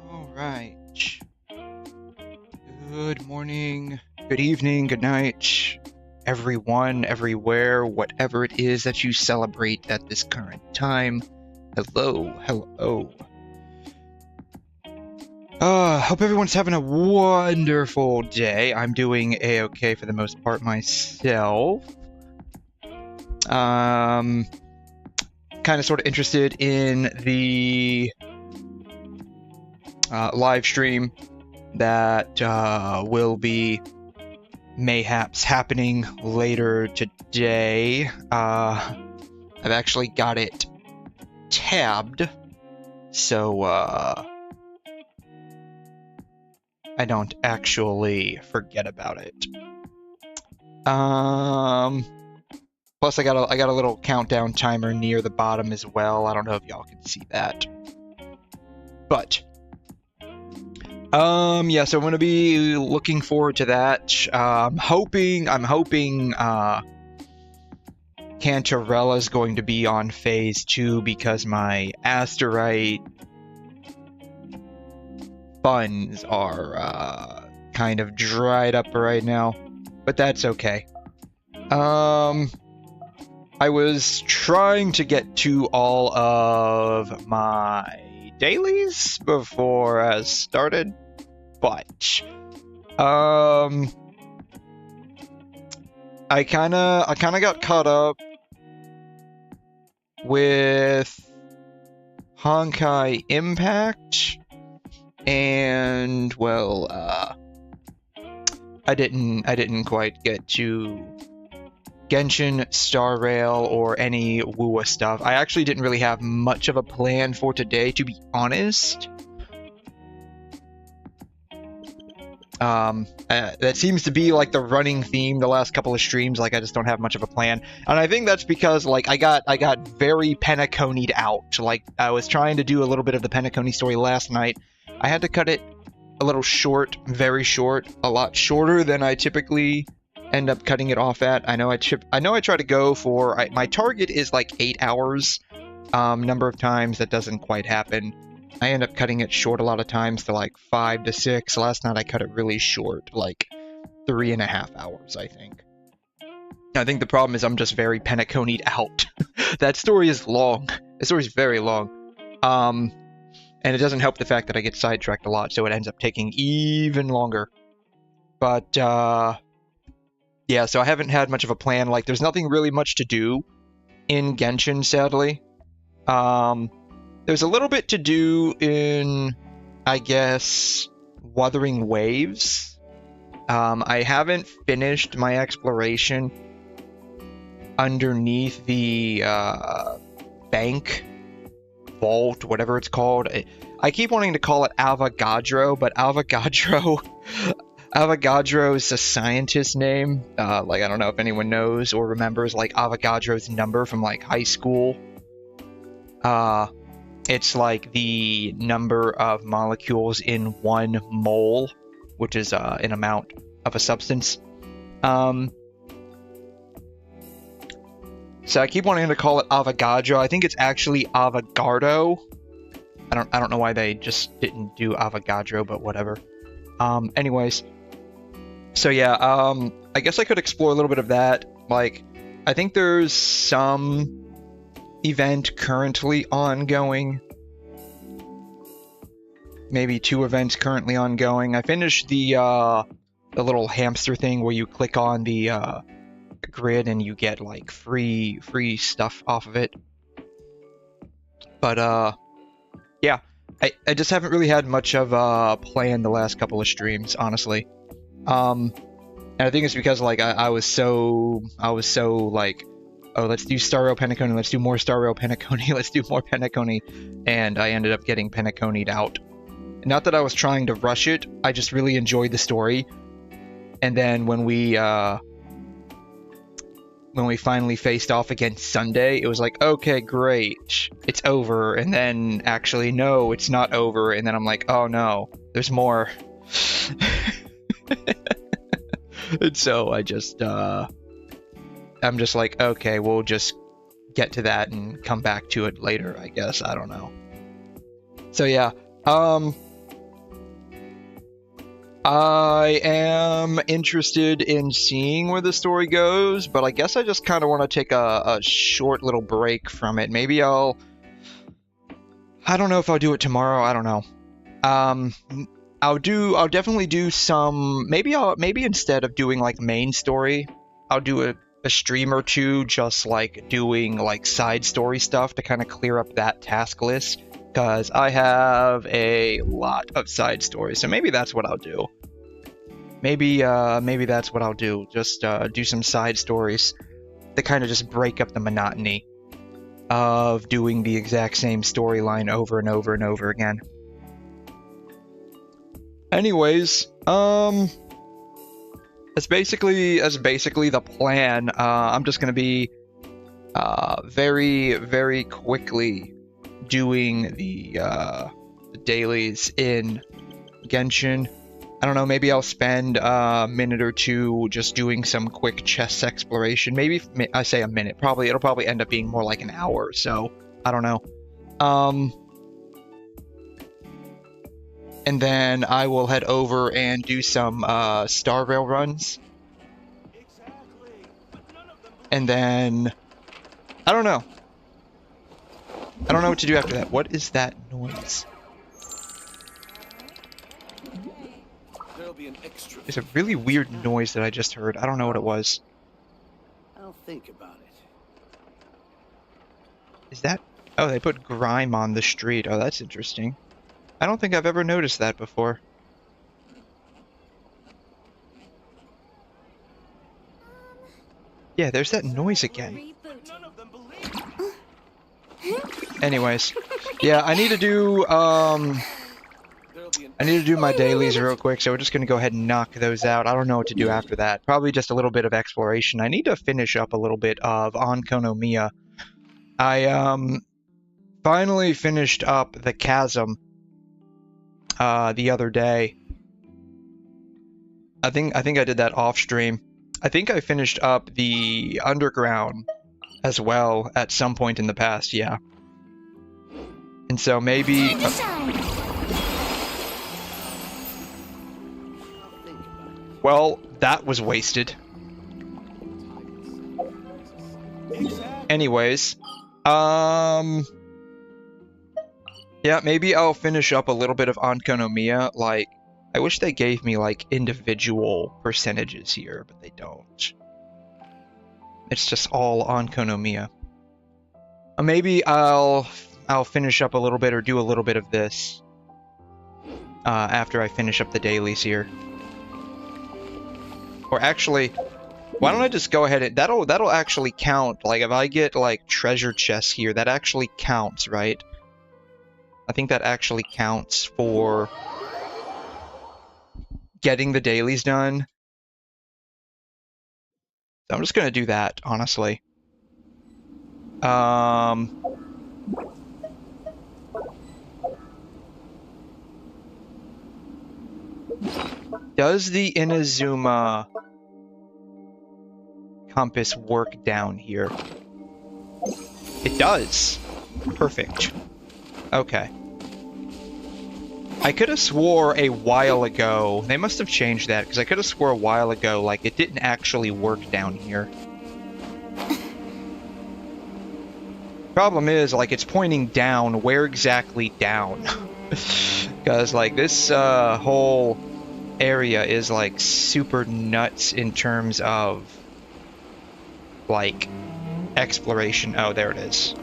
Alright. Good morning, good evening, good night, everyone, everywhere, whatever it is that you celebrate at this current time. Hello, hello. Hope everyone's having a wonderful day. I'm doing a-okay for the most part myself. Kind of sort of interested in the live stream that will be mayhaps happening later today. I've actually got it tabbed, so I don't actually forget about it. Plus I got a little countdown timer near the bottom as well. I don't know if y'all can see that, but yeah, so I'm gonna be looking forward to that. I'm hoping Cantarella's going to be on phase 2 because my Asterite funds are kind of dried up right now, but that's okay. I was trying to get to all of my dailies before I started, but I kind of got caught up with Honkai Impact, and well, I didn't quite get to Genshin, Star Rail, or any WuWa stuff. I actually didn't really have much of a plan for today, to be honest. That seems to be like the running theme the last couple of streams. Like, I just don't have much of a plan, and I think that's because like I got very 𝘵'd out. Like, I was trying to do a little bit of the 𝘵'd story last night. I had to cut it a little short, very short, a lot shorter than I typically end up cutting it off at. I know I try to go for my target is like 8 hours. Number of times that doesn't quite happen. I end up cutting it short a lot of times to like 5 to 6. Last night I cut it really short, like 3.5 hours, I think. I think the problem is I'm just very 𝘵'd out. That story is long. The story is very long. And it doesn't help the fact that I get sidetracked a lot, so it ends up taking even longer. But yeah, so I haven't had much of a plan. Like, there's nothing really much to do in Genshin, sadly. There's a little bit to do in, I guess, Wuthering Waves. I haven't finished my exploration underneath the bank, vault, whatever it's called. I keep wanting to call it Avogadro, but Avogadro is a scientist name. Like, I don't know if anyone knows or remembers, like, Avogadro's number from, like, high school. It's like the number of molecules in 1 mole, which is an amount of a substance. So I keep wanting to call it Avogadro. I think it's actually Avogadro. I don't know why they just didn't do Avogadro, but whatever. Anyways, so yeah, I guess I could explore a little bit of that. Like, I think there's some event currently ongoing. Maybe 2 events currently ongoing. I finished the little hamster thing where you click on the grid and you get like free stuff off of it. But yeah, I just haven't really had much of a plan the last couple of streams, honestly. And I think it's because like I was so like, oh, let's do Star Rail 𝘵'd, let's do more Star Rail 𝘵'd, let's do more 𝘵'd, and I ended up getting 𝘵'd out. Not that I was trying to rush it, I just really enjoyed the story. And then when we finally faced off against Sunday, it was like, okay, great, it's over. And then actually, no, it's not over. And then I'm like, oh no, there's more. And so I just, I'm just like, okay, we'll just get to that and come back to it later, I guess. I don't know. So yeah, I am interested in seeing where the story goes, but I guess I just kind of want to take a short little break from it. Maybe I don't know if I'll do it tomorrow. I don't know. I'll definitely do some, maybe instead of doing like main story, I'll do a stream or two just like doing like side story stuff to kind of clear up that task list, because I have a lot of side stories. So maybe that's what I'll do. Maybe that's what I'll do. Just do some side stories to kind of just break up the monotony of doing the exact same storyline over and over and over again. Anyways, that's basically the plan. I'm just gonna be very, very quickly doing the dailies in Genshin. I don't know, maybe I'll spend a minute or two just doing some quick chess exploration. Maybe I say a minute. It'll probably end up being more like an hour or so. I don't know. And then I will head over and do some Star Rail runs. And then I don't know. I don't know what to do after that. What is that noise? There's a really weird noise that I just heard. I don't know what it was. I'll think about it. Is that... Oh, they put grime on the street. Oh, that's interesting. I don't think I've ever noticed that before. Yeah, there's that noise again. Anyways, yeah, I need to do my dailies real quick, so we're just gonna go ahead and knock those out. I don't know what to do after that. Probably just a little bit of exploration. I need to finish up a little bit of 𝘺𝘮 𝘕𝘂. I finally finished up the chasm the other day. I think I did that off stream. I think I finished up the underground as well at some point in the past, yeah. And so maybe... well, that was wasted. Anyways, yeah, maybe I'll finish up a little bit of 𝘺𝘮 𝘕𝘂. Like, I wish they gave me like individual percentages here, but they don't. It's just all 𝘺𝘮 𝘕𝘂. Maybe I'll finish up a little bit or do a little bit of this after I finish up the dailies here. Or actually, why don't I just go ahead and that'll actually count. Like if I get like treasure chests here, that actually counts, right? I think that actually counts for getting the dailies done. So I'm just gonna do that, honestly. Does the Inazuma compass work down here? It does. Perfect. Okay. I could have swore a while ago, they must have changed that, because I could have swore a while ago, like, it didn't actually work down here. Problem is, like, it's pointing down. Where exactly down? Because, like, this whole area is, like, super nuts in terms of, like, exploration. Oh, there it is.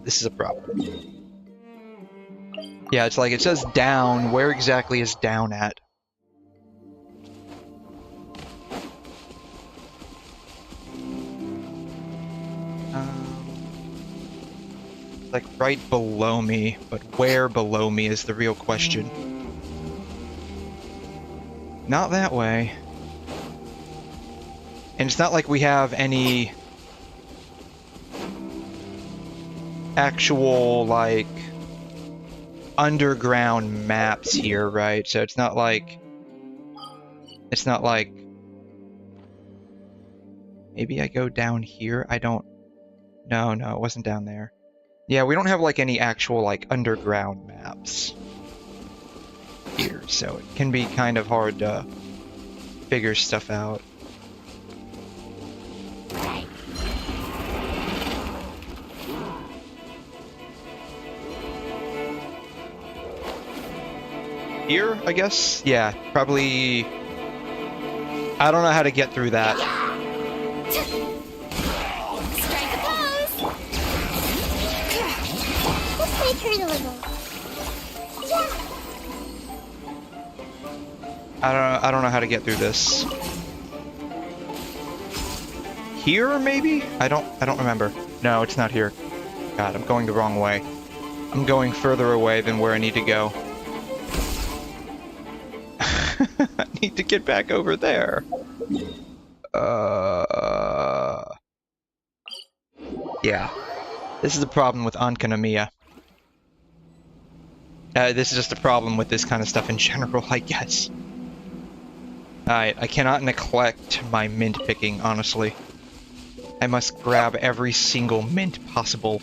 This is a problem. Yeah, it's like, it says down. Where exactly is down at? Like right below me, but where below me is the real question. Not that way. And it's not like we have any actual, like, underground maps here, right? So it's not like... Maybe I go down here? I don't... No, it wasn't down there. Yeah, we don't have, like, any actual, like, underground maps here, so it can be kind of hard to figure stuff out. Here, I guess? Yeah, probably... I don't know how to get through that. Strike a pose! Let's make her a little. Yeah. I don't know how to get through this. Here, maybe? I don't remember. No, it's not here. God, I'm going the wrong way. I'm going further away than where I need to go. I need to get back over there. Yeah. This is the problem with 𝘬𝘮 𝘕𝘖𝘛. This is just a problem with this kind of stuff in general, I guess. Alright, I cannot neglect my mint picking, honestly. I must grab every single mint possible.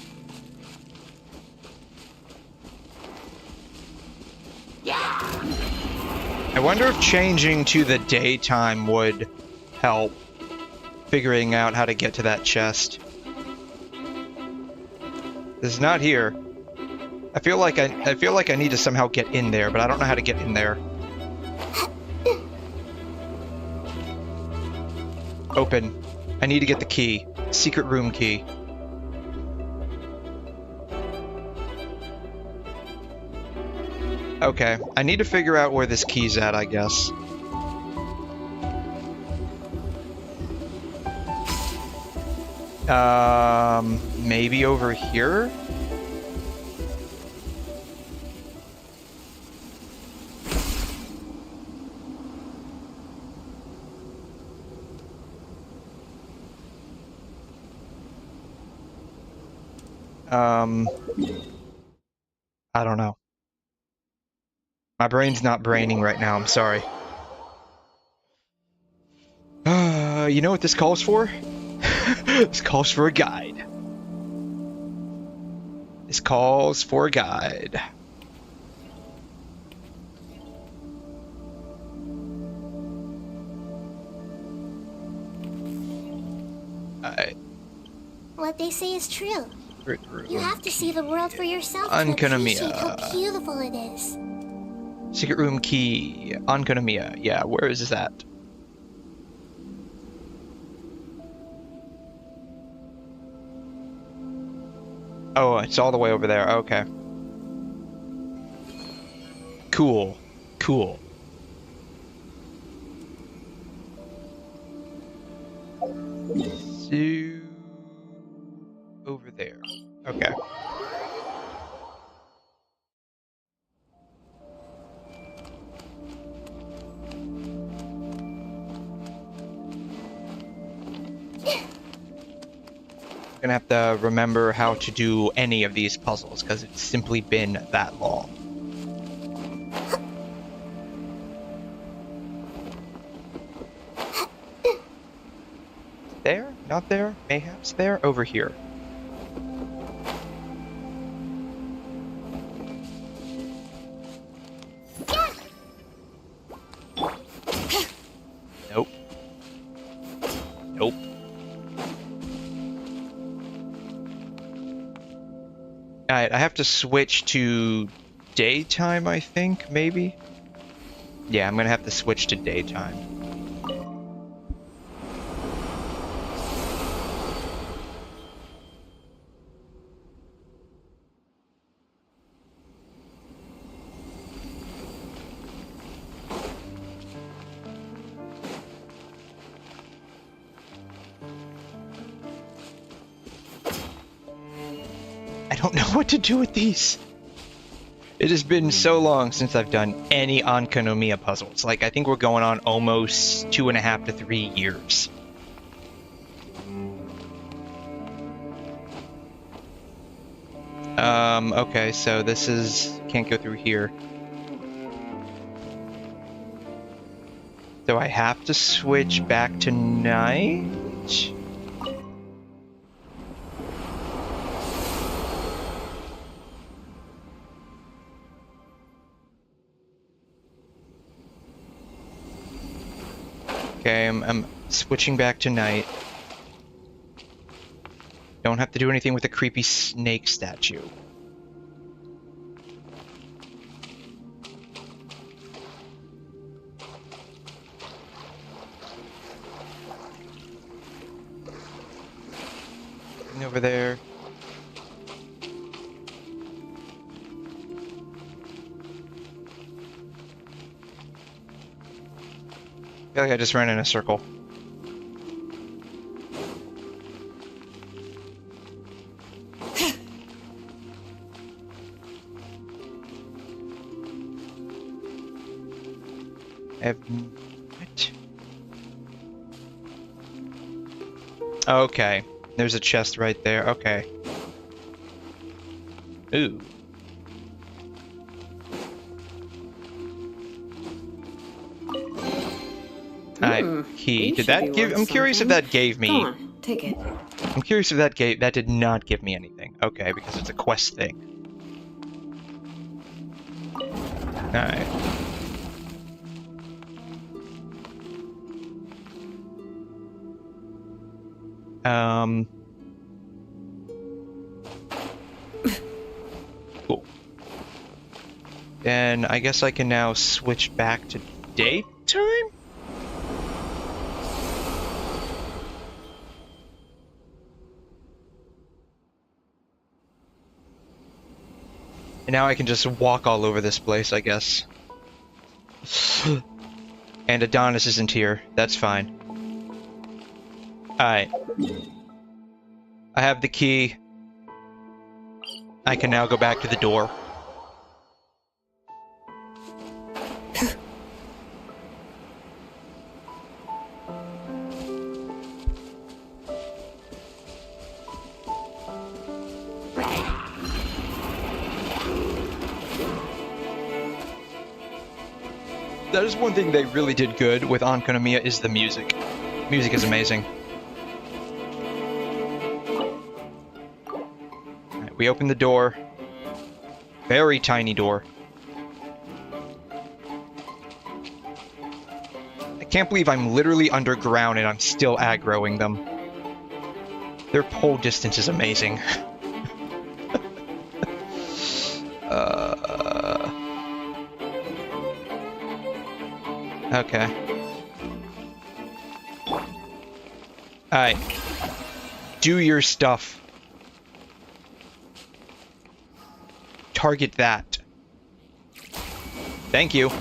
I wonder if changing to the daytime would help figuring out how to get to that chest. This is not here. I feel like I need to somehow get in there, but I don't know how to get in there. Open. I need to get the key. Secret room key. Okay, I need to figure out where this key's at, I guess. Maybe over here? I don't know. My brain's not braining right now, I'm sorry. You know what this calls for? This calls for a guide. This calls for a guide. What they say is true. You have to see the world for yourself to 𝘬𝘮 appreciate how beautiful it is. Secret room key. 𝘬𝘮 𝘕𝘖𝘛. Yeah, where is that? Oh, it's all the way over there. Okay. Cool. Cool. So... over there. Okay. I'm gonna have to remember how to do any of these puzzles because it's simply been that long. There? Not there? Mayhaps there? Over here. Nope. Nope. Alright, I have to switch to daytime, I think, maybe? Yeah, I'm gonna have to switch to daytime. I don't know what to do with these. It has been so long since I've done any 𝘺𝘮 puzzles. Like, I think we're going on almost 2.5 to 3 years. Okay, so this is... can't go through here. So I have to switch back to night? Okay, I'm switching back to night. Don't have to do anything with the creepy snake statue. Over there. I feel like I just ran in a circle. What? Okay. There's a chest right there. Okay. Ooh. Key. Did that give... I'm curious if that gave me... Come on, take it. I'm curious if that gave... That did not give me anything. Okay, because it's a quest thing. Alright. Cool. Then I guess I can now switch back to daytime? And now I can just walk all over this place, I guess. And Adonis isn't here. That's fine. Alright. I have the key. I can now go back to the door. That is one thing they really did good with 𝘺𝘮 is the music. Music is amazing. Alright, we open the door. Very tiny door. I can't believe I'm literally underground and I'm still aggroing them. Their pull distance is amazing. Okay. Alright. Do your stuff. Target that. Thank you.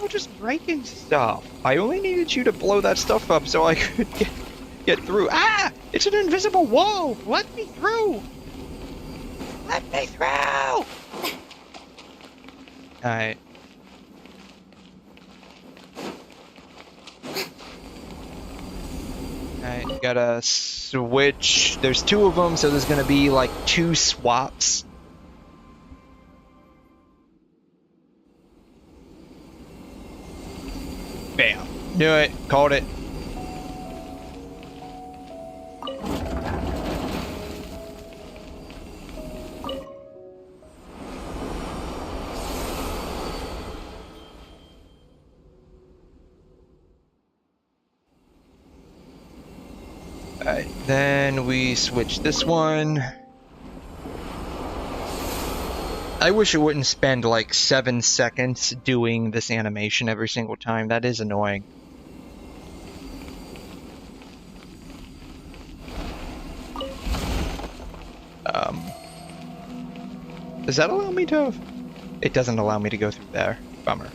Just breaking stuff. I only needed you to blow that stuff up so I could get through. Ah! It's an invisible wall! Let me through! Let me through! Alright. Alright, gotta switch. There's 2 of them, so there's gonna be like 2 swaps. Bam. Knew it. Called it. Alright, then we switch this one. I wish it wouldn't spend like 7 seconds doing this animation every single time. That is annoying. Does that allow me to... It doesn't allow me to go through there. Bummer.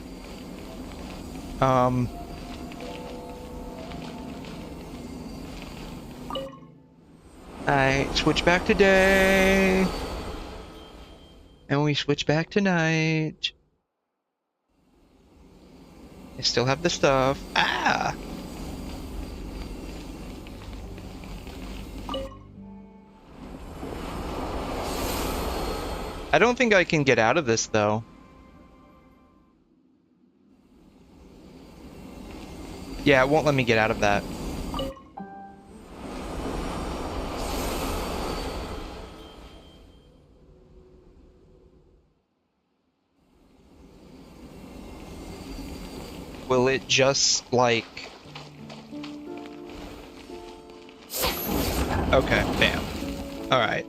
I switch back to day. And we switch back to night. I still have the stuff. Ah! I don't think I can get out of this, though. Yeah, it won't let me get out of that. Will it just, like... Okay, bam. Alright.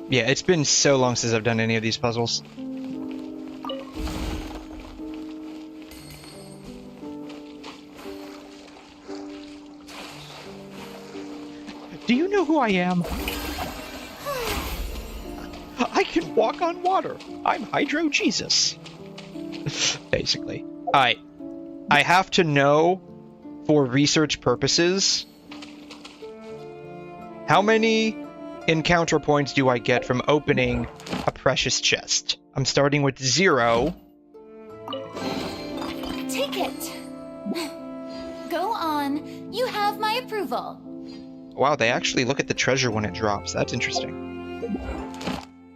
Yeah, it's been so long since I've done any of these puzzles. Do you know who I am? I can walk on water. I'm 𝘧𝘬𝘕𝘖𝘛. Basically. Alright. I have to know, for research purposes, how many encounter points do I get from opening a precious chest? I'm starting with 0. Take it. Go on. You have my approval. Wow, they actually look at the treasure when it drops. That's interesting.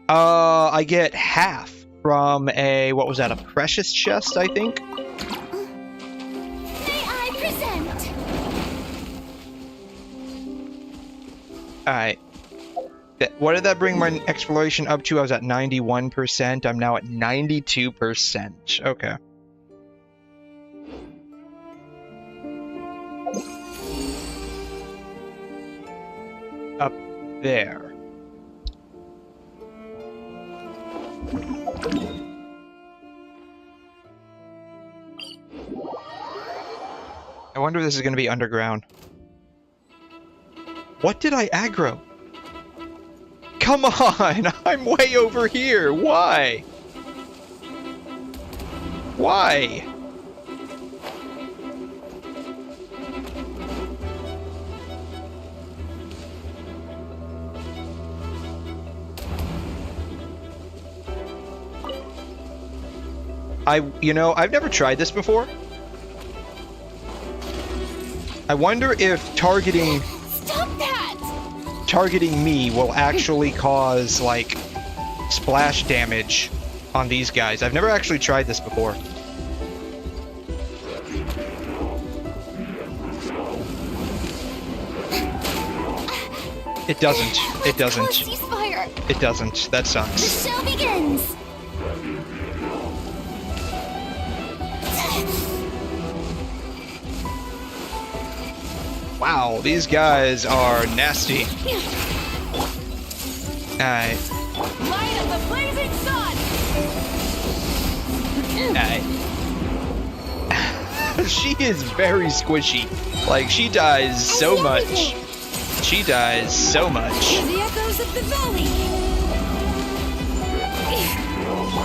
I get half from a, what was that, a precious chest, I think? May I present? Alright. What did that bring my exploration up to? I was at 91%. I'm now at 92%. Okay. Up there. I wonder if this is going to be underground. What did I aggro? Come on! I'm way over here! Why? Why? You know, I've never tried this before. I wonder if targeting... Stop that! Targeting me will actually cause, like, splash damage on these guys. I've never actually tried this before. It doesn't. It doesn't. It doesn't. That sucks. The show begins! Wow, these guys are nasty. Alright. Light of the blazing sun! Alright. She is very squishy. Like, she dies so much. She dies so much. The echoes of the valley!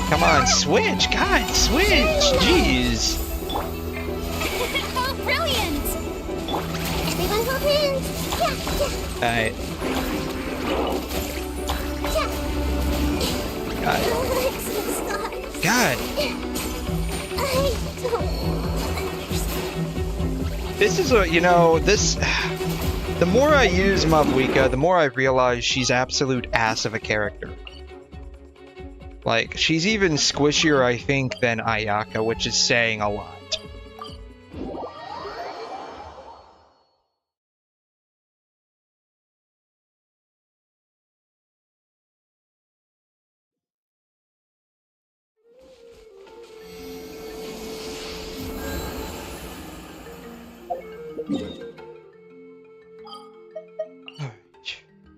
Come on, switch! God, switch! Jeez. How brilliant! Everyone hold hands. Alright. God. God. I don't understand. This is a, you know, this... The more I use 𝘧𝘬𝘵𝘮, the more I realize she's absolute ass of a character. Like, she's even squishier, I think, than Ayaka, which is saying a lot.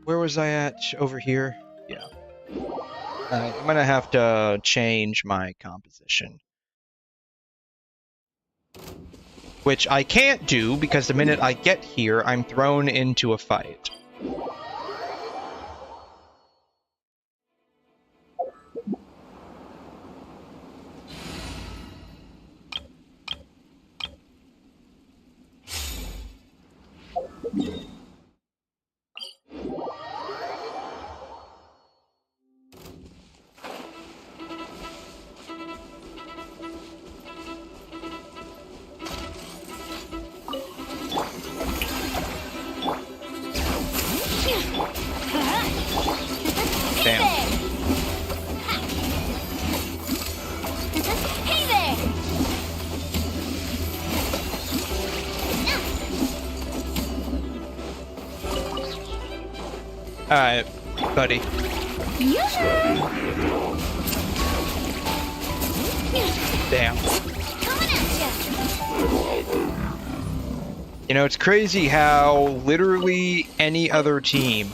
Where was I at? Over here? Yeah. I'm gonna have to change my composition. Which I can't do, because the minute I get here, I'm thrown into a fight. Alright, buddy. Damn. Coming at ya. You know, it's crazy how literally any other team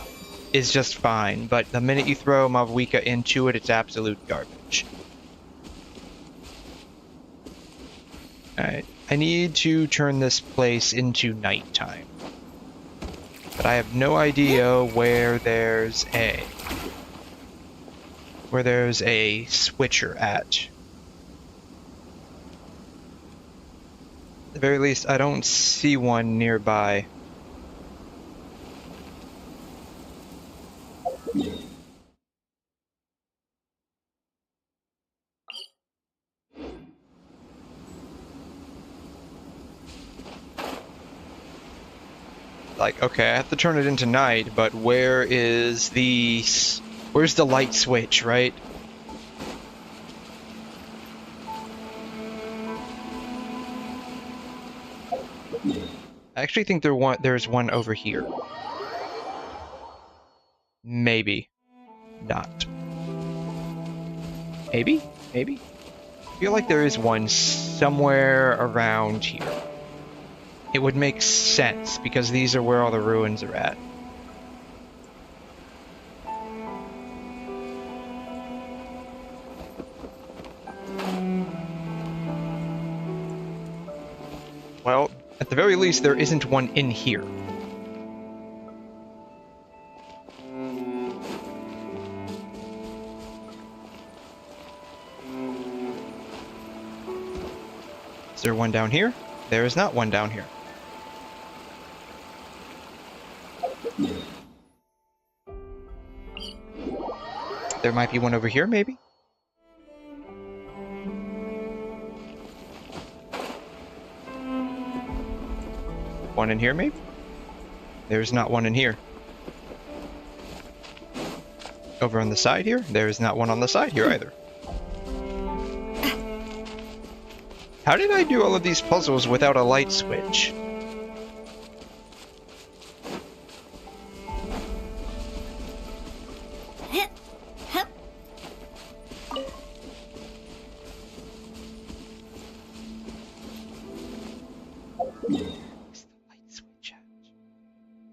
is just fine, but the minute you throw Mavuika into it, it's absolute garbage. Alright, I need to turn this place into nighttime. But I have no idea where there's a switcher at. At the very least, I don't see one nearby. Like, okay, I have to turn it into night, but where's the light switch, right? I actually think there's one over here. Maybe. Not. Maybe? Maybe? I feel like there is one somewhere around here. It would make sense, because these are where all the ruins are at. Well, at the very least, there isn't one in here. Is there one down here? There is not one down here. There might be one over here, maybe? One in here, maybe? There's not one in here. Over on the side here? There is not one on the side here either. How did I do all of these puzzles without a light switch?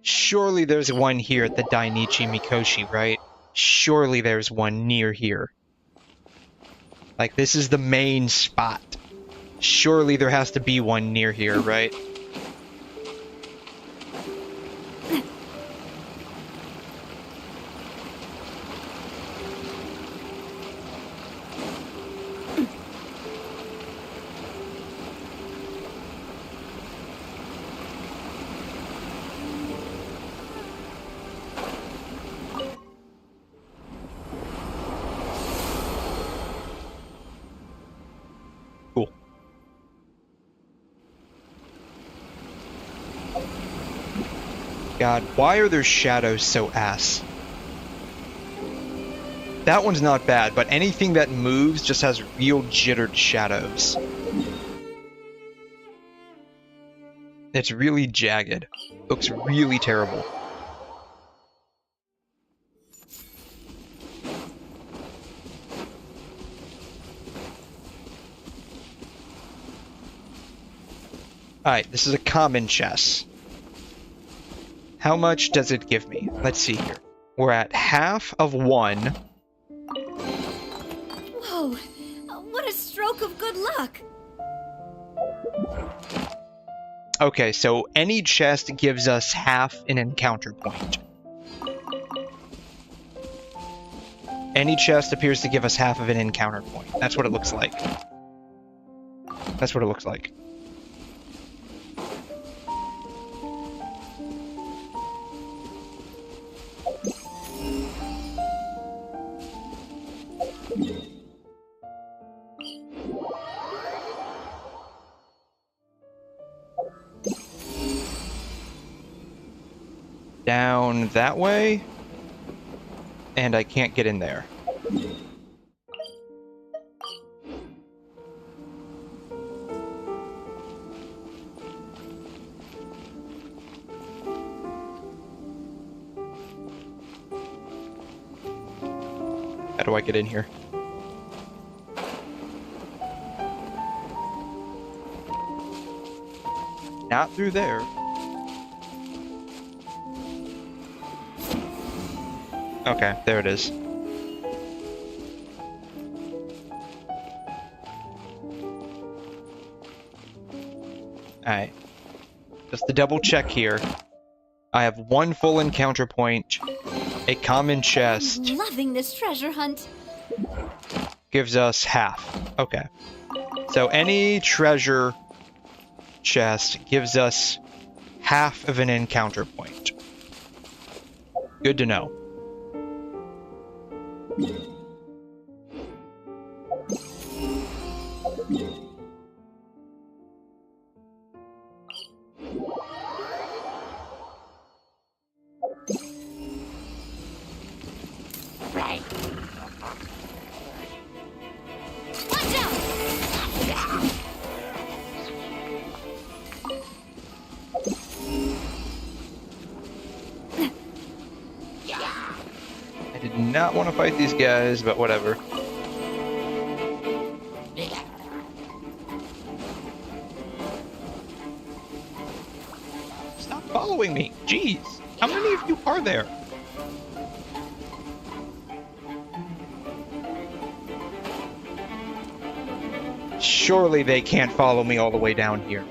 Surely there's one here at the Dainichi Mikoshi, right? Surely there's one near here. Like, this is the main spot. Surely there has to be one near here, right? God, why are their shadows so ass? That one's not bad, but anything that moves just has real jittered shadows. It's really jagged. Looks really terrible. Alright, this is a common chess. How much does it give me? Let's see here. We're at half of one. Whoa, what a stroke of good luck. Okay, so any chest gives us half an encounter point. Any chest appears to give us half of an encounter point. That's what it looks like. That's what it looks like. Down that way, and I can't get in there. How do I get in here? Not through there. Okay, there it is. Alright. Just to double check here. I have one full encounter point, a common chest. I'm loving this treasure hunt. Gives us half. Okay. So any treasure chest gives us half of an encounter point. Good to know. Right. Watch out! I did not want to fight these guys, but whatever. Stop following me! Jeez! How many of you are there? Surely they can't follow me all the way down here.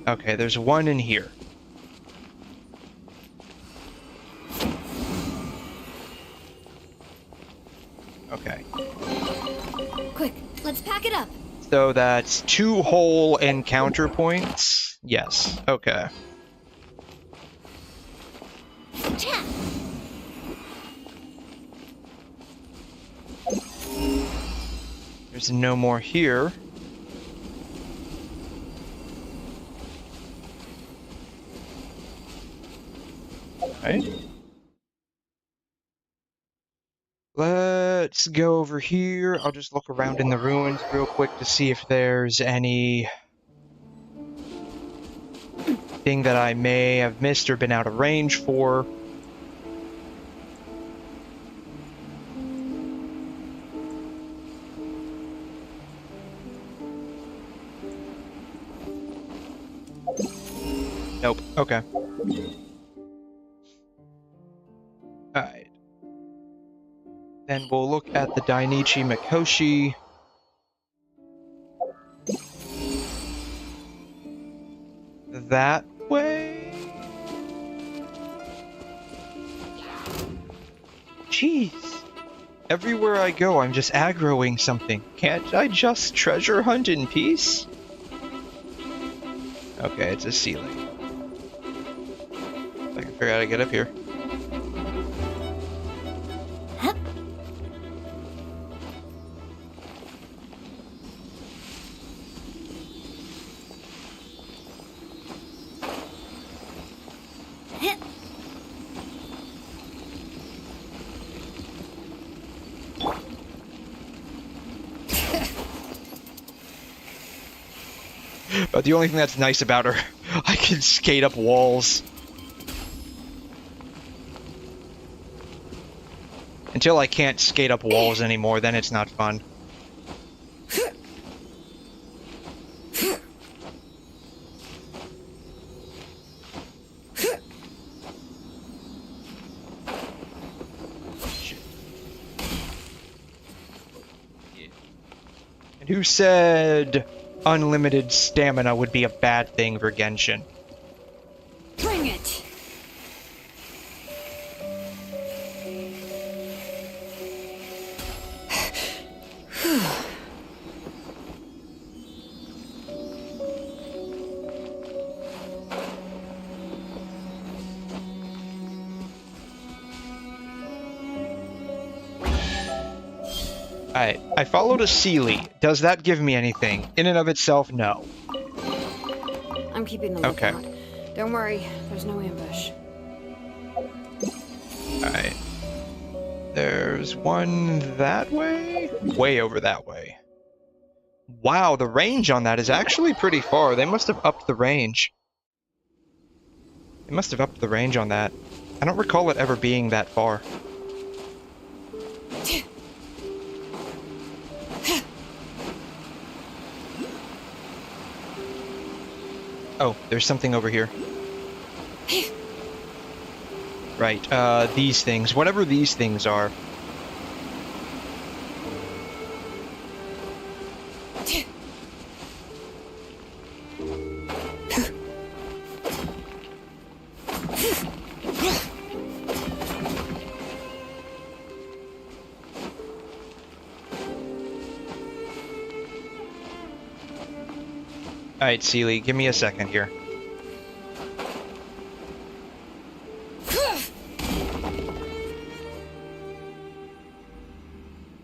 Okay, there's one in here. Okay. Quick, let's pack it up. So that's 2 whole encounter points? Yes. Okay. Chat. There's no more here. Right. Let's go over here. I'll just look around in the ruins real quick to see if there's any thing that I may have missed or been out of range for. Nope. Okay. Alright. Then we'll look at the 𝘠𝘧𝘕𝘠 that way. Jeez. Everywhere I go, I'm just aggroing something. Can't I just treasure hunt in peace? Okay, it's a ceiling. I can figure out how to get up here. But the only thing that's nice about her, I can skate up walls. Until I can't skate up walls anymore, then it's not fun. And who said unlimited stamina would be a bad thing for Genshin? Bring it. Alright, I followed a 𝘬𝘠. Does that give me anything? In and of itself, no. I'm keeping the lookout. Okay. Don't worry, there's no ambush. Alright. There's one that way? Way over that way. Wow, the range on that is actually pretty far. They must have upped the range. They must have upped the range on that. I don't recall it ever being that far. Oh, there's something over here. Right, these things. Whatever these things are. Alright, 𝘬𝘬𝘬, give me a second here.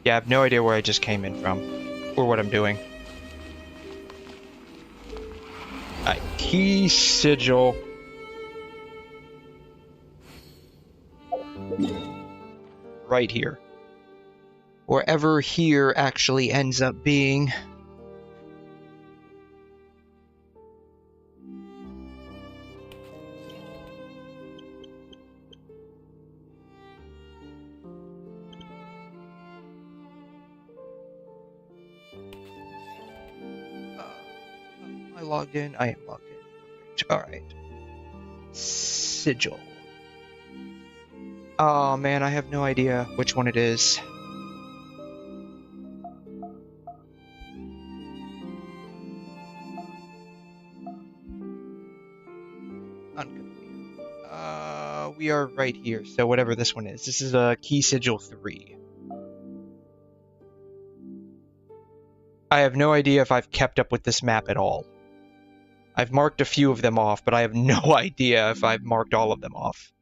Yeah, I have no idea where I just came in from, or what I'm doing. Alright, 𝘬𝘬𝘕. Right here. Wherever here actually ends up being. Logged in? I am logged in. Perfect. Alright. Sigil. Oh man, I have no idea which one it is. We are right here, so whatever this one is. This is a 𝘬𝘬𝘕 3. I have no idea if I've kept up with this map at all. I've marked a few of them off, but I have no idea if I've marked all of them off.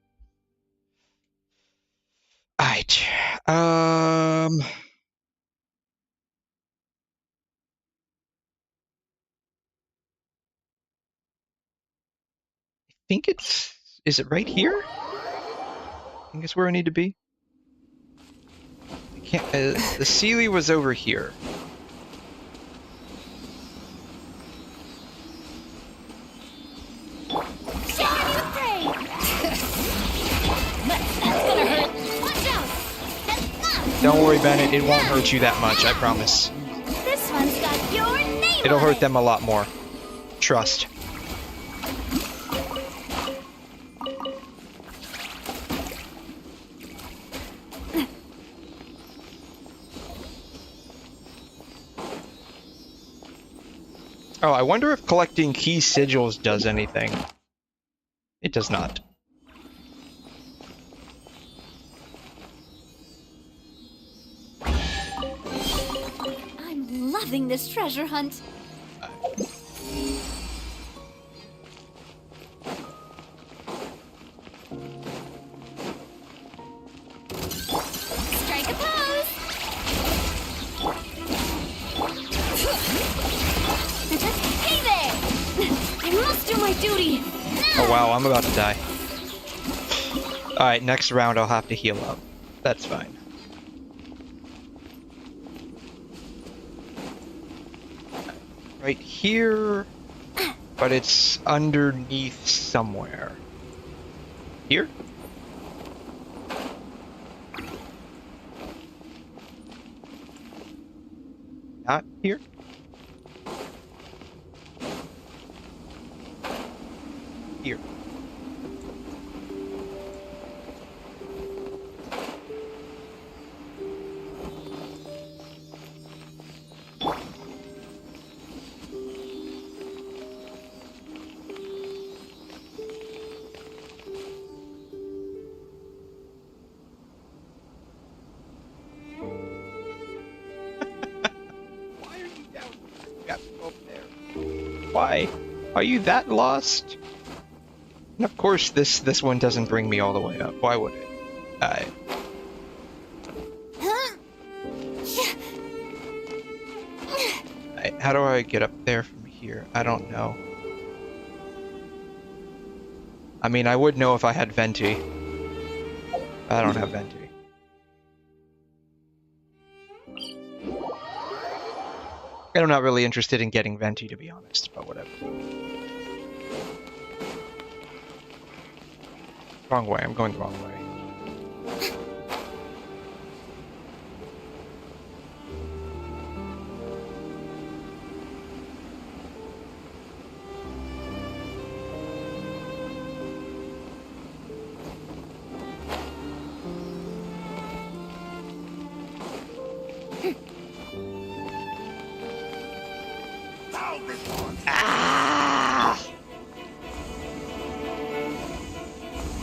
Alright. I think it's... Is it right here? I think it's where I need to be. I can't... the 𝘬𝘬𝘕 was over here. Don't worry, Bennett. It won't hurt you that much, I promise. This one's got your name. It'll hurt them a lot more. Trust. Oh, I wonder if collecting key sigils does anything. It does not. I'm loving this treasure hunt. Strike a pose. Hey there! I must do my duty. Oh wow, I'm about to die. Alright, next round I'll have to heal up. That's fine. Right here, but it's underneath somewhere. Here? Not here? Here. Why? Are you that lost? And of course this one doesn't bring me all the way up. Why would it? How do I get up there from here? I don't know. I mean, I would know if I had Venti. I don't have Venti. I'm not really interested in getting Venti, to be honest, but whatever. Wrong way, I'm going the wrong way. Ah!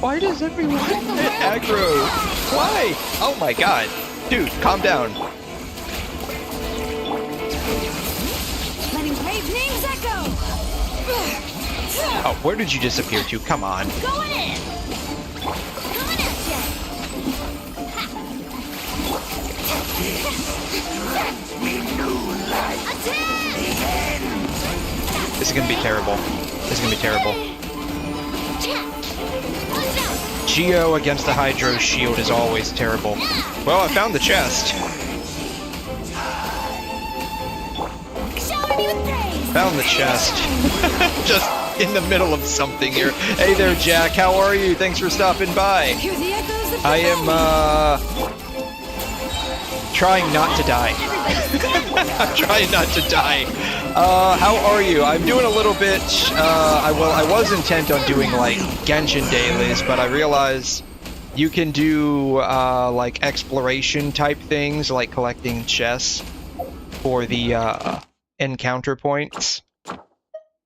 Why does everyone get aggro? Why? Oh my god. Dude, calm down. Letting Prayge names echo. Oh, where did you disappear to? Come on. Going in. Coming at ya. This is gonna be terrible. This is gonna be terrible. Geo against the Hydro shield is always terrible. Well, I found the chest. Shower me with praise. Found the chest. Just in the middle of something here. Hey there, Jack. How are you? Thanks for stopping by. Hear the echoes of I am, trying not to die. I'm trying not to die. How are you? I'm doing a little bit, I was intent on doing, like, Genshin dailies, but I realized you can do, like, exploration type things, like collecting chests for the, encounter points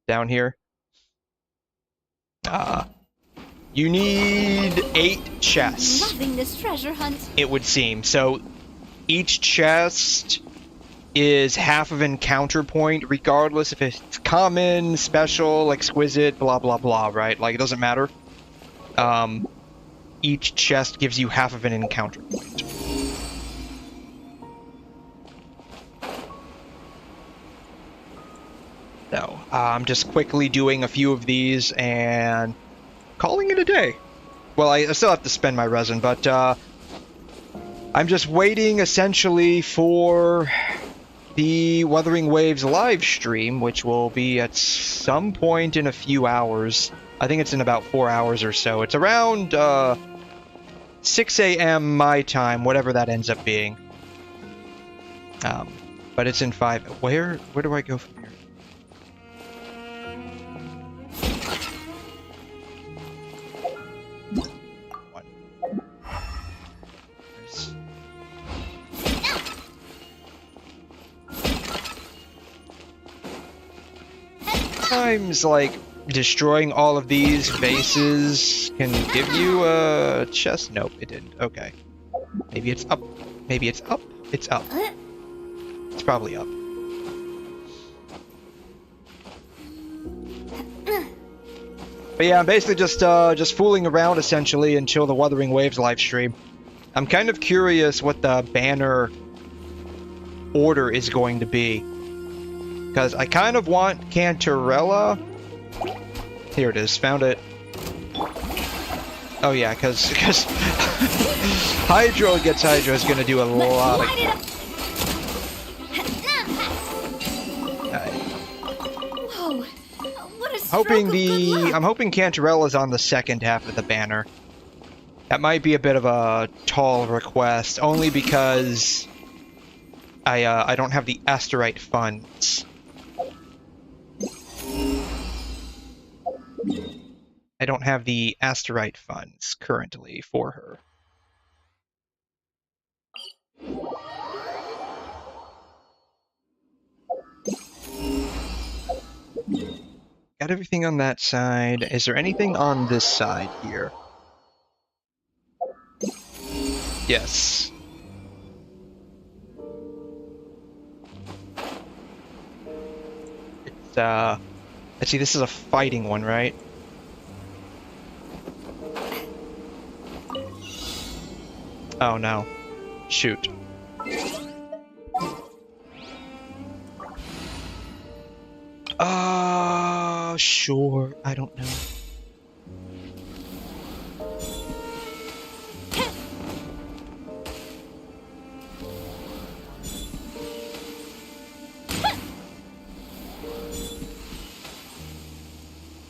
down here. You need 8 chests. Loving this treasure hunt. It would seem. So each chest is half of encounter point, regardless if it's common, special, exquisite, blah blah blah, right? Like, it doesn't matter. Each chest gives you half of an encounter point. So, I'm just quickly doing a few of these and calling it a day. Well, I still have to spend my resin, but I'm just waiting essentially for the Wuthering Waves live stream, which will be at some point in a few hours. I think it's in about 4 hours or so. It's around 6 a.m. my time, whatever that ends up being. But it's in 5. Where do I go from here? Sometimes, like, destroying all of these bases can give you a chest. Nope, it didn't. Okay. Maybe it's up. Maybe it's up. It's up. It's probably up. But yeah, I'm basically just fooling around essentially until the Wuthering Waves live stream. I'm kind of curious what the banner order is going to be. Because I kind of want Cantarella. Here it is, found it. Oh yeah, because Hydro against Hydro is going to do a lot of... Whoa, what a I'm hoping Cantarella's on the second half of the banner. That might be a bit of a tall request, only because I don't have the Asterite funds. I don't have the Asterite funds currently for her. Got everything on that side. Is there anything on this side here? Yes. It's, let's see, this is a fighting one, right? Oh no. Shoot. Sure. I don't know.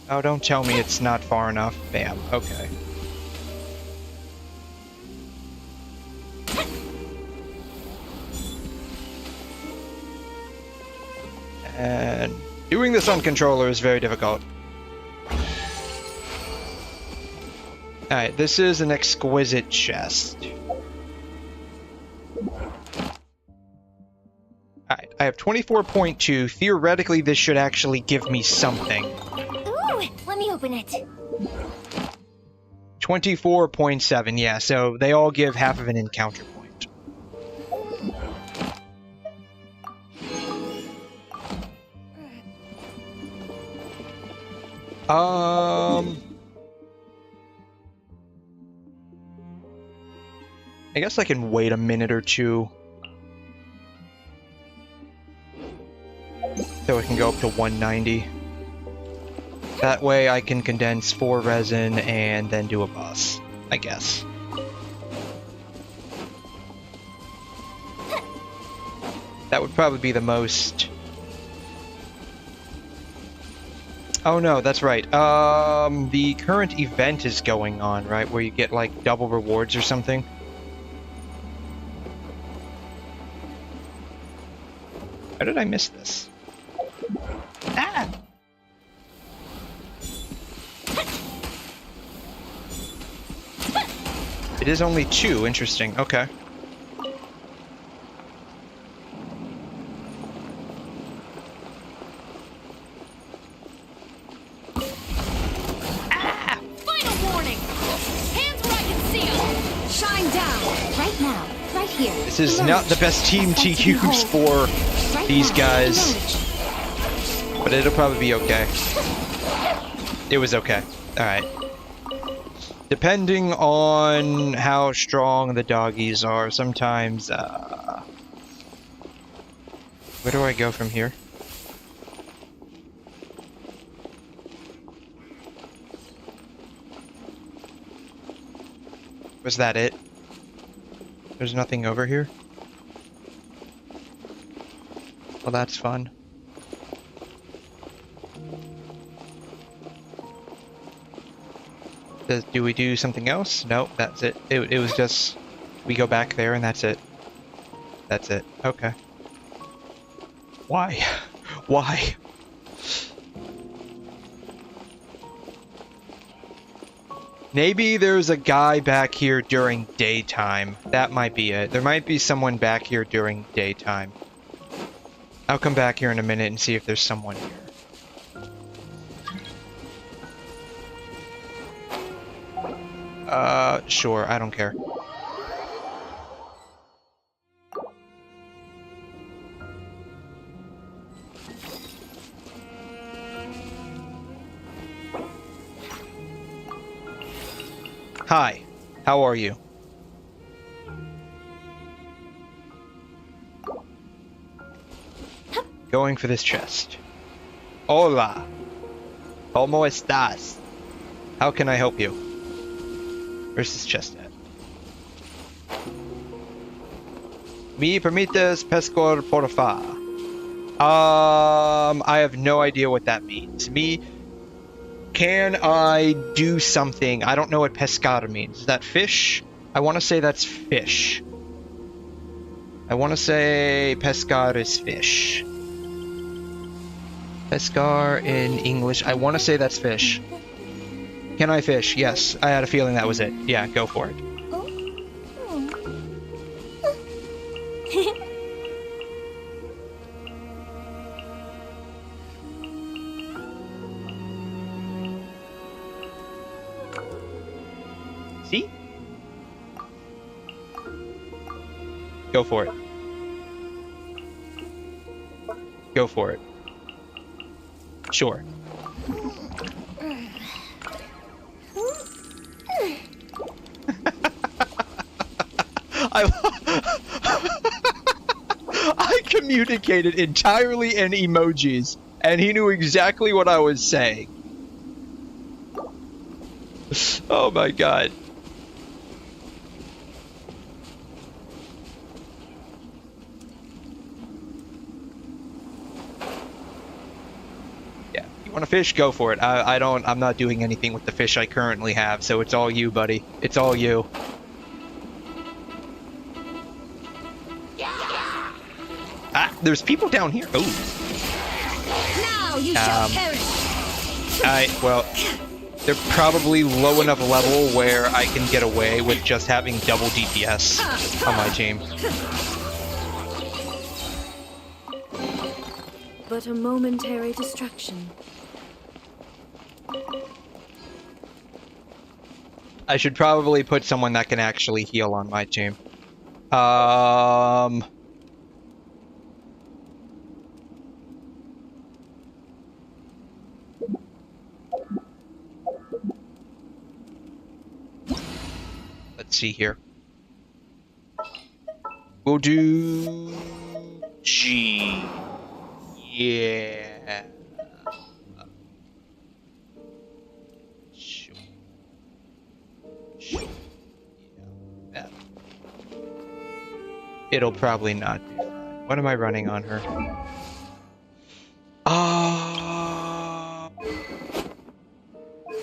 Oh, don't tell me it's not far enough. Bam. Okay. And doing this on controller is very difficult. Alright, this is an exquisite chest. Alright, I have 24.2. Theoretically, this should actually give me something. Ooh, let me open it. 24.7, yeah, so they all give half of an encounter point. I guess I can wait a minute or two. So it can go up to 190. That way I can condense 4 resin and then do a boss, I guess. That would probably be the most... Oh no, that's right. The current event is going on, right? Where you get like double rewards or something. How did I miss this? Ah! It is only 2. Interesting. Okay. Ah! Final warning! Hands where I can see them! Shine down! Right now. Right here. This is not the best team to use for these guys. But it'll probably be okay. It was okay. Alright. Depending on how strong the doggies are, sometimes, where do I go from here? Was that it? There's nothing over here? Well, that's fun. Do we do something else? Nope, that's it. It was just... We go back there and that's it. That's it. Okay. Why? Why? Maybe there's a guy back here during daytime. That might be it. There might be someone back here during daytime. I'll come back here in a minute and see if there's someone here. Sure, I don't care. Hi, how are you? Going for this chest. Hola. ¿Cómo estás? How can I help you? Where's this chest at? ¿Me permites pescar por fa? I have no idea what that means. Can I do something? I don't know what pescar means. Is that fish? I want to say that's fish. I want to say pescar is fish. Pescar in English. I want to say that's fish. Can I fish? Yes. I had a feeling that was it. Yeah, go for it. See? Go for it. Go for it. Sure. I communicated entirely in emojis, and he knew exactly what I was saying. Oh my god. Yeah, you want to fish? Go for it. I'm not doing anything with the fish I currently have, so it's all you, buddy. It's all you. Ah, there's people down here. Oh. Now you shall perish. Well, they're probably low enough level where I can get away with just having double DPS on my team. but a momentary distraction. I should probably put someone that can actually heal on my team. Let's see here. We'll do G. Yeah. Sure. Yeah. It'll probably not do fine. What am I running on her?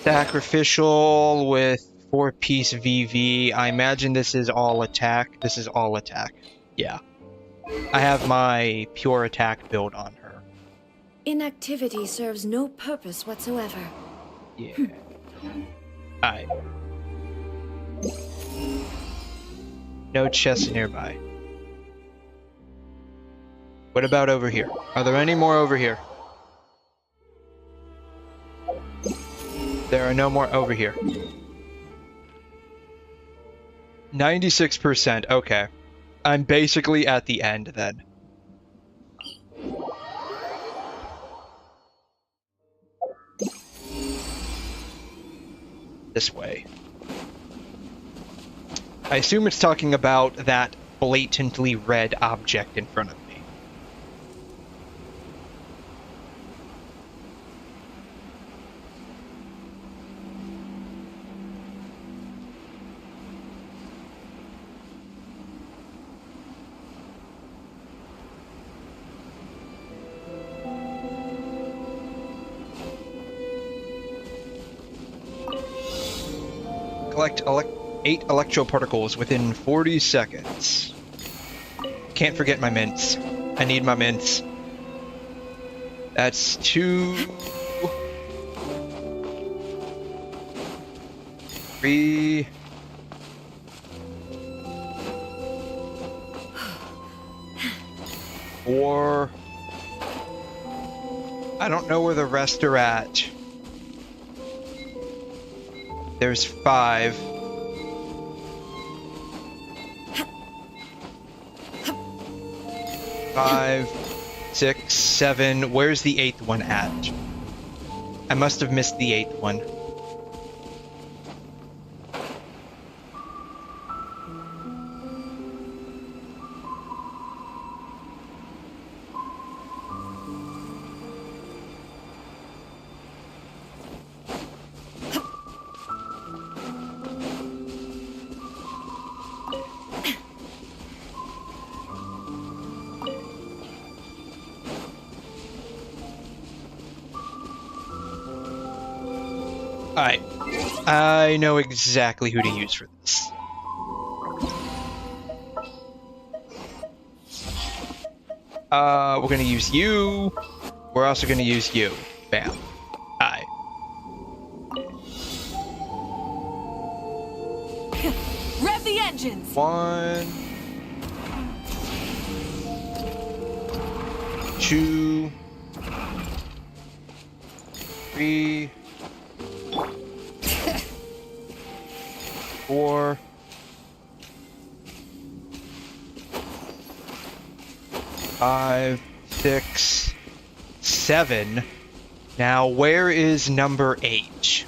Sacrificial with 4-piece VV. I imagine this is all attack. This is all attack. Yeah. I have my pure attack build on her. Inactivity serves no purpose whatsoever. Yeah. Alright. No chests nearby. What about over here? Are there any more over here? There are no more over here. 96%, okay. I'm basically at the end then. This way. I assume it's talking about that blatantly red object in front of me. Collect 8 electroparticles within 40 seconds. Can't forget my mints. I need my mints. That's 2... 3... 4... I don't know where the rest are at. There's 5. Five, 6, 7. Where's the 8th one at? I must have missed the 8th one. Alright, I know exactly who to use for this. We're gonna use you. We're also gonna use you. Bam. Alright. Rev the engines! 1, 2, 3, 4, 5, 6, 7. Now, where is number 8?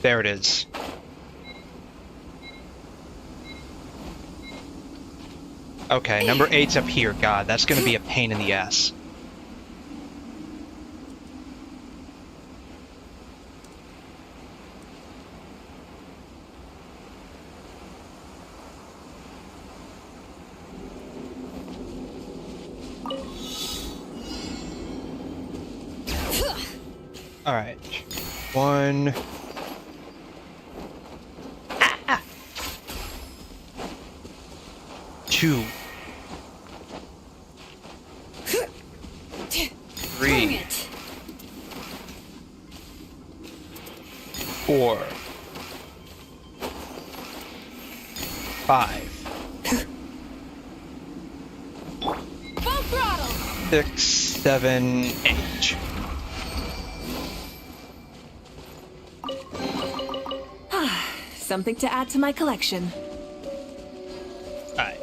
There it is. Okay, number 8's up here. God, that's gonna be a pain in the ass. Alright. 1. 2. 3. 4. 5. 6, 7, 8. Something to add to my collection. Alright.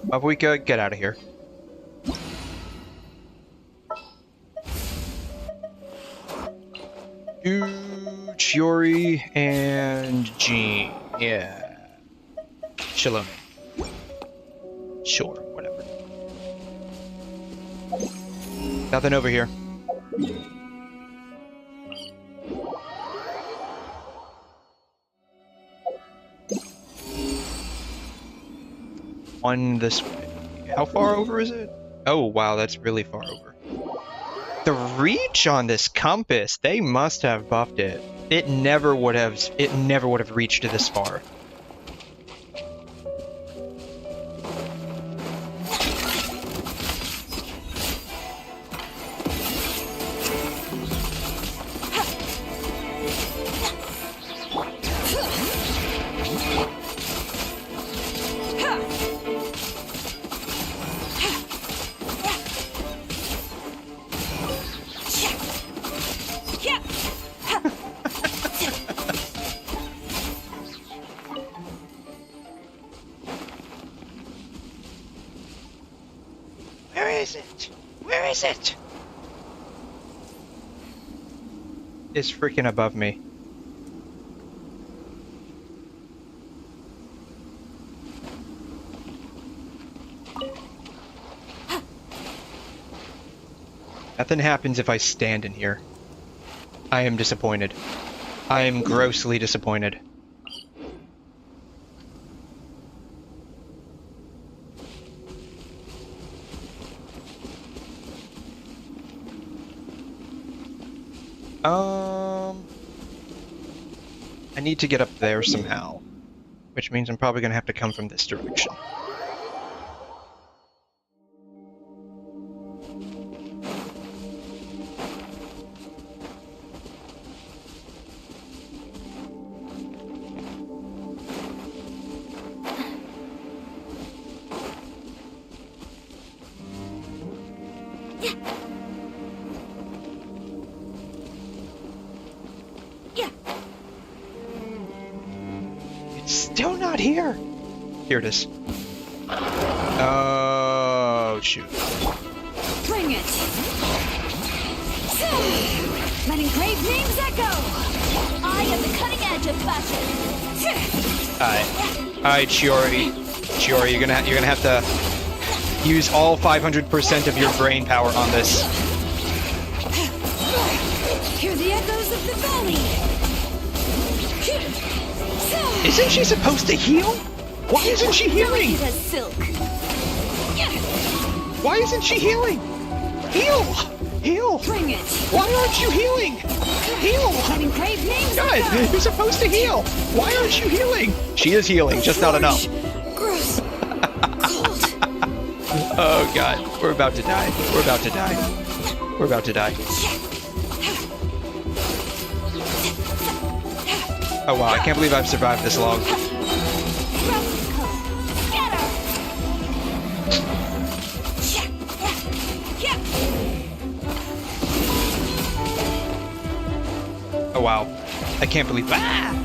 Wabwika, get out of here. 𝘬𝘩𝘦𝘺 and Jean. Yeah. Shalom. Sure, whatever. Nothing over here. One this way. How far over is it? Oh, wow, that's really far over. The reach on this compass, they must have buffed it. It never would have reached this far. It's freaking above me. Nothing happens if I stand in here. I am disappointed. I am grossly disappointed. I need to get up there somehow, which means I'm probably going to have to come from this direction. Still not here. Here it is. Oh, shoot. Bring it. Letting brave names echo. I am the cutting edge of fashion. Alright, 𝘬𝘯𝘬𝘬𝘬𝘬𝘬𝘬, you're gonna have to use all 500% of your brain power on this. Hear the echoes of the valley. Isn't she supposed to heal? Why isn't she healing? Delicate as silk. Why isn't she healing? Heal! Heal! Bring it. Why aren't you healing? Heal! Letting brave names God, echo. you're supposed to heal! Why aren't you healing? She is healing, just not enough. Gross. Cold. Oh god, we're about to die. We're about to die. We're about to die. Oh wow, I can't believe I've survived this long. Oh wow, I can't believe that.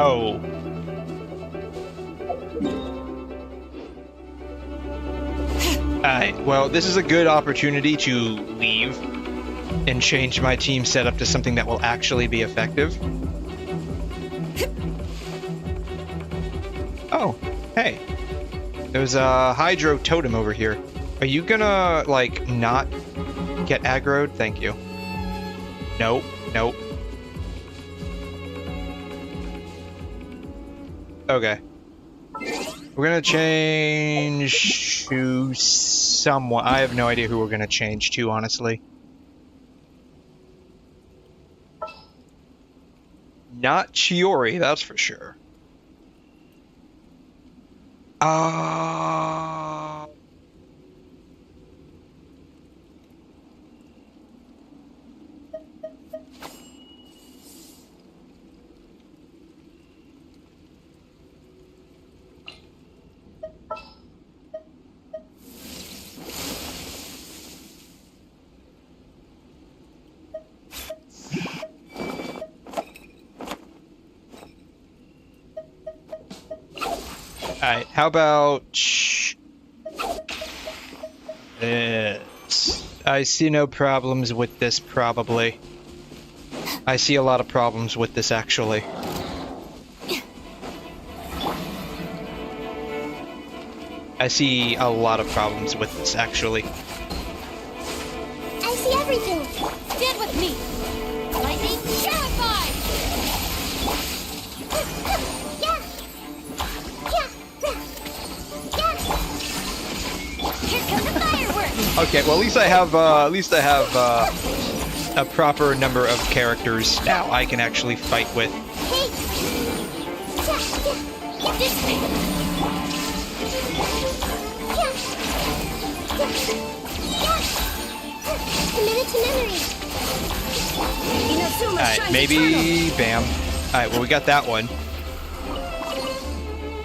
Oh. Alright, well, this is a good opportunity to leave and change my team setup to something that will actually be effective. Oh, hey. There's a Hydro Totem over here. Are you gonna, like, not get aggroed? Thank you. Nope, nope. Okay. We're gonna change to someone. I have no idea who we're gonna change to, honestly. Not 𝘬𝘯𝘬𝘬𝘺, that's for sure. Alright, how about... I see no problems with this, probably. I see a lot of problems with this, actually. I see a lot of problems with this, actually. I see everything. Stand with me. Lightning terrified. Here comes the fireworks. Okay, well at least I have a proper number of characters now I can actually fight with. Hey. This way. Commit it to memory. Alright, maybe bam. Alright, well we got that one.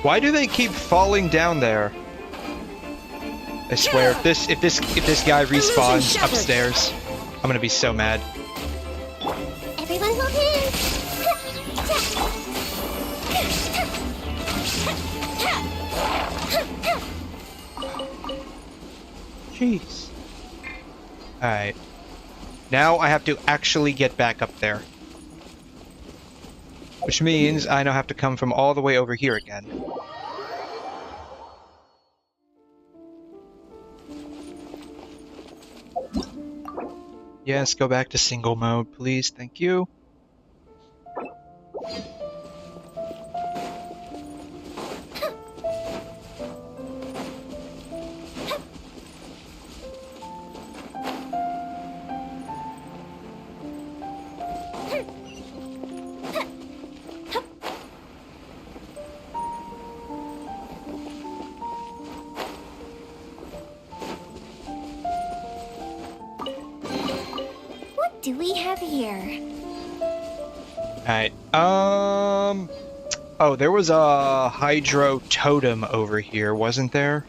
Why do they keep falling down there? I swear, if this guy respawns upstairs, I'm gonna be so mad. Everyone hold hands. Jeez. Alright. Now I have to actually get back up there. Which means I now have to come from all the way over here again. Yes, go back to single mode, please. Thank you. What do we have here? Alright, oh, there was a hydro totem over here, wasn't there?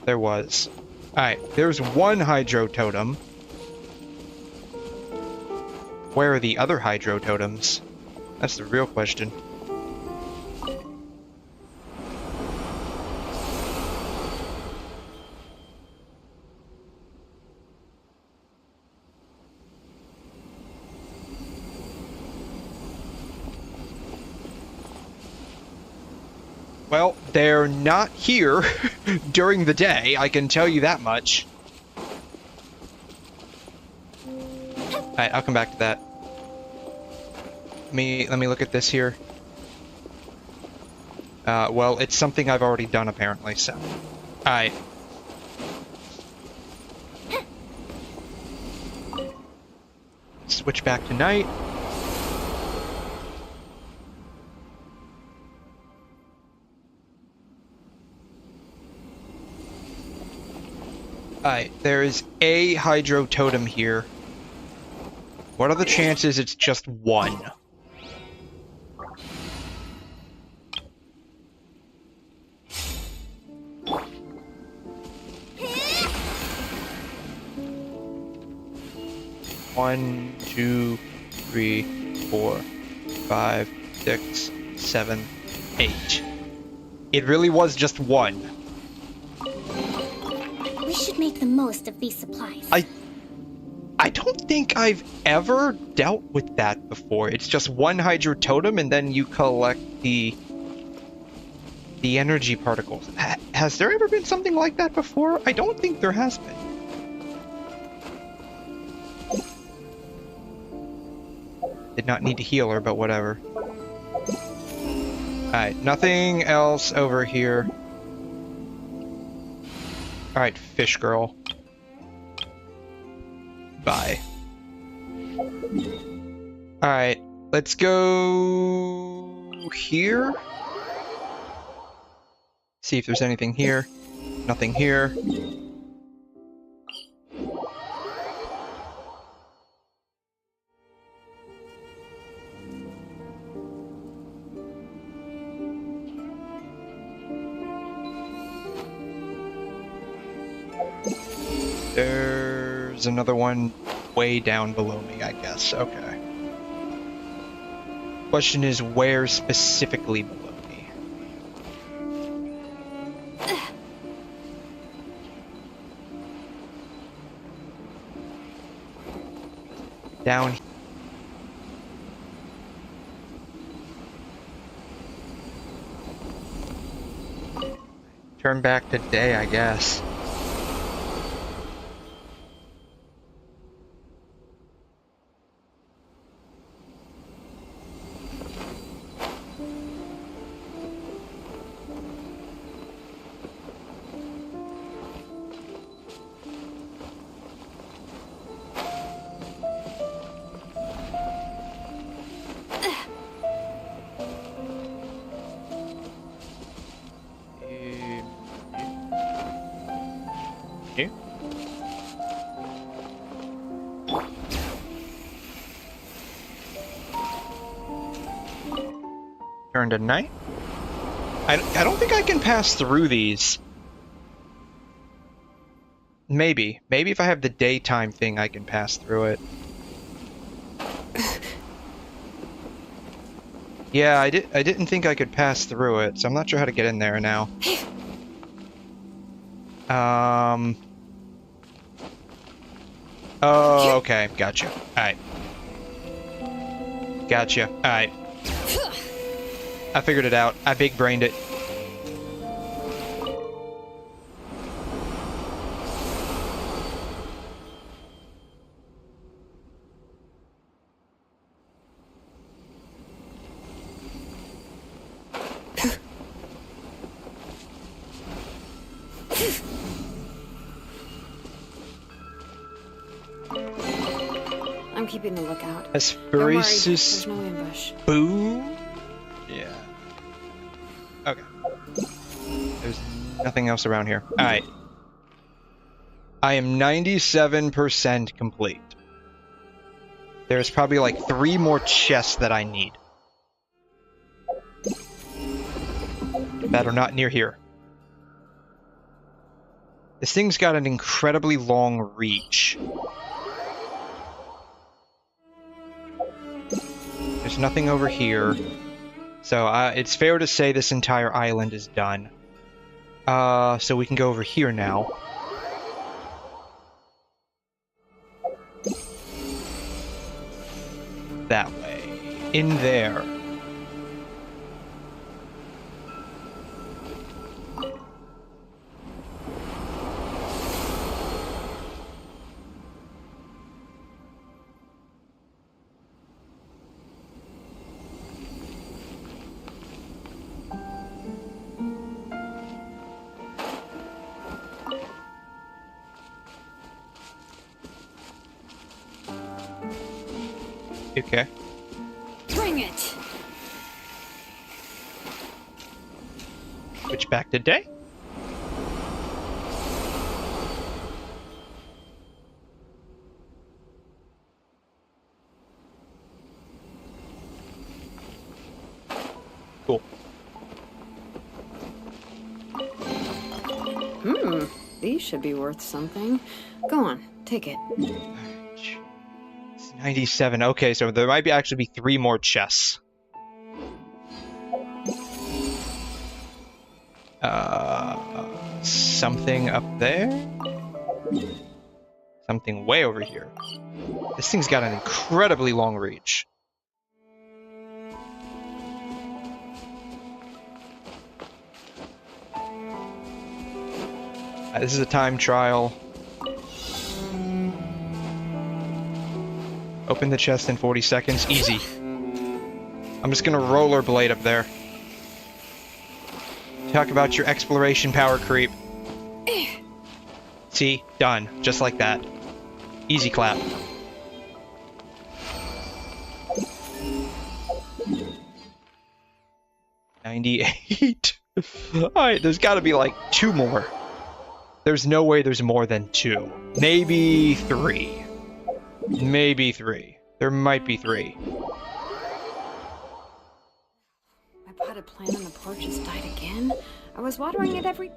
There was. Alright, there's one hydro totem. Where are the other hydro totems? That's the real question. Well, they're not here during the day, I can tell you that much. Alright, I'll come back to that. Let me look at this here. Well, it's something I've already done apparently, so. Alright. Switch back to night. Alright, there is a hydro totem here. What are the chances it's just one? One, 2, 3, 4, 5, 6, 7, 8. It really was just one. We should make the most of these supplies. I don't think I've ever dealt with that before. It's just one hydro totem and then you collect the energy particles. Has there ever been something like that before? I don't think there has been. Did not need to heal her, but whatever. Alright, nothing else over here. Alright, fish girl. Bye. Alright, let's go... here. See if there's anything here. Nothing here. There's another one way down below me, I guess. Okay. Question is, where specifically below me? Down here. Turn back to day, I guess. Turn to night? I don't think I can pass through these. Maybe. Maybe if I have the daytime thing, I can pass through it. Yeah, I didn't think I could pass through it, so I'm not sure how to get in there now. Oh, okay. Gotcha. Alright. Gotcha. Alright. I figured it out. I big-brained it. I'm keeping a lookout. Hesperiosus. There's no ambush. Boom. Yeah. Okay. There's nothing else around here. Alright. I am 97% complete. There's probably like 3 more chests that I need. That are not near here. This thing's got an incredibly long reach. There's nothing over here. So it's fair to say this entire island is done. So we can go over here now. That way. In there. Okay. Bring it. Switch back to day. Cool. These should be worth something. Go on, take it. 97. Okay, so there might actually be 3 more chests. Something up there? Something way over here. This thing's got an incredibly long reach. This is a time trial. Open the chest in 40 seconds. Easy. I'm just gonna rollerblade up there. Talk about your exploration power creep. See? Done. Just like that. Easy clap. 98. Alright, there's got to be like 2 more. There's no way there's more than 2. Maybe 3. Maybe 3. There might be 3. My potted plant on the porch has died again. I was watering it every...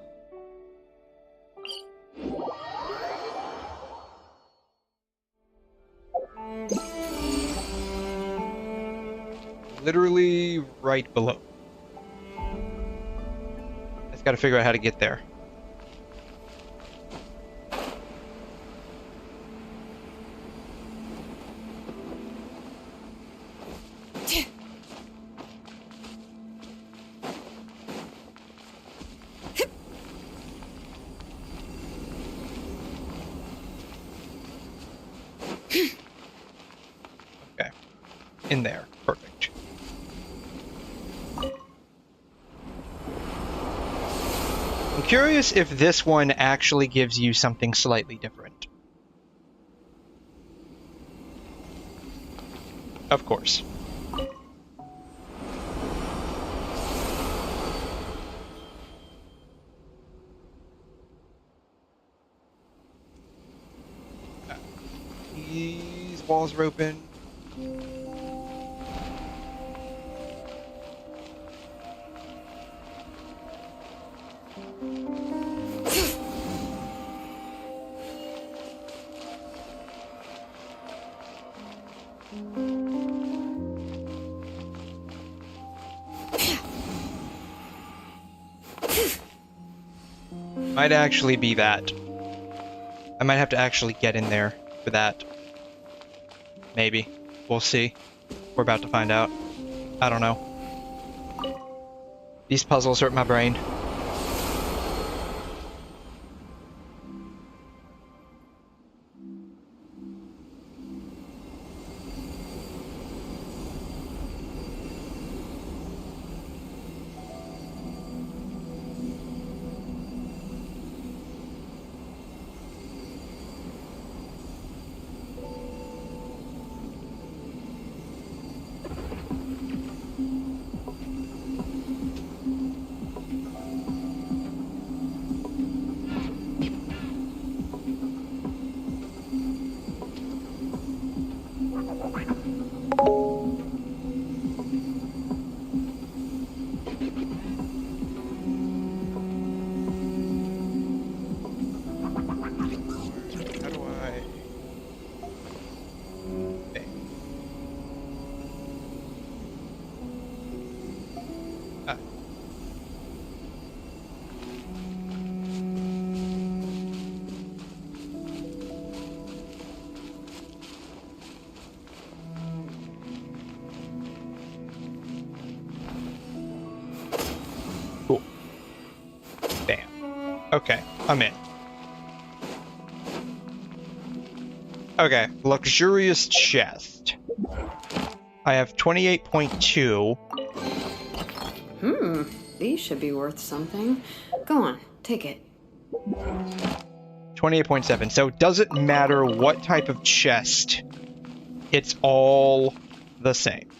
Literally right below. Just gotta figure out how to get there. Okay. In there. Perfect. I'm curious if this one actually gives you something slightly different. Of course. These walls are open. Might actually be that. I might have to actually get in there for that. Maybe. We'll see. We're about to find out. I don't know. These puzzles hurt my brain. Okay, I'm in. Okay, luxurious chest. I have 28.2. These should be worth something. Go on, take it. 28.7. So it doesn't matter what type of chest. It's all the same.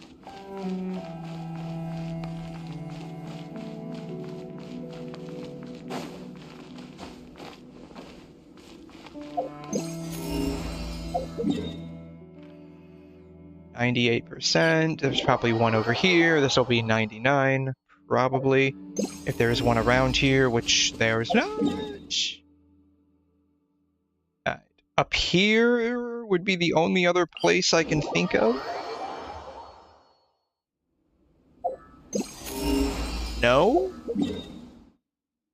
%. There's probably one over here. This will be 99, probably. If there's one around here, which there's not. Up here would be the only other place I can think of. No?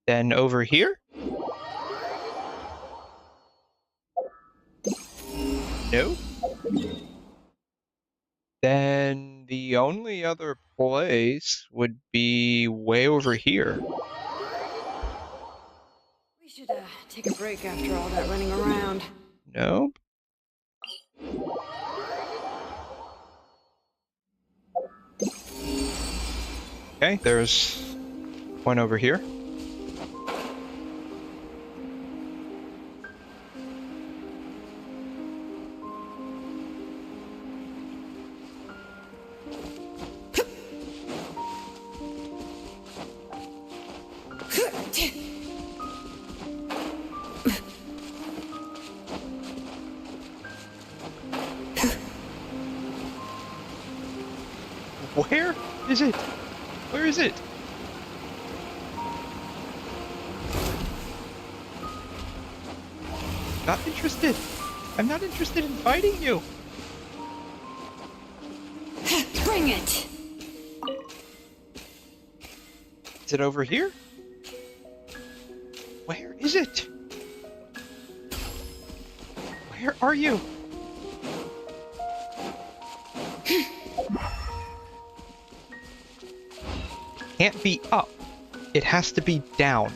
Then over here? No? Then the only other place would be way over here. We should take a break after all that running around. Nope. Okay, there's one over here. Where is it? Where is it? Not interested. I'm not interested in fighting you. Bring it. Is it over here? Where is it? Where are you? Can't be up. It has to be down.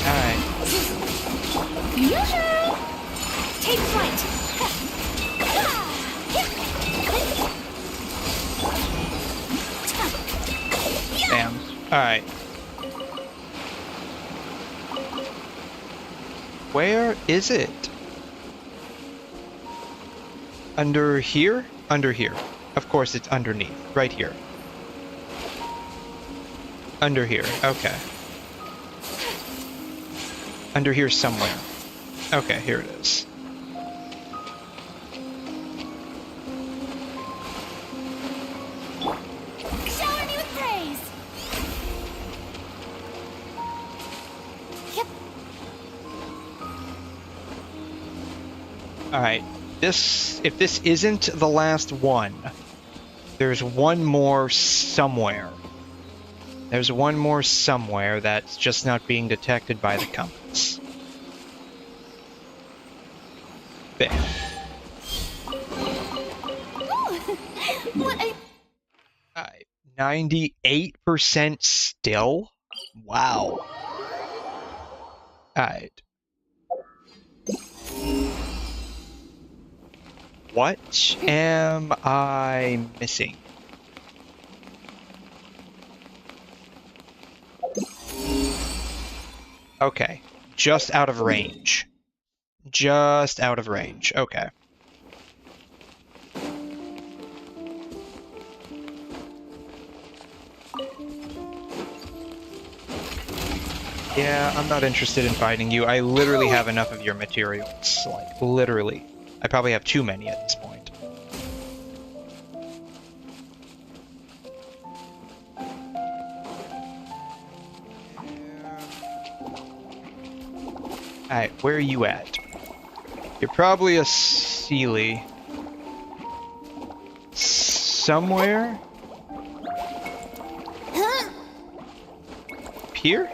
Alright. Take flight. Damn. Alright. Where is it? Under here? Under here. Of course it's underneath. Right here. Under here. Okay. Under here somewhere. Okay, here it is. Shower me with praise. Yep. Alright. If this isn't the last one, there's one more somewhere. There's one more somewhere that's just not being detected by the compass. Bam. What? 98% still? Wow. Alright. What am I missing? Okay. Just out of range. Just out of range. Okay. Yeah, I'm not interested in fighting you. I literally have enough of your materials. Like, literally. I probably have too many at this point. Alright, where are you at? You're probably a 𝘬𝘰. Somewhere? Up here?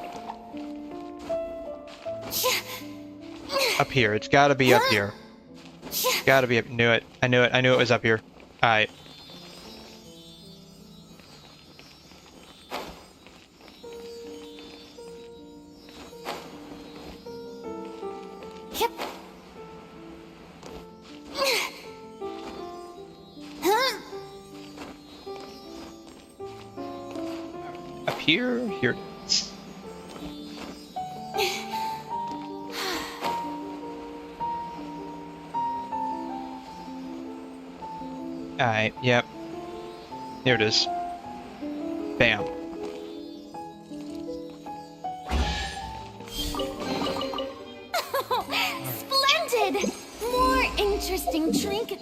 Up here. It's gotta be up here. Gotta be up. Knew it. I knew it. I knew it was up here. Alright. Yep. Up here? Here it is. Alright, yep. Here it is. Bam. Splendid! More interesting trinket.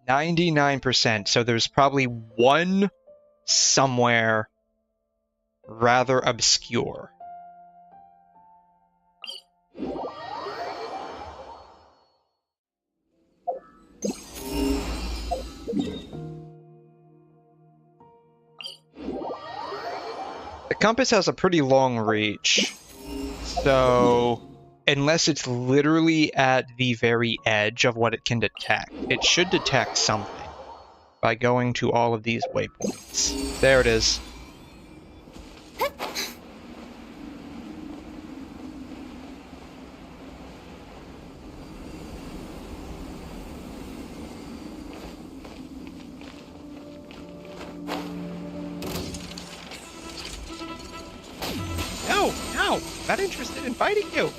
99%, so there's probably one somewhere rather obscure. The compass has a pretty long reach, so unless it's literally at the very edge of what it can detect, it should detect something by going to all of these waypoints. There it is. No, no, not interested in fighting you.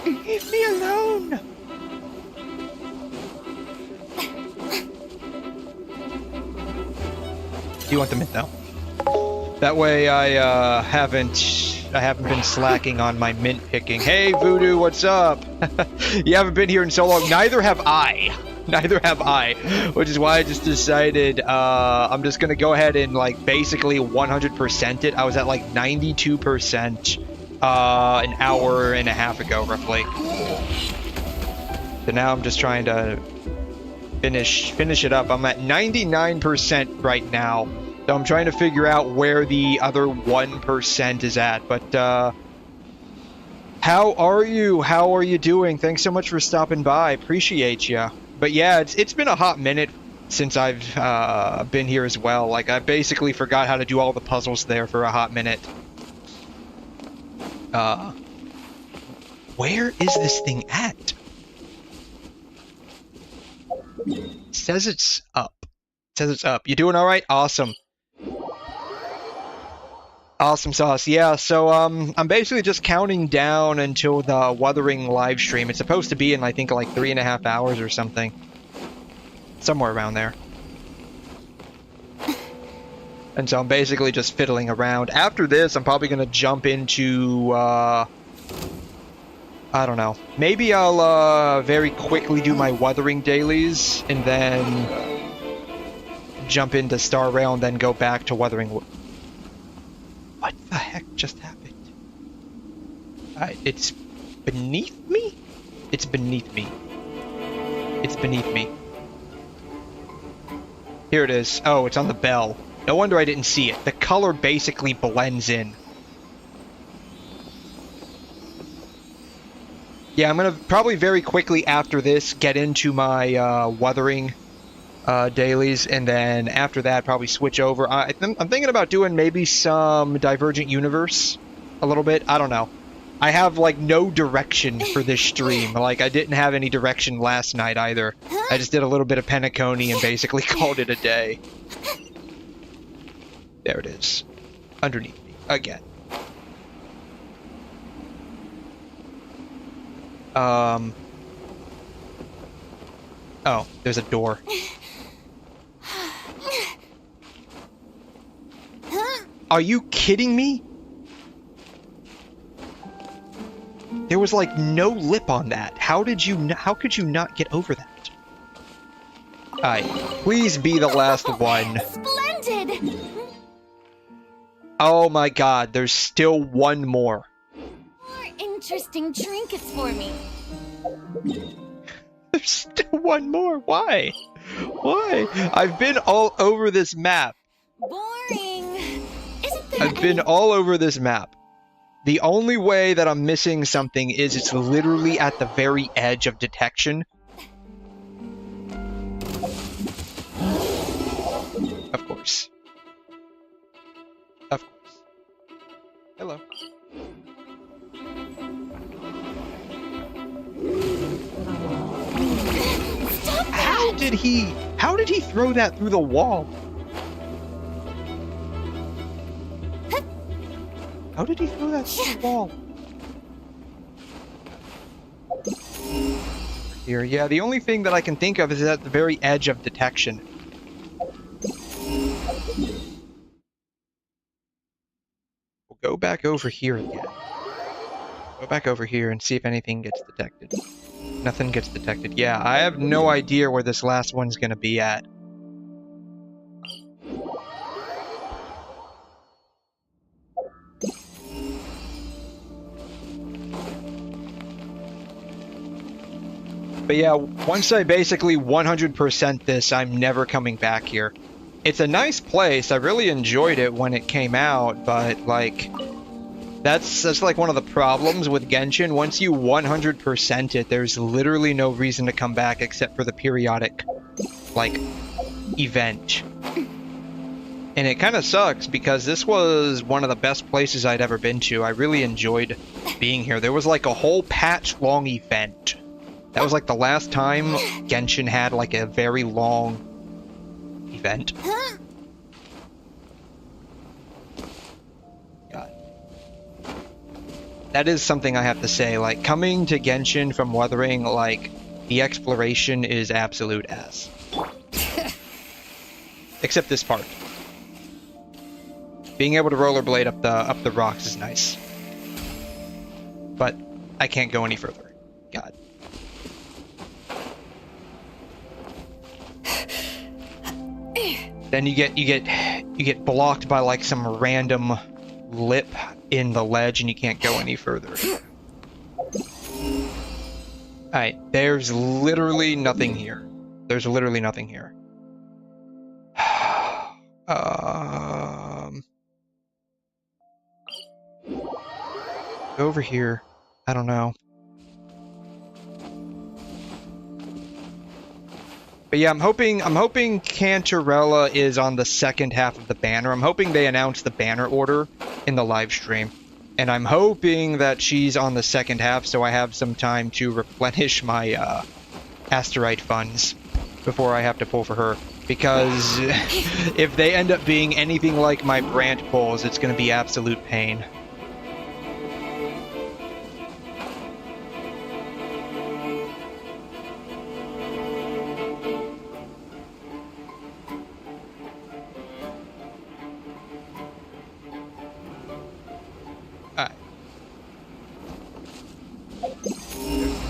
Leave me alone. You want the mint though. That way I haven't been slacking on my mint picking. Hey Voodoo, what's up? You haven't been here in so long. Neither have I. Neither have I. Which is why I just decided I'm just gonna go ahead and like basically 100% it. I was at like 92% an hour and a half ago roughly. So now I'm just trying to finish it up. I'm at 99% right now. So I'm trying to figure out where the other 1% is at. But how are you? How are you doing? Thanks so much for stopping by. Appreciate ya. But yeah, it's been a hot minute since I've been here as well. Like I basically forgot how to do all the puzzles there for a hot minute. Where is this thing at? It says it's up. It says it's up. You doing all right? Awesome. Awesome sauce. Yeah, so I'm basically just counting down until the Wuthering live stream. It's supposed to be in I think like 3.5 hours or something. Somewhere around there. And so I'm basically just fiddling around. After this, I'm probably going to jump into I don't know. Maybe I'll very quickly do my Wuthering dailies and then jump into Star Rail and then go back to Wuthering. What the heck just happened? It's beneath me? It's beneath me. It's beneath me. Here it is. Oh, it's on the bell. No wonder I didn't see it. The color basically blends in. Yeah, I'm gonna probably very quickly after this get into my Wuthering dailies, and then after that probably switch over. I'm thinking about doing maybe some Divergent Universe a little bit. I don't know. I have like no direction for this stream. Like I didn't have any direction last night either. I just did a little bit of Penacony and basically called it a day. There it is. Underneath me again. Oh, there's a door. Are you kidding me? There was like no lip on that. How could you not get over that? Alright, please be the last one. Splendid! Oh my god, there's still one more. More interesting trinkets for me. There's still one more. Why? Why? I've been all over this map. Boring. Isn't there I've been all over this map. The only way that I'm missing something is it's literally at the very edge of detection. Of course. Of course. Hello. Stop that! How did he throw that through the wall? How did he throw that through the wall? Here, yeah, the only thing that I can think of is at the very edge of detection. We'll go back over here again. Go back over here and see if anything gets detected. Nothing gets detected. Yeah, I have no idea where this last one's gonna be at. But yeah, once I basically 100% this, I'm never coming back here. It's a nice place. I really enjoyed it when it came out, but like that's like one of the problems with Genshin. Once you 100% it, there's literally no reason to come back except for the periodic like event. And it kind of sucks because this was one of the best places I'd ever been to. I really enjoyed being here. There was like a whole patch-long event. That was like the last time Genshin had like a very long event. God. That is something I have to say. Like, coming to Genshin from Wuthering, like, the exploration is absolute ass. Except this part. Being able to rollerblade up the rocks is nice. But I can't go any further. God. Then you get blocked by like some random lip in the ledge and you can't go any further. Alright, there's literally nothing here. There's literally nothing here. Over here. I don't know. But yeah, I'm hoping 𝘧𝘮 is on the second half of the banner. I'm hoping they announce the banner order in the live stream. And I'm hoping that she's on the second half so I have some time to replenish my asteroid funds before I have to pull for her. Because if they end up being anything like my Brant pulls, it's going to be absolute pain.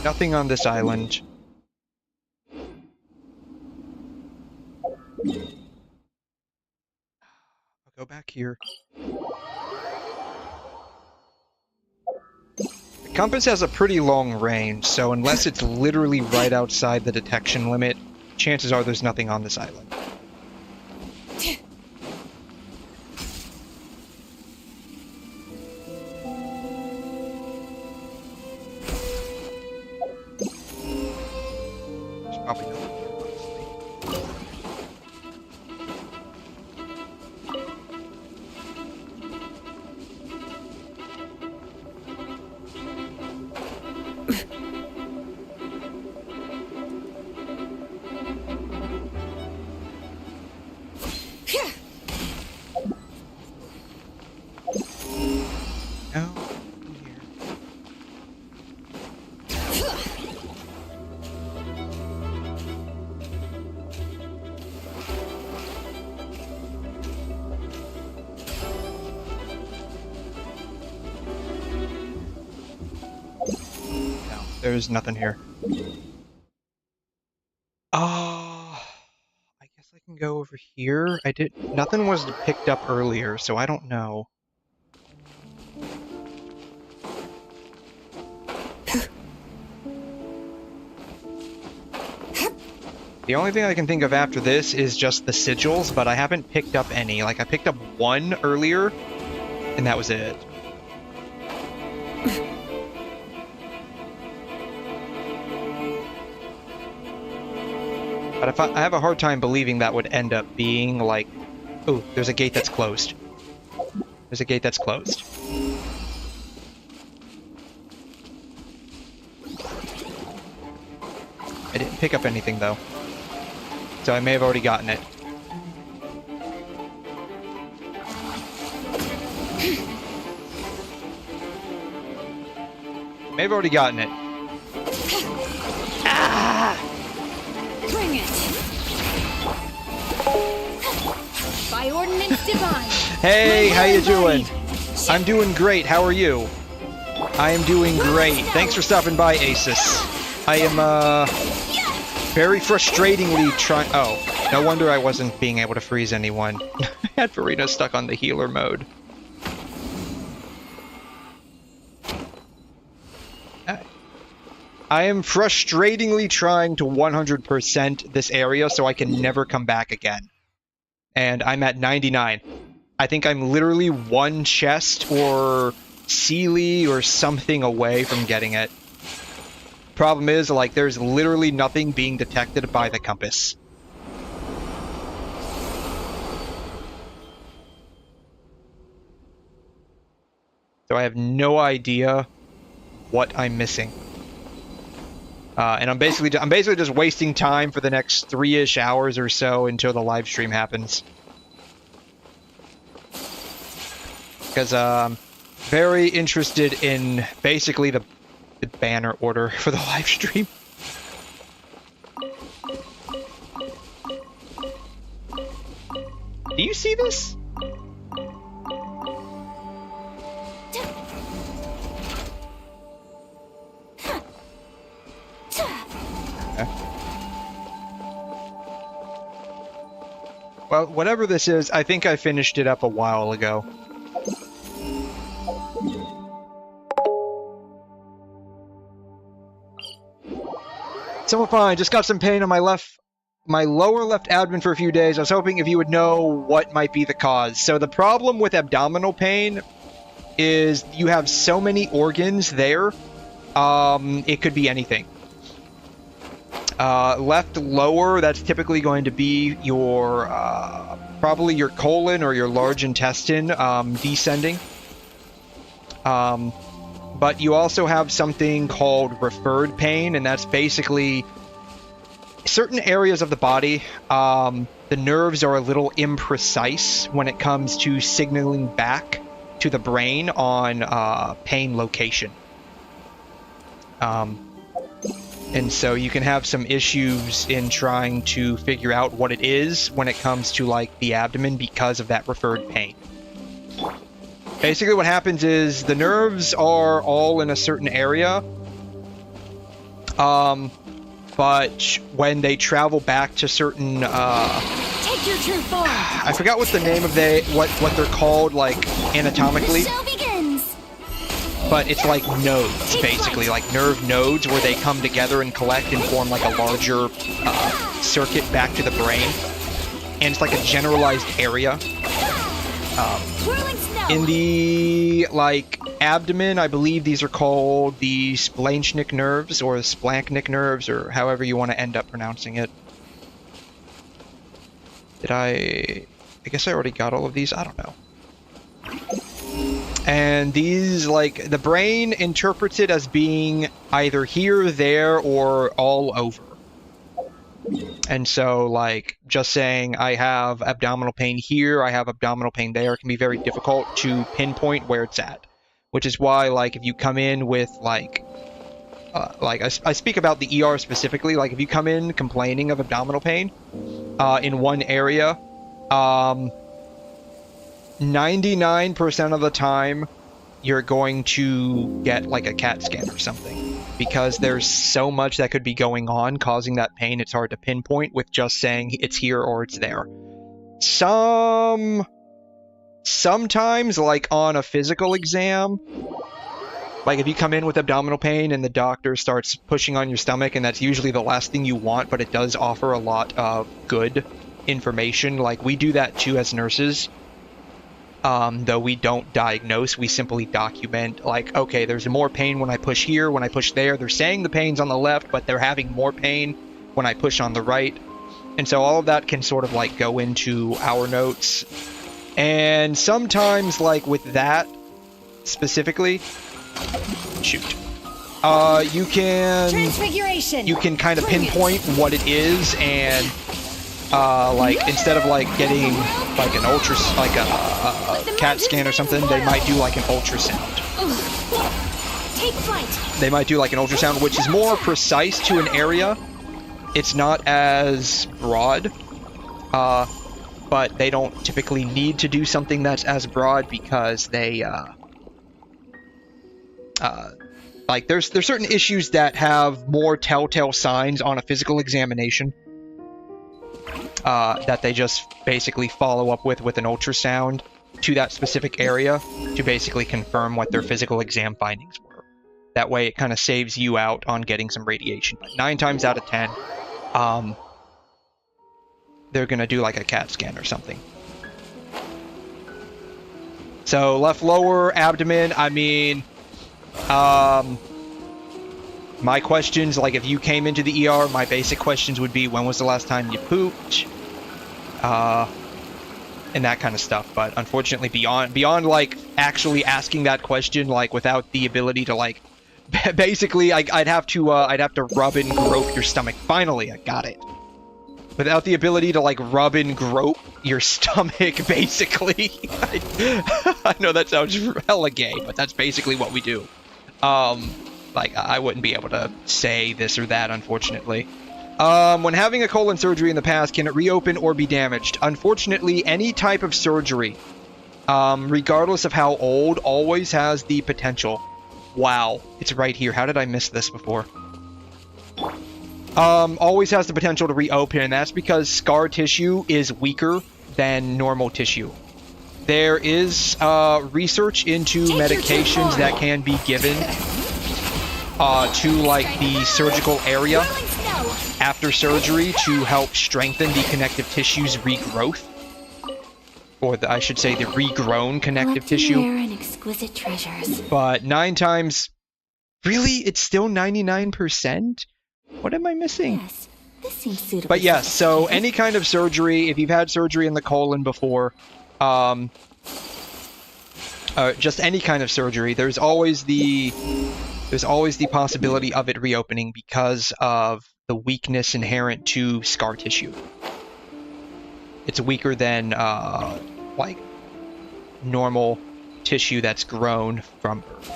Nothing on this island. I'll go back here. The compass has a pretty long range, so unless it's literally right outside the detection limit, chances are there's nothing on this island. Probably not. There's nothing here. Oh, I guess I can go over here. Nothing was picked up earlier, so I don't know. The only thing I can think of after this is just the sigils, but I haven't picked up any. Like, I picked up one earlier, and that was it. But I have a hard time believing that would end up being like... Oh, there's a gate that's closed. There's a gate that's closed. I didn't pick up anything, though. So I may have already gotten it. May have already gotten it. Ah! Bring it! By ordinance divine. Hey, how you doing? I'm doing great. How are you? I am doing great. Thanks for stopping by, Asus. I am, very frustratingly trying... Oh, no wonder I wasn't being able to freeze anyone. I had Farina stuck on the healer mode. I am frustratingly trying to 100% this area so I can never come back again. And I'm at 99. I think I'm literally one chest or Sealy or something away from getting it. Problem is, like, there's literally nothing being detected by the compass. So I have no idea what I'm missing. And I'm basically just wasting time for the next 3-ish hours or so until the live stream happens. Because I'm very interested in basically the banner order for the live stream. Do you see this? Well, whatever this is, I think I finished it up a while ago. Somewhat fine. Just got some pain on my lower left abdomen for a few days. I was hoping if you would know what might be the cause. So the problem with abdominal pain is you have so many organs there. It could be anything. Left lower, that's typically going to be your, probably your colon or your large intestine, descending. But you also have something called referred pain, and that's basically certain areas of the body. The nerves are a little imprecise when it comes to signaling back to the brain on pain location. And so you can have some issues in trying to figure out what it is when it comes to, like, the abdomen because of that referred pain. Basically what happens is the nerves are all in a certain area, but when they travel back to certain, Take your true form. I forgot what the name of what they're called, like, anatomically. The show begins. But it's like nodes, basically, like nerve nodes where they come together and collect and form like a larger circuit back to the brain. And it's like a generalized area. In the, like, abdomen, I believe these are called the splanchnic nerves or splanchnic nerves, or however you want to end up pronouncing it. I guess I already got all of these? I don't know. And these, like, the brain interprets it as being either here, there, or all over. And so, like, just saying I have abdominal pain here, I have abdominal pain there, can be very difficult to pinpoint where it's at. Which is why, like, if you come in with, like I speak about the ER specifically, like, if you come in complaining of abdominal pain in one area, 99% of the time, you're going to get, like, a CAT scan or something. Because there's so much that could be going on causing that pain, it's hard to pinpoint with just saying it's here or it's there. Sometimes, like, on a physical exam, like, if you come in with abdominal pain and the doctor starts pushing on your stomach, and that's usually the last thing you want, but it does offer a lot of good information. Like, we do that too as nurses. Though we don't diagnose, we simply document, like, okay, there's more pain when I push here, when I push there. They're saying the pain's on the left, but they're having more pain when I push on the right. And so all of that can sort of, like, go into our notes. And sometimes, like, with that specifically, you can kind of pinpoint what it is, and like, instead of, like, getting, like, an a CAT scan or something, they might do, like, an ultrasound. Take flight. They might do, like, an ultrasound, which is more precise to an area. It's not as broad, but they don't typically need to do something that's as broad because they, like, there's certain issues that have more telltale signs on a physical examination. That they just basically follow up with an ultrasound to that specific area to basically confirm what their physical exam findings were. That way it kind of saves you out on getting some radiation. But 9 times out of 10, they're going to do, like, a CAT scan or something. So left lower abdomen, I mean, my questions, like, if you came into the ER, my basic questions would be, when was the last time you pooped? And that kind of stuff. But unfortunately, beyond like, actually asking that question, like, without the ability to, like, basically, I'd have to rub and grope your stomach. Finally, I got it. Without the ability to, like, rub and grope your stomach, basically. I know that sounds hella gay, but that's basically what we do. Like, I wouldn't be able to say this or that, unfortunately. When having a colon surgery in the past, can it reopen or be damaged? Unfortunately, any type of surgery, regardless of how old, always has the potential. Wow, it's right here. How did I miss this before? Always has the potential to reopen, and that's because scar tissue is weaker than normal tissue. There is research into medications that can be given to like the surgical area after surgery to help strengthen the connective tissue's regrowth, or I should say the regrown connective tissue. And exquisite treasures. But 9 times, really, it's still 99%. What am I missing? Yes, this seems suitable. But yes, so any kind of surgery, if you've had surgery in the colon before, just any kind of surgery, there's always the possibility of it reopening because of the weakness inherent to scar tissue. It's weaker than like normal tissue that's grown from birth.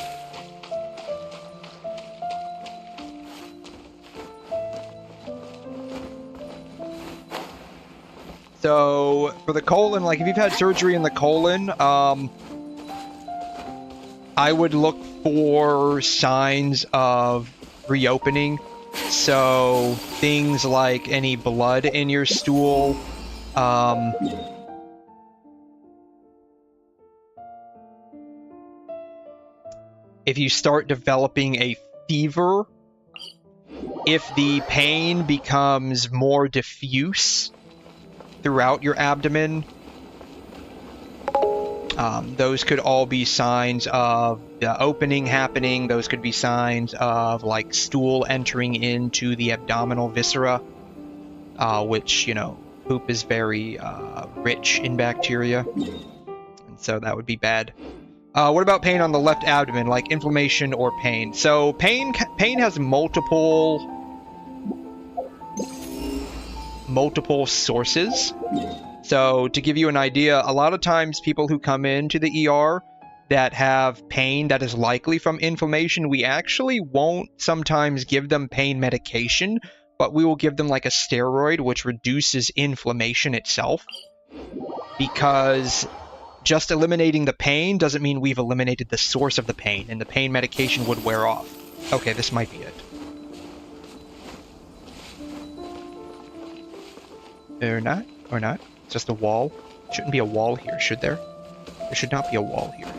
So for the colon, like if you've had surgery in the colon, I would look for signs of reopening. So things like any blood in your stool, if you start developing a fever, if the pain becomes more diffuse throughout your abdomen, those could all be signs of the opening happening. Those could be signs of like stool entering into the abdominal viscera, which, you know, poop is very rich in bacteria, and so that would be bad. What about pain on the left abdomen, like inflammation or pain? So pain has multiple sources. So to give you an idea, a lot of times people who come into the ER that have pain that is likely from inflammation, we actually won't sometimes give them pain medication, but we will give them like a steroid, which reduces inflammation itself. Because just eliminating the pain doesn't mean we've eliminated the source of the pain, and the pain medication would wear off. Okay, this might be it. Or not? It's just a wall. Shouldn't be a wall here, should there? There should not be a wall here.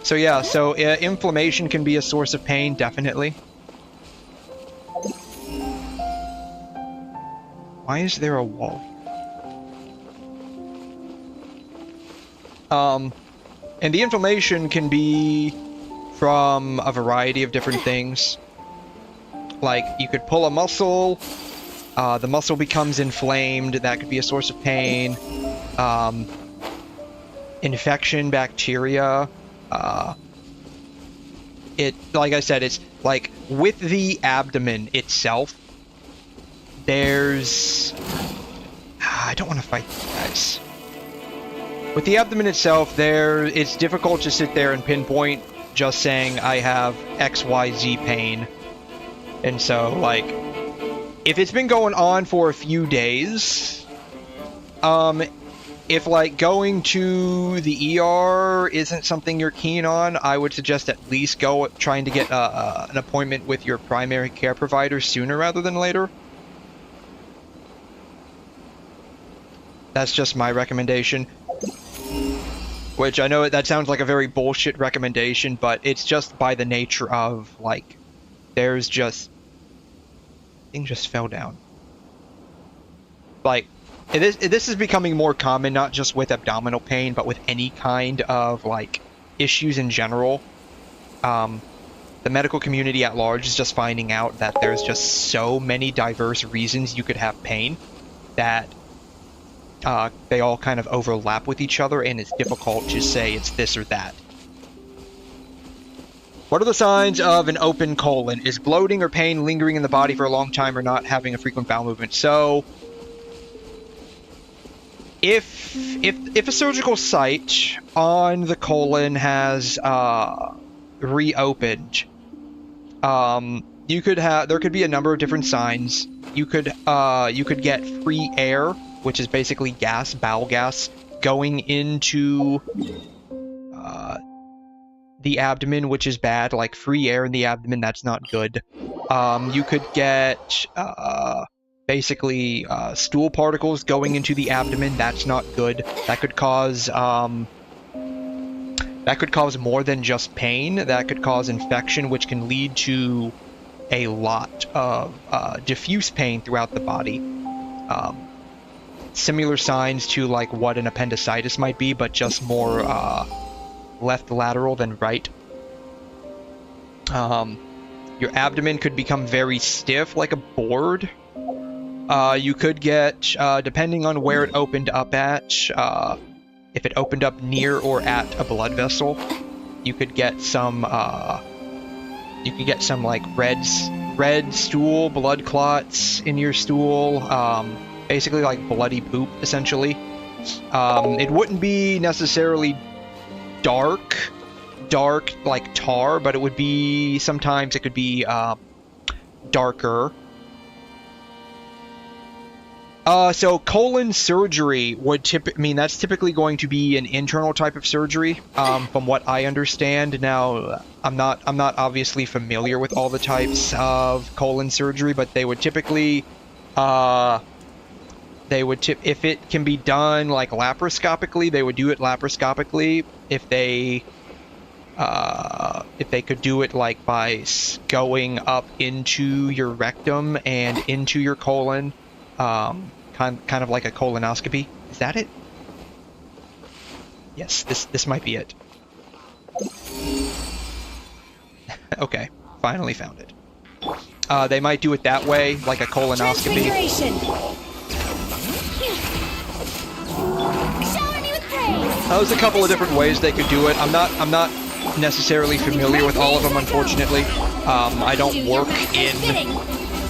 So yeah, so inflammation can be a source of pain, definitely. Why is there a wall here? And the inflammation can be from a variety of different things. Like, you could pull a muscle, the muscle becomes inflamed, that could be a source of pain. Infection, bacteria, like I said, it's like with the abdomen itself, there's... I don't want to fight these guys. With the abdomen itself, it's difficult to sit there and pinpoint just saying I have XYZ pain. And so, like, if it's been going on for a few days, if, like, going to the ER isn't something you're keen on, I would suggest at least trying to get an appointment with your primary care provider sooner rather than later. That's just my recommendation. Which, I know that sounds like a very bullshit recommendation, but it's just by the nature of, like, there's just... thing just fell down. Like, this is becoming more common, not just with abdominal pain, but with any kind of, like, issues in general. The medical community at large is just finding out that there's just so many diverse reasons you could have pain that they all kind of overlap with each other, and it's difficult to say it's this or that. What are the signs of an open colon? Is bloating or pain lingering in the body for a long time or not having a frequent bowel movement? So, if a surgical site on the colon has reopened, there could be a number of different signs. You could get free air, which is basically gas, bowel gas, going into the abdomen, which is bad. Like, free air in the abdomen, that's not good. You could get basically stool particles going into the abdomen. That's not good. That could cause more than just pain. That could cause infection, which can lead to a lot of diffuse pain throughout the body. Similar signs to like what an appendicitis might be, but just more left lateral than right. Your abdomen could become very stiff, like a board. You could get, depending on where it opened up at, if it opened up near or at a blood vessel, you could get some like red stool, blood clots in your stool, basically like bloody poop, essentially. It wouldn't be necessarily dark like tar, but it would be, sometimes it could be darker. So colon surgery would that's typically going to be an internal type of surgery, from what I understand. Now, I'm not obviously familiar with all the types of colon surgery, but they would typically, if it can be done like laparoscopically, they would do it laparoscopically. If they could do it like by going up into your rectum and into your colon, kind of like a colonoscopy. Is that it? Yes, this might be it. Okay, finally found it. They might do it that way, like a colonoscopy. There's a couple of different ways they could do it. I'm not necessarily familiar with all of them, unfortunately. I don't work in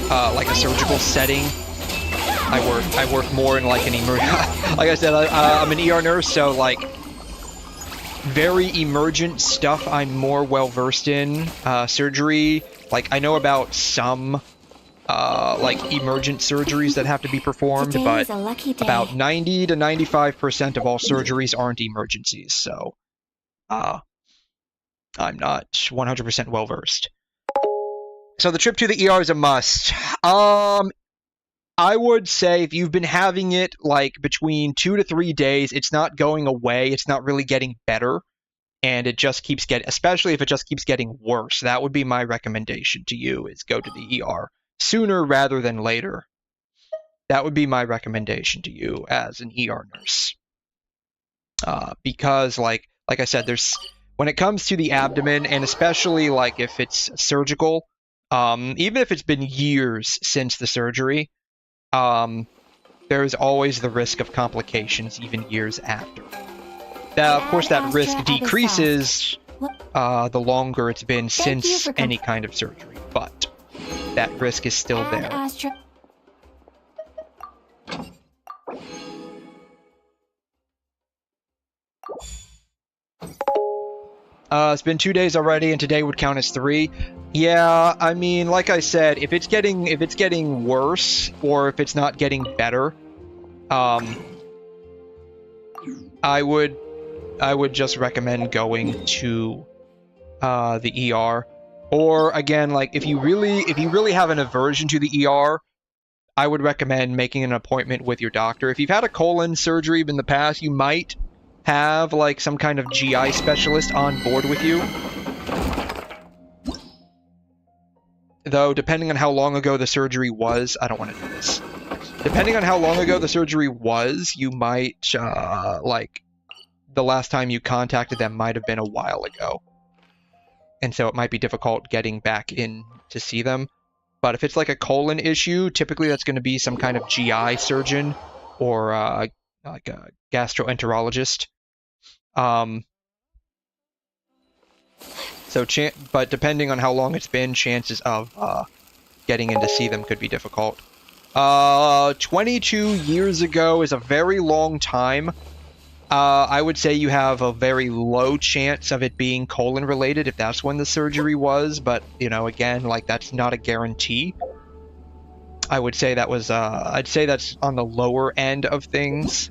like a surgical setting. I work more in like an like I said, I'm an ER nurse, so like very emergent stuff I'm more well versed in. Surgery, like I know about some like emergent surgeries that have to be performed, but about 90 to 95% of all surgeries aren't emergencies, so I'm not 100% well versed. So the trip to the ER is a must. I would say if you've been having it like between 2 to 3 days, it's not going away, it's not really getting better, and it just keeps getting, especially if it just keeps getting worse, that would be my recommendation to you, is go to the ER sooner rather than later. That would be my recommendation to you as an ER nurse. Because like I said, when it comes to the abdomen, and especially like if it's surgical, even if it's been years since the surgery, there's always the risk of complications even years after. Now, of course, that risk decreases the longer it's been since any kind of surgery, but that risk is still there. It's been 2 days already, and today would count as 3. Yeah, I mean, like I said, if it's getting worse, or if it's not getting better, I would just recommend going to the ER. Or again, like if you really have an aversion to the ER, I would recommend making an appointment with your doctor. If you've had a colon surgery in the past, you might have like some kind of GI specialist on board with you. Though, depending on how long ago the surgery was, I don't want to do this. Depending on how long ago the surgery was, you might, like, the last time you contacted them might have been a while ago. And so it might be difficult getting back in to see them. But if it's like a colon issue, typically that's going to be some kind of GI surgeon or like a gastroenterologist. But depending on how long it's been, chances of getting in to see them could be difficult. 22 years ago is a very long time. I would say you have a very low chance of it being colon related if that's when the surgery was, but you know, again, like that's not a guarantee. I would say that was I'd say that's on the lower end of things.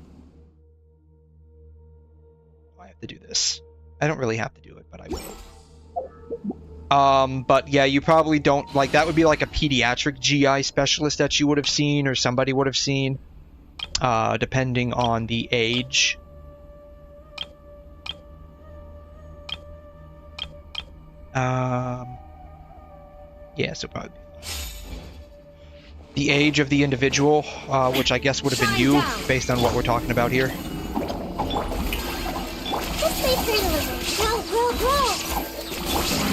I have to do this. I don't really have to do it, but I will. But yeah, you probably don't, like, that would be like a pediatric GI specialist that you would have seen, or somebody would have seen, depending on the age. Yeah, so probably the age of the individual, which I guess would have been you, based on what we're talking about here. Just wait for delivery. Grow, grow, grow.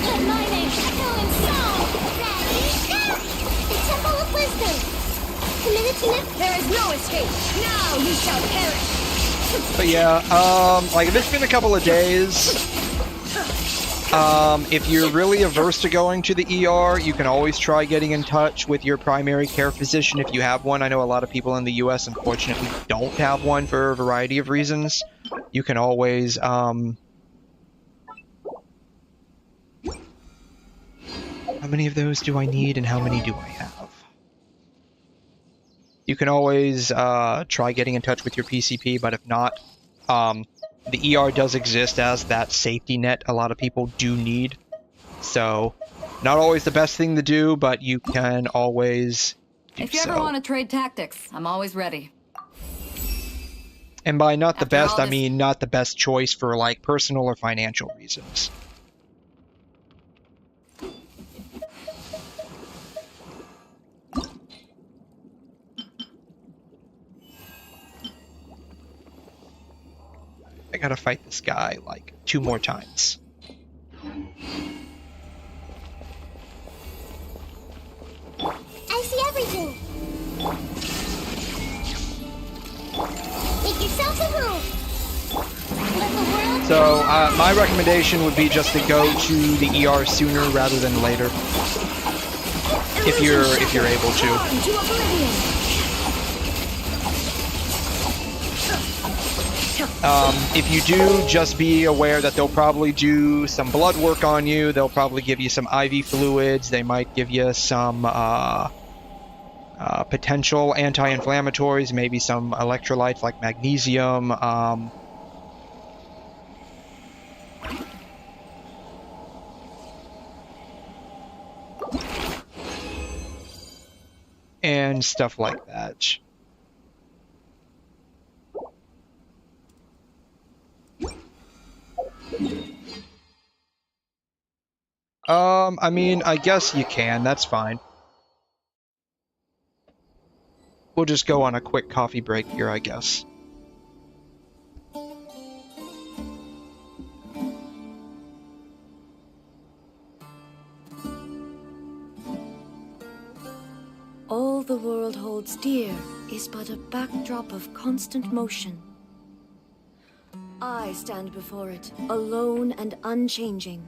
Good mining, echoing sound. Ready, go! The Temple of Wisdom. Committed to next. There is no escape. Now you shall perish. But yeah, like, if it's been a couple of days, if you're really averse to going to the ER, you can always try getting in touch with your primary care physician if you have one. I know a lot of people in the US, unfortunately, don't have one for a variety of reasons. You can always, how many of those do I need and how many do I have? You can always, try getting in touch with your PCP, but if not, the ER does exist as that safety net a lot of people do need. So, not always the best thing to do, but you can always do If you ever want to trade tactics, I'm always ready. And by not the After best, all I this- mean not the best choice for, like, personal or financial reasons. I gotta fight this guy, like, 2 more times. I see everything. Make yourself at home. Let the world. So, my recommendation would be just to go to the ER sooner rather than later. If you're able to. To oblivion. If you do, just be aware that they'll probably do some blood work on you. They'll probably give you some IV fluids. They might give you some potential anti-inflammatories, maybe some electrolytes like magnesium. And stuff like that. I mean, I guess you can. That's fine. We'll just go on a quick coffee break here, I guess. All the world holds dear is but a backdrop of constant motion. I stand before it, alone and unchanging.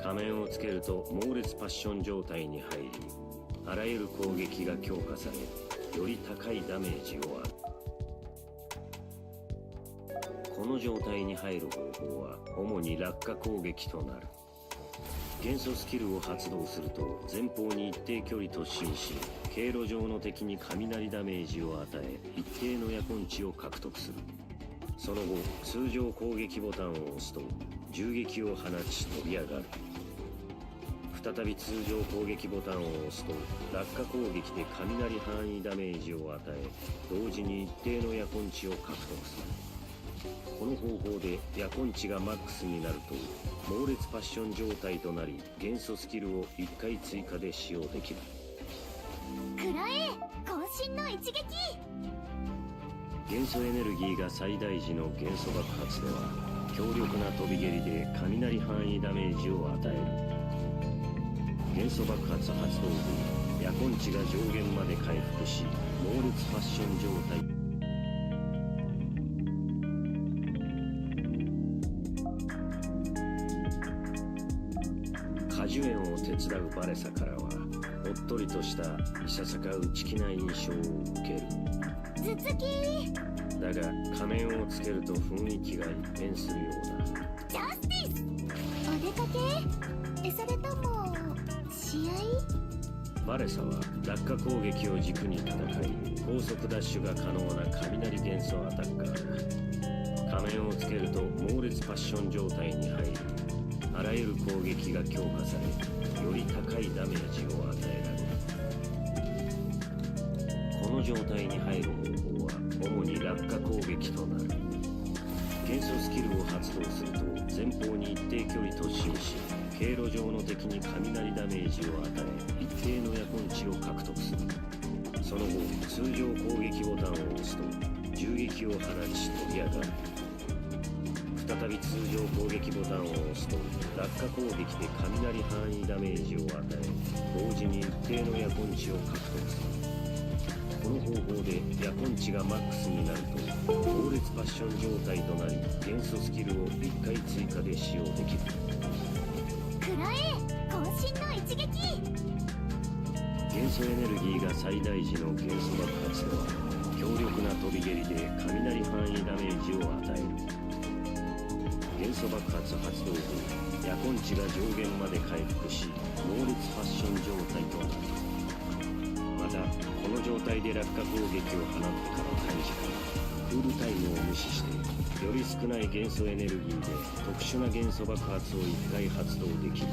仮面をつけると猛烈パッション状態に入り、あらゆる攻撃が強化され、より高いダメージを与える。この状態に入る方法は主に落下攻撃となる。元素スキルを発動すると前方に一定距離突進し、経路上の敵に雷ダメージを与え、一定の夜根値を獲得する。その後通常攻撃ボタンを押すと銃撃を放ち飛び上がる。再び通常攻撃ボタンを押すと落下攻撃で雷範囲ダメージを与え、同時に一定の夜根値を獲得する。この方法で夜根値がマックスになると猛烈パッション状態となり、元素スキルを1回追加で使用できる。食らえ、渾身の一撃。元素エネルギーが最大時の元素爆発では強力な飛び蹴りで雷範囲ダメージを与える。元素爆発発動後、夜根値が上限まで回復し、猛烈パッション状態。果樹園を手伝うバレサからはおっとりとしたいささか内気な印象を受ける。頭突き。だが仮面をつけると雰囲気が一変するようだ。ジャスティス。お出かけ？それとも試合？バレサは落下攻撃を軸に戦い、高速ダッシュが可能な雷元素アタッカーだ。仮面をつけると猛烈パッション状態に入り、あらゆる攻撃が強化され、より高いダメージを与えられる。この状態に入る方法は主に落下攻撃となる。元素スキルを発動すると前方に一定距離突進し、経路上の敵に雷ダメージを与え、一定の夜根値を獲得する。その後通常攻撃ボタンを押すと銃撃を放ち飛び上がる。再び通常攻撃ボタンを押すと落下攻撃で雷範囲ダメージを与え、同時に一定の夜根値を獲得する。この方法で夜根値がマックスになると猛烈パッション状態となり、元素スキルを1回追加で使用できる。食らえ、渾身の一撃。元素エネルギーが最大時の元素爆発では強力な飛び蹴りで雷範囲ダメージを与える。元素爆発発動後、夜根値が上限まで回復し、猛烈パッション状態となる。またこの状態で落下攻撃を放ってから短時間クールタイムを無視して、より少ない元素エネルギーで特殊な元素爆発を1回発動できる。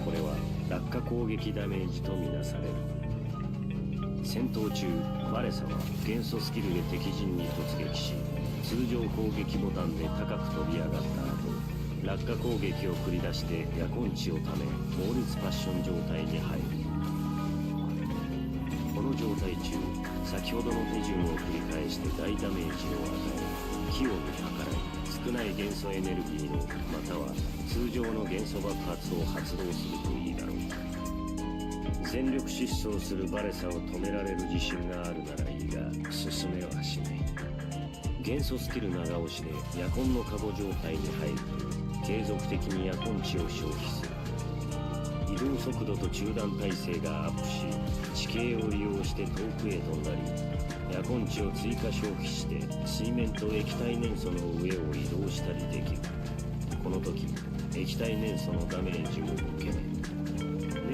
これは落下攻撃ダメージとみなされる。戦闘中バレサは元素スキルで敵陣に突撃し、通常攻撃ボタンで高く飛び上がった後、落下攻撃を繰り出して夜根値をため猛烈パッション状態に入る。この状態中、先ほどの手順を繰り返して大ダメージを与え、器用に計らい少ない元素エネルギーのまたは通常の元素爆発を発動するといいだろう。全力疾走するバレサを止められる自信があるならいいが、進めはしない。元素スキル長押しで夜根の𝘐状態に入ると継続的に夜根値を消費する。移動速度と中断耐性がアップし、地形を利用して遠くへ飛んだり、夜根値を追加消費して水面と液体年素の上を移動したりできる。この時液体年素のダメージを受けない。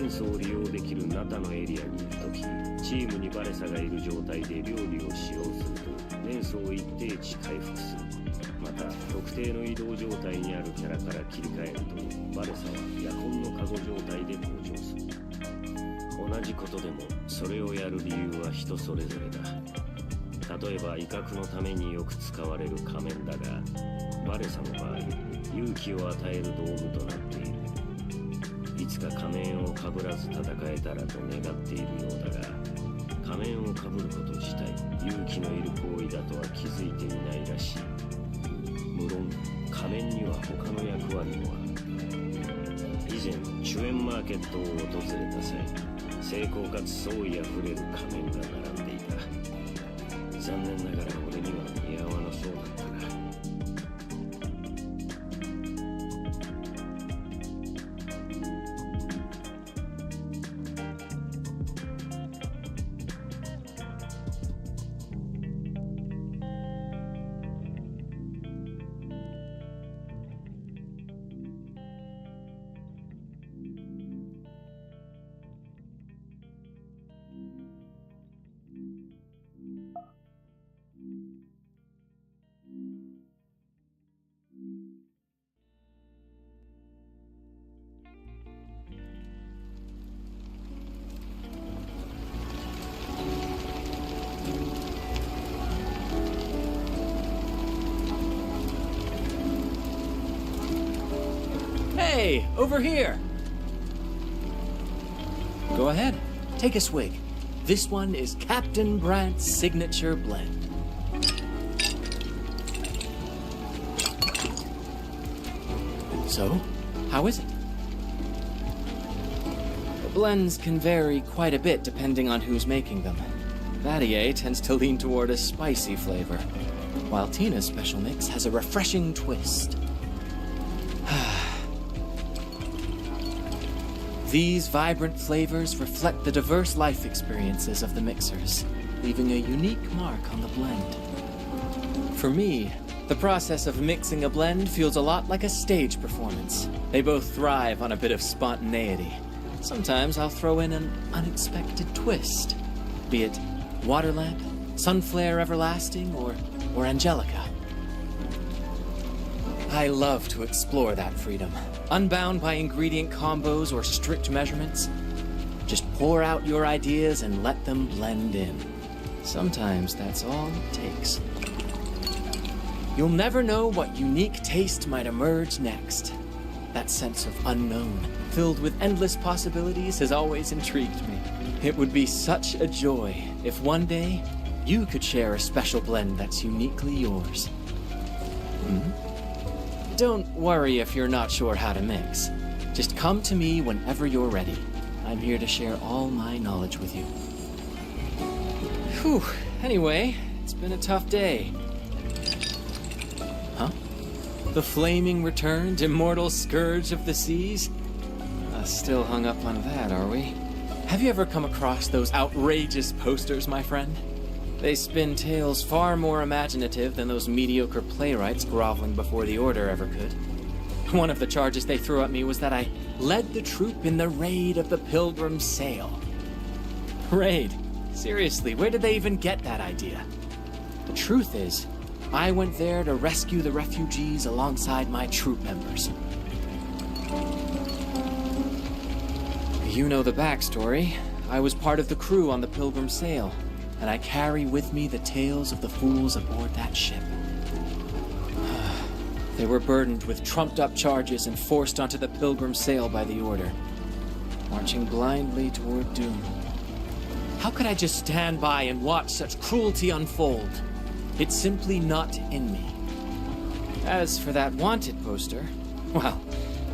年素を利用できるナタのエリアにいる時、チームにバレサがいる状態で料理を使用すると年素を一定値回復する。また特定の移動状態にあるキャラから切り替えるとバレサは夜根の𝘐状態で登場する。同じことでもそれをやる理由は人それぞれだ。例えば威嚇のためによく使われる仮面だが、バレサの場合勇気を与える道具となっている。いつか仮面をかぶらず戦えたらと願っているようだが、仮面をかぶること自体勇気のいる行為だとは気づいていないらしい。無論仮面には他の役割もある。以前𝘬マーケットを訪れた際、精巧かつ創意あふれる仮面が並んでいた。残念ながら俺には似合わなそうだったな。Hey, over here! Go ahead, take a swig. This one is Captain Brant's signature blend. So, how is it? The blends can vary quite a bit depending on who's making them. 𝘬𝘦𝘺𝘬 tends to lean toward a spicy flavor, while Tina's special mix has a refreshing twist. These vibrant flavors reflect the diverse life experiences of the mixers, leaving a unique mark on the blend. For me, the process of mixing a blend feels a lot like a stage performance. They both thrive on a bit of spontaneity. Sometimes I'll throw in an unexpected twist, be it Water Lamp, Sunflare Everlasting, or Angelica. I love to explore that freedom, unbound by ingredient combos or strict measurements. Just pour out your ideas and let them blend in. Sometimes that's all it takes. You'll never know what unique taste might emerge next. That sense of unknown, filled with endless possibilities, has always intrigued me. It would be such a joy if one day you could share a special blend that's uniquely yours. Don't worry if you're not sure how to mix. Just come to me whenever you're ready. I'm here to share all my knowledge with you. Whew. Anyway, it's been a tough day. Huh? The flaming returned, immortal scourge of the seas? Still hung up on that, are we? Have you ever come across those outrageous posters, my friend? They spin tales far more imaginative than those mediocre playwrights groveling before the order ever could. One of the charges they threw at me was that I led the troop in the raid of the Pilgrim Sail. Raid? Seriously, where did they even get that idea? The truth is, I went there to rescue the refugees alongside my troop members. You know the backstory. I was part of the crew on the Pilgrim Sail, and I carry with me the tales of the fools aboard that ship. They were burdened with trumped-up charges and forced onto the Pilgrim Sail by the Order, marching blindly toward doom. How could I just stand by and watch such cruelty unfold? It's simply not in me. As for that wanted poster, well,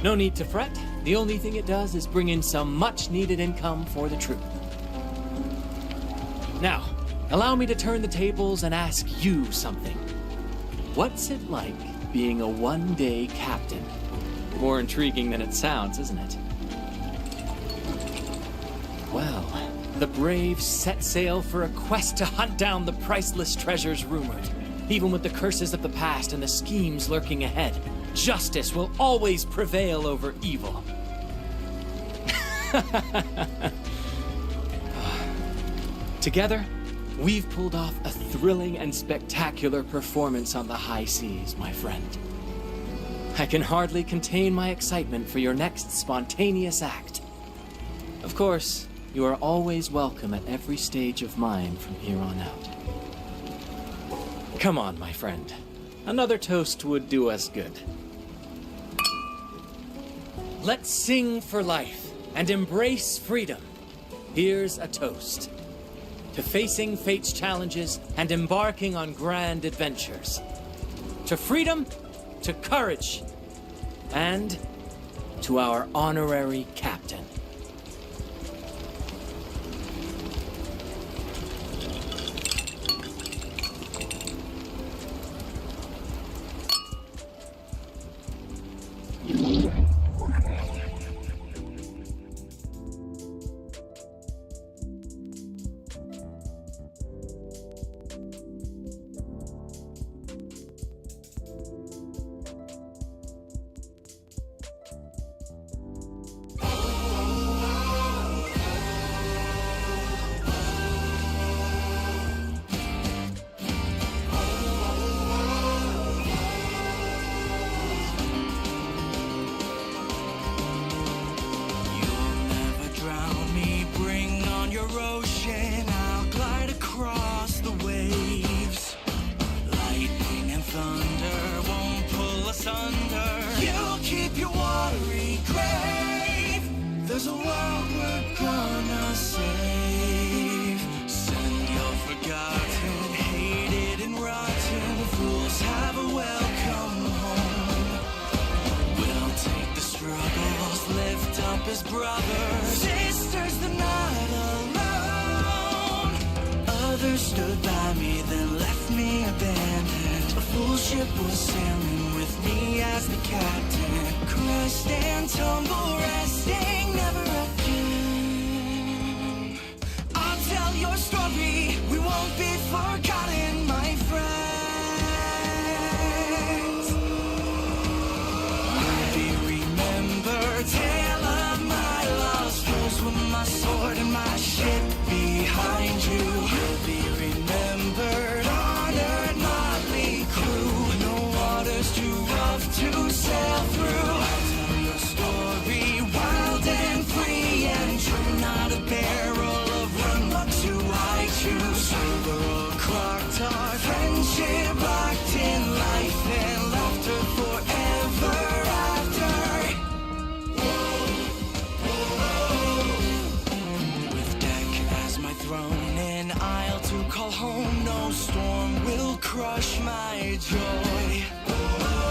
no need to fret. The only thing it does is bring in some much-needed income for the troop. Now, allow me to turn the tables and ask you something. What's it like being a one-day captain? More intriguing than it sounds, isn't it? Well, the brave set sail for a quest to hunt down the priceless treasures rumored. Even with the curses of the past and the schemes lurking ahead, justice will always prevail over evil. Together, we've pulled off a thrilling and spectacular performance on the high seas, my friend. I can hardly contain my excitement for your next spontaneous act. Of course, you are always welcome at every stage of mine from here on out. Come on, my friend. Another toast would do us good. Let's sing for life and embrace freedom. Here's a toast. To facing fate's challenges and embarking on grand adventures. To freedom, to courage, and to our honorary captain. stood by me, then left me abandoned. A full ship was sailing with me as the captain. Crest and tumble, resting never again. I'll tell your story, we won't be forgotten, my friends. You'll be remembered, tale of my lost years with my sword and my ship behind you. You'll be remembered, honored motley crew. No water's too rough to sail through. I'll tell your story, wild and free and true. Not a barrel of rum, luck to I choose. Silver or Croctar, friendship locked in life and laughter forever after. With deck as my throne and isle to call home, no storm will crush my joy.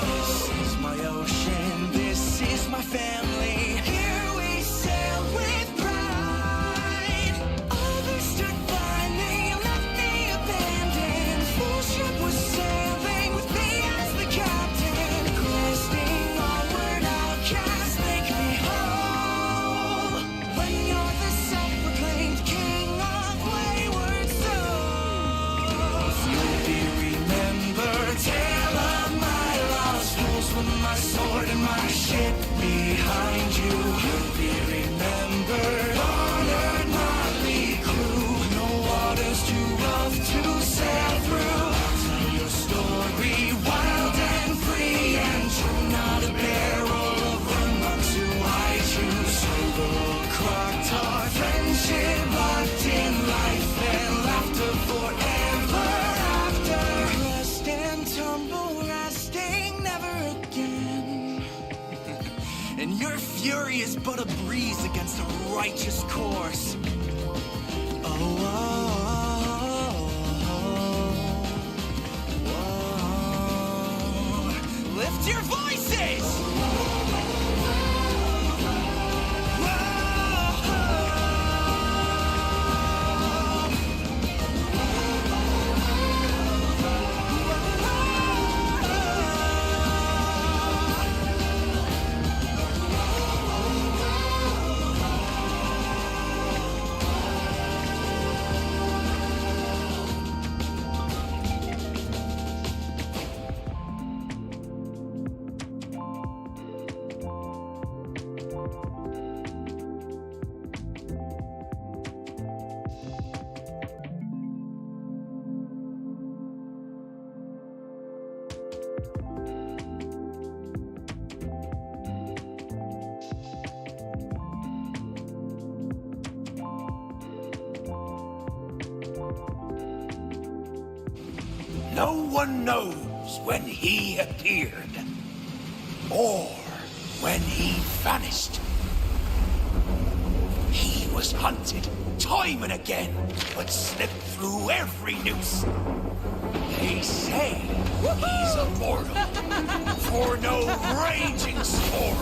This is my ocean, this is my family. Here we sail with pride. Others stood by me, left me abandoned. Full ship was sailing with me as the captain. Cresting onward, outcast, make me whole. When you're the self-proclaimed king of wayward souls, you'll be remembered, tale of my lost fools with my sword and my ship behind you. You'll be remembered, honored motley crew. No water's too rough to sail through. I'll tell your story, wild and free and true. Not a barrel of rum, not to I choose. Silver or Croctar, friendship locked in life and laughter forever after. Crest and tumble, resting never again. And your fury is but a breeze against a righteous course. Oh, oh, oh, oh. Lift your voices! No one knows when he appeared, or when he vanished. He was hunted time and again, but slipped through every noose. They say he's immortal, for no raging storm,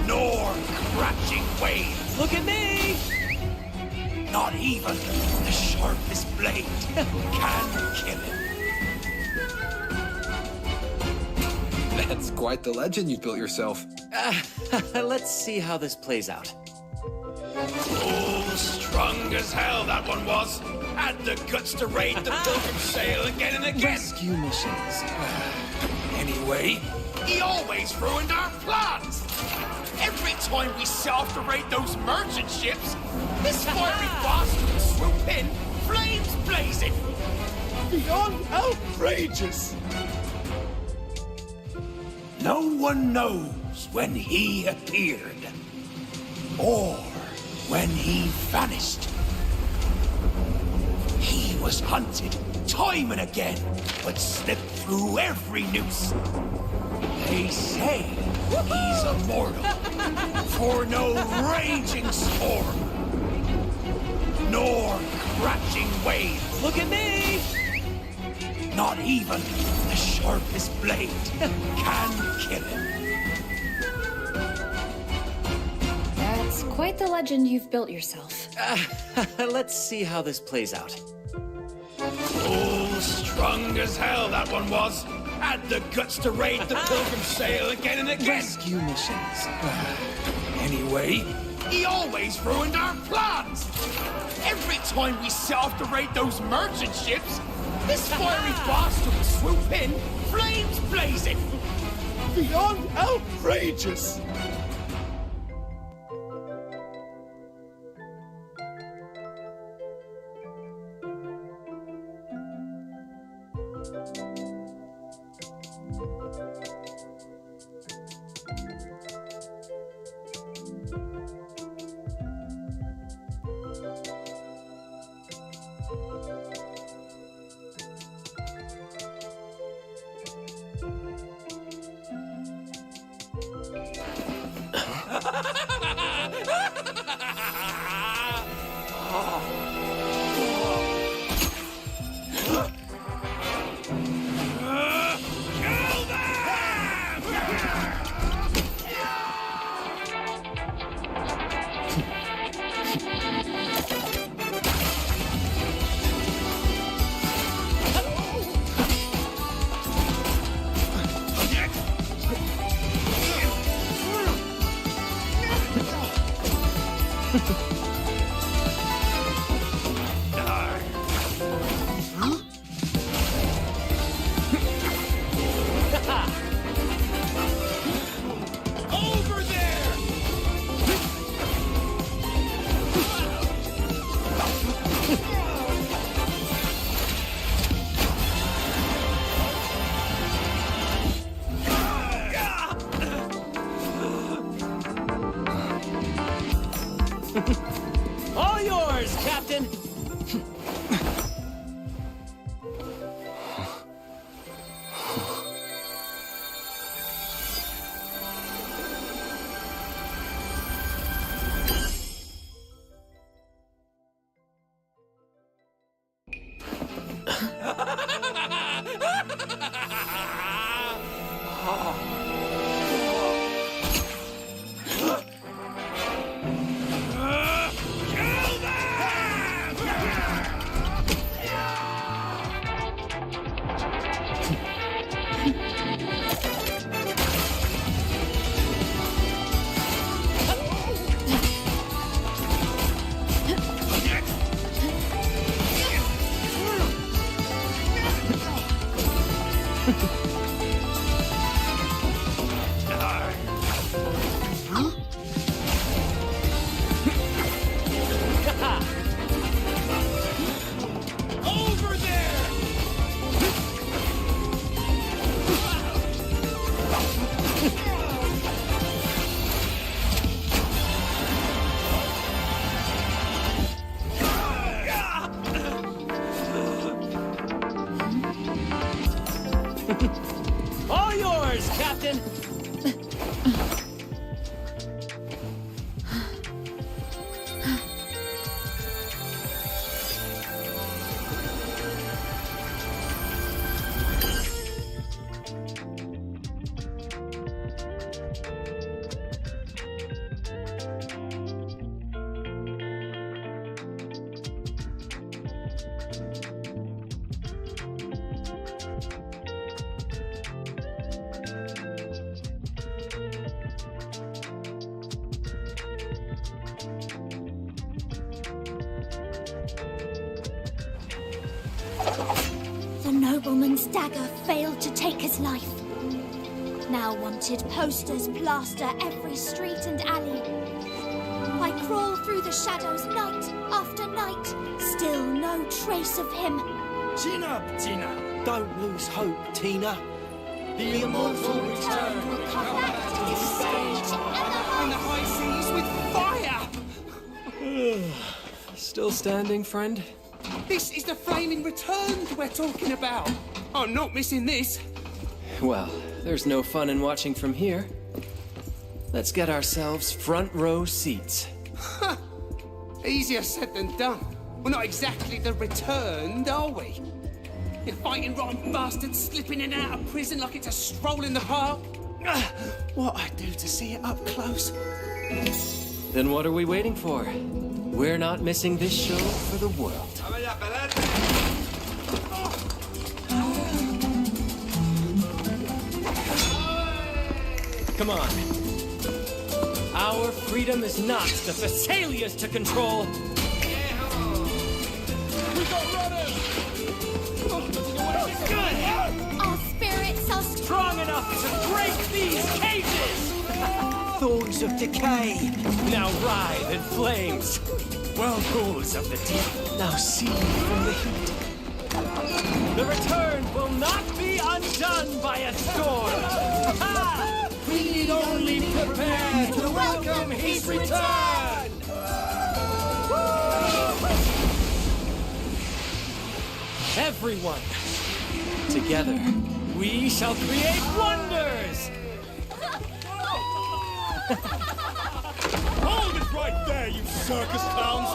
nor crashing wave. Look at me! Not even the sharpest blade can kill him. That's quite the legend you built yourself. Let's see how this plays out. Oh, strong as hell that one was. Had the guts to raid the Pilgrim Sail again and again. Rescue missions. Anyway, he always ruined our plans. Every time we set off to raid those merchant ships, this fiery bastard would swoop in, flames blazing. Beyond outrageous. No one knows when he appeared, or when he vanished. He was hunted time and again, but slipped through every noose. They say he's immortal, for no raging storm, nor crashing wave. Look at me! Not even the sharpest blade can kill him. That's quite the legend you've built yourself. Let's see how this plays out. Oh, strong as hell that one was. Had the guts to raid the Pilgrim Sail again and again. Rescue missions. Anyway, He always ruined our plans. Every time we set off to raid those merchant ships, this fiery bastard would swoop in, flames blazing. Beyond outrageous. All yours, Captain! All yours, Captain! The nobleman's dagger failed to take his life. Now wanted posters plaster every street and alley. I crawl through the shadows night after night, still no trace of him. Chin up, Tina. Don't lose hope, Tina. The immortal return will come back to this stage and the high seas with fire. Still standing, friend? This is the flaming return we're talking about. I'm not missing this. Well, there's no fun in watching from here. Let's get ourselves front row seats. Easier said than done. We're not exactly the returned, are we? You're fighting rotten bastards slipping in and out of prison like it's a stroll in the park. What I'd do to see it up close. Then what are we waiting for? We're not missing this show for the world. Come on. Our freedom is not the Thessalia's to control. We got runners! Good! Our spirits are Strong enough to break these cages! Thorns of decay. Now writhe in flames. Whirlpools of the deep. Now see from the heat. The return will not be undone by a storm. Ha! We need only prepare to welcome his return! Everyone, together, we shall create wonders! Hold it right there, you circus clowns!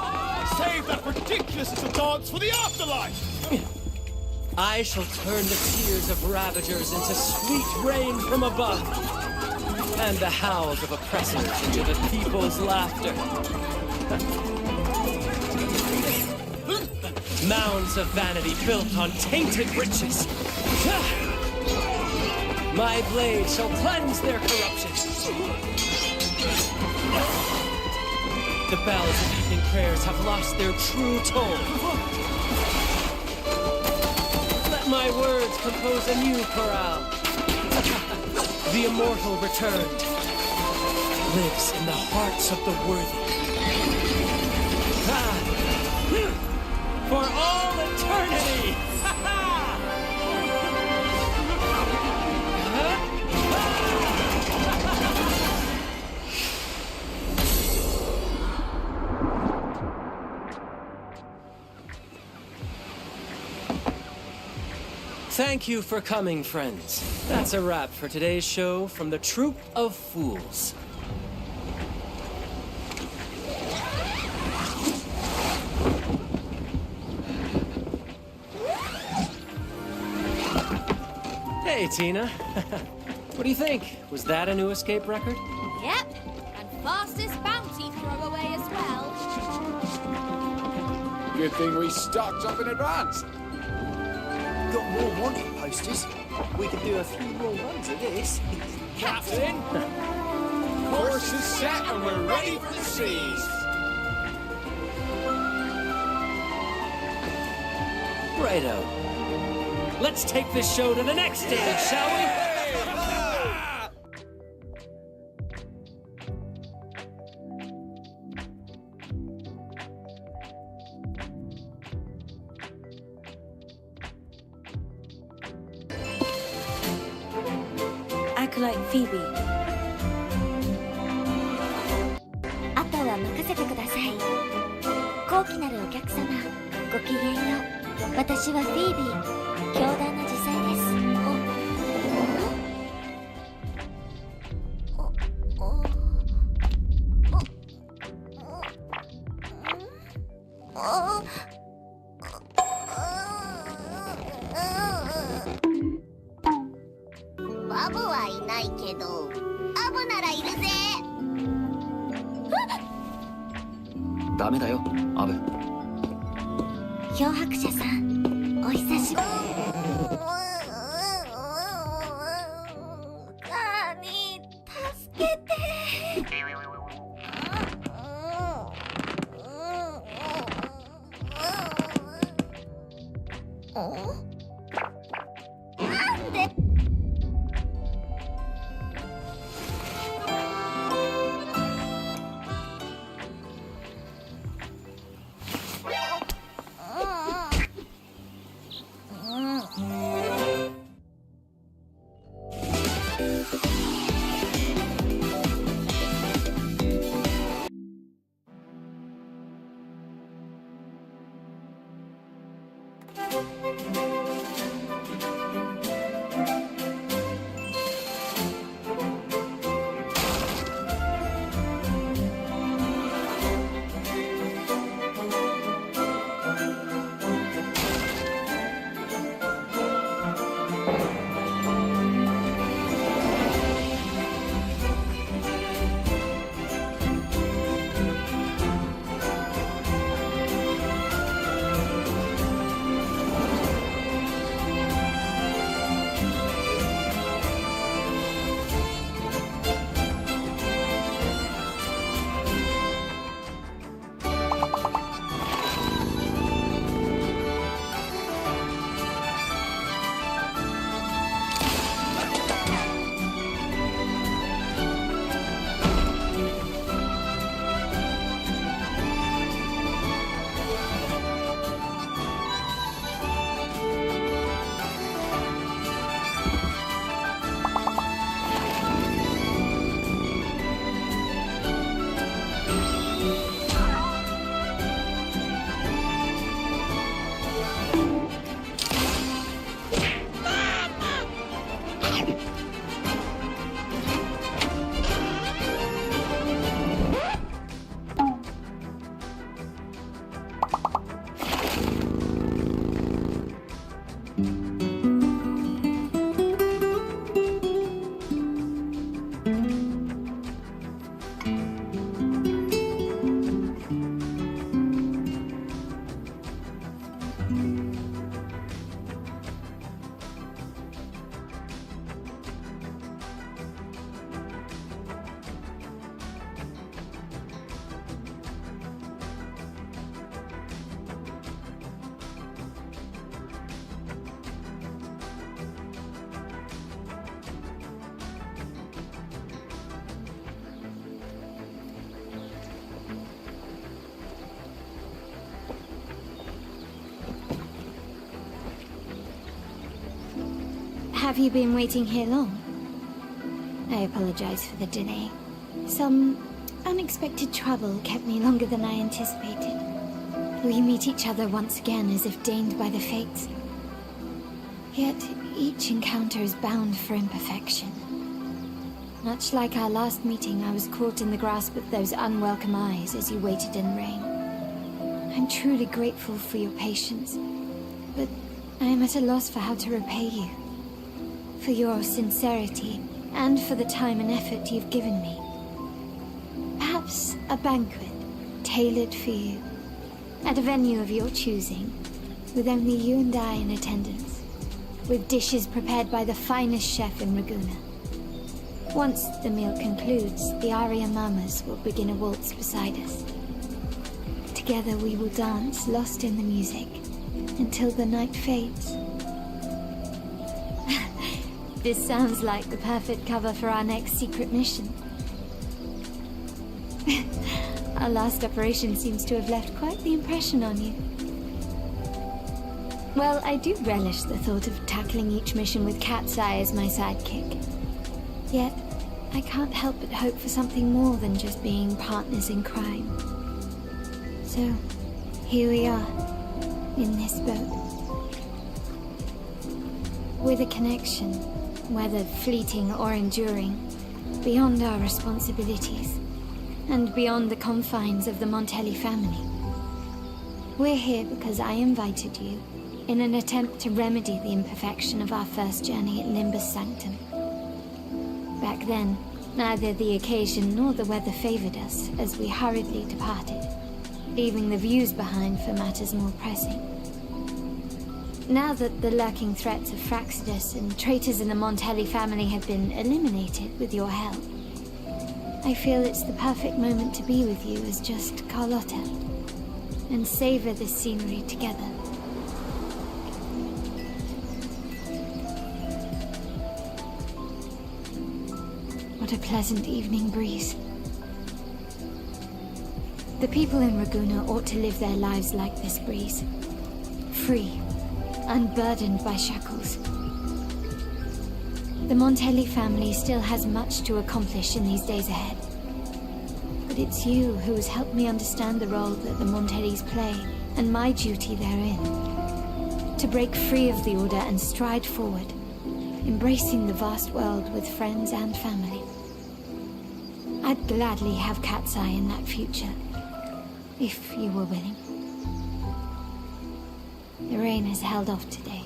Save that ridiculous little dance for the afterlife! I shall turn the tears of ravagers into sweet rain from above, and the howls of oppressors into the people's laughter. Mounds of vanity built on tainted riches. My blade shall cleanse their corruption. The bells of evening prayers have lost their true tone. Let my words compose a new chorale. The immortal returned, lives in the hearts of the worthy. For all eternity! Thank you for coming, friends. That's a wrap for today's show from the Troupe of Fools. Hey, Tina. What do you think? Was that a new escape record? Yep, and fastest bounty throwaway as well. Good thing we stocked up in advance. Got more wanted posters. We could do a few more runs of this. Captain! Course is set and we're ready for the seas! Righto. Let's take this show to the next stage, shall we? Acolyte Phoebe. あとは任せてください。高貴なるお客様、ごきげんよう。私はフィービー、𝘐𝘮 𝘕𝘖𝘛です。バブはいないけど、アブならいるぜ。ダメだよ、アブ。漂白者さん、お久しぶり。カニ、助けて。なんで？ Have you been waiting here long? I apologize for the delay. Some unexpected trouble kept me longer than I anticipated. We meet each other once again as if deigned by the fates. Yet each encounter is bound for imperfection. Much like our last meeting, I was caught in the grasp of those unwelcome eyes as you waited in the rain. I'm truly grateful for your patience, but I am at a loss for how to repay you. For your sincerity, and for the time and effort you've given me. Perhaps a banquet, tailored for you, at a venue of your choosing, with only you and I in attendance, with dishes prepared by the finest chef in Ragusa. Once the meal concludes, the Arya Mamas will begin a waltz beside us. Together we will dance, lost in the music, until the night fades. This sounds like the perfect cover for our next secret mission. Our last operation seems to have left quite the impression on you. Well, I do relish the thought of tackling each mission with 𝘐𝘮 as my sidekick. Yet, I can't help but hope for something more than just being partners in crime. So, here we are, in this boat. With a connection, whether fleeting or enduring, beyond our responsibilities, and beyond the confines of the Montelli family. We're here because I invited you in an attempt to remedy the imperfection of our first journey at Limbus Sanctum. Back then, neither the occasion nor the weather favored us as we hurriedly departed, leaving the views behind for matters more pressing. Now that the lurking threats of Fraxidus and traitors in the Montelli family have been eliminated with your help, I feel it's the perfect moment to be with you as just Carlotta, and savor this scenery together. What a pleasant evening breeze. The people in Ragusa ought to live their lives like this breeze. Free, unburdened by shackles. The Montelli family still has much to accomplish in these days ahead. But it's you who has helped me understand the role that the Montellis play, and my duty therein. To break free of the Order and stride forward, embracing the vast world with friends and family. I'd gladly have 𝘐𝘮 in that future, if you were willing. The rain has held off today.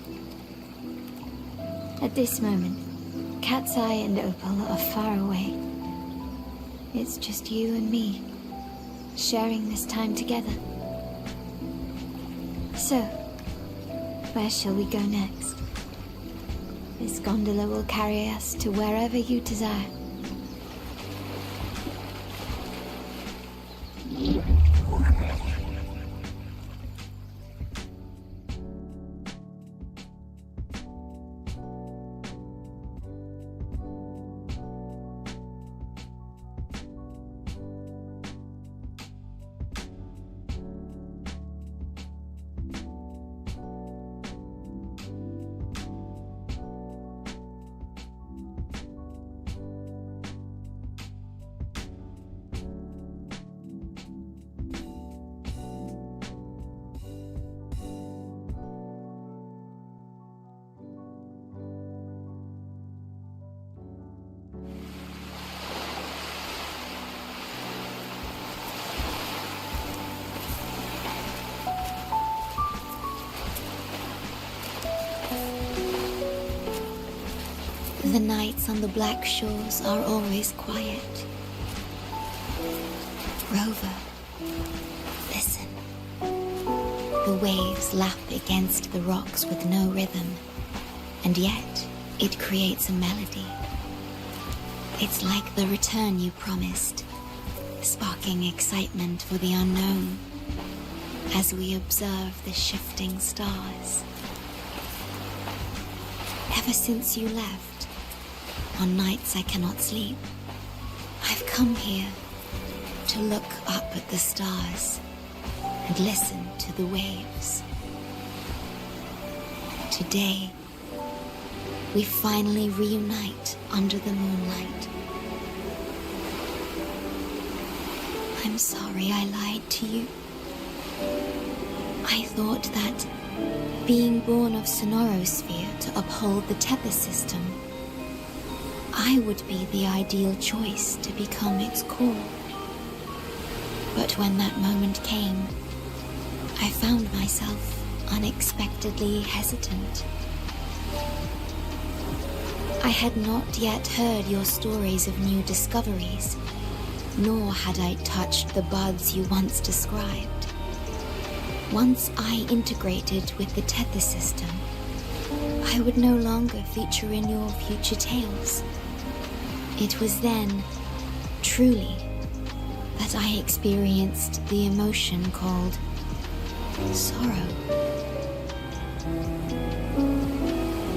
At this moment, 𝘐𝘮 and Opal are far away. It's just you and me, sharing this time together. So, where shall we go next? This gondola will carry us to wherever you desire. The nights on the black shores are always quiet. Rover, listen. The waves lap against the rocks with no rhythm, and yet it creates a melody. It's like the return you promised, sparking excitement for the unknown as we observe the shifting stars. Ever since you left, on nights I cannot sleep, I've come here to look up at the stars and listen to the waves. Today, we finally reunite under the moonlight. I'm sorry I lied to you. I thought that being born of Sonorosphere to uphold the tether system, I would be the ideal choice to become its core. But when that moment came, I found myself unexpectedly hesitant. I had not yet heard your stories of new discoveries, nor had I touched the buds you once described. Once I integrated with the tether system, I would no longer feature in your future tales. It was then, truly, that I experienced the emotion called sorrow.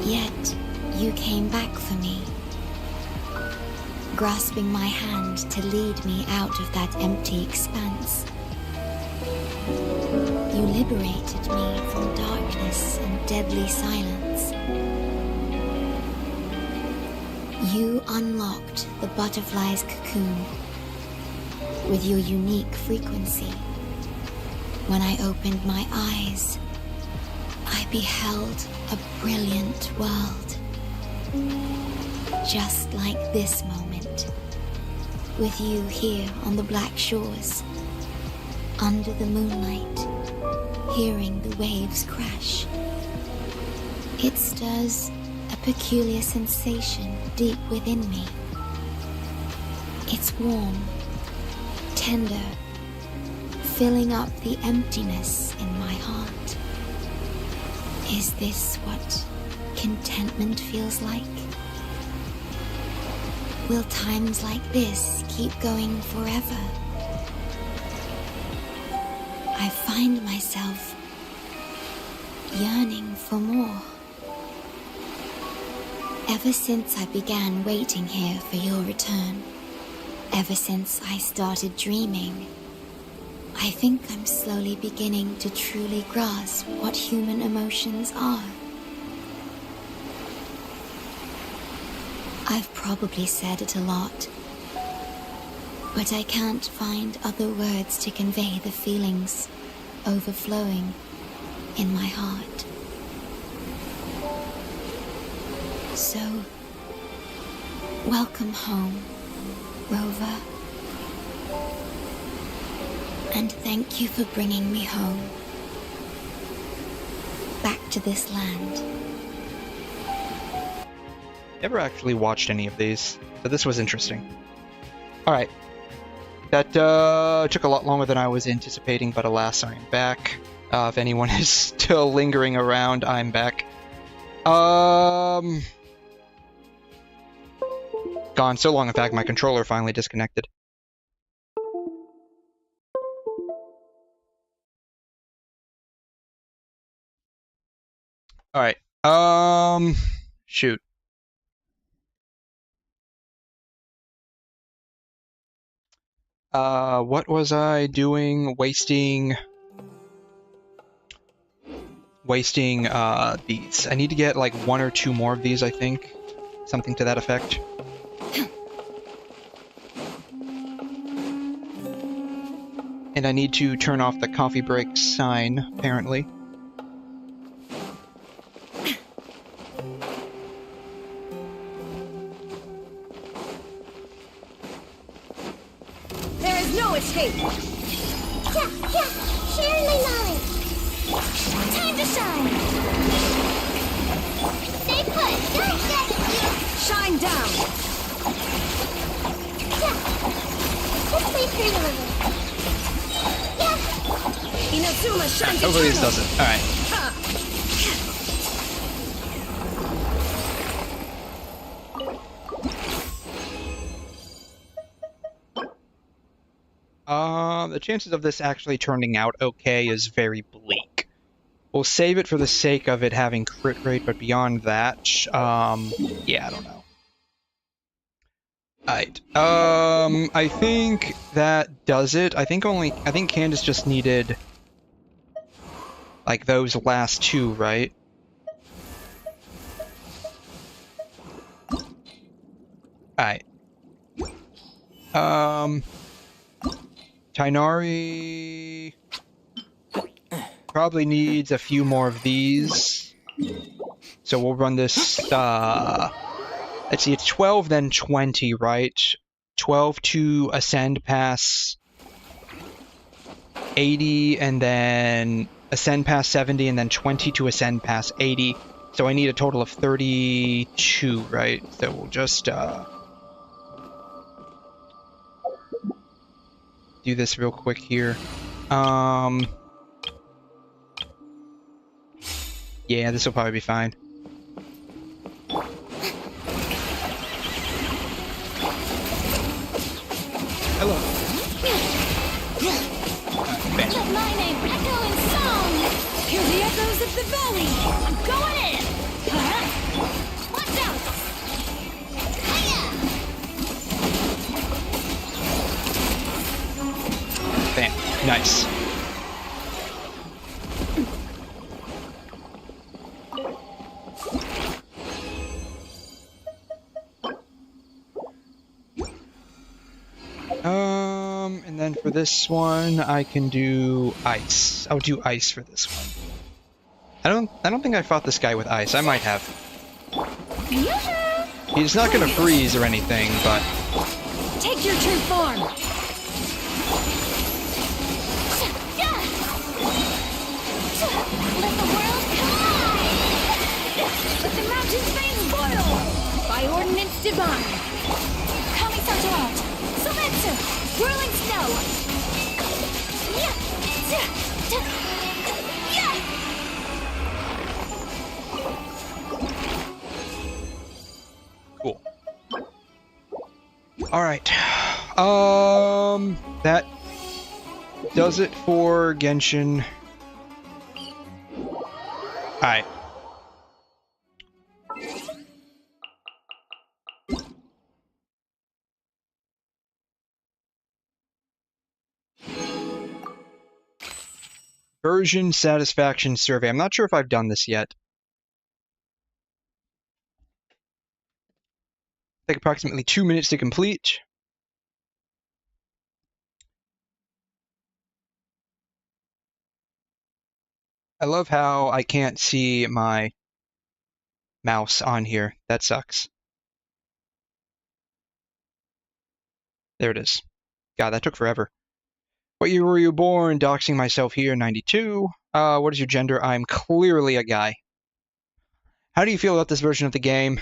Yet, you came back for me, grasping my hand to lead me out of that empty expanse. You liberated me from darkness and deadly silence. You unlocked the butterfly's cocoon with your unique frequency. When I opened my eyes, I beheld a brilliant world. Just like this moment, with you here on the black shores, under the moonlight, hearing the waves crash. It stirs a peculiar sensation deep within me. It's warm, tender, filling up the emptiness in my heart. Is this what contentment feels like? Will times like this keep going forever? I find myself yearning for more. Ever since I began waiting here for your return, ever since I started dreaming, I think I'm slowly beginning to truly grasp what human emotions are. I've probably said it a lot, but I can't find other words to convey the feelings overflowing in my heart. So, welcome home, Rover. And thank you for bringing me home, back to this land. Never actually watched any of these, so this was interesting. Alright. That took a lot longer than I was anticipating, but alas, I am back. If anyone is still lingering around, I'm back. Gone so long, in fact, my controller finally disconnected. Alright, shoot. What was I doing? Wasting these. I need to get like 1 or 2 more of these, I think. Something to that effect. And I need to turn off the coffee break sign, apparently. There is no escape! Yeah, share my knowledge. Time to shine. Stay put, don't get you. Shine down! Yeah, let's wait for your delivery. Yeah. Hopefully this doesn't. Alright. The chances of this actually turning out okay is very bleak. We'll save it for the sake of it having crit rate, but beyond that, yeah, I don't know. Alright, I think that does it. I think Candace just needed, like, those last two, right? Alright. Tighnari probably needs a few more of these. So we'll run this, let's see, it's 12, then 20, right? 12 to ascend past 80, and then ascend past 70, and then 20 to ascend past 80. So I need a total of 32, right? So we'll just, do this real quick here. Yeah, this will probably be fine. Hello. Let my name echo in song. Hear the echoes of the valley. I'm going in. Watch out. Bam. Nice. And then for this one, I can do ice. I'll do ice for this one. I don't think I fought this guy with ice. I might have. He's not gonna freeze or anything, but take your true form. Let the world collide. Let the mountain's veins boil by ordinance divine. Kami-sato out. Sometsu, whirling snow. cool. All right. That does it for Genshin. All right. Version satisfaction survey. I'm not sure if I've done this yet. Take approximately 2 minutes to complete. I love how I can't see my mouse on here. That sucks. There it is. God, that took forever. What year were you born? Doxing myself here, 92. What is your gender? I'm clearly a guy. How do you feel about this version of the game?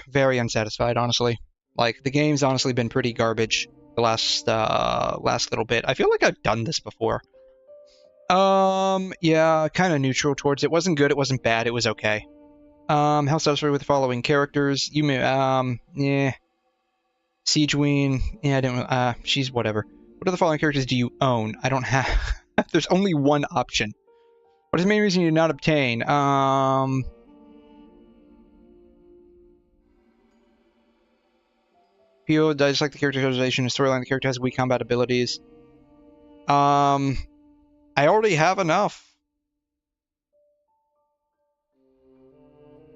Very unsatisfied, honestly. Like, the game's honestly been pretty garbage the last little bit. I feel like I've done this before. Yeah, kind of neutral towards it. Wasn't good, it wasn't bad, it was okay. How satisfied with the following characters? You may, yeah. Siegeween, yeah, I didn't, she's whatever. What are the following characters do you own? I don't have... There's only one option. What is the main reason you did not obtain? Pio, I just like the characterization and storyline. The character has weak combat abilities. I already have enough.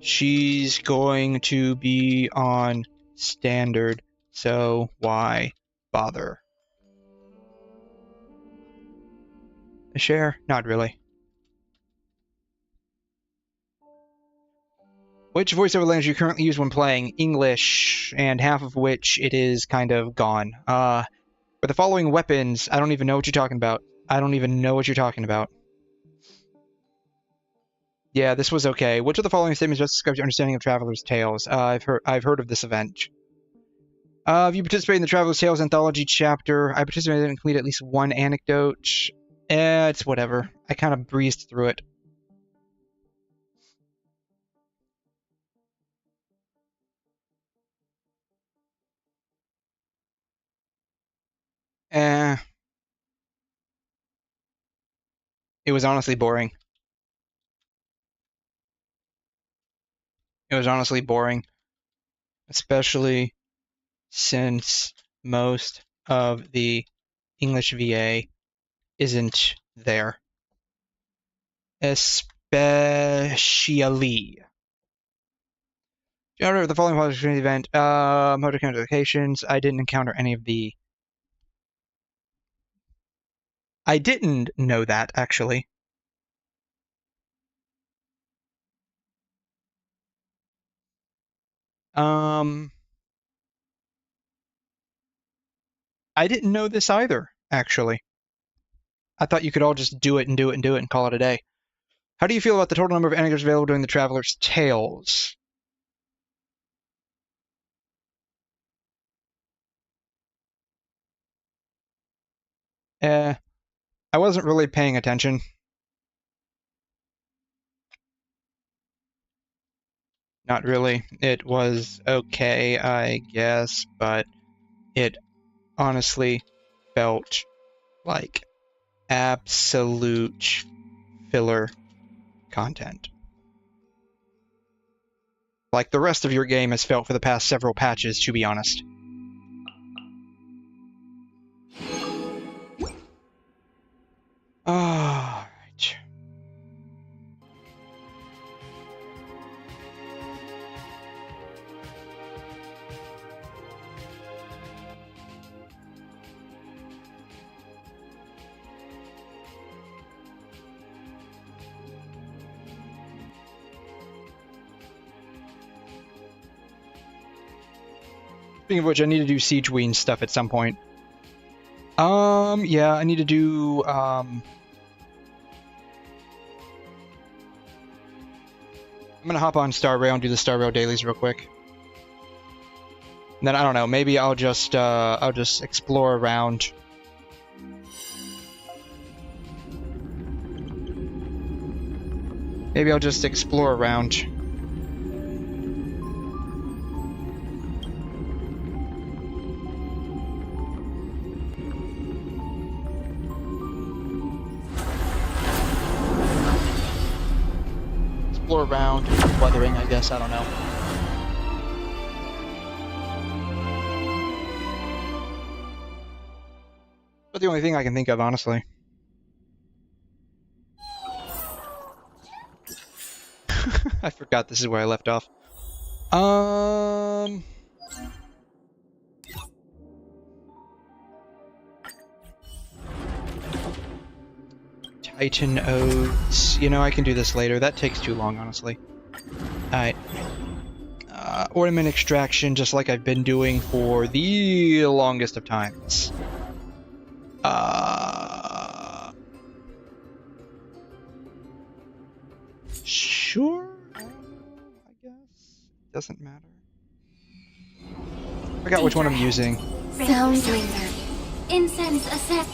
She's going to be on standard, so why bother? A share? Not really. Which voiceover language do you currently use when playing? English, and half of which it is kind of gone. For the following weapons, I don't even know what you're talking about. I don't even know what you're talking about. Yeah, this was okay. Which of the following statements best describes your understanding of Traveler's Tales? I've heard of this event. Have you participated in the Traveler's Tales anthology chapter? I participated and completed at least one anecdote. It's whatever. I kind of breezed through it. It was honestly boring. It was honestly boring. Especially since most of the English VA isn't there. Especially. Generator of the following publication event. Motor locations. I didn't encounter any of the... I didn't know that, actually. I didn't know this either, actually. I thought you could all just do it and do it and do it and call it a day. How do you feel about the total number of anecdotes available during the Traveler's Tales? I wasn't really paying attention. Not really. It was okay, I guess, but it honestly felt like absolute filler content. Like the rest of your game has felt for the past several patches, to be honest. Alright. Speaking of which, I need to do 𝘬𝘲 stuff at some point. Yeah, I need to do, I'm gonna hop on Star Rail and do the Star Rail dailies real quick. And then, I don't know, maybe I'll just explore around. Maybe I'll just explore around. Around weathering, I guess. I don't know. But the only thing I can think of, honestly. I forgot this is where I left off. Titan Odes. You know, I can do this later. That takes too long, honestly. Alright. Ornament extraction, just like I've been doing for the longest of times. Sure? I guess. Doesn't matter. I forgot which one I'm using. Sounds linger. Incense ascent.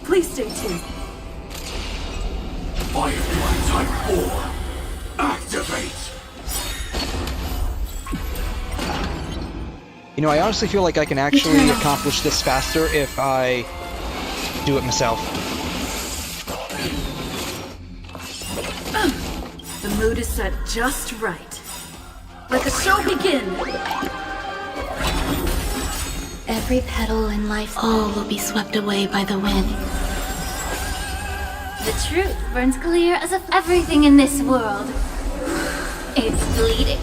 Please stay tuned. Firefly Type 4, activate! You know, I honestly feel like I can actually accomplish this faster if I do it myself. The mood is set just right. Let the show begin! Every petal in life, all will be swept away by the wind. The truth burns clear as if everything in this world. It's bleeding.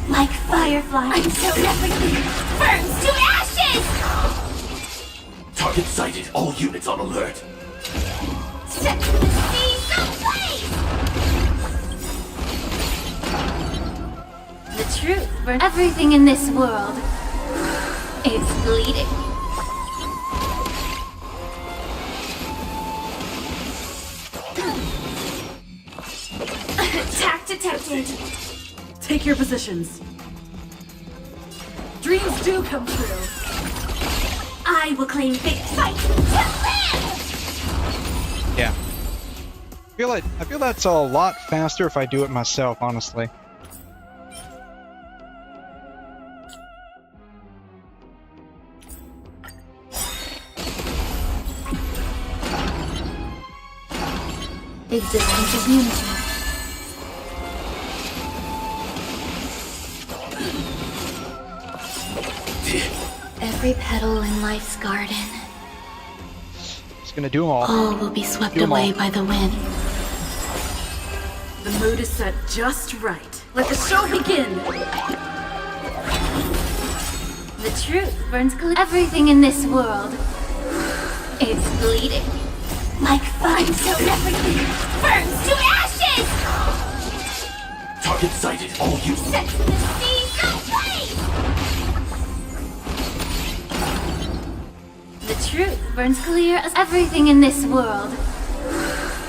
Like fireflies. Until everything burns to ashes! Target sighted, all units on alert. Set the seas ablaze! The truth burns everything in this world. It's bleeding. Attack detected. Take your positions. Dreams do come true. I will claim victory. Fight to live! Yeah. I feel that's a lot faster if I do it myself, honestly. Existence is unity. Every petal in life's garden. Just gonna do them all. All will be swept away by the wind. The mood is set just right. Let the show begin! The truth burns clear. Everything in this world. It's bleeding. Like fire, so everything burns to ashes! Target sighted, all you. Set the seas ablaze! The truth burns clear as everything in this world.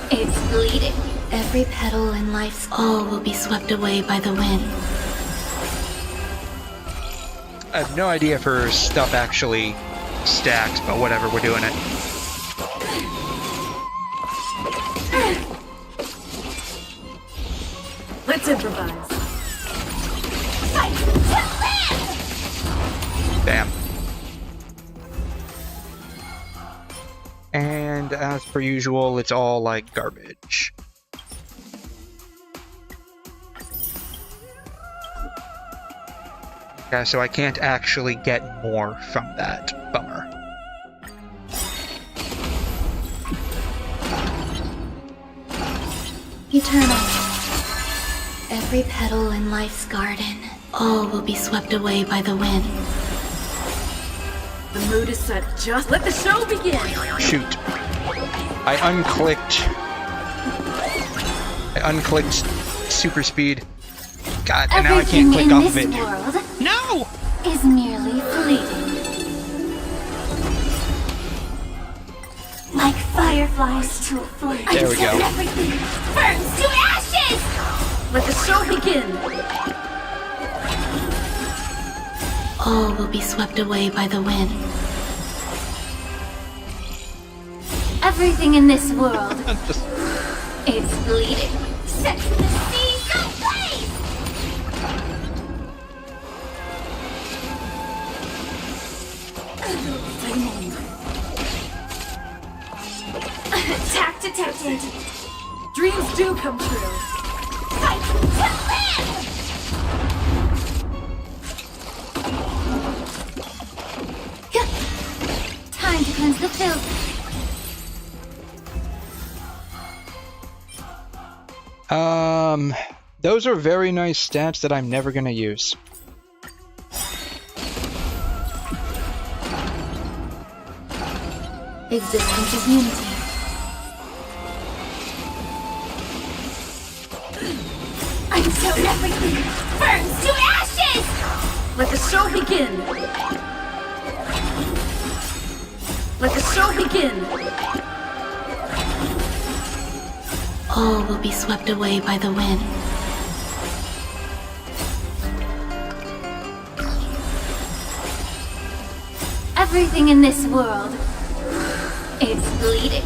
It's bleeding. Every petal in life's all will be swept away by the wind. I have no idea if her stuff actually stacks, but whatever, we're doing it. Let's improvise. Fight to live! Bam. And as per usual, it's all like garbage. Okay, so I can't actually get more from that. Bummer. Eternal. Every petal in life's garden, all will be swept away by the wind. The mood is set just... Let the show begin! Shoot. I unclicked super speed. God, and now I can't click off of it. World No! Is merely fleeting. Like fireflies to a flame. There we go. Everything burns to ashes! Let the show begin! All will be swept away by the wind. Everything in this world. It's bleeding. Set the seas ablaze! Tactic. Dreams do come true! Fight to live! Time to cleanse the filth. Those are very nice stats that I'm never gonna use. Existence is unity. Until everything burns to ashes! Let the show begin! Let the show begin! All will be swept away by the wind. Everything in this world. It's bleeding.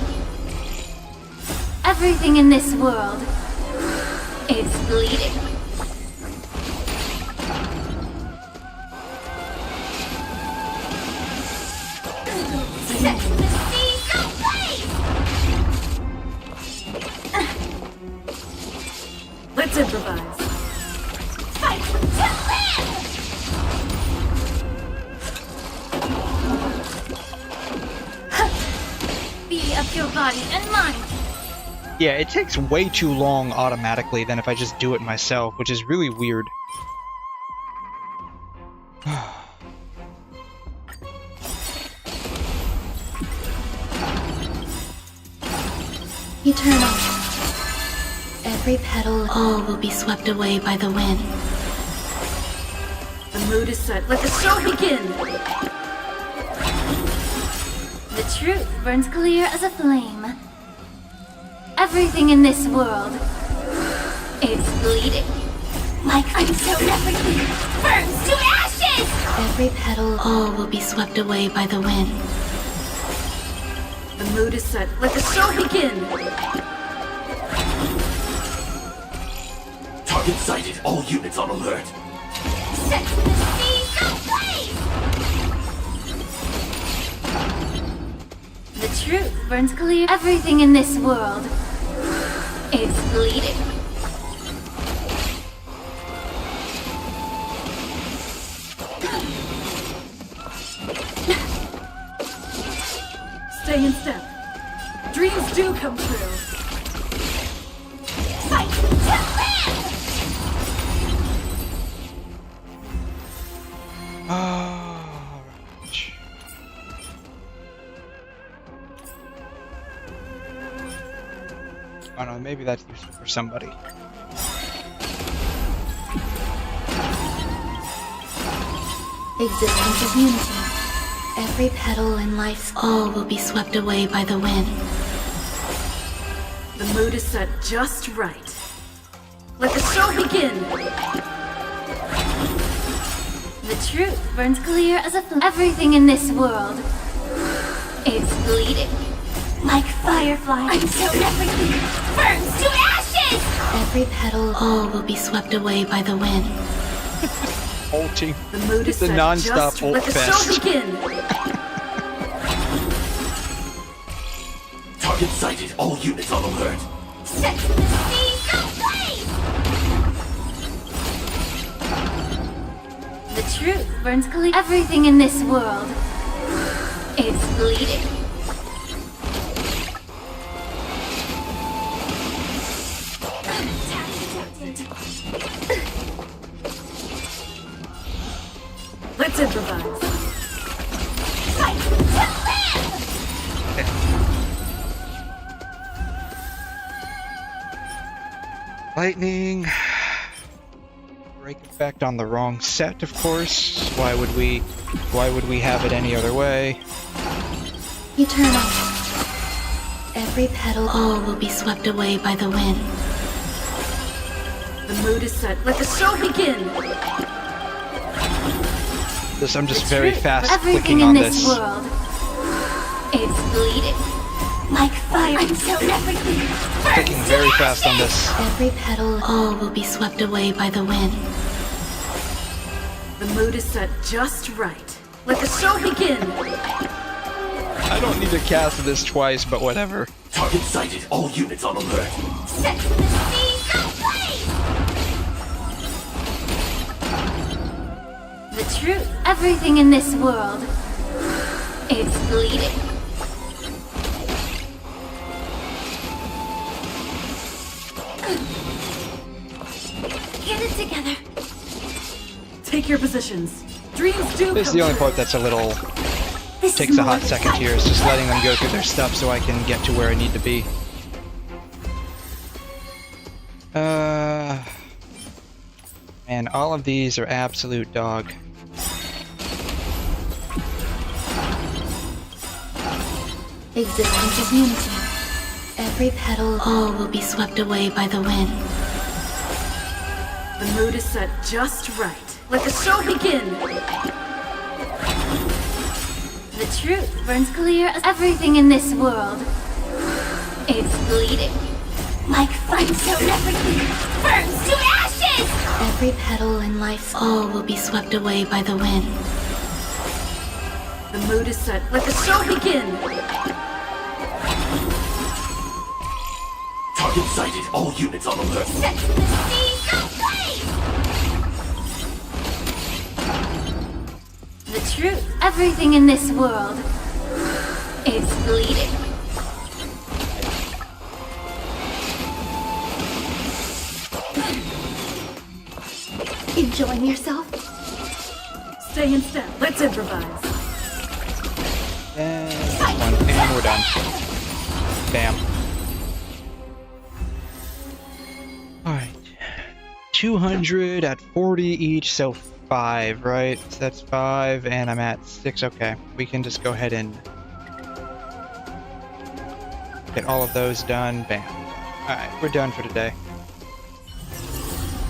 Everything in this world. It's bleeding. Set the seas ablaze! Let's improvise. Fight to live! Be of your body and mind. Yeah, it takes way too long automatically than if I just do it myself, which is really weird. Eternal. Every petal, all will be swept away by the wind. The mood is set. Let the show begin! The truth burns clear as a flame. Everything in this world. It's bleeding. Like until everything burns to ashes! Every petal, all will be swept away by the wind. The mood is set. Let the show begin! Target sighted. All units on alert. Set the seas ablaze! The truth burns clear. Everything in this world is bleeding. Stay in step. Dreams do come true. Fight to live! I don't know, maybe that's useful for somebody. Existence is unity. Every petal in life's all will be swept away by the wind. The mood is set just right. Let the show begin! The truth burns clear as a flame. Everything in this world is bleeding. Like fireflies until everything burns to ashes! Every petal, all will be swept away by the wind. Ulting. The mood is The set non-stop just ult Let the fest. show begin! Target sighted. All units on alert. Set the seas ablaze! The truth burns clear. Everything in this world is bleeding. Let's improvise. Fight to live! Lightning. Break effect on the wrong set, of course. Why would we have it any other way? Eternal. Every petal, all will be swept away by the wind. The mood is set. Let the show begin! I'm just very fast Everything clicking in on this this. world is bleeding. Like fire until everything burns Clicking to very fast on this. Every petal, all will be swept away by the wind. The mood is set just right. Let the show begin! I don't need to cast this twice, but whatever. Target sighted. All units on alert. Set the seas ablaze! The truth. Everything in this world is bleeding. Get it together. Take your positions. Dreams do This is come the only true. part that's a little This takes is a more hot second here. Is just letting them go through their stuff so I can get to where I need to be. Man, all of these are absolute dog. Existence is unity. Every petal, all will be swept away by the wind. The mood is set just right. Let the show begin! The truth burns clear as everything in this world is bleeding. Like fire until everything burns to ashes! Every petal in life's all will be swept away by the wind. The mood is set. Let the show begin! Target sighted. All units on alert. Set the seas ablaze! The truth. Everything in this world is bleeding. Enjoying yourself? Stay in step. Let's improvise. And we're done. Bam. Alright. 200 at 40 each, so 5, right? So that's 5, and I'm at 6. Okay, we can just go ahead and get all of those done. Bam. Alright, we're done for today.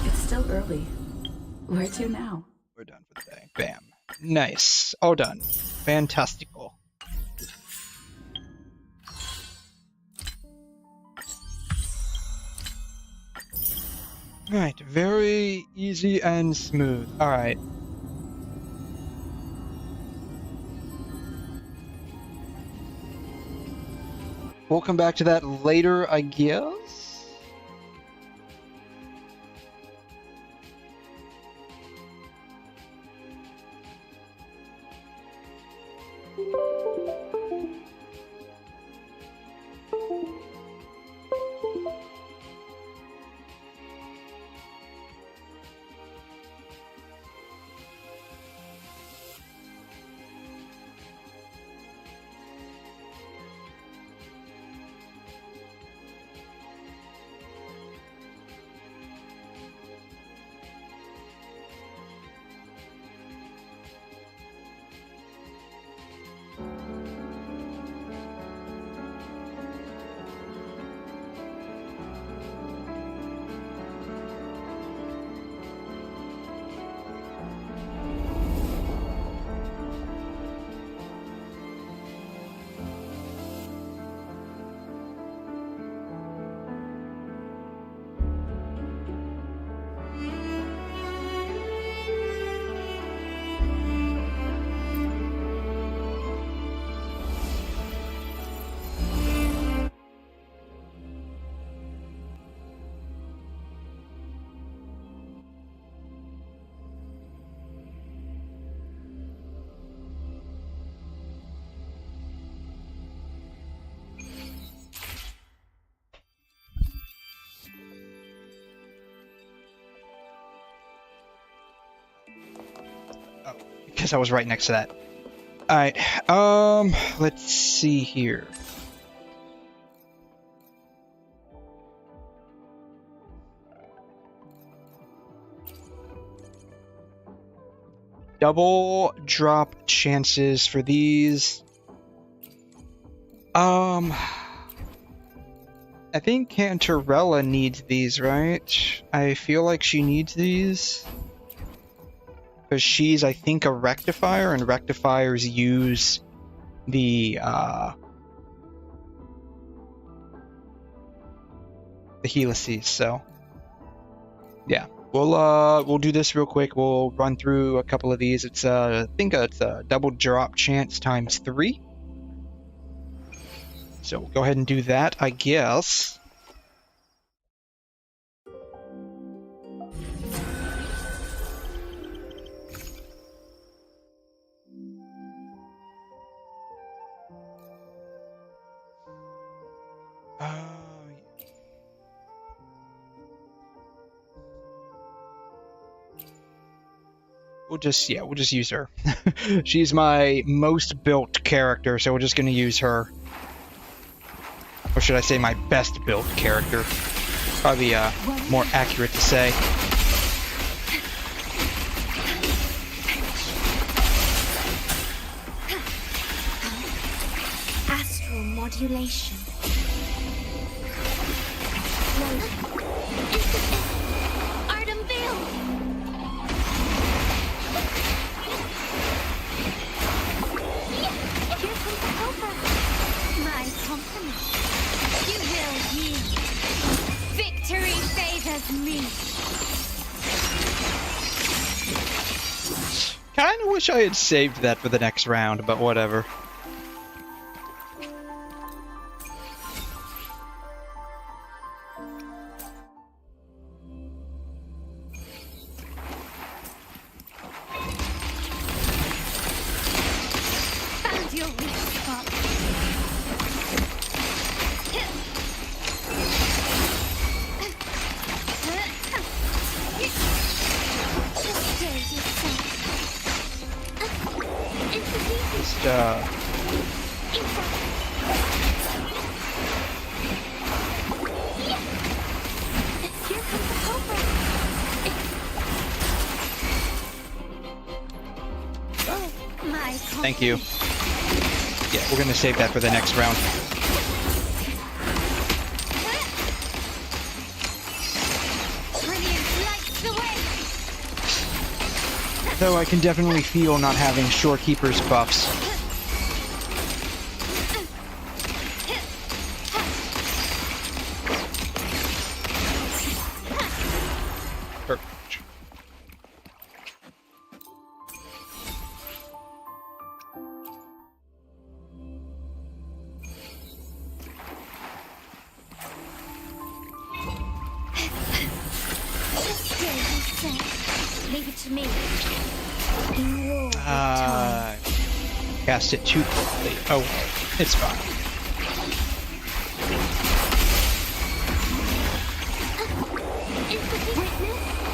It's still early. Where to now? We're done for today. Bam. Nice. All done. Fantastical. Alright, very easy and smooth. Alright. We'll come back to that later, I guess. Because I was right next to that. Alright, let's see here. Double drop chances for these. I think 𝘧𝘬𝘕 needs these, right? I feel like she needs these. Because she's, I think, a rectifier, and rectifiers use the helices, so yeah. We'll do this real quick. We'll run through a couple of these. It's I think it's a double drop chance times 3. So we'll go ahead and do that, I guess. We'll just use her. She's my most built character, so we're just gonna use her. Or should I say my best built character? Probably more accurate to say. Astral modulation. Kinda wish I had saved that for the next round, but whatever. Found your weak spot. Thank you. Yeah, we're gonna save that for the next round. Though I can definitely feel not having Shorekeeper's buffs. Perfect. Leave it to me. Cast it too quickly. Oh, it's fine.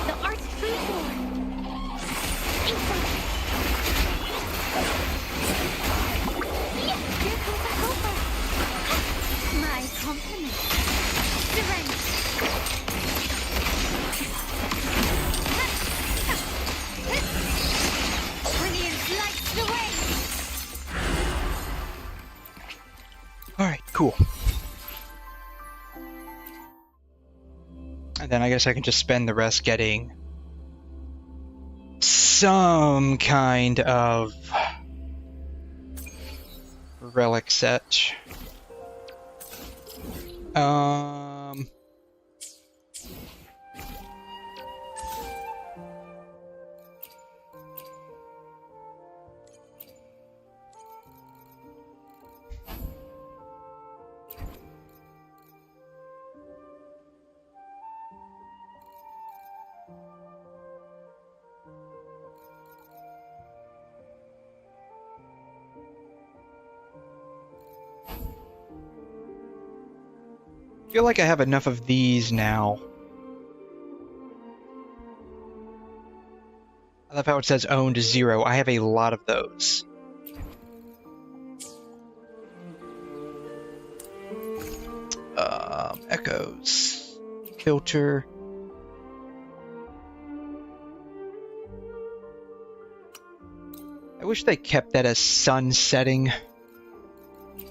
The art's freeform. Here comes a helper. My compliments. Syringe. Brilliant lights the way. Alright, cool. And then I guess I can just spend the rest getting some kind of relic set. I feel like I have enough of these now. I love how it says owned 0. I have a lot of those. Echoes. Filter. I wish they kept that as sun setting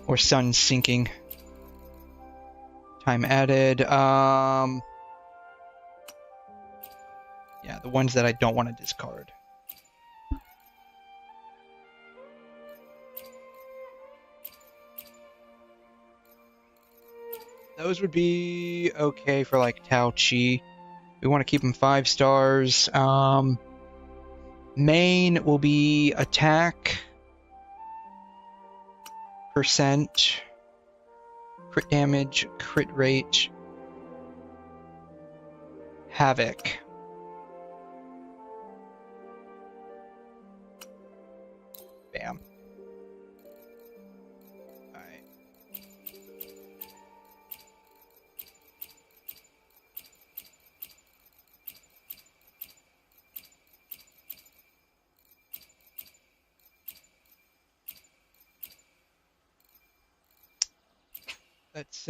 or sun sinking. Time added. Yeah, the ones that I don't want to discard. Those would be okay for like 𝘬𝘬𝘳. We want to keep them 5 stars. Main will be attack, percent, crit damage, crit rate, havoc. Bam. Alright. Let's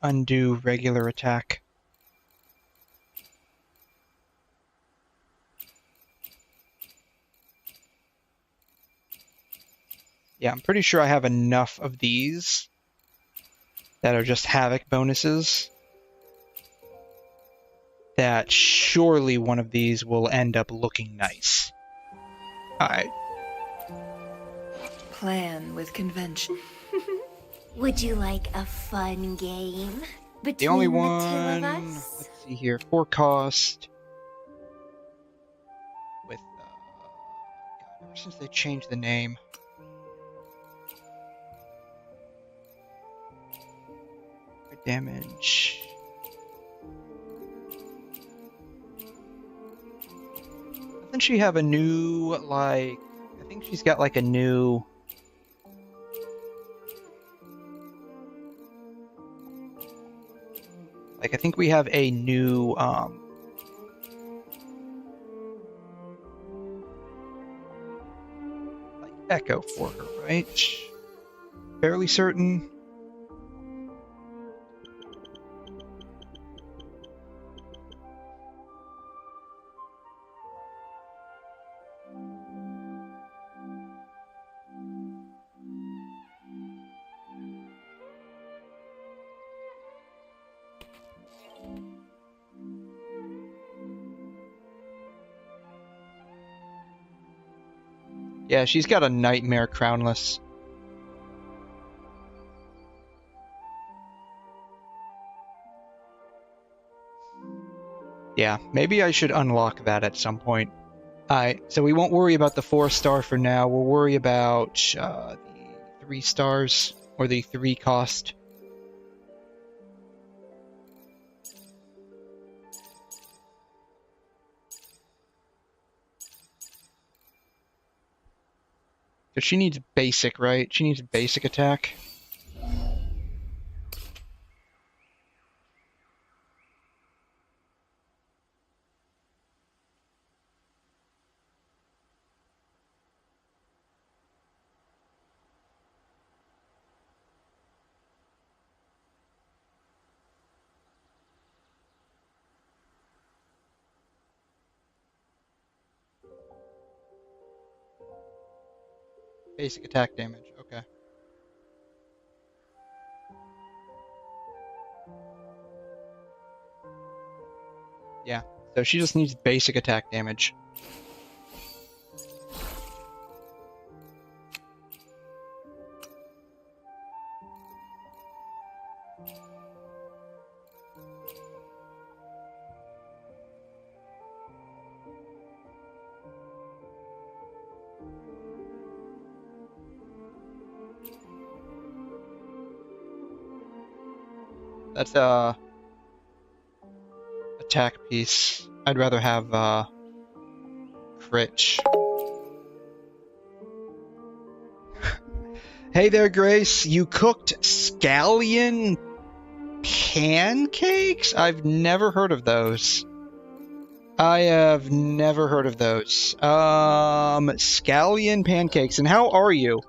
undo regular attack. Yeah, I'm pretty sure I have enough of these that are just havoc bonuses that surely one of these will end up looking nice. Alright. Plan with convention. Would you like a fun game between The only the one, two of us? let's see here, 4 cost. With, God, ever since they changed the name. Crit damage. Doesn't she have a new, like, I think she's got like a new... Like, I think we have a new, like, echo for her, right? Fairly certain. Yeah, she's got a nightmare crownless. Yeah, maybe I should unlock that at some point. Alright, so we won't worry about the 4-star for now. We'll worry about the 3 stars, or the 3 cost. So she needs basic, right? She needs basic attack. Basic attack damage, okay. Yeah, so she just needs basic attack damage. That's attack piece. I'd rather have Prayge. Hey there, Grace. You cooked scallion pancakes? I've never heard of those. I have never heard of those. Scallion pancakes. And how are you?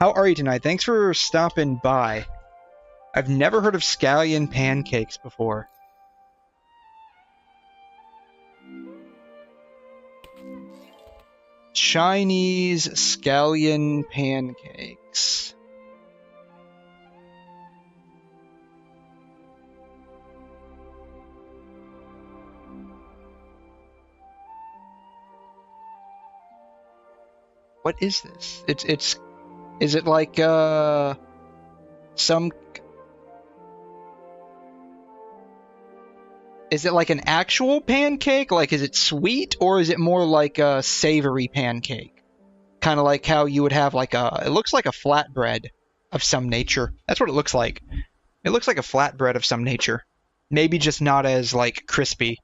How are you tonight? Thanks for stopping by. I've never heard of scallion pancakes before. Chinese scallion pancakes. What is this? Is it like some... Is it like an actual pancake? Like, is it sweet, or is it more like a savory pancake? Kind of like how you would have like it looks like a flatbread of some nature. That's what it looks like. It looks like a flatbread of some nature. Maybe just not as, like, crispy.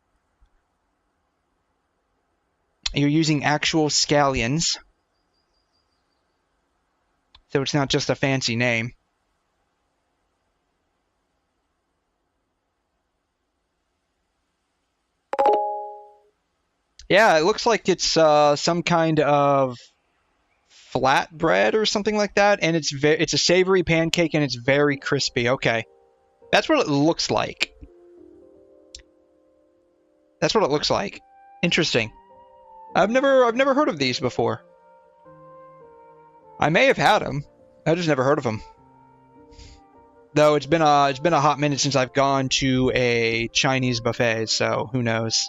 You're using actual scallions. So it's not just a fancy name. Yeah, it looks like it's some kind of flatbread or something like that, and it's a savory pancake and it's very crispy. Okay, that's what it looks like. That's what it looks like. Interesting. I've never heard of these before. I may have had them. I just never heard of them. Though it's been a hot minute since I've gone to a Chinese buffet, so who knows.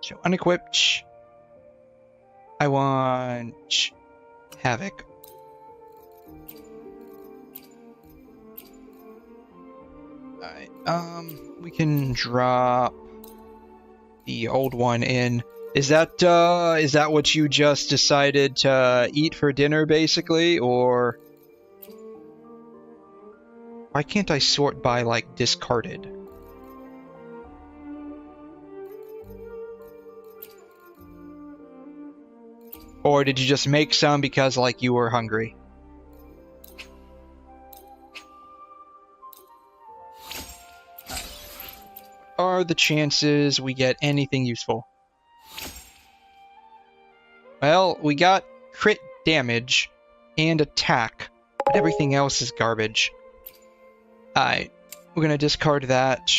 So unequipped. I want Havoc. Alright, we can drop the old one in. Is that what you just decided to eat for dinner, basically, or why can't I sort by, like, discarded? Or did you just make some because, like, you were hungry? What are the chances we get anything useful? Well, we got crit damage and attack, but everything else is garbage. Alright, we're gonna discard that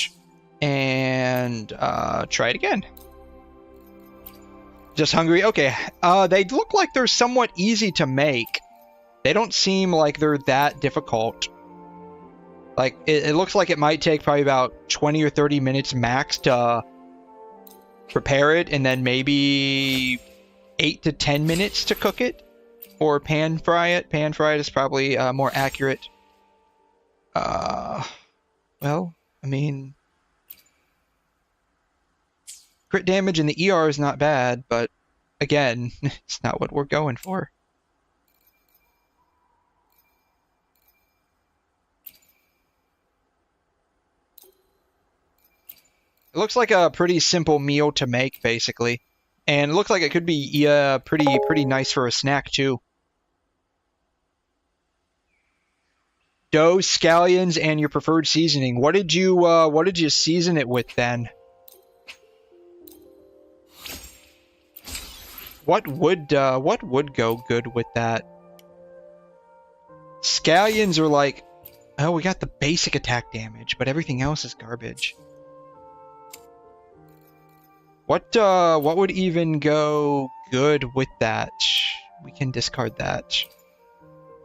and try it again. Just hungry? Okay. They look like they're somewhat easy to make. They don't seem like they're that difficult. Like, it looks like it might take probably about 20 or 30 minutes max to prepare it, and then maybe 8 to 10 minutes to cook it. Or pan fry it. Pan fry it is probably more accurate. Well, I mean, crit damage in the ER is not bad, but again, it's not what we're going for. It looks like a pretty simple meal to make, basically. And it looks like it could be pretty nice for a snack, too. Dough, scallions, and your preferred seasoning. What did you season it with, then? What would go good with that? Scallions are like... Oh, we got the basic attack damage, but everything else is garbage. What would even go good with that? We can discard that.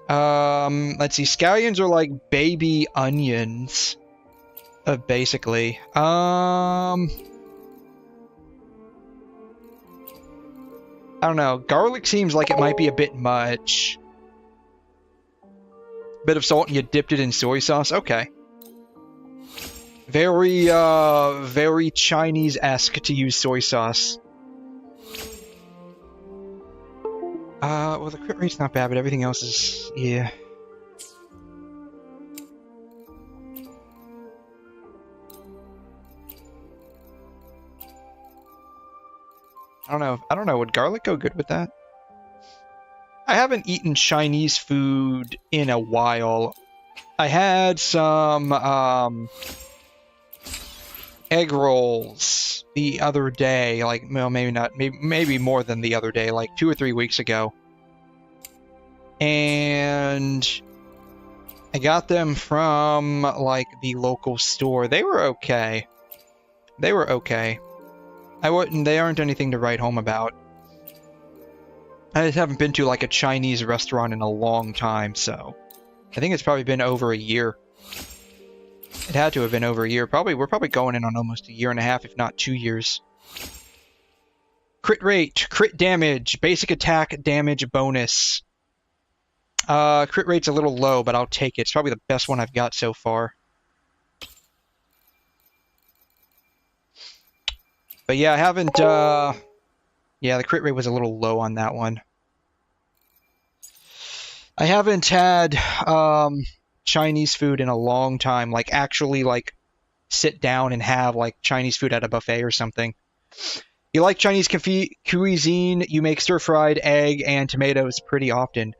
Let's see. Scallions are like baby onions, basically. I don't know. Garlic seems like it might be a bit much. Bit of salt and you dipped it in soy sauce. Okay. Very Chinese-esque to use soy sauce. Well, the crit rate's not bad, but everything else is, yeah. I don't know. Would garlic go good with that? I haven't eaten Chinese food in a while. I had some, egg rolls the other day, like, well, maybe not, maybe more than the other day, like 2 or 3 weeks ago. And I got them from, like, the local store. They were okay. They were okay. They aren't anything to write home about. I just haven't been to, like, a Chinese restaurant in a long time, so I think it's probably been over a year. It had to have been over a year. We're probably going in on almost a year and a half, if not 2 years. Crit rate, crit damage, basic attack damage bonus. Crit rate's a little low, but I'll take it. It's probably the best one I've got so far. But yeah, I haven't, yeah, the crit rate was a little low on that one. I haven't had, Chinese food in a long time, like actually like sit down and have like Chinese food at a buffet or something. You like Chinese cuisine, you make stir-fried egg and tomatoes pretty often.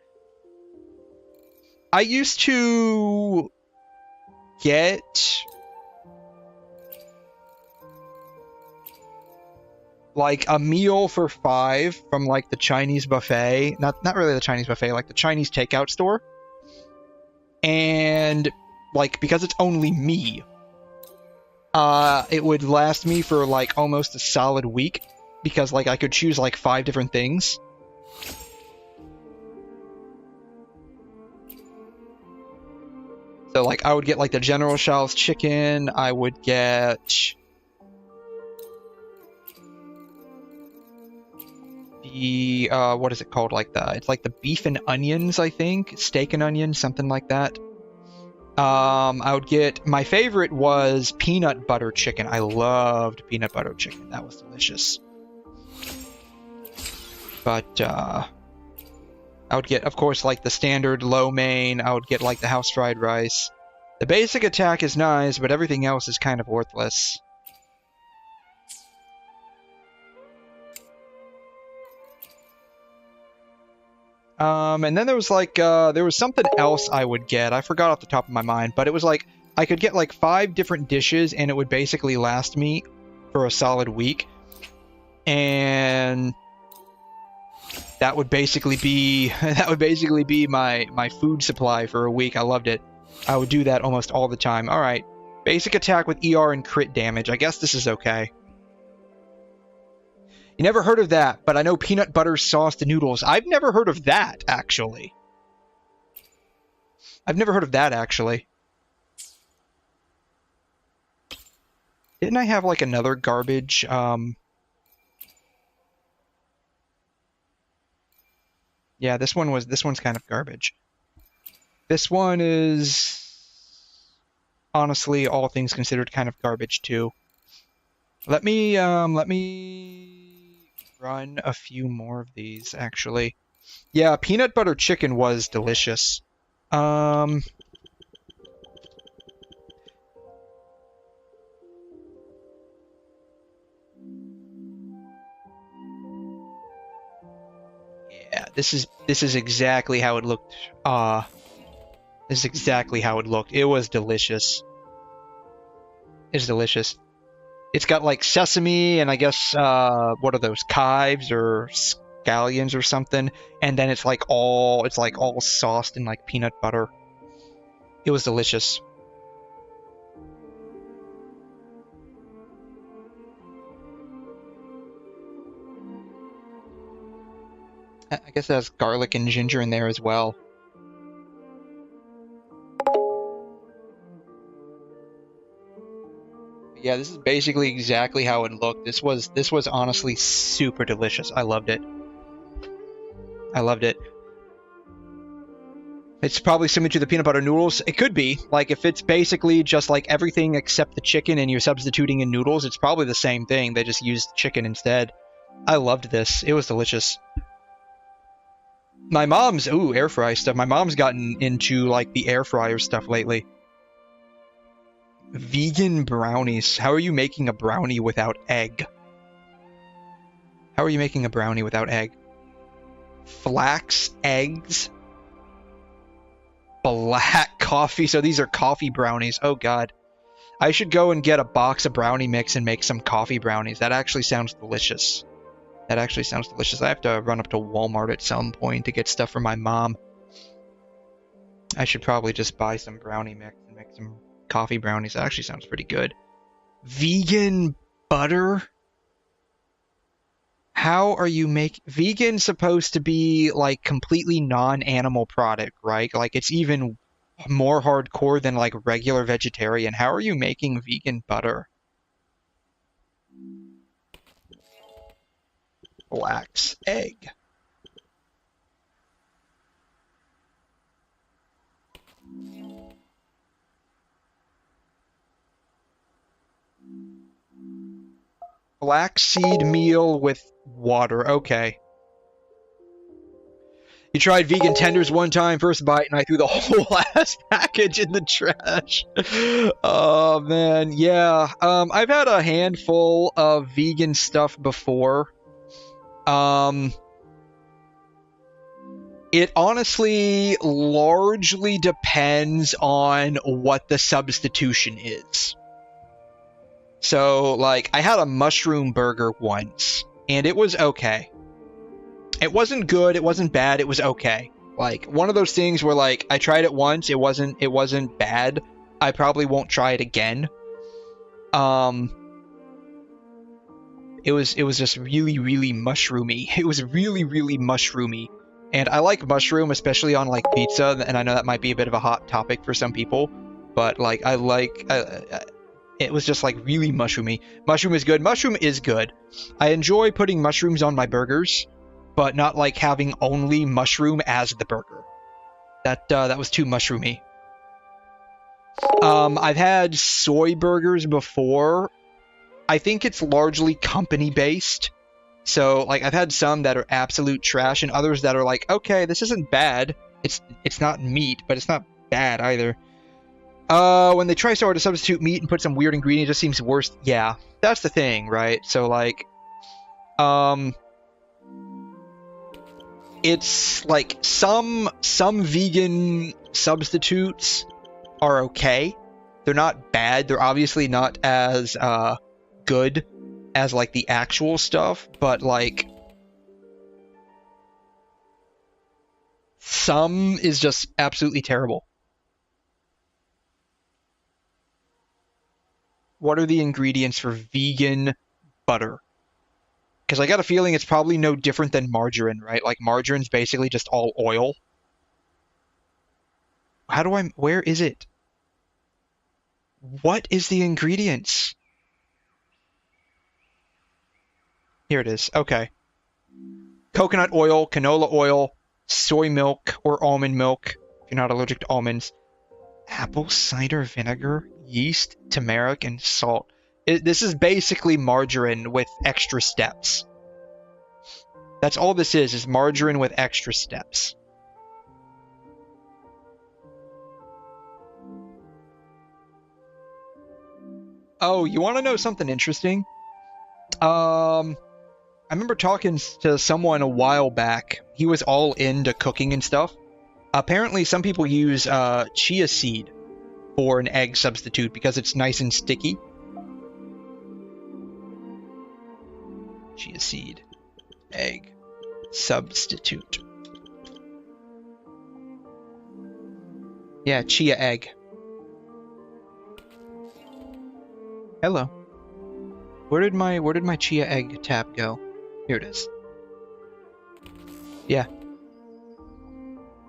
I used to get like a meal for 5 from like the Chinese buffet, not really the Chinese buffet, like the Chinese takeout store. And, like, because it's only me, it would last me for, like, almost a solid week. Because, like, I could choose, like, 5 different things. So, like, I would get, like, the General Tso's chicken. I would get the, what is it called? Like it's like the beef and onions, I think. Steak and onions, something like that. I would get, my favorite was peanut butter chicken. I loved peanut butter chicken. That was delicious. But, I would get, of course, like the standard lo mein. I would get, like, the house fried rice. The basic attack is nice, but everything else is kind of worthless. And then there was like, there was something else I would get. I forgot off the top of my mind, but it was like, I could get like 5 different dishes and it would basically last me for a solid week. And that would basically be, my food supply for a week. I loved it. I would do that almost all the time. All right. Basic attack with ER and crit damage. I guess this is okay. You never heard of that, but I know peanut butter sauced noodles. I've never heard of that, actually. I've never heard of that, actually. Didn't I have, like, another garbage, Yeah, this one's kind of garbage. This one is... honestly, all things considered, kind of garbage too. Let me run a few more of these, actually. Yeah, peanut butter chicken was delicious. Yeah, this is exactly how it looked. This is exactly how it looked. It was delicious. It's delicious. It's got like sesame and I guess what are those, chives or scallions or something, and then it's like all sauced in like peanut butter. It was delicious. I guess it has garlic and ginger in there as well. Yeah, this is basically exactly how it looked. This was honestly super delicious. I loved it. I loved it. It's probably similar to the peanut butter noodles. It could be. Like, if it's basically just like everything except the chicken and you're substituting in noodles, it's probably the same thing. They just used chicken instead. I loved this. It was delicious. My mom's, air fry stuff. My mom's gotten into like the air fryer stuff lately. Vegan brownies. How are you making a brownie without egg? How are you making a brownie without egg? Flax eggs? Black coffee. So these are coffee brownies. Oh god. I should go and get a box of brownie mix and make some coffee brownies. That actually sounds delicious. That actually sounds delicious. I have to run up to Walmart at some point to get stuff for my mom. I should probably just buy some brownie mix and make some coffee brownies. That actually sounds pretty good. Vegan butter? How are you vegan supposed to be like completely non-animal product, right? Like it's even more hardcore than like regular vegetarian. How are you making vegan butter? Flax egg. Flaxseed meal with water. Okay. You tried vegan tenders one time, first bite, and I threw the whole ass package in the trash. Oh, man. Yeah. I've had a handful of vegan stuff before. It honestly largely depends on what the substitution is. So, like, I had a mushroom burger once, and it was okay. It wasn't good, it wasn't bad, it was okay. Like, one of those things where, like, I tried it once, it wasn't bad. I probably won't try it again. It was just really, really mushroomy. It was really, really mushroomy. And I like mushroom, especially on, like, pizza, and I know that might be a bit of a hot topic for some people, but, like, it was just, like, really mushroomy. Mushroom is good. Mushroom is good. I enjoy putting mushrooms on my burgers, but not, like, having only mushroom as the burger. That was too mushroomy. I've had soy burgers before. I think it's largely company-based. So, like, I've had some that are absolute trash, and others that are like, okay, this isn't bad. It's not meat, but it's not bad either. When they try so hard to substitute meat and put some weird ingredient, it just seems worse. Yeah, that's the thing, right? So, like, it's like some vegan substitutes are okay. They're not bad. They're obviously not as good as like the actual stuff, but like some is just absolutely terrible. What are the ingredients for vegan butter? Because I got a feeling it's probably no different than margarine, right? Like margarine's basically just all oil. Where is it? What is the ingredients? Here it is. Okay. Coconut oil, canola oil, soy milk or almond milk, if you're not allergic to almonds. Apple cider vinegar? yeast, turmeric, and salt. This is basically margarine with extra steps. That's all this is margarine with extra steps. Oh, you want to know something interesting? I remember talking to someone a while back. He was all into cooking and stuff. Apparently, some people use chia seed for an egg substitute because it's nice and sticky. Chia seed, egg substitute. Yeah, chia egg. Hello. Where did my chia egg tab go? Here it is. Yeah.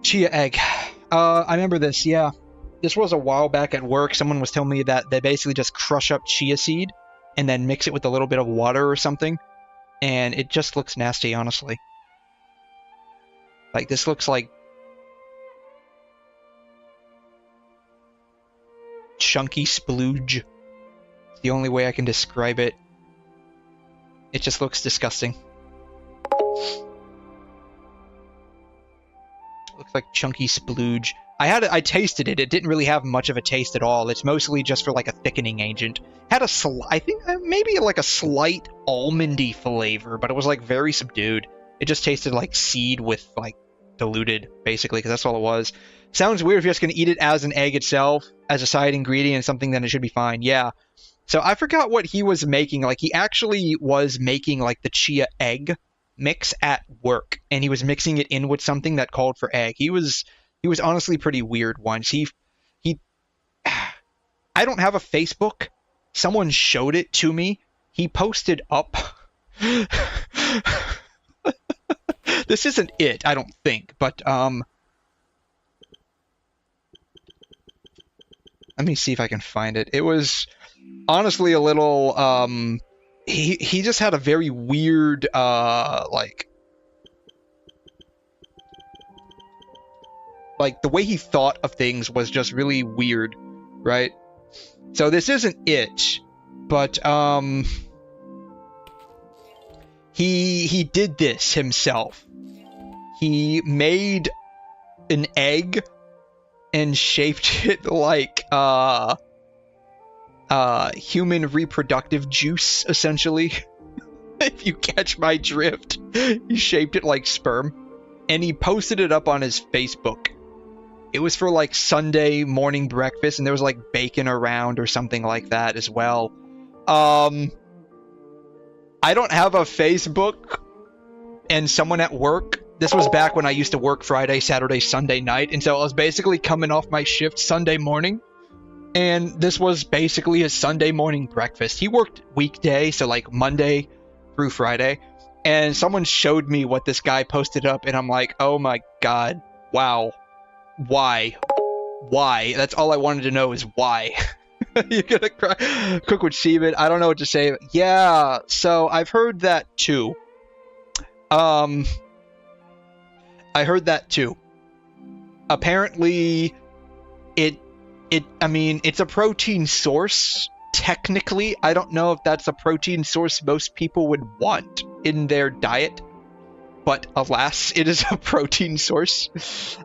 Chia egg. I remember this, yeah. This was a while back at work. Someone was telling me that they basically just crush up chia seed and then mix it with a little bit of water or something. And it just looks nasty, honestly. Like, this looks like chunky splooge. It's the only way I can describe it. It just looks disgusting. Looks like chunky splooge. I tasted it. It didn't really have much of a taste at all. It's mostly just for like a thickening agent. Had a I think maybe like a slight almondy flavor, but it was like very subdued. It just tasted like seed with like diluted, basically, because that's all it was. Sounds weird if you're just gonna eat it as an egg itself, as a side ingredient, something, then it should be fine. Yeah. So I forgot what he was making. Like, he actually was making like the chia egg mix at work, and he was mixing it in with something that called for egg. He was honestly pretty weird once. I don't have a Facebook. Someone showed it to me. He posted up. This isn't it, I don't think, but let me see if I can find it. It was honestly a little he just had a very weird like the way he thought of things was just really weird, right? So this isn't it, but he did this himself. He made an egg and shaped it like human reproductive juice, essentially. If you catch my drift. He shaped it like sperm, and he posted it up on his Facebook. It was for like Sunday morning breakfast, and there was like bacon around or something like that as well. I don't have a Facebook, and someone at work, this was back when I used to work Friday, Saturday, Sunday night, and so I was basically coming off my shift Sunday morning, and this was basically his Sunday morning breakfast. He worked weekday, so like Monday through Friday, and someone showed me what this guy posted up, and I'm like, oh my god, wow. Why? Why? That's all I wanted to know is why. You're gonna cry. Cook with 𝘕𝘗. I don't know what to say. Yeah, so I've heard that too. I heard that too. Apparently, I mean, it's a protein source. Technically, I don't know if that's a protein source most people would want in their diet. But alas, it is a protein source.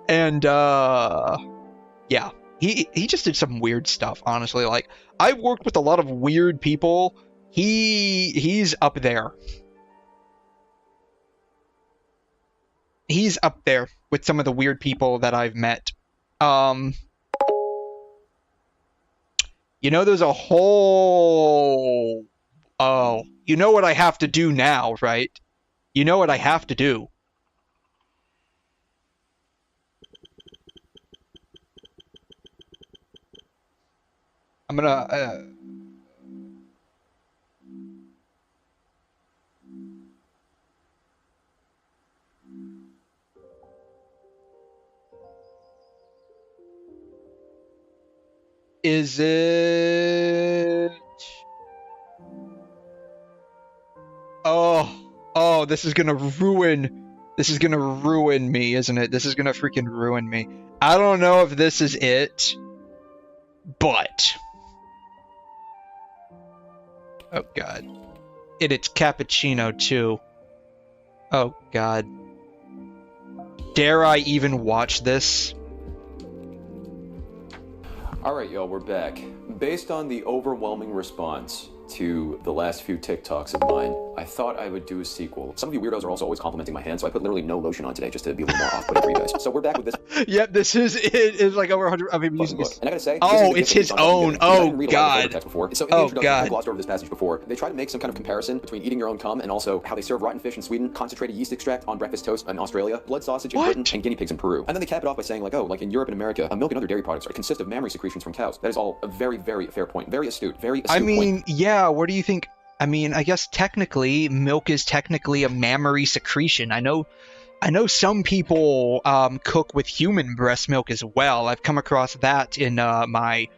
And, yeah. He just did some weird stuff, honestly. Like, I've worked with a lot of weird people. He's up there. He's up there with some of the weird people that I've met. You know, there's a whole... Oh, you know what I have to do now, right? You know what I have to do. I'm gonna... Is it... Oh, this is gonna ruin me, isn't it? This is gonna freaking ruin me. I don't know if this is it, but Oh god. And it's cappuccino too. Oh god. Dare I even watch this? Alright, y'all, we're back. Based on the overwhelming response to the last few TikToks of mine, I thought I would do a sequel. Some of you weirdos are also always complimenting my hand, so I put literally no lotion on today just to be a little more off-putting for you guys. So we're back with this. Yep, this is like over 100. I've been using this. And I gotta say, oh, it's his own. Oh god. So in the introduction, I glossed over this passage before. They try to make some kind of comparison between eating your own cum and also how they serve rotten fish in Sweden, concentrated yeast extract on breakfast toast in Australia, blood sausage in Britain, and guinea pigs in Peru. And then they cap it off by saying like, oh, like in Europe and America, milk and other dairy products consist of mammary secretions from cows. That is all a very, very fair point. Very astute. Very astute point. Yeah. Where do you think? I mean, I guess technically, milk is technically a mammary secretion. I know some people cook with human breast milk as well. I've come across that in my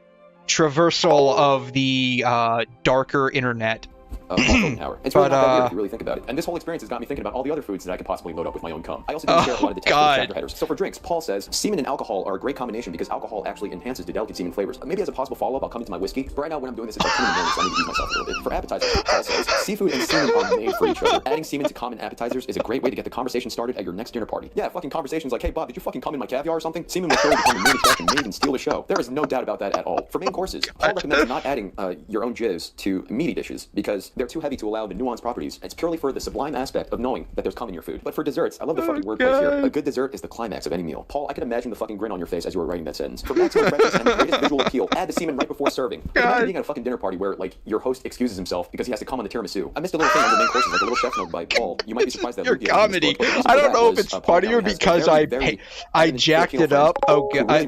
traversal of the darker internet. It's really not that weird if you really think about it. And this whole experience has got me thinking about all the other foods that I could possibly load up with my own cum. I also didn't share a lot of the chapter headers. So for drinks, Paul says, semen and alcohol are a great combination because alcohol actually enhances the delicate semen flavors. Maybe as a possible follow-up, I'll come into my whiskey. But right now, when I'm doing this, it's like 2 in the morning, so I need to use myself a little bit. For appetizers, Paul says, seafood and semen are made for each other. Adding semen to common appetizers is a great way to get the conversation started at your next dinner party. Yeah, fucking conversations like, hey Bob, did you fucking come in my caviar or something? Semen will surely become the main attraction and can steal the show. There is no doubt about that at all. For main courses, Paul recommends not adding your own jizz to meaty dishes because they're too heavy to allow the nuanced properties. It's purely for the sublime aspect of knowing that there's cum in your food. But for desserts, I love the fucking wordplay here. A good dessert is the climax of any meal. Paul, I could imagine the fucking grin on your face as you were writing that sentence. For maximum freshness and greatest visual appeal, add the semen right before serving. Imagine being at a fucking dinner party where, like, your host excuses himself because he has to come on the tiramisu. I missed a little thing on the main courses, like a little chef note by Paul. You might be surprised that your comedy. I don't know if it's funnier because I jacked it up. Oh god.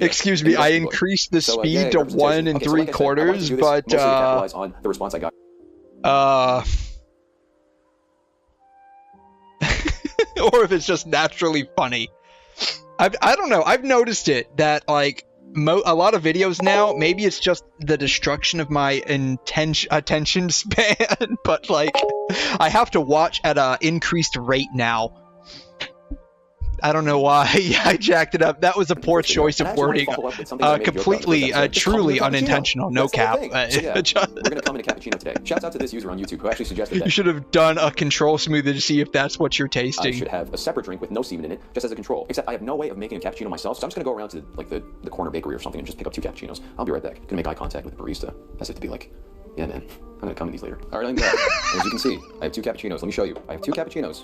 Excuse me. I increased the speed to 1 3/4, but on the response I got. Or if it's just naturally funny. I don't know. I've noticed it that like a lot of videos now, maybe it's just the destruction of my attention span, but like I have to watch at an increased rate now. I don't know why I jacked it up. That was a poor choice of wording. Completely, truly unintentional. No cap. We're gonna come in a cappuccino today. Shouts out to this user on YouTube who actually suggested that you should have done a control smoother to see if that's what you're tasting. I should have a separate drink with no semen in it, just as a control. Except I have no way of making a cappuccino myself, so I'm just gonna go around to like the corner bakery or something and just pick up 2 cappuccinos. I'll be right back. Gonna make eye contact with the barista, as if to be like, yeah, man, I'm gonna come in these later. All right, I'm back. As you can see, I have 2 cappuccinos. Let me show you. I have 2 cappuccinos.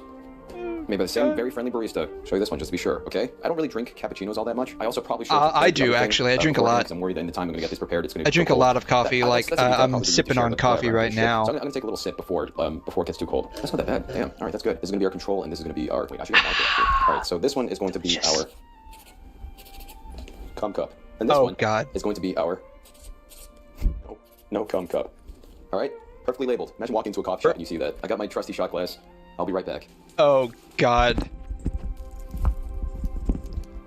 Made by the same very friendly barista. Show you this one just to be sure, okay? I don't really drink cappuccinos all that much. I also probably should. I do actually. I drink a lot. I'm worried that in the time I'm gonna get this prepared, it's gonna. I drink a lot of coffee. Like I'm sipping on coffee right now. So I'm gonna take a little sip before it gets too cold. That's not that bad. Damn. All right, that's good. This is gonna be our control, and this is gonna be our. Wait, I should get a marker actually. All right, so this one is going to be our cum cup, and this one is going to be our no cum cup. All right, perfectly labeled. Imagine walking into a coffee shop and you see that. I got my trusty shot glass. I'll be right back. Oh god.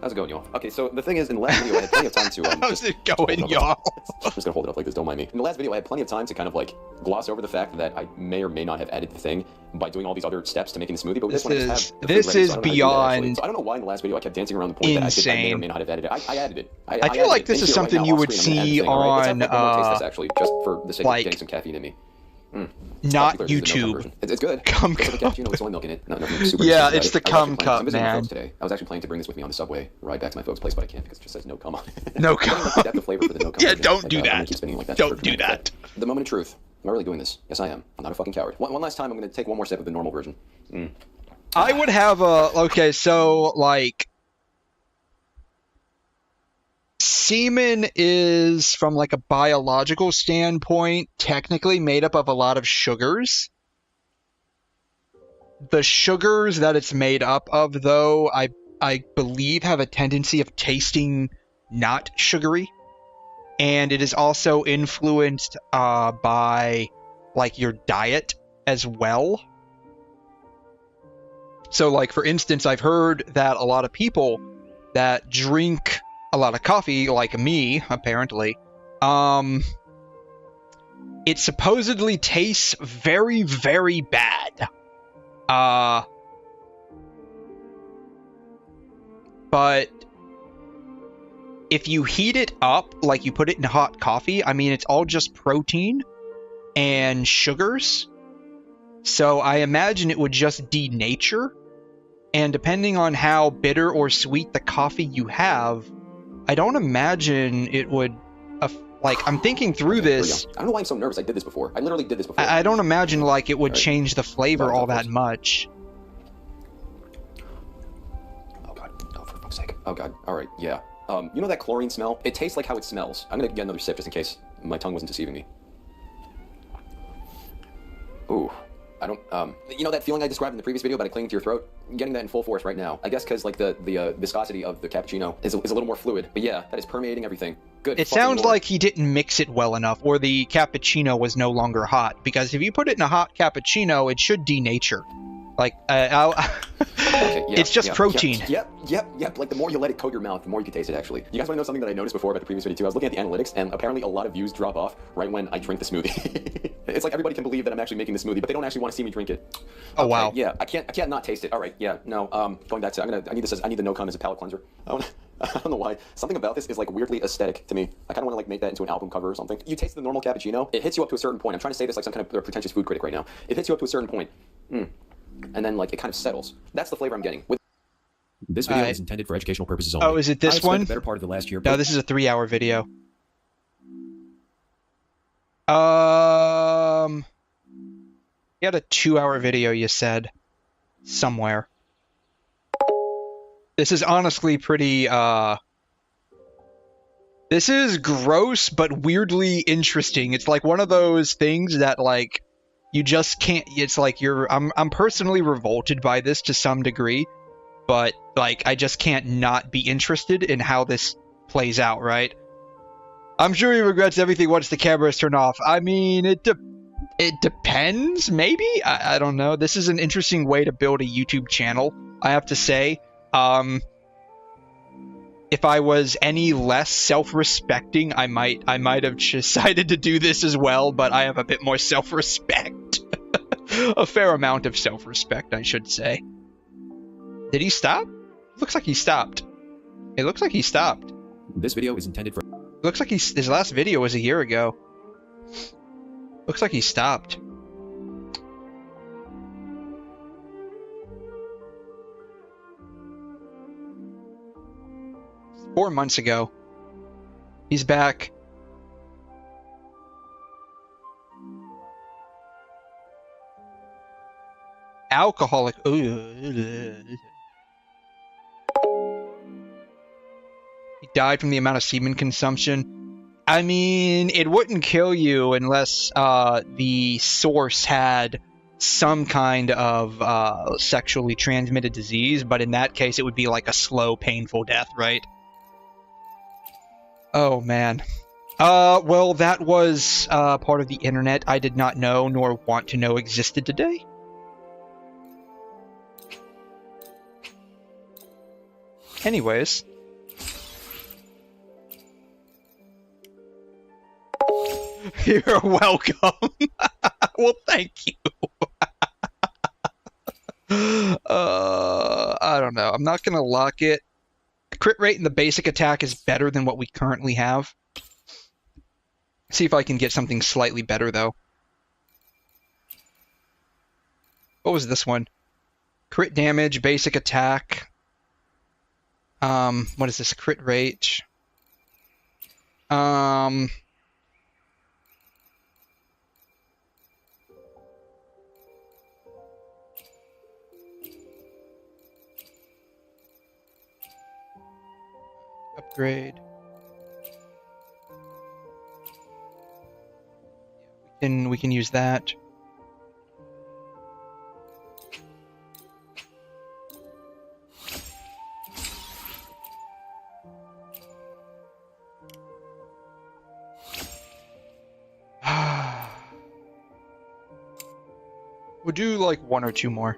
How's it going, y'all? Okay, so the thing is, in the last video, I had plenty of time to... How's it going, y'all? I'm just gonna hold it up like this, don't mind me. In the last video, I had plenty of time to kind of, like, gloss over the fact that I may or may not have added the thing by doing all these other steps to making the smoothie, but this one I just have... This is beyond... So I don't know why in the last video I kept dancing around the point that I may or may not have added it. I added it. I feel like this is something you would see on... Let's taste this, actually, just for the sake of getting some caffeine in me. Not YouTube. It's good. Cum cup. It's only milk in it. Yeah, it's the cum cup, man. Today. I was actually planning to bring this with me on the subway ride back to my folks' place, but I can't because it just says no cum on it. No cum. Yeah, don't do that. Don't do that. The moment of truth. Am I really doing this? Yes, I am. I'm not a fucking coward. One last time, I'm going to take one more sip of the normal version. I would have a... Okay, so, like... Semen is, from like a biological standpoint, technically made up of a lot of sugars. The sugars that it's made up of, though, I believe have a tendency of tasting not sugary. And it is also influenced by, like, your diet as well. So, like, for instance, I've heard that a lot of people that drink a lot of coffee, like me, apparently, it supposedly tastes very, very bad. But if you heat it up, like you put it in hot coffee, I mean, it's all just protein, and sugars. So I imagine it would just denature. And depending on how bitter or sweet the coffee you have, I don't imagine it would... like, I'm thinking through this. I don't know why I'm so nervous. I did this before. I literally did this before. I don't imagine, like, it would change the flavor all that much. Oh, God. Oh, for fuck's sake. Oh, God. All right. Yeah. You know that chlorine smell? It tastes like how it smells. I'm going to get another sip just in case my tongue wasn't deceiving me. Ooh. I don't, you know that feeling I described in the previous video about it clinging to your throat? I'm getting that in full force right now. I guess because, like, the viscosity of the cappuccino is a little more fluid. But yeah, that is permeating everything. Good. It sounds like he didn't mix it well enough, or the cappuccino was no longer hot. Because if you put it in a hot cappuccino, it should denature. Like, okay, yeah, it's just protein. Yep. Like, the more you let it coat your mouth, the more you can taste it, actually. You guys want to know something that I noticed before about the previous video, too? I was looking at the analytics, and apparently a lot of views drop off right when I drink the smoothie. It's like everybody can believe that I'm actually making the smoothie, but they don't actually want to see me drink it. Oh, wow. Yeah, I can't not taste it. All right, yeah, no, going back to, I need the no cum as a palate cleanser. I don't know why. Something about this is, like, weirdly aesthetic to me. I kind of want to, like, make that into an album cover or something. You taste the normal cappuccino, it hits you up to a certain point. I'm trying to say this like some kind of pretentious food critic right now. It hits you up to a certain point. And then, like, it kind of settles. That's the flavor I'm getting. This video is intended for educational purposes only. Oh, is it this one? The better part of the last year. No, this is a 3-hour video. You had a 2-hour video, you said. Somewhere. This is honestly pretty, this is gross, but weirdly interesting. It's like one of those things that, like, you just can't, it's like I'm personally revolted by this to some degree, but, like, I just can't not be interested in how this plays out, right? I'm sure he regrets everything once the cameras turn off. I mean, it depends, maybe? I don't know. This is an interesting way to build a YouTube channel, I have to say. If I was any less self-respecting, I might have decided to do this as well, but I have a bit more self-respect. A fair amount of self-respect, I should say. Did he stop? Looks like he stopped. It looks like he stopped. This video is intended for... Looks like his last video was a year ago. Looks like he stopped. Four months ago. He's back. Alcoholic. He died from the amount of semen consumption. I mean, it wouldn't kill you unless the source had some kind of sexually transmitted disease, but in that case it would be like a slow, painful death, right? Oh, man. Well, that was part of the internet I did not know nor want to know existed today. Anyways. You're welcome. Well, thank you. I don't know. I'm not going to lock it. The crit rate and the basic attack is better than what we currently have. See if I can get something slightly better, though. What was this one? Crit damage, basic attack. What is this? Crit rate. Upgrade. We can use that. We'll do like 1 or 2 more.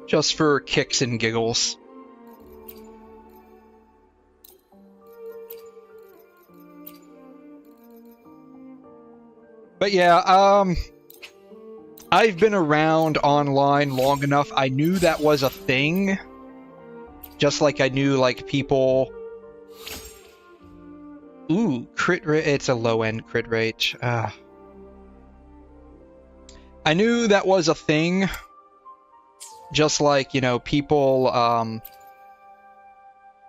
Just for kicks and giggles. But yeah, I've been around online long enough. I knew that was a thing. Just like I knew, like, people Ooh, crit rate. It's a low-end crit rate. I knew that was a thing. Just like, you know, people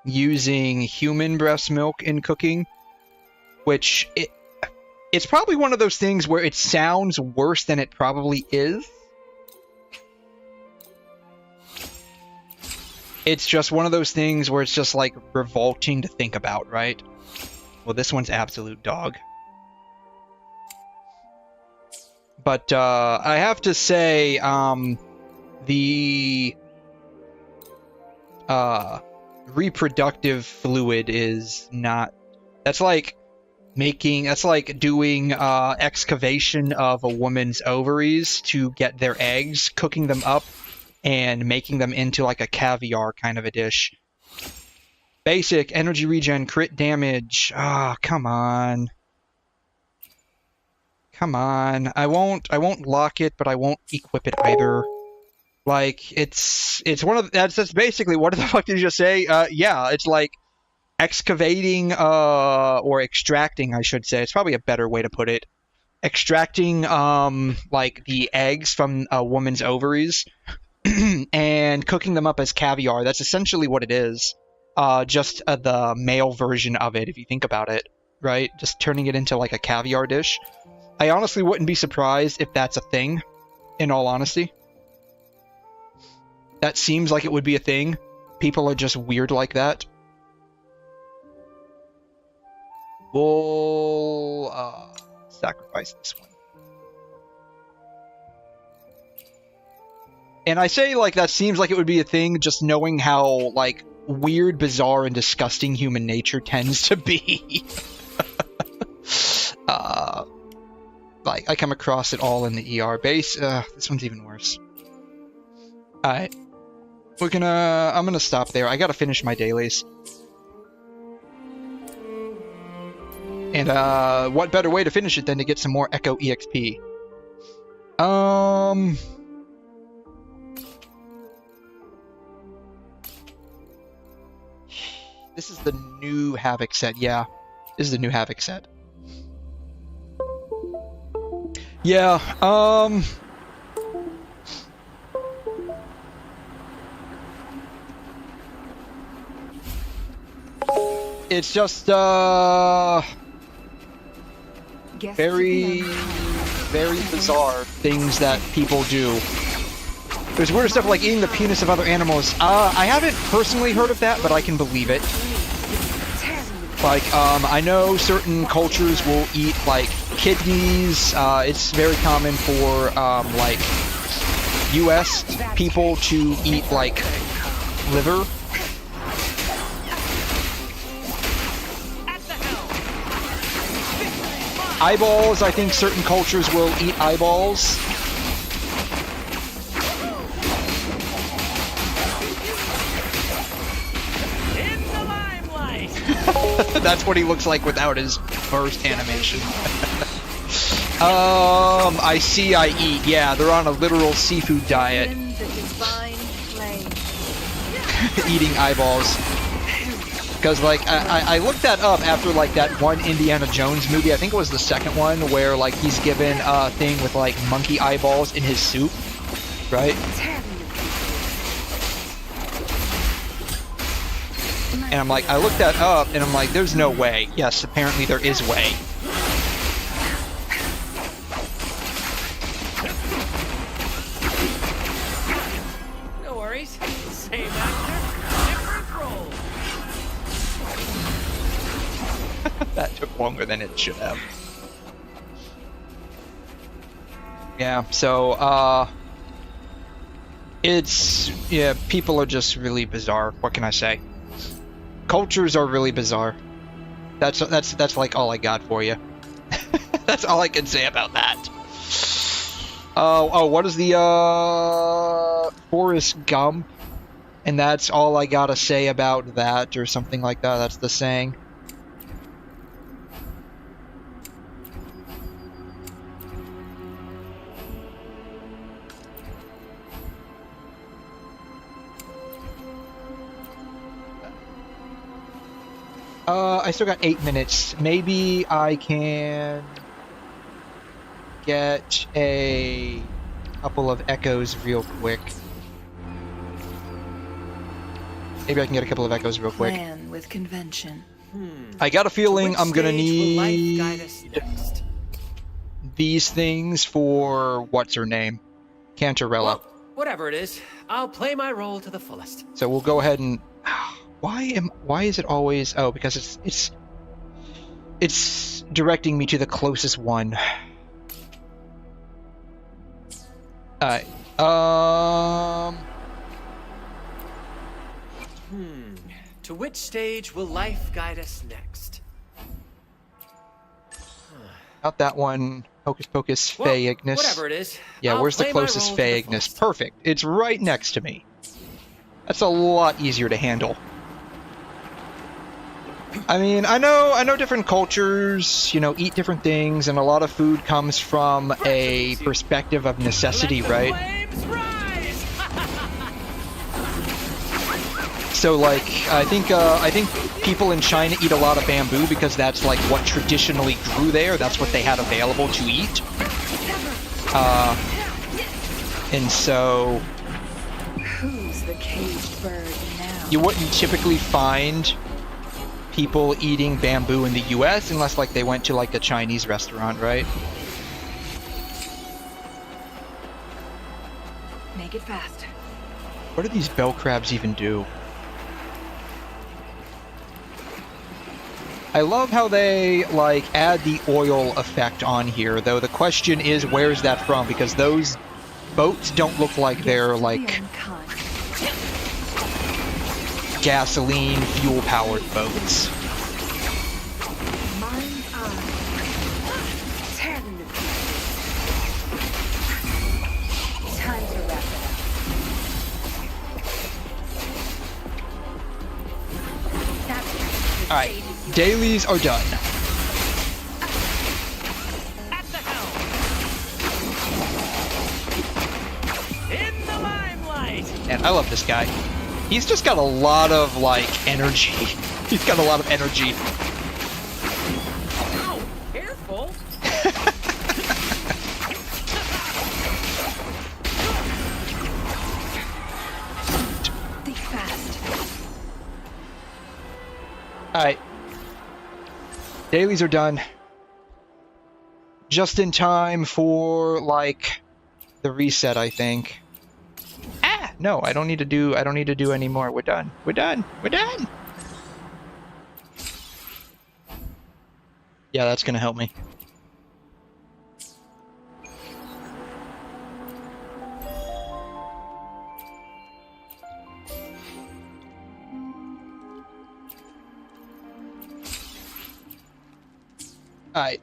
using human breast milk in cooking, which it's probably one of those things where it sounds worse than it probably is. It's just one of those things where it's just like revolting to think about, right? Well, this one's absolute dog. But I have to say, the reproductive fluid is not. That's like doing excavation of a woman's ovaries to get their eggs, cooking them up, and making them into like a caviar kind of a dish. Basic energy regen, crit damage. Ah, come on. Come on. I won't lock it, but I won't equip it either. Like, it's one of that's basically, what the fuck did you just say? Yeah, it's like excavating or extracting, I should say. It's probably a better way to put it. Extracting like the eggs from a woman's ovaries and cooking them up as caviar. That's essentially what it is. Just the male version of it, if you think about it, right? Just turning it into like a caviar dish. I honestly wouldn't be surprised if that's a thing, in all honesty. That seems like it would be a thing. People are just weird like that. We'll sacrifice this one. And I say, like, that seems like it would be a thing, just knowing how, like, weird, bizarre, and disgusting human nature tends to be. Like, I come across it all in the ER base. This one's even worse. Alright. I'm gonna stop there. I gotta finish my dailies. And, what better way to finish it than to get some more Echo EXP? This is the new Havoc set, yeah. This is the new Havoc set. Yeah, it's just, very, very bizarre things that people do. There's weird stuff like eating the penis of other animals. I haven't personally heard of that, but I can believe it. Like, I know certain cultures will eat, like, kidneys. It's very common for, like, US people to eat, like, liver. Eyeballs, I think certain cultures will eat eyeballs. That's what he looks like without his burst animation. I see, I eat. Yeah, they're on a literal seafood diet. Eating eyeballs. Because, like, I looked that up after, like, that one Indiana Jones movie. I think it was the second one, where, like, he's given a thing with, like, monkey eyeballs in his soup. Right? And I'm like, I looked that up, and I'm like, there's no way. Yes, apparently there is way. No worries. Same actor, different role. That took longer than it should have. Yeah, so, yeah, people are just really bizarre. What can I say? Cultures are really bizarre. That's like all I got for you. That's all I can say about that. Oh, what is the Forrest Gump? And that's all I gotta say about that, or something like that. That's the saying. I still got 8 minutes. Maybe I can get a couple of echoes real quick. Maybe I can get a couple of echoes real quick. Plan with convention. I got a feeling I'm gonna Stage will life need guide us next? these things for what's her name, 𝘐'𝘮. Well, whatever it is, I'll play my role to the fullest. So we'll go ahead and why is it always because it's directing me to the closest one. Alright. To which stage will life guide us next? Not that one. Hocus Pocus 𝘬𝘦𝘺. Whatever it is. Yeah, I'll where's the play my closest role to the 𝘬𝘦𝘺? fullest. Perfect. It's right next to me. That's a lot easier to handle. I mean, I know different cultures, you know, eat different things, and a lot of food comes from a perspective of necessity, right? So, like, I think people in China eat a lot of bamboo because that's like what traditionally grew there. That's what they had available to eat. And so Who's the caged bird now? you wouldn't typically find people eating bamboo in the US unless like they went to like a Chinese restaurant, right? Make it fast. What do these bell crabs even do? I love how they like add the oil effect on here, though the question is where's that from, because those boats don't look like they're like gasoline fuel powered boats. Time to wrap it up. Alright, dailies are done. At the helm. In the limelight. And I love this guy. He's just got a lot of like energy. He's got a lot of energy. Ow, careful. Think fast. Alright. Dailies are done. Just in time for like the reset, I think. No, I don't need to do any more. We're done. We're done. We're done. Yeah, that's gonna help me. Alright.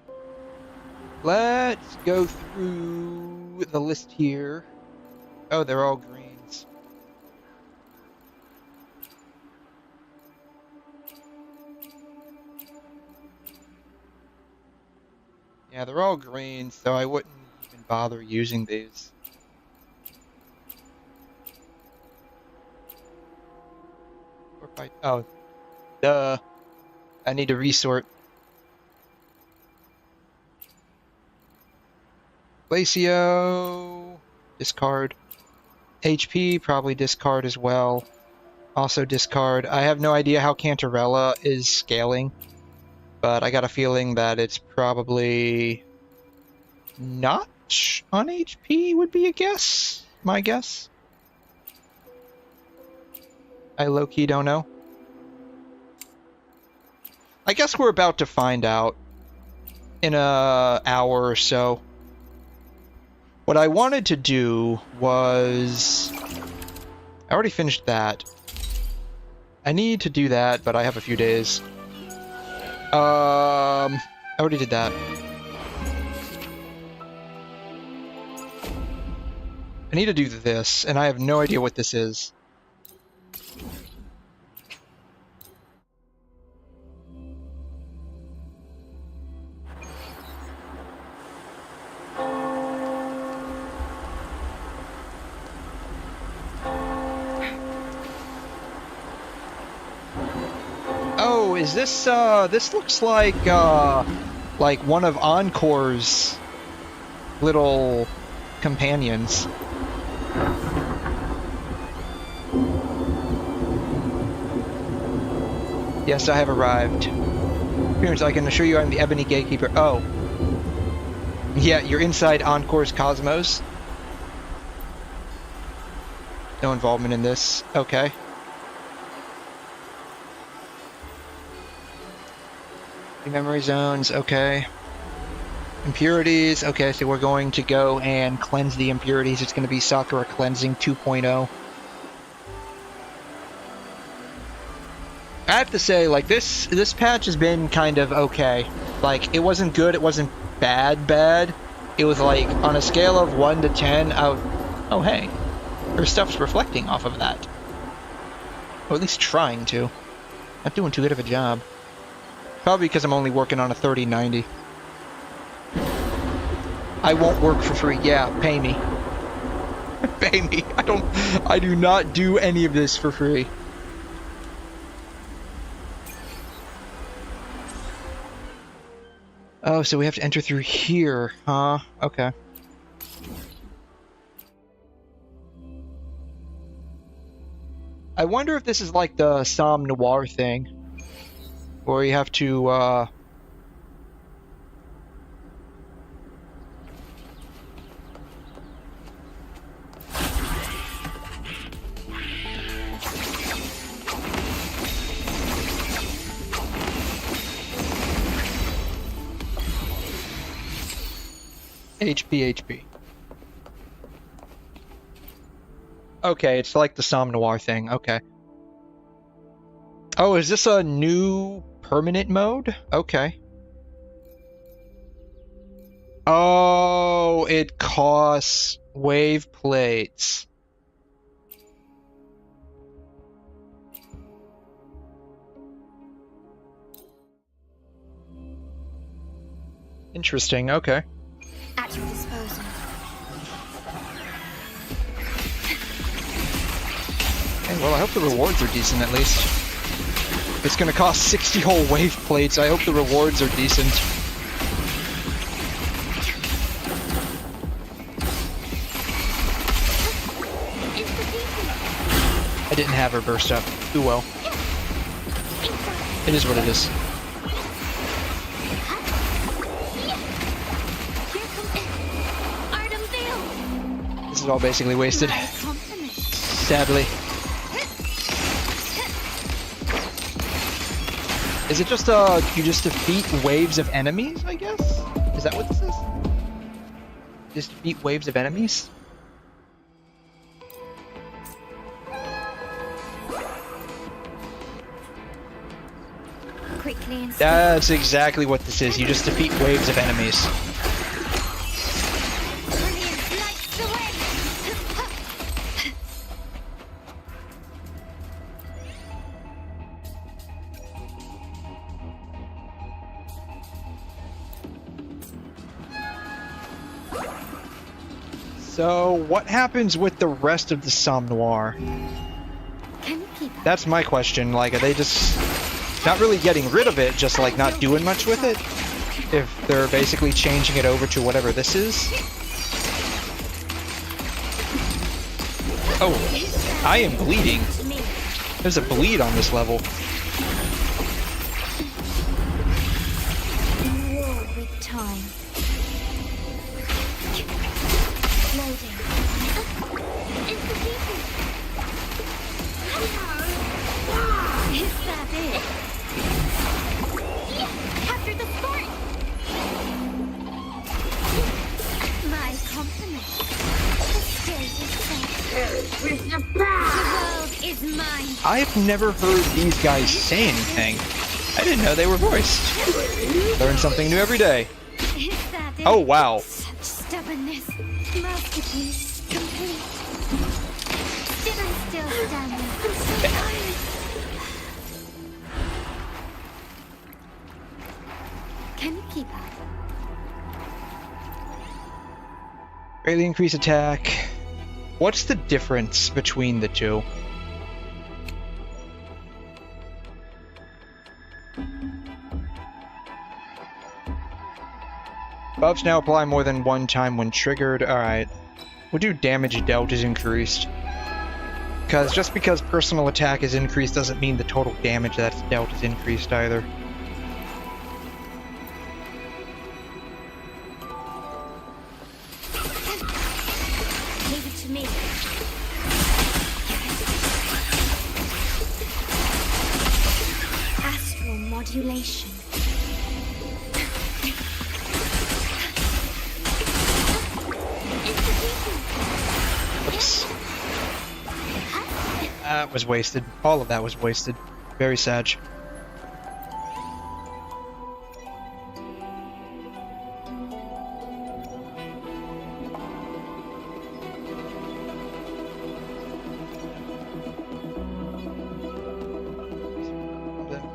Let's go through the list here. Oh, they're all greens. Yeah, they're all green, so I wouldn't even bother using these. Oh, duh. I need to resort. Glacio, discard. HP, probably discard as well. Also discard. I have no idea how 𝘐'𝘮 is scaling, but I got a feeling that it's probably not on HP would be a guess. My guess. I low-key don't know. I guess we're about to find out in an hour or so. What I wanted to do was... I already finished that. I need to do that, but I have a few days. I already did that. I need to do this, and I have no idea what this is. is this, this looks like one of Encore's little companions. Yes, I have arrived. Appearance, I can assure you I'm the Ebony Gatekeeper. Oh. Yeah, you're inside Encore's cosmos. No involvement in this. Okay. Memory zones, okay. Impurities, okay, so we're going to go and cleanse the impurities. It's going to be Sakura Cleansing 2.0. I have to say, like, this patch has been kind of okay. Like, it wasn't good, it wasn't bad. It was like, on a scale of 1 to 10, oh hey, her stuff's reflecting off of that. Or at least trying to. Not doing too good of a job. Probably because I'm only working on a 3090. I won't work for free. Yeah, pay me. Pay me. I do not do any of this for free. Oh, so we have to enter through here, huh? Okay. I wonder if this is like the 𝘬𝘕 thing. Or you have to, HP. Okay, it's like the 𝘬𝘕 thing, okay. Oh, is this a new permanent mode? Okay. Oh, it costs wave plates. Interesting, okay. At your disposal. Okay, well, I hope the rewards are decent at least. It's gonna cost 60 whole wave plates. I hope the rewards are decent. I didn't have her burst up. Too well. It is what it is. This is all basically wasted. Sadly. Is it just, you just defeat waves of enemies, I guess? Is that what this is? Just defeat waves of enemies? Quickly and That's exactly what this is. You just defeat waves of enemies. So, what happens with the rest of the 𝘬𝘕? That's my question. Like, are they just not really getting rid of it, just like not doing much with it? If they're basically changing it over to whatever this is? Oh, I am bleeding. There's a bleed on this level. war with time. Loading. Is that it? Capture the sport! My compliments. The stage is set. The world is mine. I've never heard these guys say anything. I didn't know they were voiced. Learn something new every day. Is that it? Oh, wow. Such stubbornness. Masterpiece complete. Still standing. I'm so tired. Can you keep up? Greatly increase attack. What's the difference between the two? Buffs now apply more than one time when triggered. Alright. We'll do damage dealt is increased. Because just because personal attack is increased doesn't mean the total damage that's dealt is increased either. Leave it to me. Astral modulation. Oops. That was wasted. All of that was wasted. Very sad.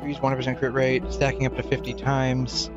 Use 100% crit rate, stacking up to 50 times.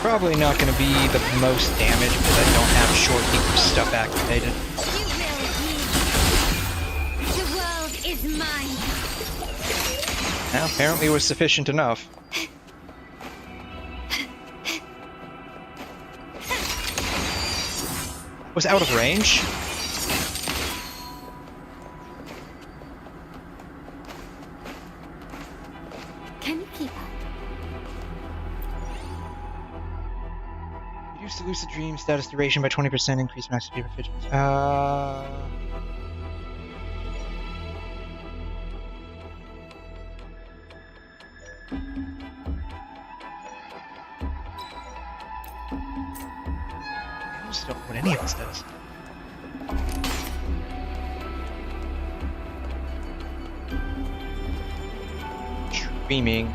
Probably not going to be the most damage because I don't have short leap stuff activated. The world is mine. Well, apparently it was sufficient enough. Was out of range? Can you keep up? Reduce the lucid dream status duration by 20%, increase max speed by 50%. I just don't know what any of this does. Dreaming.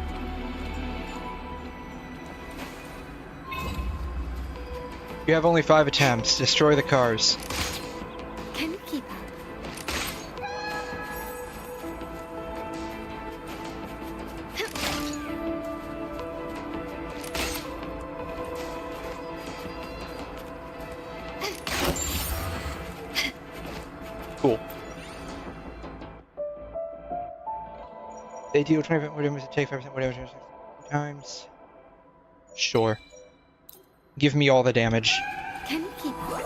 You have only 5 attempts. Destroy the cars. Can you keep up? Cool. They deal 20% more damage to take 5% more damage times. Sure. Give me all the damage. Can you keep up?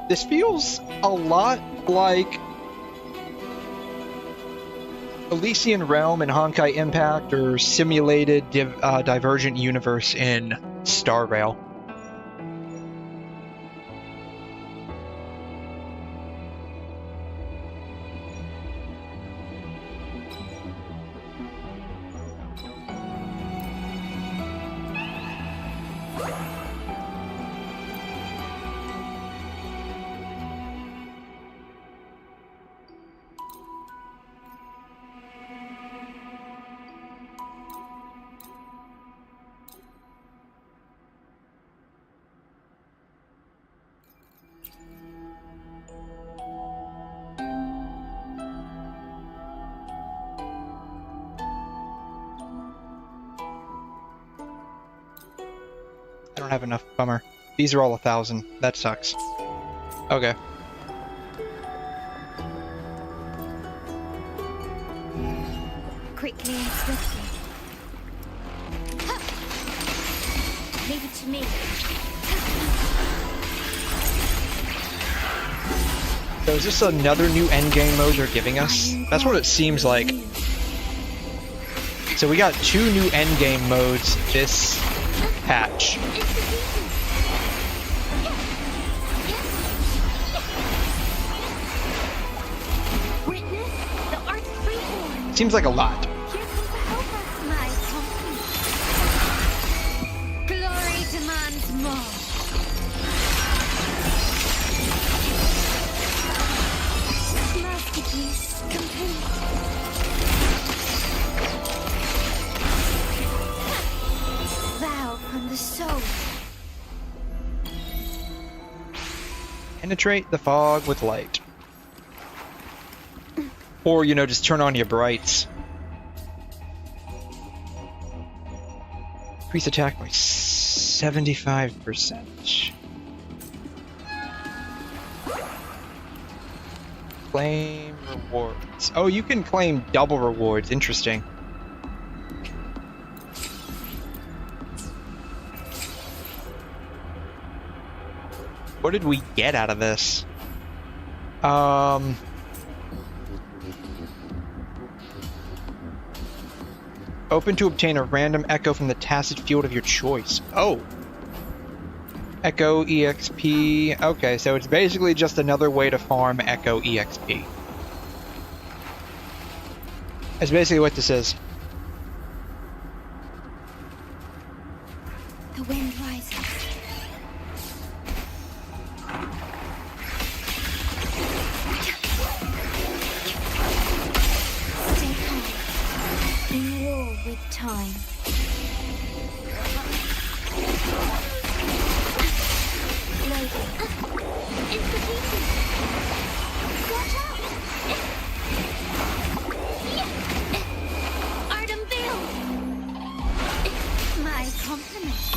This feels a lot like Elysian Realm and Honkai Impact or simulated Divergent Universe in Star Rail. I don't have enough. Bummer. These are all 1,000. That sucks. Okay. Quickly and swiftly. Leave it to me. So is this another new endgame mode they're giving us? That's what it seems like. So we got 2 new endgame modes this patch. Seems like a lot. My company. Penetrate the fog with light. Or, you know, just turn on your brights. Increase attack by 75%. Claim rewards. Oh, you can claim double rewards. Interesting. What did we get out of this? Open to obtain a random echo from the tacit field of your choice. Oh. Echo EXP. Okay, so it's basically just another way to farm Echo EXP. That's basically what this is. The wind rises. Stay calm. In war with time. Loading. It's the pieces. Watch out! Artem Veil! My compliments.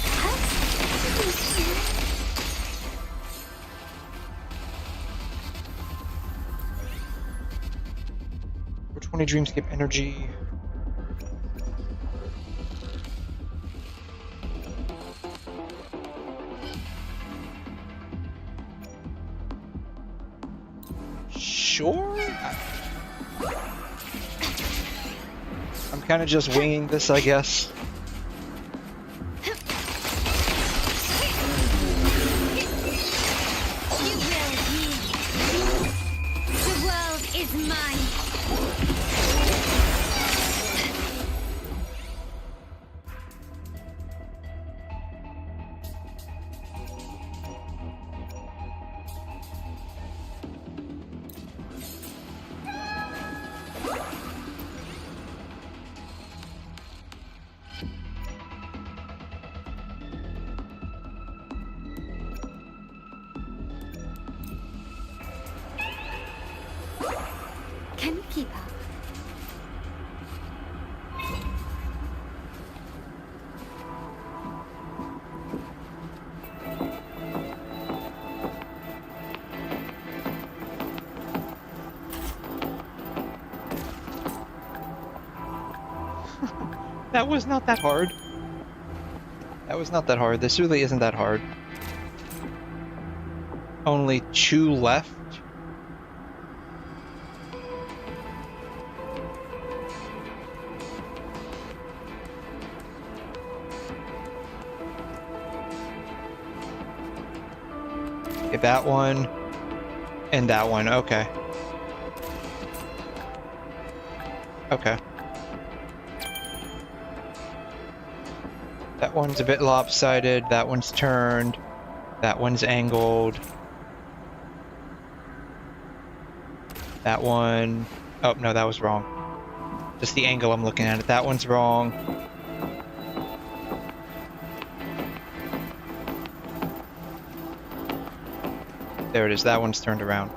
For 20 dreamscape energy. Sure? I'm kind of just winging this, I guess. The world is mine. Can you keep up? That was not that hard. That was not that hard. This really isn't that hard. Only 2 left. Okay, that one and that one. Okay. Okay. That one's a bit lopsided, that one's turned, that one's angled. That one... Oh, no, that was wrong. Just the angle I'm looking at it. That one's wrong. There it is, that one's turned around.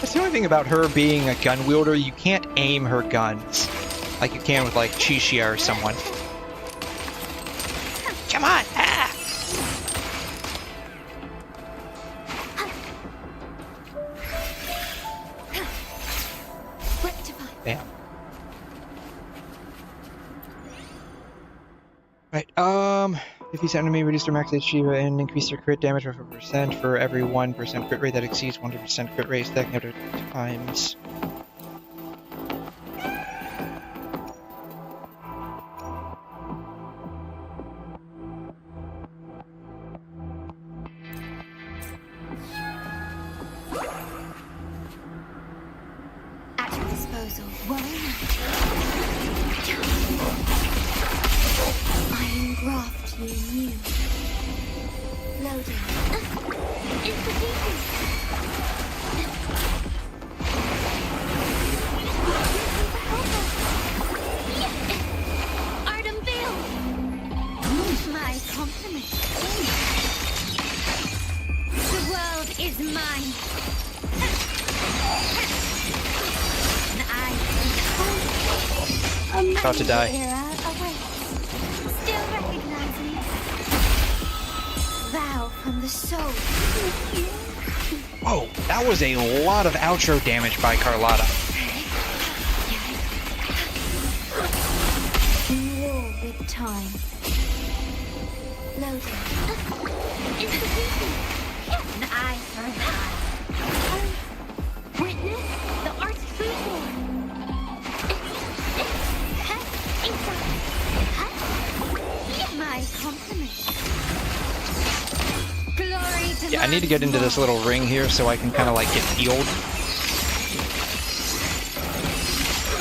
That's the only thing about her being a gun wielder, you can't aim her guns like you can with like 𝘕𝘕 or someone. Come on! Ah! Damn. Right, if each enemy reduce their max HP and increase their crit damage by 4% for every 1% crit rate that exceeds 100% crit rate, stacking up to times. At your disposal. Worry not. I engraft you new. Loading. Instigating. My compliment. The world is mine. About to die. Still recognize me. Vow from the soul. Whoa, that was a lot of outro damage by Carlotta. In war with time. Loading. Institution. An eye for an eye. Witness the art's true form. My compliment. Glory to Yeah, I need to get into this little ring here so I can kind of like get healed. An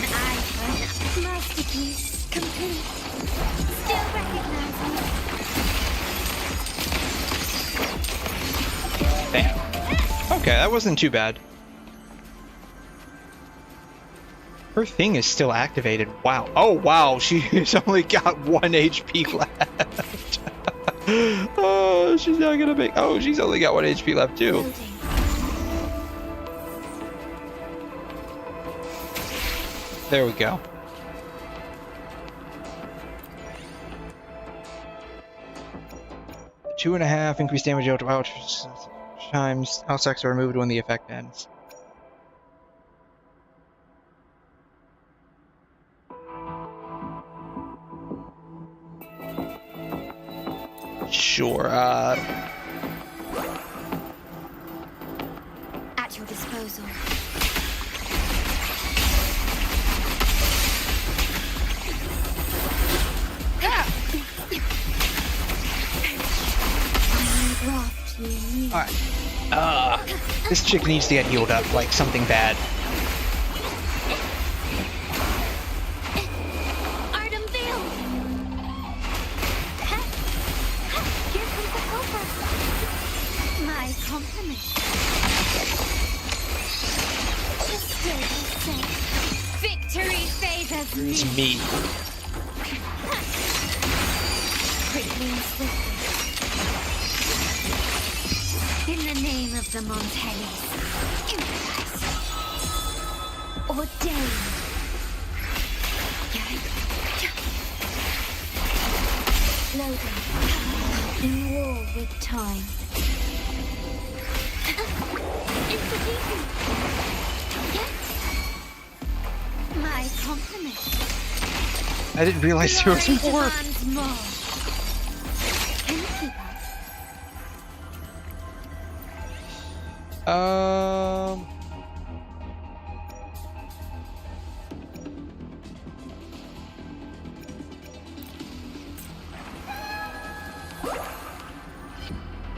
eye for an eye. Masterpiece complete. Still recognizing. Damn. Okay, that wasn't too bad. Her thing is still activated. Wow. Oh, wow. She's only got 1 HP left. Oh, she's not gonna make... Oh, she's only got 1 HP left, too. There we go. The 2.5 increased damage out to times. House effects are removed when the effect ends. Sure, At your disposal. Alright. This chick needs to get healed up, like something bad. My compliment. Victory favors me. It's me. Quickly and swiftly. In the name of the Montellis. Ordained. Loading. In war with time. Institution. My compliment. I didn't realize there was more.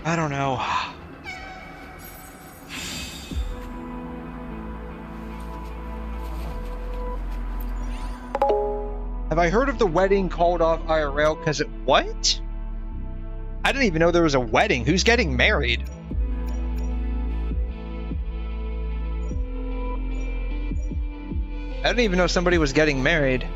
I don't know. Have I heard of the wedding called off IRL because it... What? I didn't even know there was a wedding. Who's getting married? I didn't even know somebody was getting married.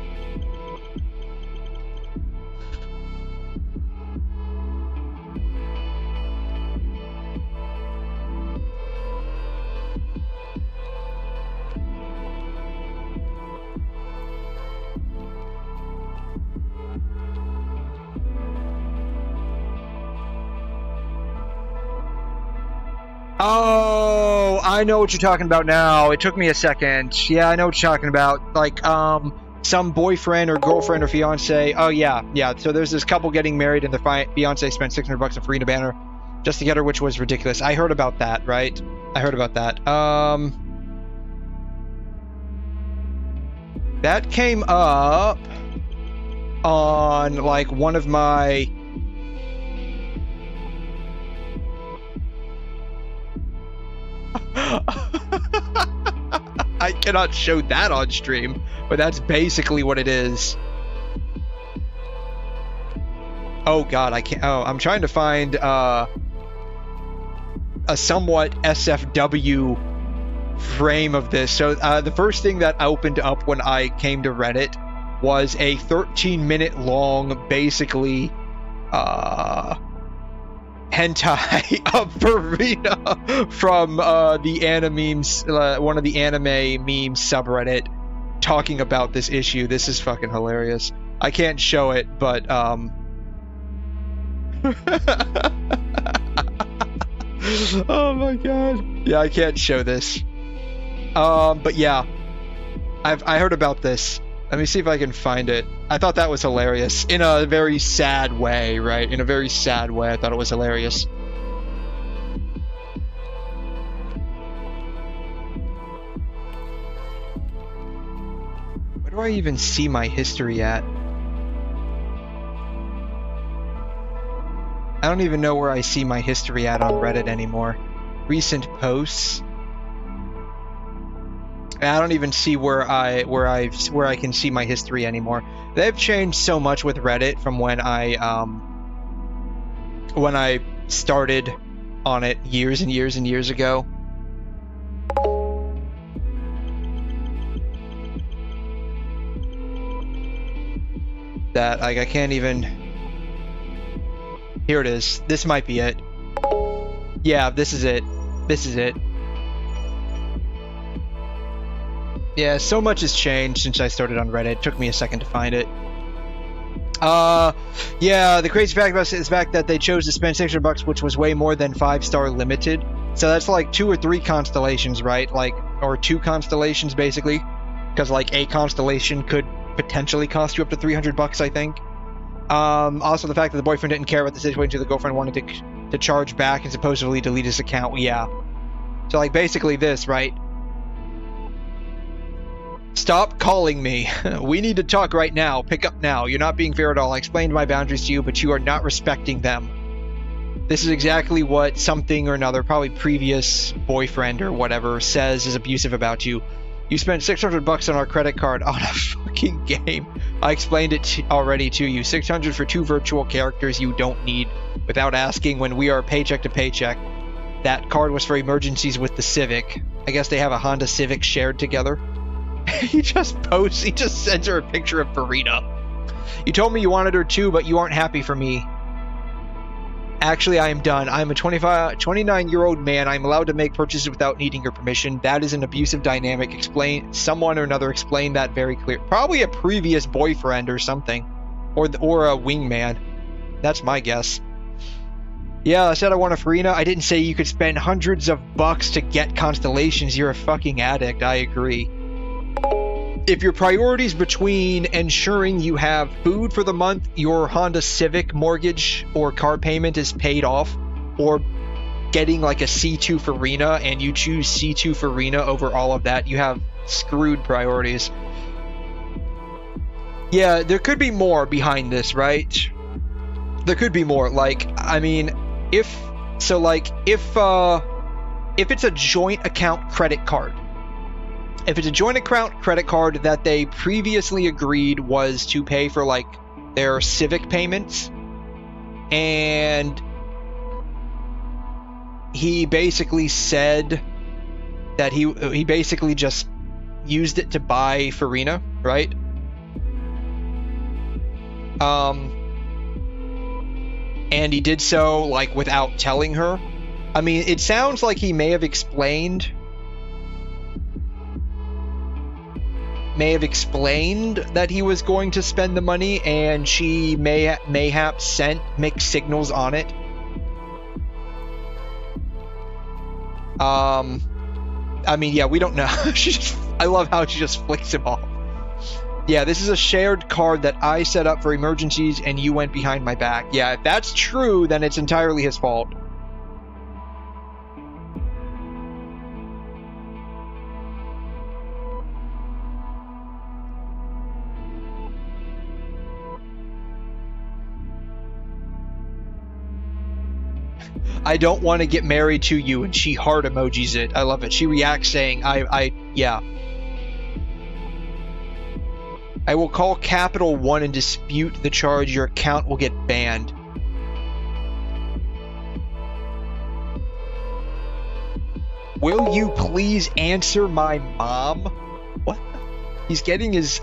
Oh, I know what you're talking about now. It took me a second. Yeah, I know what you're talking about. Like, some boyfriend or girlfriend or fiance. Oh, yeah. So there's this couple getting married and their fiance spent $600 on Farina Banner just to get her, which was ridiculous. I heard about that, right? I heard about that. That came up on, like, one of my... I cannot show that on stream, but that's basically what it is. Oh god, I can't. Oh, I'm trying to find a somewhat SFW frame of this. So the first thing that opened up when I came to Reddit was a 13-minute long, basically, hentai of Furina from the animemes, one of the anime meme subreddit, talking about this issue. This is fucking hilarious. I can't show it, but oh my god. Yeah, I can't show this. But yeah, I heard about this. Let me see if I can find it. I thought that was hilarious. In a very sad way, right? In a very sad way, I thought it was hilarious. Where do I even see my history at? I don't even know where I see my history at on Reddit anymore. Recent posts. I don't even see where I can see my history anymore. They've changed so much with Reddit from when I started on it years and years and years ago. That like I can't even. Here it is. This might be it. Yeah, this is it. This is it. Yeah, so much has changed since I started on Reddit. It took me a second to find it. Yeah, the crazy fact about it is the fact that they chose to spend $600, which was way more than 5-star limited. So that's like 2 or 3 constellations, right? Like, or 2 constellations basically, because like a constellation could potentially cost you up to $300, I think. Also the fact that the boyfriend didn't care about the situation, so the girlfriend wanted to charge back and supposedly delete his account. Yeah. So like basically this, right? Stop calling me. We need to talk right now. Pick up now. You're not being fair at all. I explained my boundaries to you, but you are not respecting them. This is exactly what something or another, probably previous boyfriend or whatever, says is abusive about you. You spent $600 on our credit card on a fucking game. I explained it already to you. $600 for 2 virtual characters you don't need without asking when we are paycheck to paycheck. That card was for emergencies with the Civic. I guess they have a Honda Civic shared together. He just sends her a picture of Furina. You told me you wanted her too, but you aren't happy for me. Actually, I am done. I'm a 29-year-old man. I'm allowed to make purchases without needing your permission. That is an abusive dynamic. Someone or another explain that very clear. Probably a previous boyfriend or something. Or a wingman. That's my guess. Yeah, I said I want a Furina. I didn't say you could spend hundreds of bucks to get constellations. You're a fucking addict. I agree. If your priorities between ensuring you have food for the month, your Honda Civic mortgage or car payment is paid off, or getting like a C2 Furina, and you choose C2 Furina over all of that, you have screwed priorities. Yeah, there could be more behind this, right? There could be more. Like, I mean, if it's a joint account credit card, if it's a joint account credit card that they previously agreed was to pay for like their Civic payments, and he basically said that he basically just used it to buy Furina, right? And he did so like without telling her. I mean, it sounds like he may have explained that he was going to spend the money, and she mayhap sent mixed signals on it. I mean, yeah, we don't know. I love how she just flicks him off. Yeah, this is a shared card that I set up for emergencies and you went behind my back. Yeah, if that's true, then it's entirely his fault. I don't want to get married to you, and she heart emojis it. I love it. She reacts saying, yeah. I will call Capital One and dispute the charge. Your account will get banned. Will you please answer my mom? What? He's getting his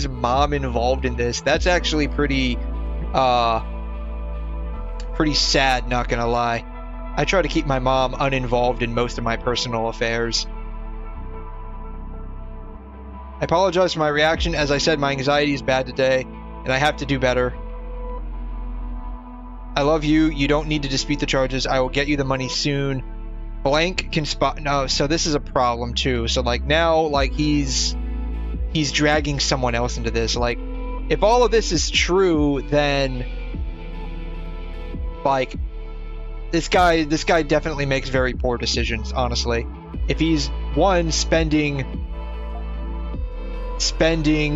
mom involved in this. That's actually pretty sad, not gonna lie. I try to keep my mom uninvolved in most of my personal affairs. I apologize for my reaction. As I said, my anxiety is bad today, and I have to do better. I love you. You don't need to dispute the charges. I will get you the money soon. Blank can spot... No, so this is a problem, too. So, like, now, like, he's dragging someone else into this. Like, if all of this is true, then... Like, this guy definitely makes very poor decisions, honestly. If he's, one, spending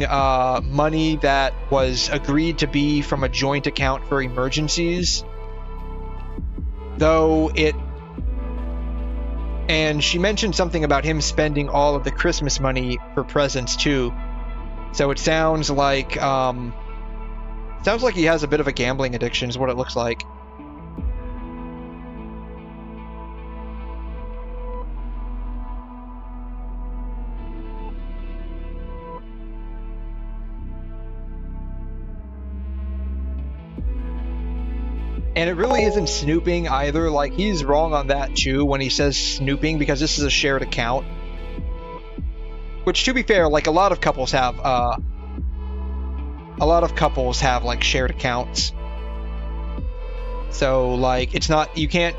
money that was agreed to be from a joint account for emergencies, though it... And she mentioned something about him spending all of the Christmas money for presents too. So it sounds like he has a bit of a gambling addiction is what it looks like. And it really isn't snooping either. Like, he's wrong on that too when he says snooping, because this is a shared account. Which, to be fair, like, a lot of couples have like shared accounts. So, like, it's not, you can't,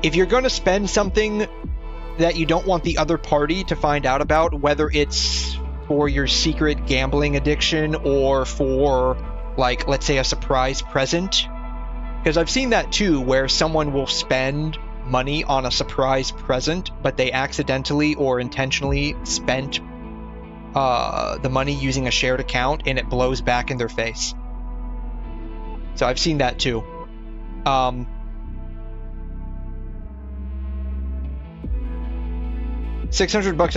if you're going to spend something that you don't want the other party to find out about, whether it's for your secret gambling addiction or for, like, let's say a surprise present. Because I've seen that too, where someone will spend money on a surprise present, but they accidentally or intentionally spent the money using a shared account, and it blows back in their face. So I've seen that too. $600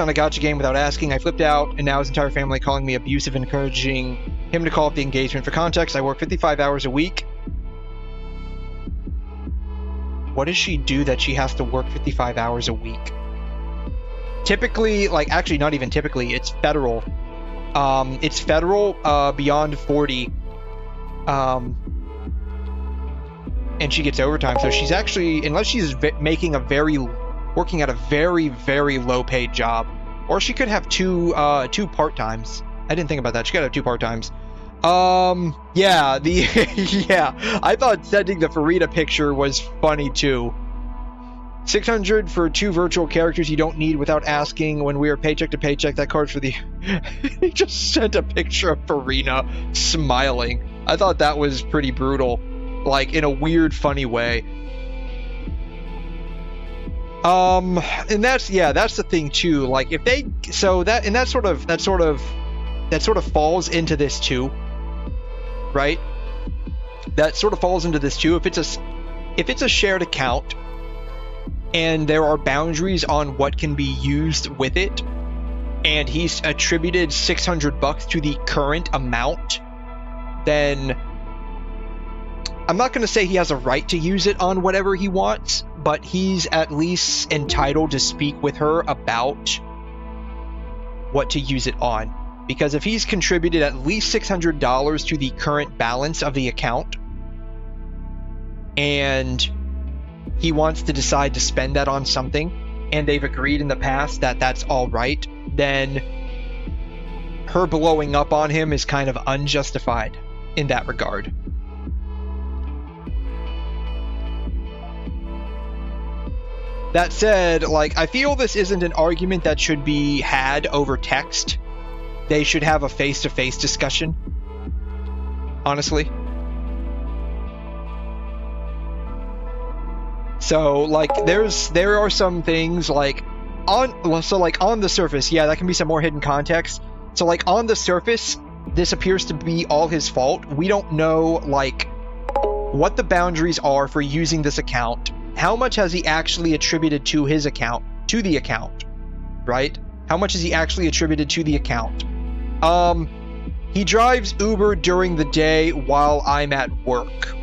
on a gacha game without asking. I flipped out, and now his entire family calling me abusive, encouraging him to call up the engagement. For context, I work 55 hours a week. What does she do that she has to work 55 hours a week? Typically, like, actually not even typically, it's federal. It's federal beyond 40. And she gets overtime, so she's actually, unless she's working at a very, very low paid job, or she could have two part-times. I didn't think about that. She could have 2 part-times. Yeah, yeah, I thought sending the Farida picture was funny too. 600 for 2 virtual characters you don't need without asking when we are paycheck to paycheck. That card for the... He just sent a picture of Farina smiling. I thought that was pretty brutal, like, in a weird, funny way. And that's the thing too, like, if they, so that, and that sort of falls into this too. Right? That sort of falls into this too. If it's a shared account and there are boundaries on what can be used with it, and he's attributed $600 to the current amount, then I'm not going to say he has a right to use it on whatever he wants, but he's at least entitled to speak with her about what to use it on. Because if he's contributed at least $600 to the current balance of the account, and he wants to decide to spend that on something, and they've agreed in the past that that's all right, then her blowing up on him is kind of unjustified in that regard. That said, like, I feel this isn't an argument that should be had over text. They should have a face-to-face discussion, honestly. So, like, there are some things, like, on the surface, yeah, that can be some more hidden context. So, like, on the surface, this appears to be all his fault. We don't know, like, what the boundaries are for using this account. How much has he actually attributed to his account, to the account, right? How much is he actually attributed to the account? He drives Uber during the day while I'm at work.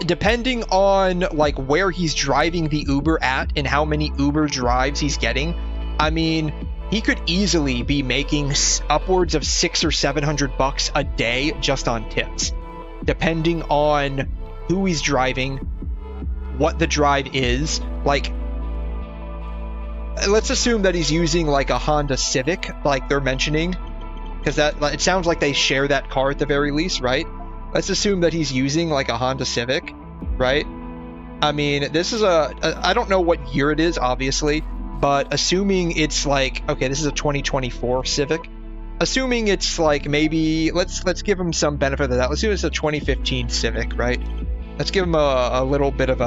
depending on like where he's driving the Uber at and how many Uber drives he's getting, I mean, he could easily be making upwards of $600 or $700 a day just on tips, depending on who he's driving, what the drive is. Like, let's assume that he's using like a Honda Civic, like they're mentioning, because that it sounds like they share that car at the very least, right? Let's assume that he's using like a Honda Civic, right? I mean, this is I don't know what year it is, obviously, but assuming it's like, okay, this is a 2024 Civic. Assuming it's like maybe, let's give him some benefit of that. Let's assume it's a 2015 Civic, right? Let's give him a little bit of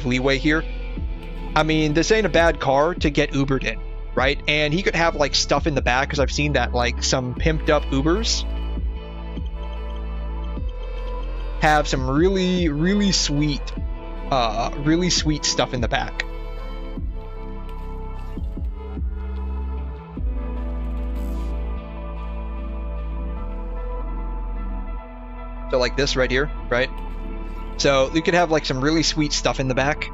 leeway here. I mean, this ain't a bad car to get Ubered in, right? And he could have like stuff in the back, because I've seen that like some pimped up Ubers have some really sweet stuff in the back. So like this right here, right? So you could have like some really sweet stuff in the back.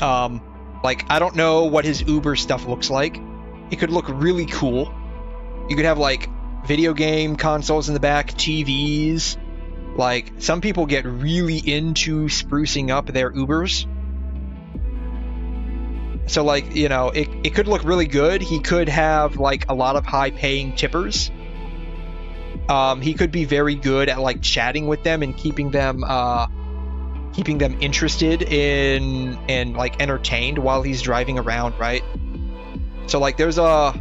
Like, I don't know what his Uber stuff looks like. It could look really cool. You could have like video game consoles in the back, TVs. Like, some people get really into sprucing up their Ubers. So like, you know, it could look really good. He could have like a lot of high paying tippers. He could be very good at like chatting with them and keeping them interested in and like entertained while he's driving around, right? So like there's a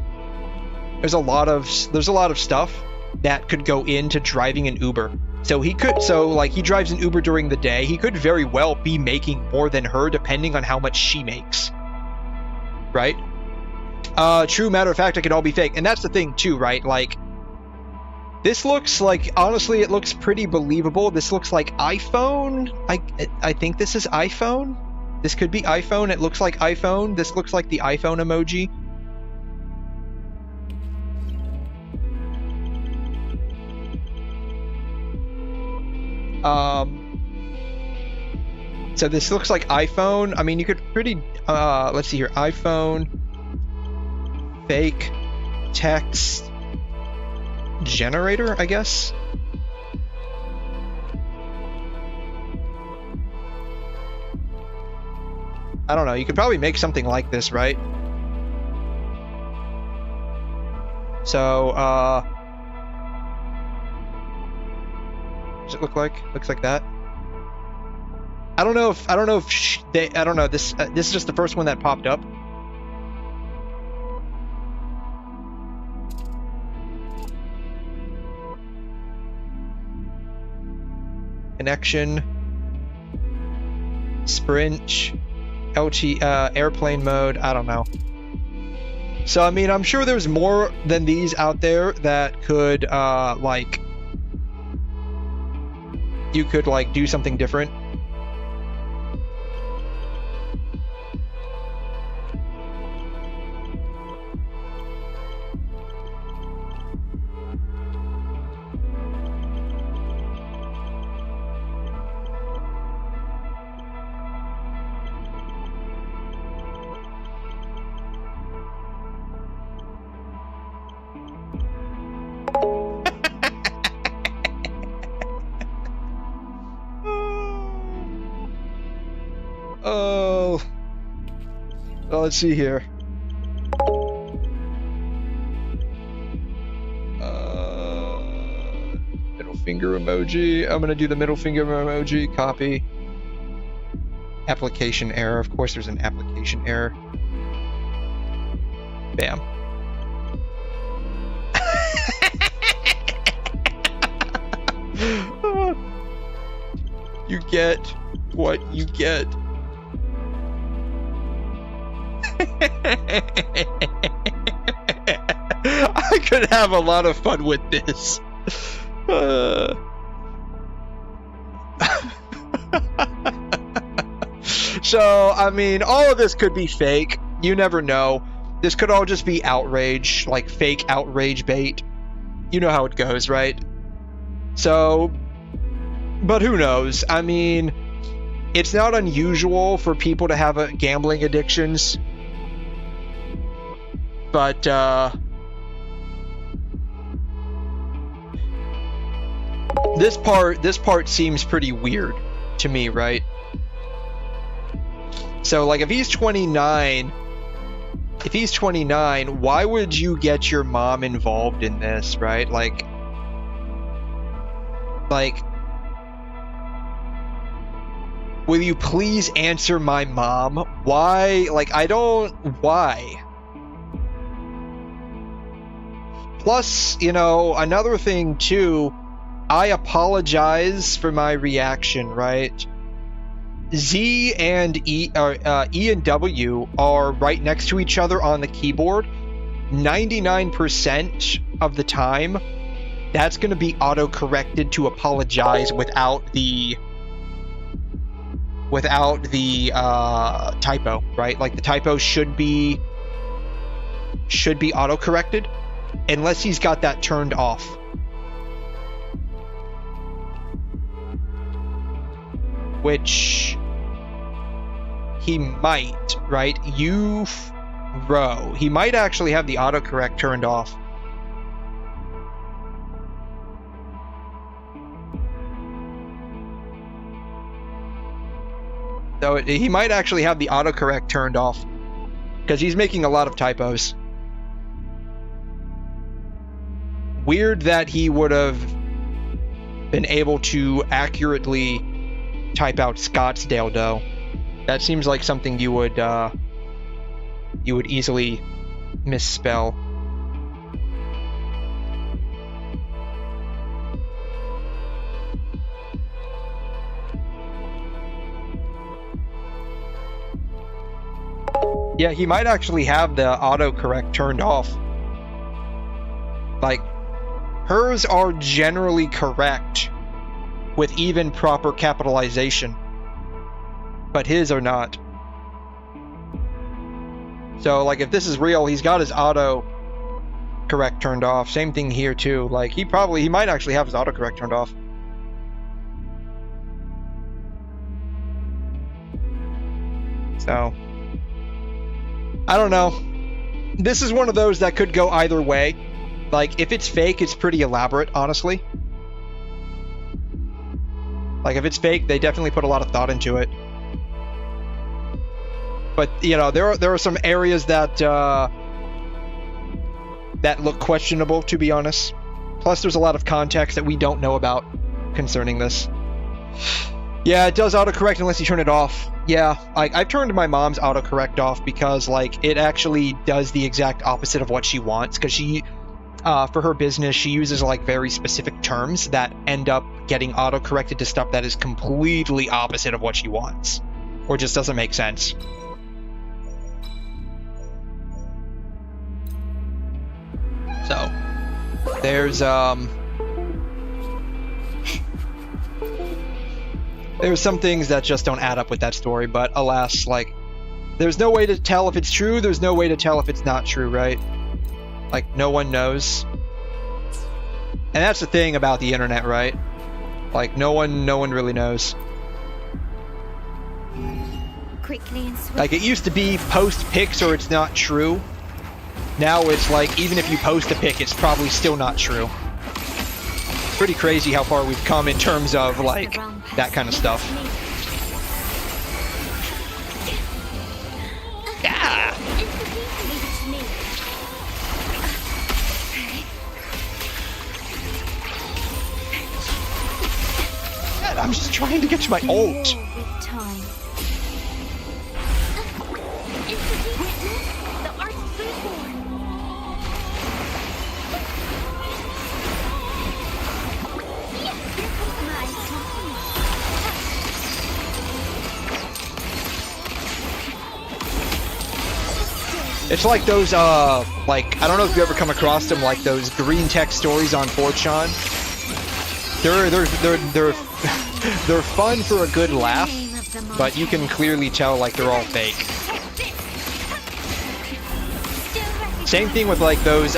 lot of stuff that could go into driving an Uber. So he drives an Uber during the day. He could very well be making more than her, depending on how much she makes, right? True, matter of fact, it could all be fake. And that's the thing too, right? Like, this looks like, honestly, it looks pretty believable. This looks like iPhone. I think this is iPhone. This could be iPhone. It looks like iPhone. This looks like the iPhone emoji. So this looks like iPhone. I mean, you could pretty, let's see here. iPhone, fake, text, generator, I guess. I don't know. You could probably make something like this, right? So, does it look like? Looks like that. I don't know if this is just the first one that popped up. Connection, sprint, LT, airplane mode, I don't know. So I mean, I'm sure there's more than these out there that could like, you could like do something different. Let's see here. Middle finger emoji. I'm gonna do the middle finger emoji. Copy. Application error. Of course, there's an application error. Bam. You get what you get. I could have a lot of fun with this. So, I mean, all of this could be fake. You never know. This could all just be outrage, like fake outrage bait. You know how it goes, right? So, But who knows? I mean, it's not unusual for people to have gambling addictions. But, this part seems pretty weird to me, right? So, like, if he's 29, why would you get your mom involved in this, right? Like, will you please answer my mom? Why? Like, why? Plus, you know, another thing too, I apologize for my reaction, right? Z and E and W are right next to each other on the keyboard. 99% of the time, that's going to be auto-corrected to apologize without the typo, right? Like, the typo should be auto-corrected unless he's got that turned off. Which he might, right? 𝘬𝘯𝘬𝘦. He might actually have the autocorrect turned off. So he might actually have the autocorrect turned off because he's making a lot of typos. Weird that he would have been able to accurately type out 𝘬𝘮, though. That seems like something you would easily misspell. Yeah, he might actually have the autocorrect turned off. Like, hers are generally correct with even proper capitalization, but his are not. So, like, if this is real, he's got his autocorrect turned off. Same thing here too. Like, he might actually have his autocorrect turned off. So, I don't know. This is one of those that could go either way. Like, if it's fake, it's pretty elaborate, honestly. Like, if it's fake, they definitely put a lot of thought into it. But, you know, there are some areas that that look questionable, to be honest. Plus, there's a lot of context that we don't know about concerning this. Yeah, it does autocorrect unless you turn it off. Yeah, I've turned my mom's autocorrect off because, like, it actually does the exact opposite of what she wants. Because she, for her business, she uses, like, very specific terms that end up getting auto-corrected to stuff that is completely opposite of what she wants. Or just doesn't make sense. So, there's some things that just don't add up with that story, but alas, like, there's no way to tell if it's true, there's no way to tell if it's not true, right? Like, no one knows. And that's the thing about the internet, right? Like, no one really knows. Quickly and swiftly. Like, it used to be post pics or it's not true. Now it's like, even if you post a pic, it's probably still not true. It's pretty crazy how far we've come in terms of, like, that kind of stuff. Yeah! God, I'm just trying to get to my ult. It's like those, like, I don't know if you ever come across them, like those green text stories on 4chan. They're fun for a good laugh, but you can clearly tell, like, they're all fake. Same thing with, like, those,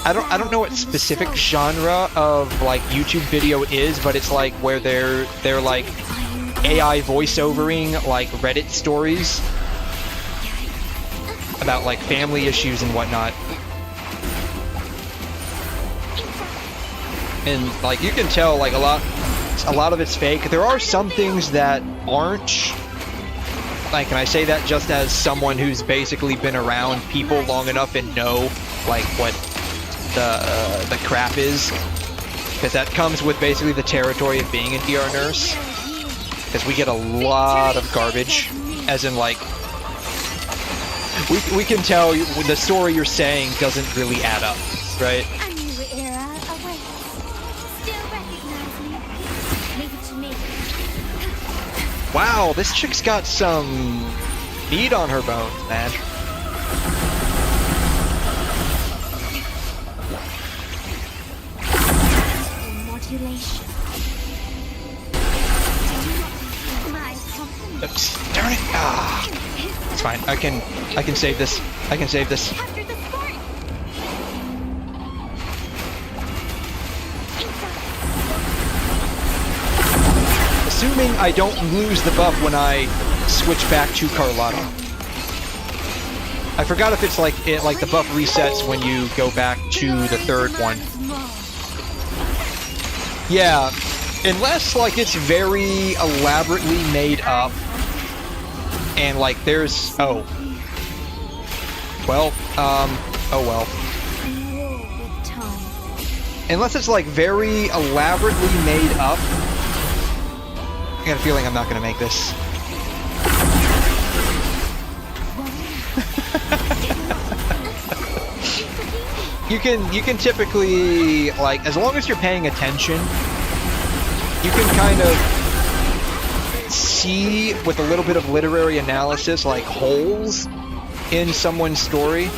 I don't know what specific genre of like YouTube video is, but it's like where they're like AI voiceovering like Reddit stories about like family issues and whatnot. And like you can tell like a lot of it's fake. There are some things that aren't. Like, and I say that just as someone who's basically been around people long enough and know like what the crap is, because that comes with basically the territory of being an ER nurse. Because we get a lot of garbage, as in like we can tell the story you're saying doesn't really add up, right? A new era awaits. Still recognize me? Leave it to me. Wow, this chick's got some meat on her bones, man. Modulation. Oops, darn it! Ah, it's fine. I can save this. I can save this. Assuming I don't lose the buff when I switch back to Carlotta. I forgot if it's like the buff resets when you go back to the third one. Yeah, unless like it's very elaborately made up, and like there's oh well. Unless it's like very elaborately made up. I got a feeling I'm not gonna make this. You can typically, like, as long as you're paying attention, you can kind of see with a little bit of literary analysis, like, holes in someone's story.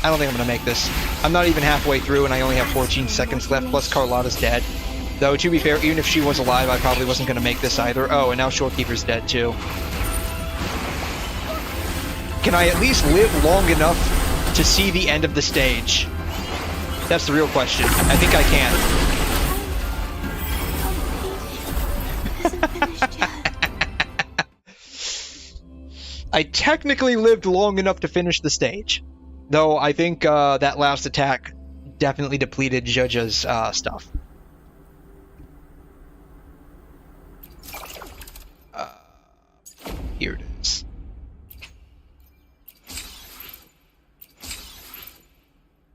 I don't think I'm gonna make this. I'm not even halfway through and I only have 14 seconds left, plus Carlotta's dead. Though, to be fair, even if she was alive, I probably wasn't gonna make this either. Oh, and now Shorekeeper's dead too. Can I at least live long enough to see the end of the stage? That's the real question. I think I can. I technically lived long enough to finish the stage. Though I think that last attack definitely depleted 𝘧𝘬𝘳's stuff. Here it is.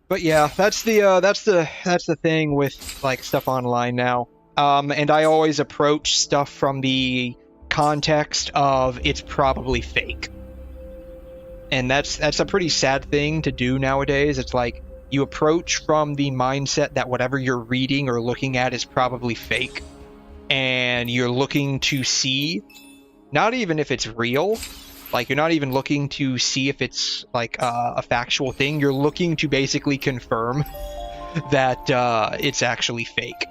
But yeah, that's the thing with like stuff online now. And I always approach stuff from the context of it's probably fake. And that's a pretty sad thing to do nowadays. It's like you approach from the mindset that whatever you're reading or looking at is probably fake, and you're looking to see, not even if it's real, like you're not even looking to see if it's like a factual thing. You're looking to basically confirm that it's actually fake.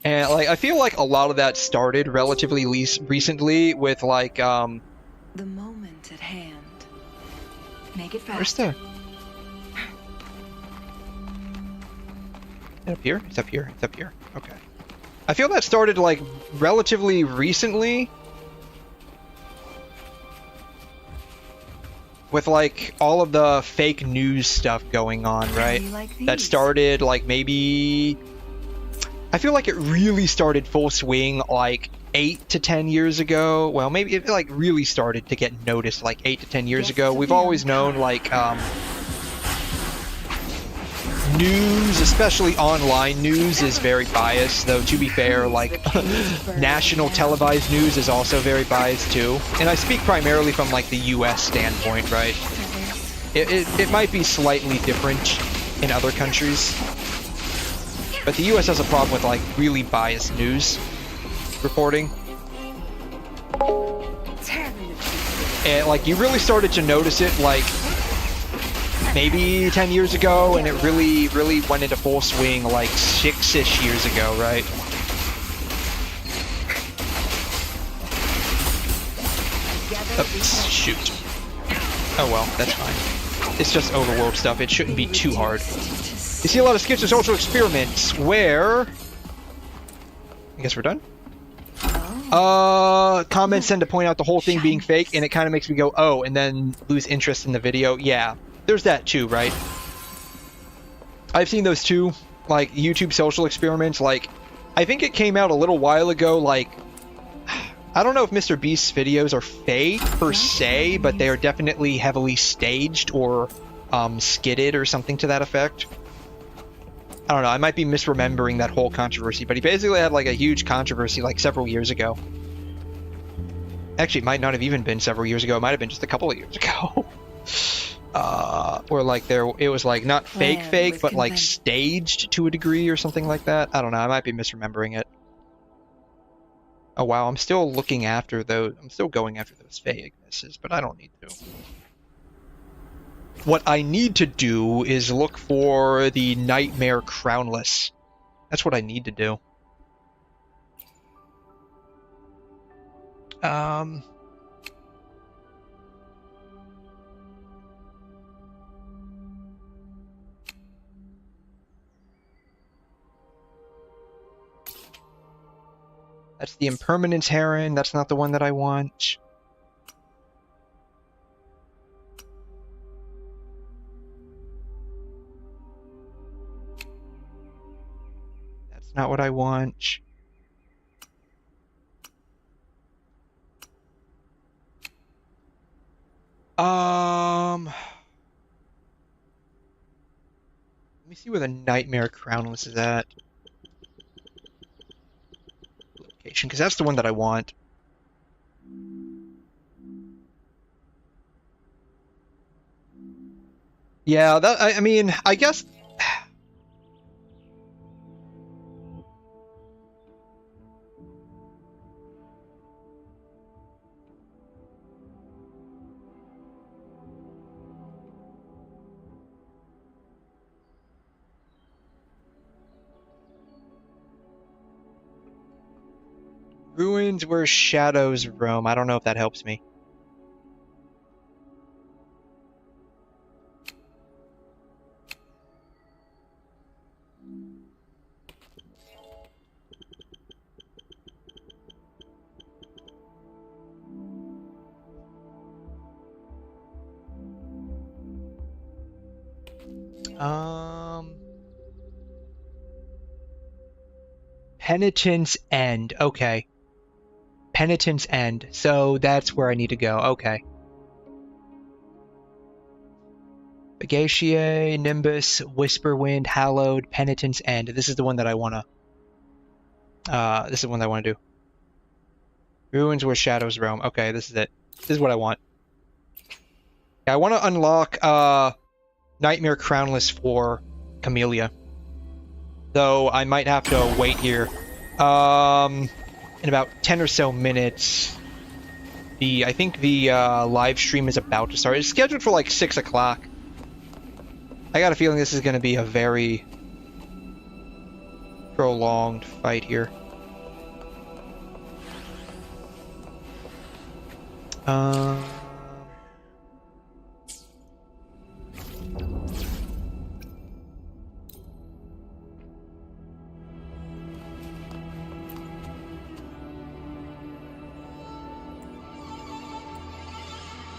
And like I feel like a lot of that started relatively recently with like the moment at hand. Make it fast. Where's the? Is it up here? It's up here. It's up here. Okay. I feel that started like relatively recently with like all of the fake news stuff going on, right? That started like maybe. I feel like it really started full swing like 8 to 10 years ago. Well, maybe it like really started to get noticed like 8 to 10 years ago. We've always known like news, especially online news, is very biased, though to be fair, like national televised news is also very biased too. And I speak primarily from like the US standpoint, right? It might be slightly different in other countries. But the US has a problem with like really biased news reporting. And like you really started to notice it like maybe 10 years ago, and it really went into full swing like 6-ish years ago, right? Oops, shoot. Oh well, that's fine. It's just overworld stuff. It shouldn't be too hard. You see a lot of skits of social experiments where... I guess we're done? Comments tend to point out the whole thing being fake, and it kind of makes me go, oh, and then lose interest in the video. Yeah, there's that too, right? I've seen those too, like, YouTube social experiments. Like, I think it came out a little while ago, like, I don't know if Mr. Beast's videos are fake per se, but they are definitely heavily staged or skidded or something to that effect. I don't know, I might be misremembering that whole controversy, but he basically had like a huge controversy like several years ago. Actually, it might not have even been several years ago, it might have been just a couple of years ago. Where like it was like not fake, but like staged to a degree or something like that. I don't know, I might be misremembering it. Oh wow, I'm still looking after those, I'm still going after those fakenesses, but I don't need to. What I need to do is look for the Nightmare Crownless. That's what I need to do. That's the Impermanence Heron. That's not the one that I want. Not what I want. Let me see where the Nightmare Crownless is at. Location, because that's the one that I want. Yeah, that I mean, I guess. Ruins where shadows roam. I don't know if that helps me. Penitence End. Okay. Penitence End. So that's where I need to go. Okay. 𝘬𝘰𝘬𝘦, Nimbus, Whisperwind, Hallowed, Penitence End. This is the one that I wanna. This is the one that I wanna do. Ruins where shadows roam. Okay, this is it. This is what I want. Yeah, I wanna unlock Nightmare Crownless for Camellia. Though I might have to wait here. In about 10 or so minutes. I think the live stream is about to start. It's scheduled for like 6 o'clock. I got a feeling this is going to be a very prolonged fight here.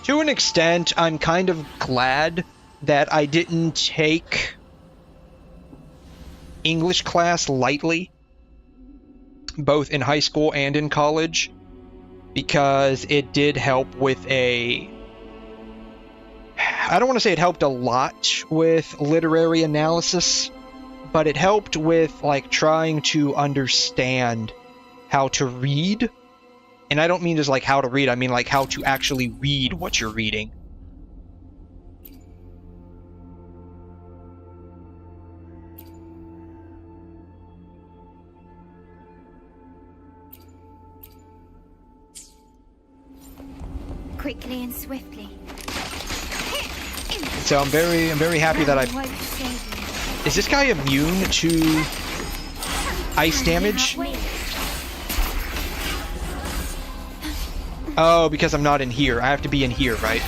To an extent, I'm kind of glad that I didn't take English class lightly, both in high school and in college, because it did help with I don't want to say it helped a lot with literary analysis, but it helped with like trying to understand how to read. And I don't mean just like how to read, I mean like how to actually read what you're reading. Quickly and swiftly. So I'm very happy that Is this guy immune to ice damage? Oh, because I'm not in here. I have to be in here, right?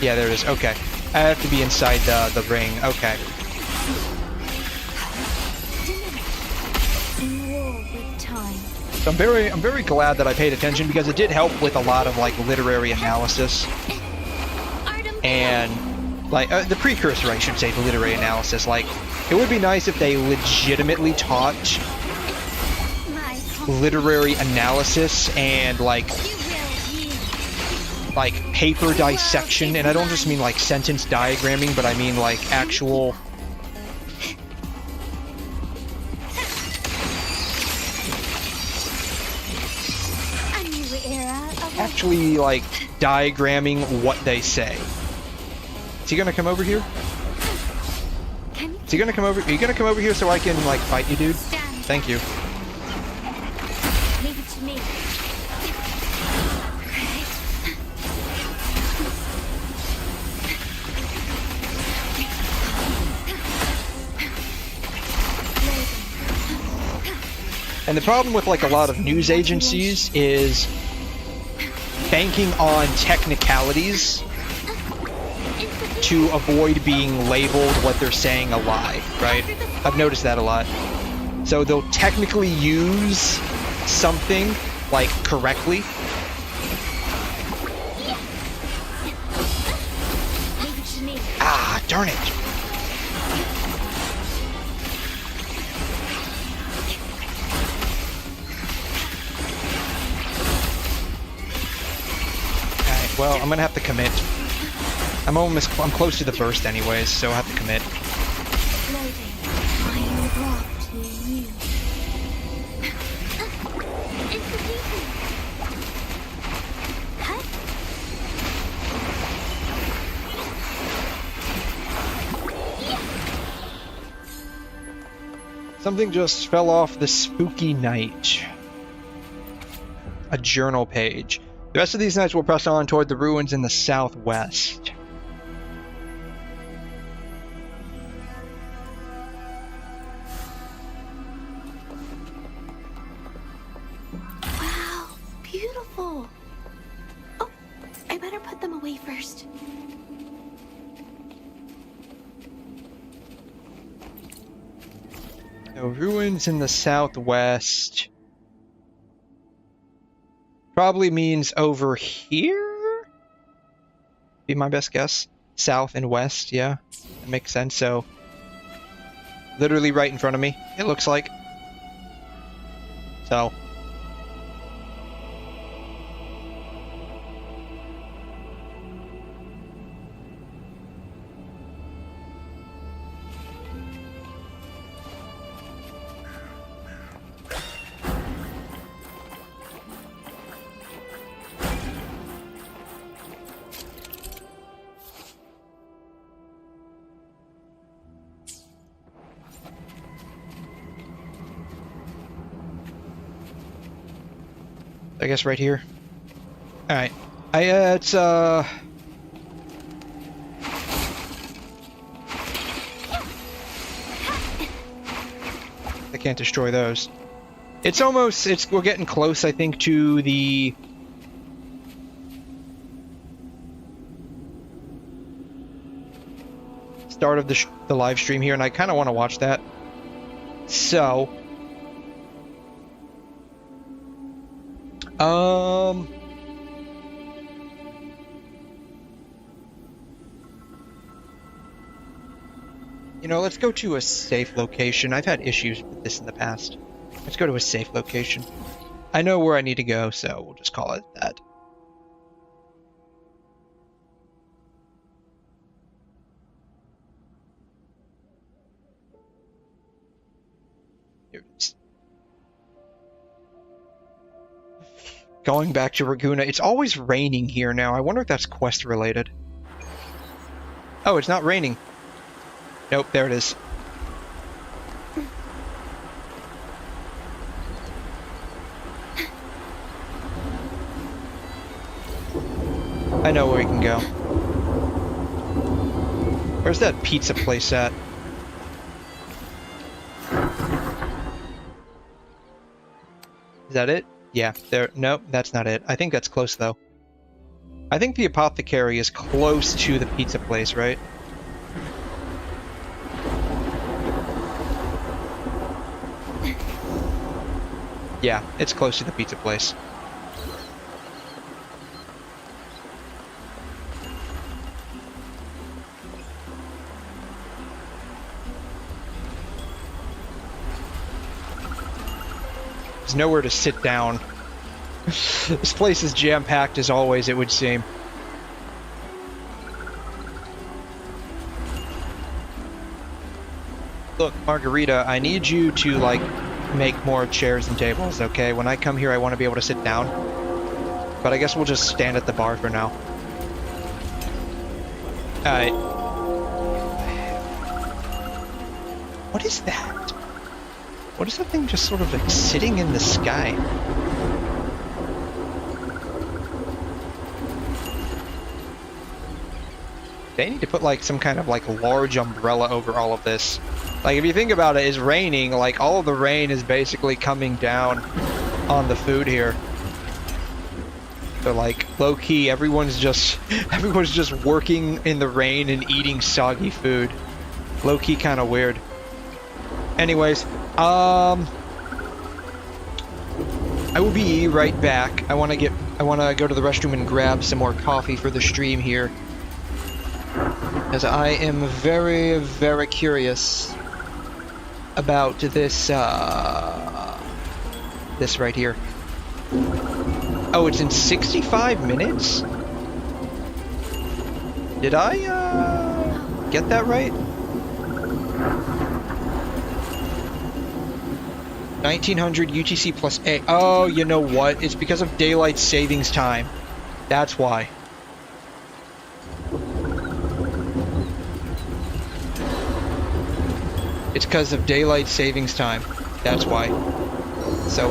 Yeah, there it is. Okay. I have to be inside the ring. Okay. So I'm very glad that I paid attention because it did help with a lot of like literary analysis and like the precursor, I should say, to literary analysis. Like, it would be nice if they legitimately taught literary analysis and like paper dissection, and I don't just mean like sentence diagramming, but I mean like actual actually like diagramming what they say. Is he gonna come over here? Is he gonna come over? Are you gonna come over here so I can like fight you, dude? Thank you. Leave it to me. And the problem with like a lot of news agencies is banking on technicalities to avoid being labeled what they're saying a lie, right? I've noticed that a lot. So they'll technically use something like correctly. Ah, darn it. Well, I'm gonna have to commit. I'm close to the burst anyways, so I have to commit. Something just fell off the spooky night. A journal page. The rest of these nights will press on toward the ruins in the southwest. Wow, beautiful. Oh, I better put them away first. So, ruins in the southwest. Probably means over here? Be my best guess. South and west, yeah. That makes sense, so... literally right in front of me, it looks like. So... I guess right here. Alright. It's, I can't destroy those. It's almost, we're getting close, I think, to the... start of the live stream here, and I kind of want to watch that. So... you know, let's go to a safe location. I've had issues with this in the past. Let's go to a safe location. I know where I need to go, so we'll just call it that. Here it is. Going back to Ragusa. It's always raining here now. I wonder if that's quest related. Oh, it's not raining. Nope, there it is. I know where we can go. Where's that pizza place at? Is that it? Yeah, there. Nope, that's not it. I think that's close though. I think the apothecary is close to the pizza place, right? Yeah, it's close to the pizza place. There's nowhere to sit down. This place is jam-packed as always, it would seem. Look, Margarita, I need you to, like, make more chairs and tables, okay? When I come here, I want to be able to sit down. But I guess we'll just stand at the bar for now. Alright. What is that? What is that thing just sort of like sitting in the sky? They need to put like some kind of like large umbrella over all of this. Like if you think about it, it's raining, like all of the rain is basically coming down on the food here. So like low key, everyone's just working in the rain and eating soggy food. Low key kind of weird. Anyways, I will be right back. I want to go to the restroom and grab some more coffee for the stream here. Because I am very, very curious about this, this right here. Oh, it's in 65 minutes? Did I, get that right? 1900 UTC plus A. Oh, you know what? It's because of daylight savings time. That's why. It's because of daylight savings time. That's why. So,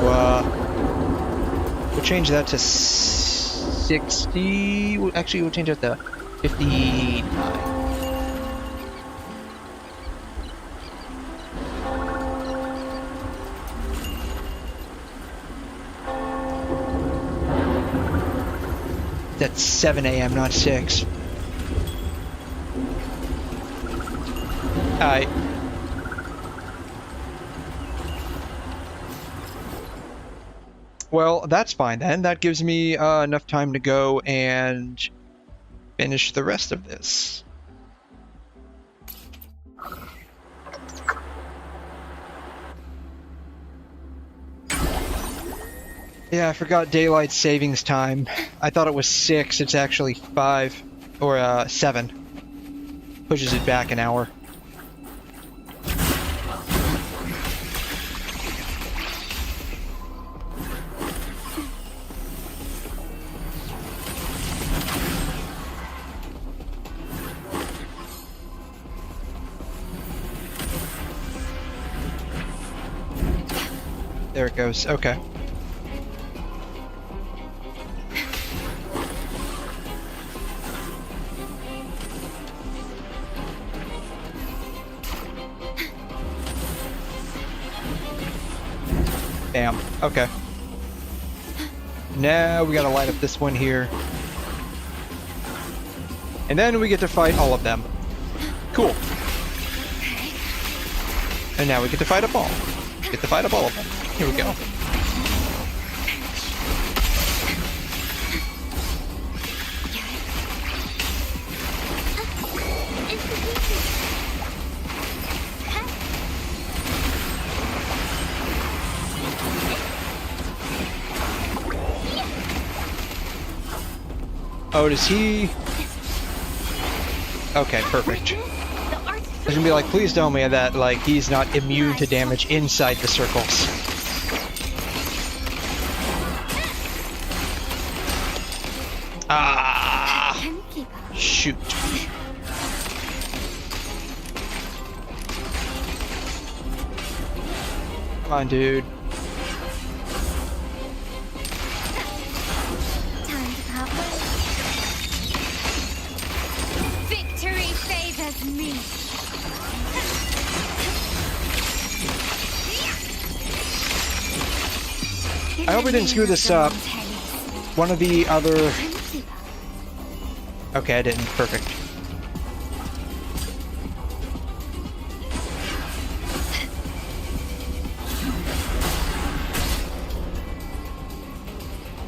we'll change that to 60. Actually, we'll change it to 59. That's 7 a.m., not 6. Alright. Well, that's fine then. That gives me enough time to go and finish the rest of this. Yeah, I forgot daylight savings time. I thought it was 6. It's actually 5 or 7. Pushes it back an hour. There it goes. Okay. Damn. Okay. Now we gotta light up this one here. And then we get to fight all of them. Cool. And now we get to fight up all. Get to fight up all of them. Here we go. Oh, does he? Okay, perfect. I was gonna be like, please tell me that, like, he's not immune to damage inside the circles. Ah! Shoot. Come on, dude. Victory favors me. I hope I didn't screw this up. One of the other... Okay, I didn't. Perfect.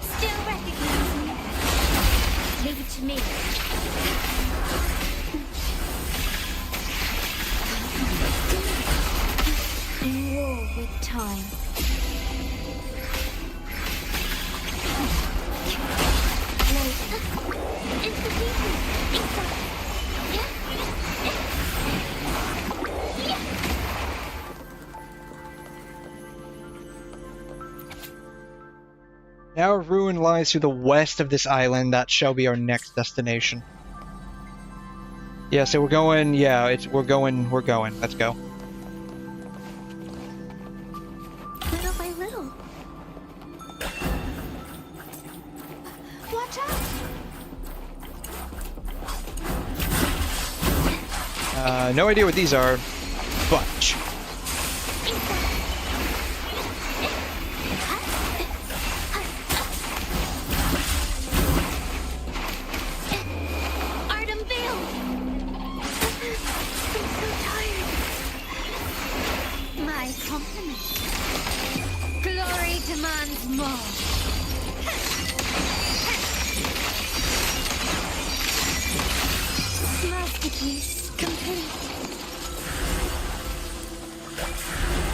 Still recognize me. Leave it to me. In war with time. Now ruin lies to the west of this island. That shall be our next destination. Yeah, so we're going. Yeah, we're going. Let's go. Little by little. Watch out! No idea what these are, but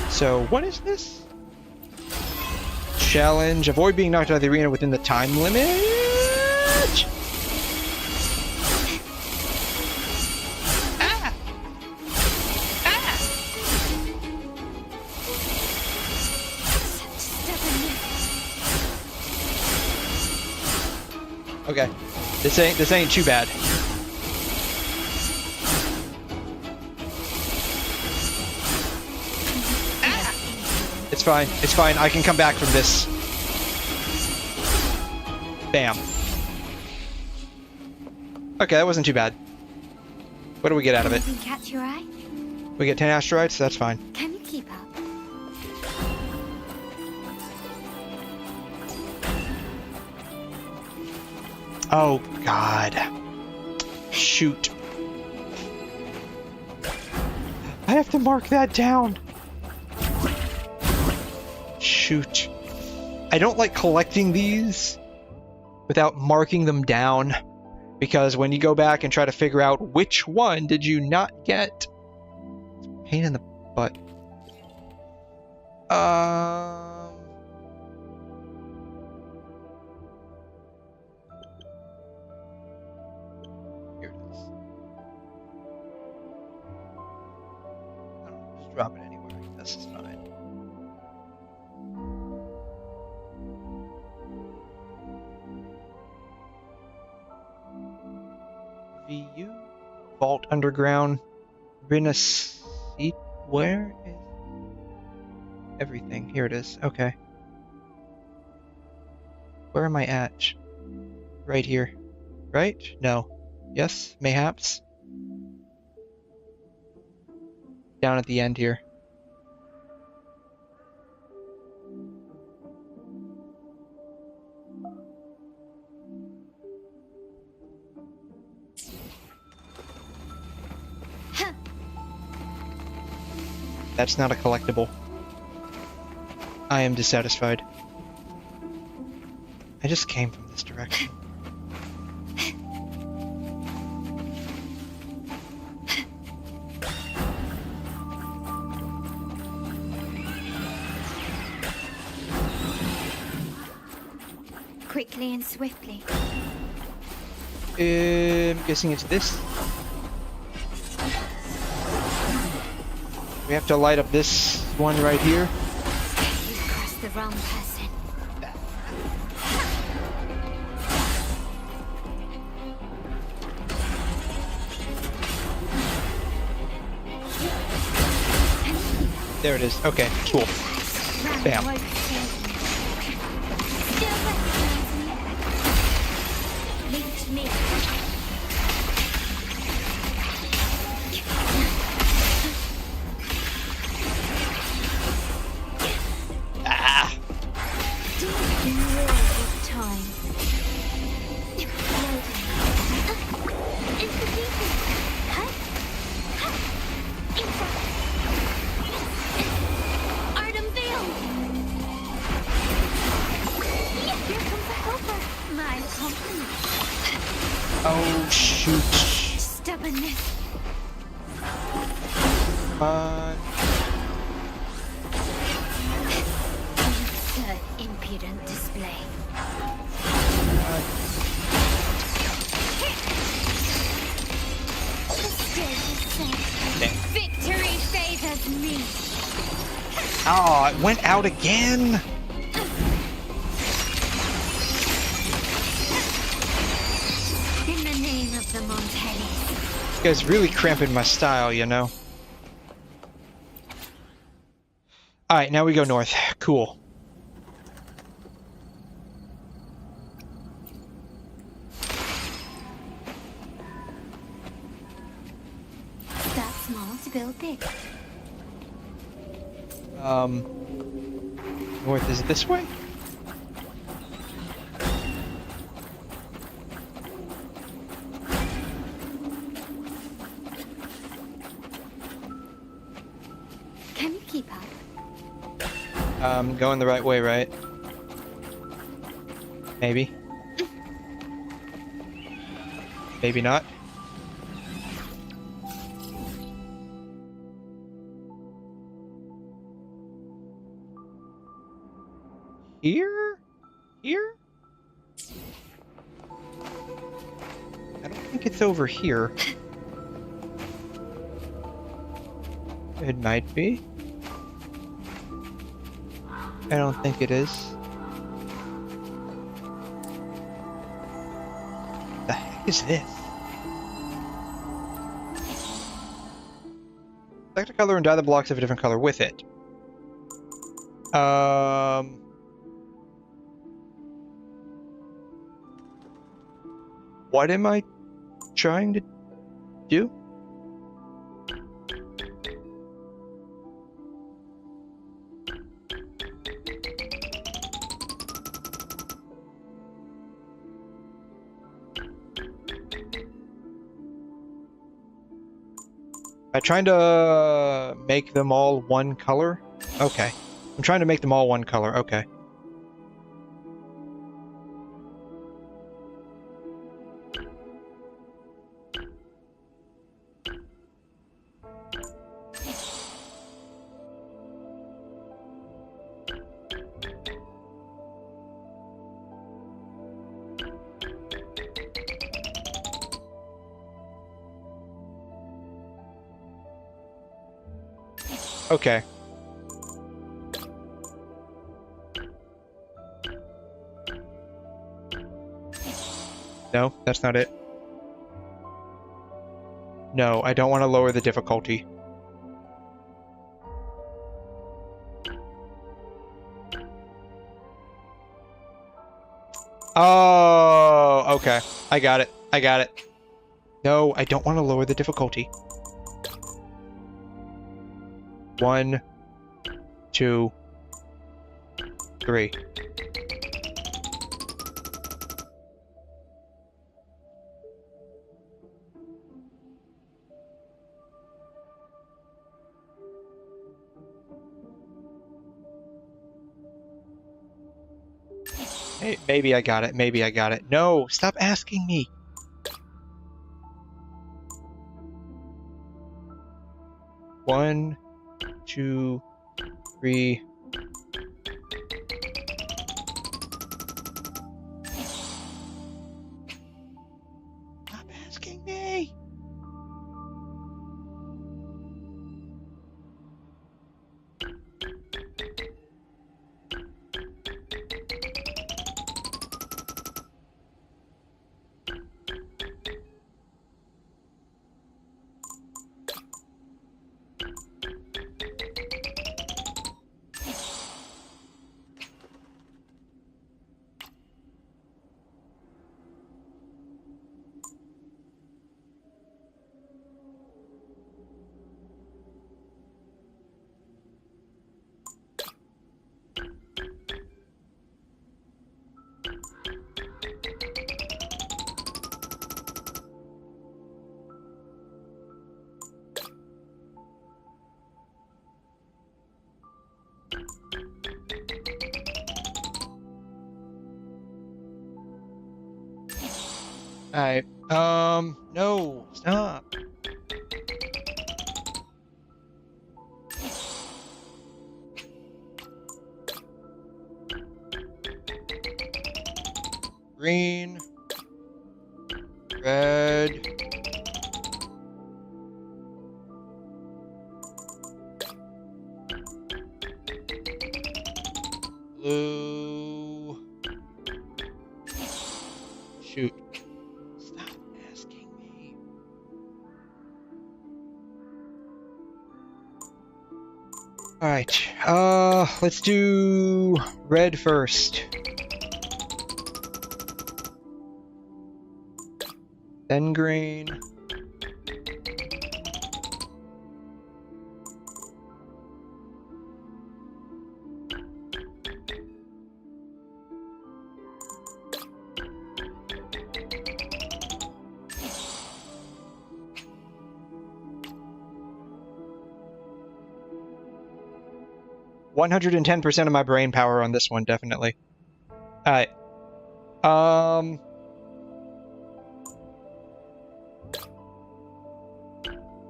so what is this? Challenge: avoid being knocked out of the arena within the time limit. Ah! Ah! Okay, this ain't too bad. It's fine. It's fine. I can come back from this. Bam. Okay, that wasn't too bad. What do we get out of it? Anything catch your eye? We get 10 asteroids. That's fine. Can you keep up? Oh God. Shoot. I have to mark that down. Shoot. I don't like collecting these without marking them down, because when you go back and try to figure out which one did you not get, it's a pain in the butt. Here it is. I don't know, just drop it anywhere. This is fine. VU Vault Underground 𝘰𝘂. Where is everything? Here it is. Okay. Where am I at? Right here. Right? No. Yes? Mayhaps? Down at the end here. That's not a collectible. I am dissatisfied. I just came from this direction. Quickly and swiftly. I'm guessing it's this. We have to light up this one right here. You've crossed the wrong person. There it is. Okay, cool. Bam. shoot. Stubbornness. Absurd, impudent display. Victory favors me. Oh, it went out again? In the name of the Montellis. This guy's really cramping my style, you know? Alright, now we go north. Cool. Start small to build big. North is this way? Can you keep up? Going the right way, right? Maybe. Maybe not. Here? Here? I don't think it's over here. It might be. I don't think it is. The heck is this? Select a color and dye the blocks of a different color with it. What am I trying to do? I'm trying to make them all one color? Okay. I'm trying to make them all one color, okay. Okay. No, that's not it. No, I don't want to lower the difficulty. Oh, okay. I got it. I got it. No, I don't want to lower the difficulty. 1, 2, 3. Hey, maybe I got it. Maybe I got it. No, stop asking me. One, 2, 3. Stop asking me. Alright. No, stop. Green, red, blue. Shoot. Stop asking me. Alright, let's do red first. Then green. %110% of my brain power on this one, definitely. Alright.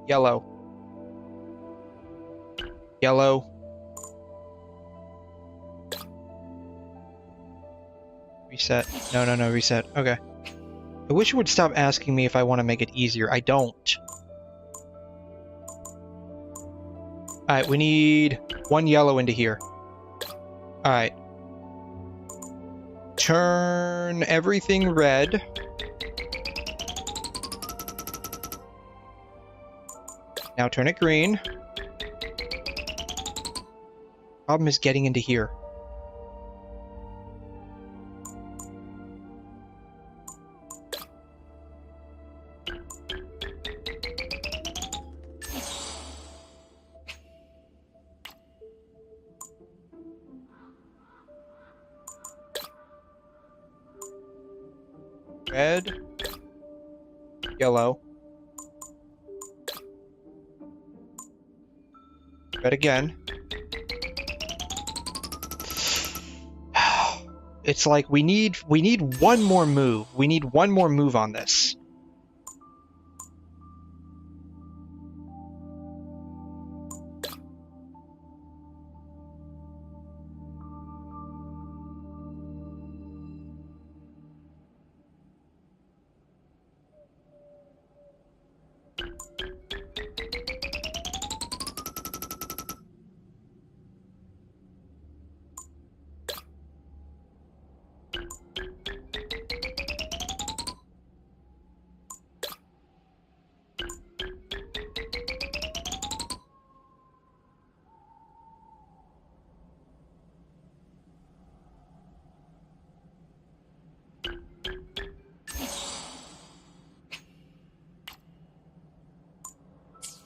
Yellow. Yellow. Reset. No, reset. Okay. I wish you would stop asking me if I want to make it easier. I don't. Alright, we need 1 yellow into here. Alright. Turn everything red. Now turn it green. Problem is getting into here. Red, yellow, red again. It's like we need one more move. We need one more move on this.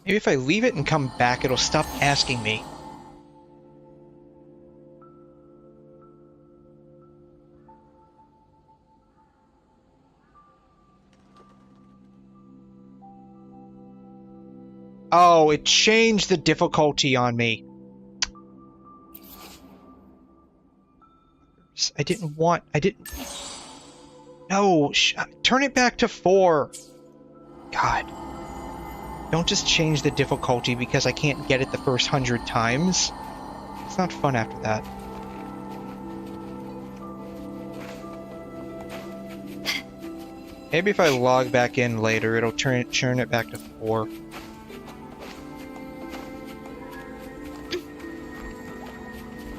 Maybe if I leave it and come back, it'll stop asking me. Oh, it changed the difficulty on me. I didn't... No, turn it back to 4. God. Don't just change the difficulty because I can't get it the first 100 times. It's not fun after that. Maybe if I log back in later, it'll turn it back to 4.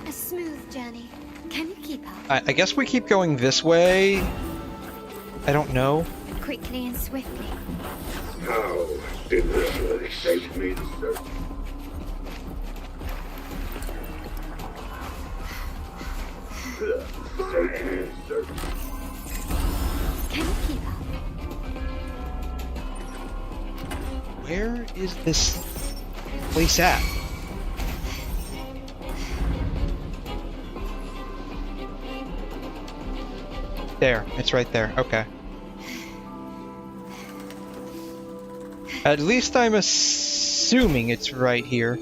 A smooth journey. Can you keep up? I guess we keep going this way. I don't know. Quickly and swiftly. How did this really save me the search? Can you keep up? Where is this place at? There, it's right there. Okay. At least I'm assuming it's right here.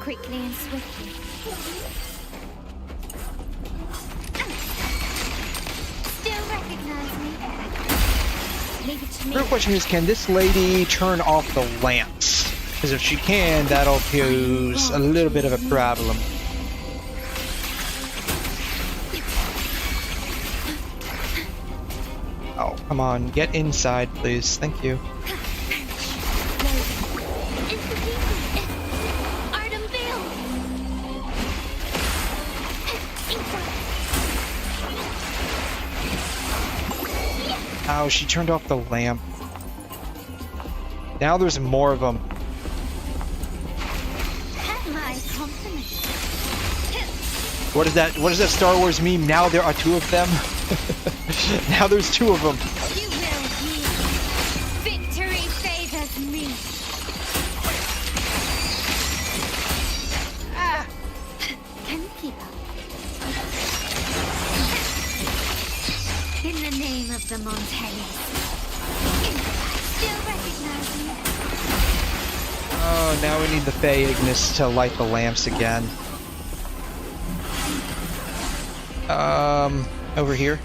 quickly and swiftly. Still recognize me? Leave it to me. The real question is, can this lady turn off the lamps? Because if she can, that'll pose a little bit of a problem. Oh, come on, get inside, please. Thank you. Ow, she turned off the lamp. Now there's more of them. What is that? What is that Star Wars meme? Now there are two of them. Now there's two of them. You will yield. Victory favors me. Can you keep up? In the name of the Montellis. Still recognize me? Oh, now we need the 𝘬𝘬𝘦𝘳 to light the lamps again. Over here.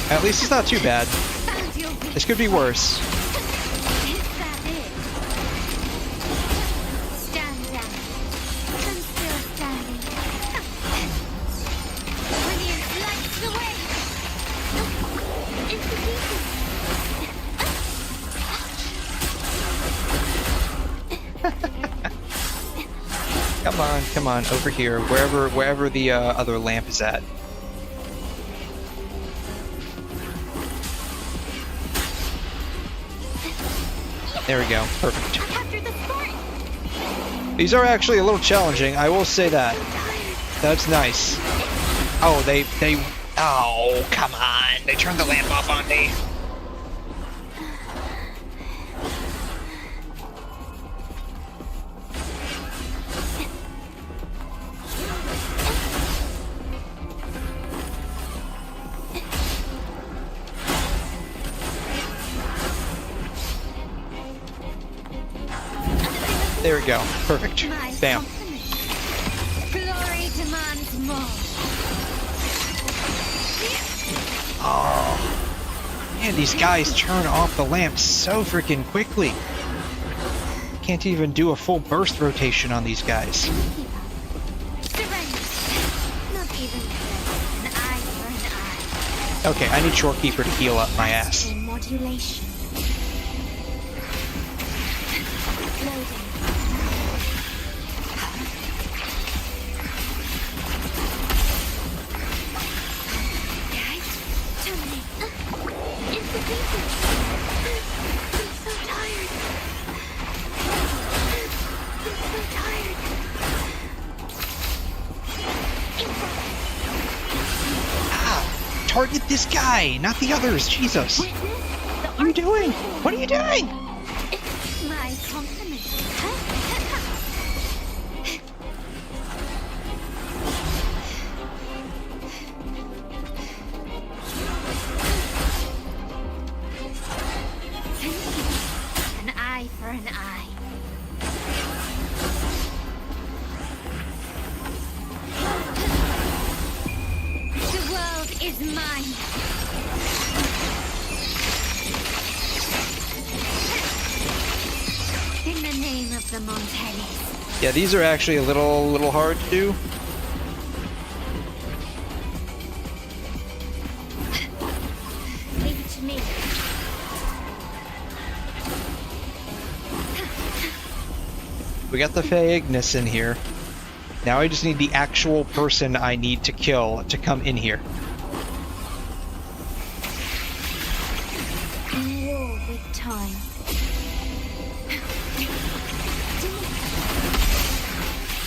At least it's not too bad. This could be worse. Come on, over here, wherever the other lamp is at. There we go, perfect. These are actually a little challenging, I will say that. That's nice. Oh, oh, come on, they turned the lamp off on me. There we go. Perfect. Bam. Glory demands more. Oh. Man, these guys turn off the lamps so freaking quickly. Can't even do a full burst rotation on these guys. Not even an eye for an eye. Okay, I need 𝘬𝑠keeper to heal up my ass. Modulation. Loading. Target this guy, not the others. Jesus. What are you doing? What are you doing? My compliments. An eye for an eye. The world is mine. In the name of the Montellis. Yeah, these are actually a little hard to do. Leave it to me. We got the 𝘬𝘬𝘦𝘳 in here. Now I just need the actual person I need to kill to come in here. In war with time.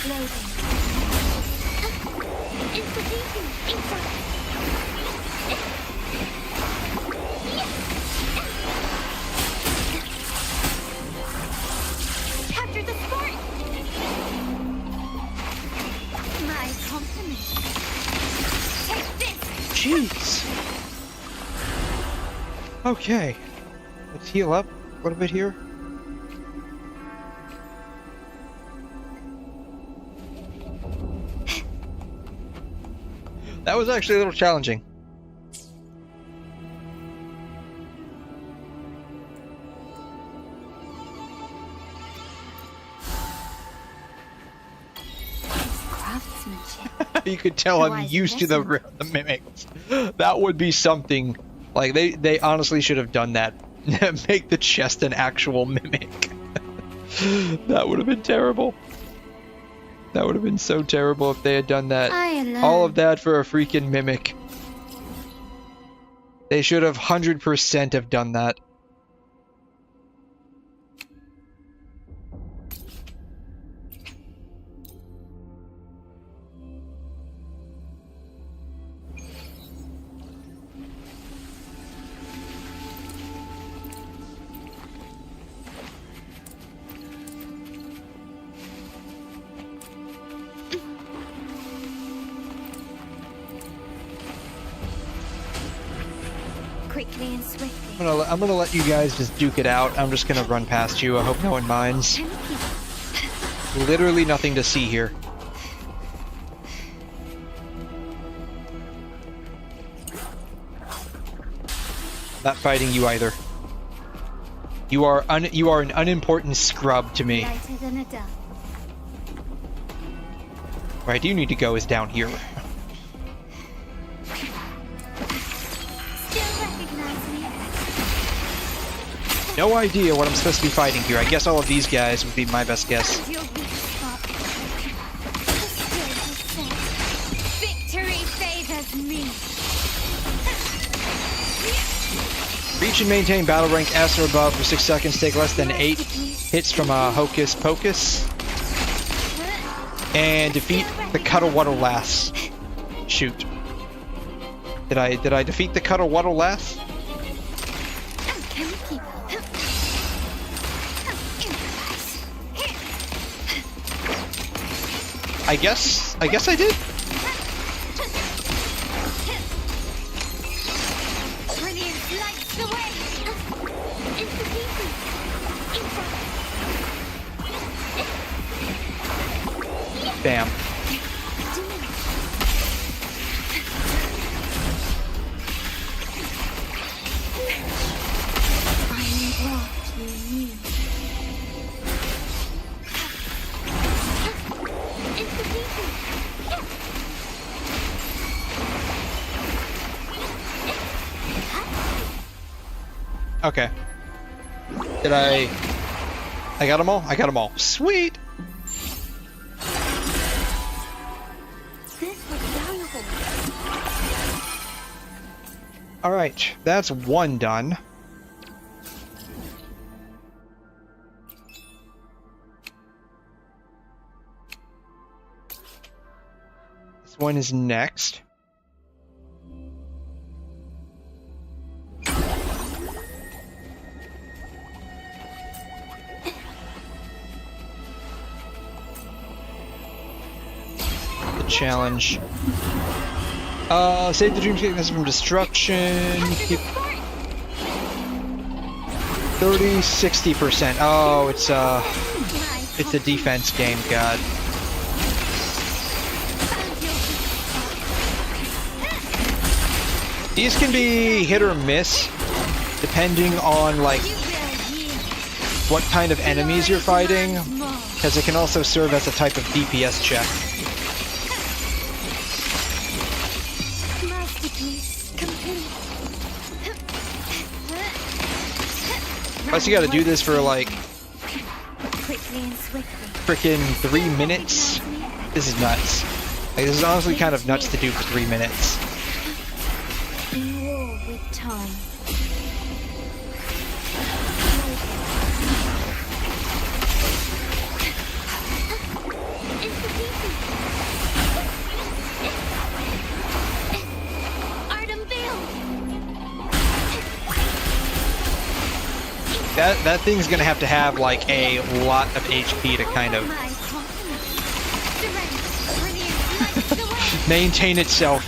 Loading. Capture the sport. My compliments. Take this. Jeez. Okay. Let's heal up. a little bit here. That was actually a little challenging. You could tell I'm used to the mimics. That would be something. Like, they honestly should have done that. Make the chest an actual mimic. That would have been terrible. That would have been so terrible if they had done that. All of that for a freaking mimic. They should have 100% have done that. Quickly and swiftly. I'm gonna let you guys just duke it out. I'm just gonna run past you. I hope no one minds. Literally nothing to see here. Not fighting you either. You are an unimportant scrub to me. Lighter than a dove. Where I do need to go is down here. No idea what I'm supposed to be fighting here. I guess all of these guys would be my best guess. Victory favors me. Reach and maintain battle rank S or above for 6 seconds. Take less than 8 hits from a Hocus Pocus. And defeat the 𝘬𝘮𝘦𝘺. Shoot. Did I defeat the 𝘬𝘮𝘺? I guess I did. Bam. Okay. Did I got them all? I got them all. Sweet! Alright, that's one done. This one is next. Challenge. Save the dream sickness from destruction. Keep 30-60%. Oh, it's a defense game, god. These can be hit or miss depending on like what kind of enemies you're fighting, because it can also serve as a type of DPS check. Plus you gotta do this for like frickin' 3 minutes. This is nuts. Like, this is honestly kind of nuts to do for 3 minutes. In war with time. That thing's gonna have to have like a lot of HP to kind of maintain itself.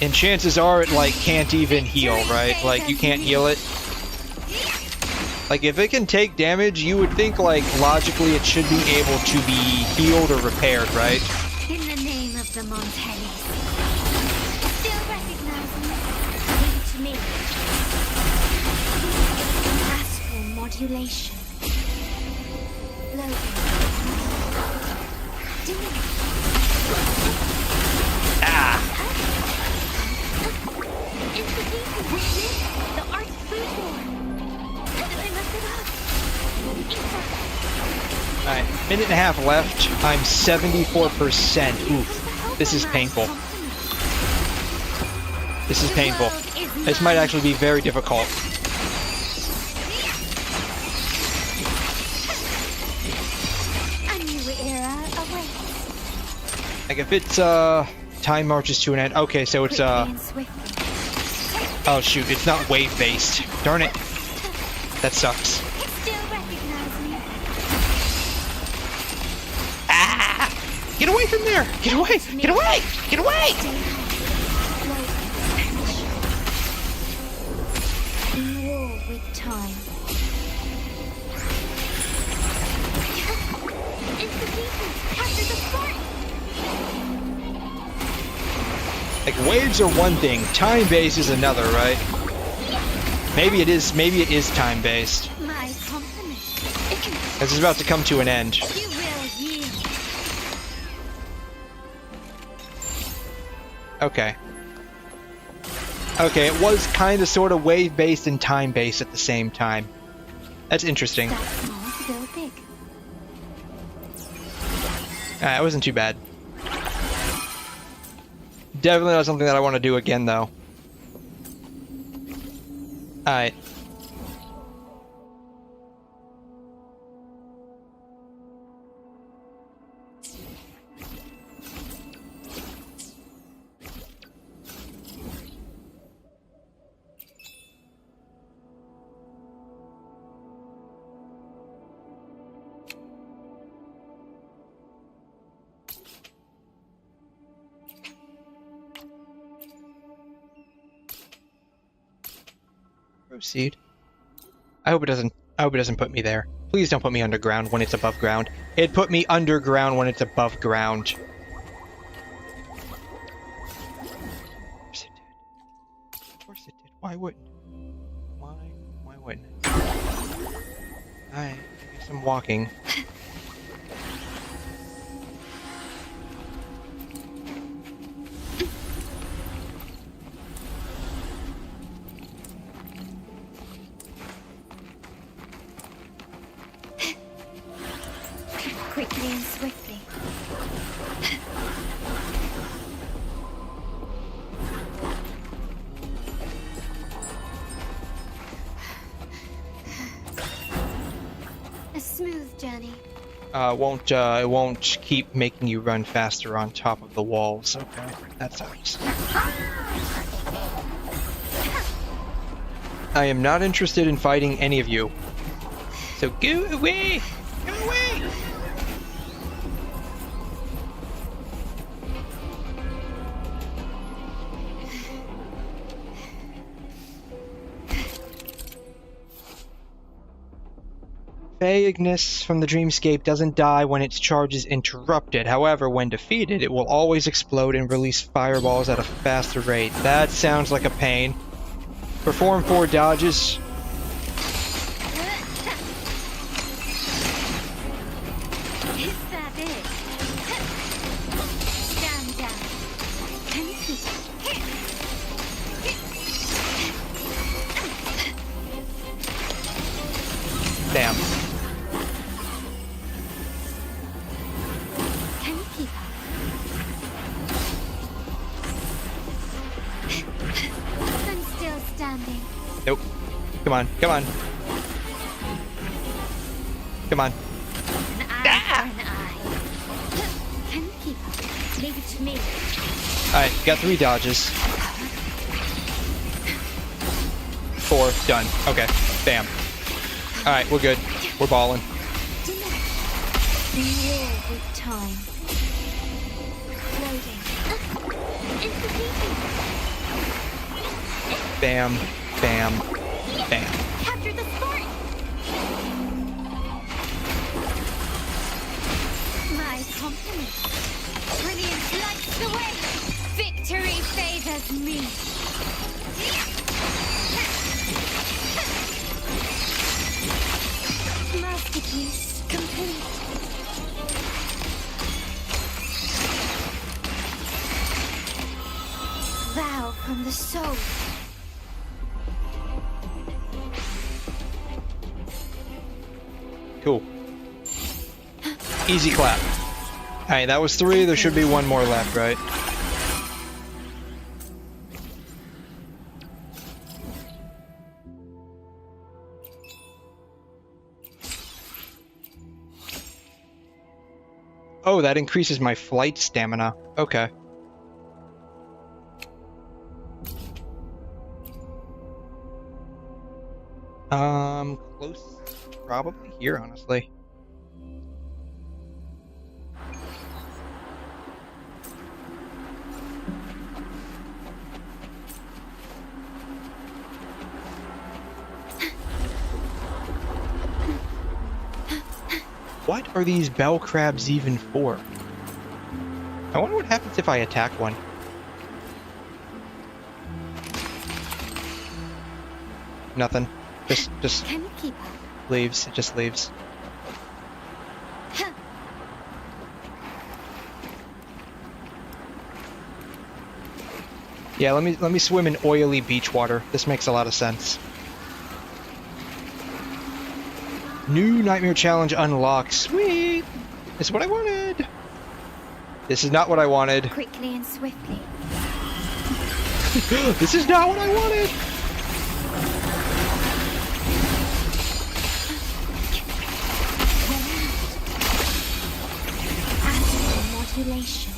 And chances are it like can't even heal, right? Like you can't heal it. Like, if it can take damage, you would think, like, logically it should be able to be healed or repaired, right? In the name of the Montellis. Still recognize me? Leave it to me. Astral modulation. Floating. Ah! It's the people. The art food war. I messed it up. Alright, minute and a half left. I'm 74%. Oof. This is painful. This is painful. This might actually be very difficult. A new era awaits. Like, if it's, time marches to an end. Okay, so it's, oh shoot, it's not wave-based. Darn it. That sucks. Ah! Get away from there! Get away! Get away! Get away! In war with time. It's the people. Capture the fort. Like, waves are one thing, time-based is another, right? Maybe it is time-based. My compliment. This is about to come to an end. You will yield. Okay. Okay, it was kind of sort of wave-based and time-based at the same time. That's interesting. Start small to build big. It wasn't too bad. Definitely not something that I want to do again, though. Alright. Proceed. I hope it doesn't put me there. Please don't put me underground when it's above ground. It put me underground when it's above ground. Of course it did. Of course it did. Why wouldn't? Why wouldn't? I guess I'm walking. Quickly and swiftly. A smooth journey. It won't keep making you run faster on top of the walls. Okay, that sucks. I am not interested in fighting any of you. So go away! Go away! 𝘬𝘦𝘺 from the Dreamscape doesn't die when its charge is interrupted. However, when defeated, it will always explode and release fireballs at a faster rate. That sounds like a pain. Perform 4 dodges. Is that it? Stand down. Can you keep Damn. Can you keep up? I'm still standing. Nope. Come on, come on. Come on. An eye for an eye. Can you keep up? Leave it to me. Alright, got 3 dodges. 4, done. Okay, bam. Alright, we're good. We're balling. In war with time. Floating. It's the people. Bam, bam, bam. Capture the fort. compliment. Brilliance lights the way. Victory favors me. Masterpiece complete. Vow from the soul. Cool. Easy clap. Alright, that was 3. There should be 1 more left, right? Oh, that increases my flight stamina. Okay. Close. Probably here, honestly. What are these bell crabs even for? I wonder what happens if I attack one. Nothing. Just Can you keep up? leaves. It just leaves. Yeah, let me swim in oily beach water. This makes a lot of sense. New nightmare challenge unlocked. Sweet! This is what I wanted. This is not what I wanted. Quickly and swiftly. This is not what I wanted. Modulation.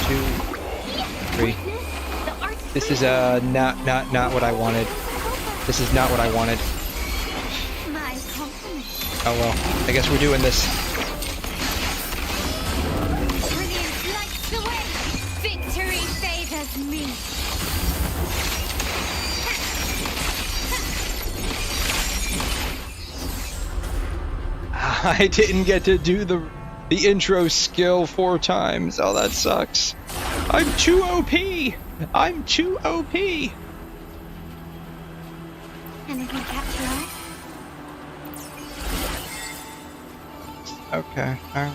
2, 3. This is not what I wanted. This is not what I wanted. My compliment. Oh well, I guess we're doing this. Brilliance lights the way. Victory favors me. I didn't get to do the intro skill 4 times. Oh, that sucks. I'm too OP. I'm too OP. Anything catch your eye? Okay. Alright.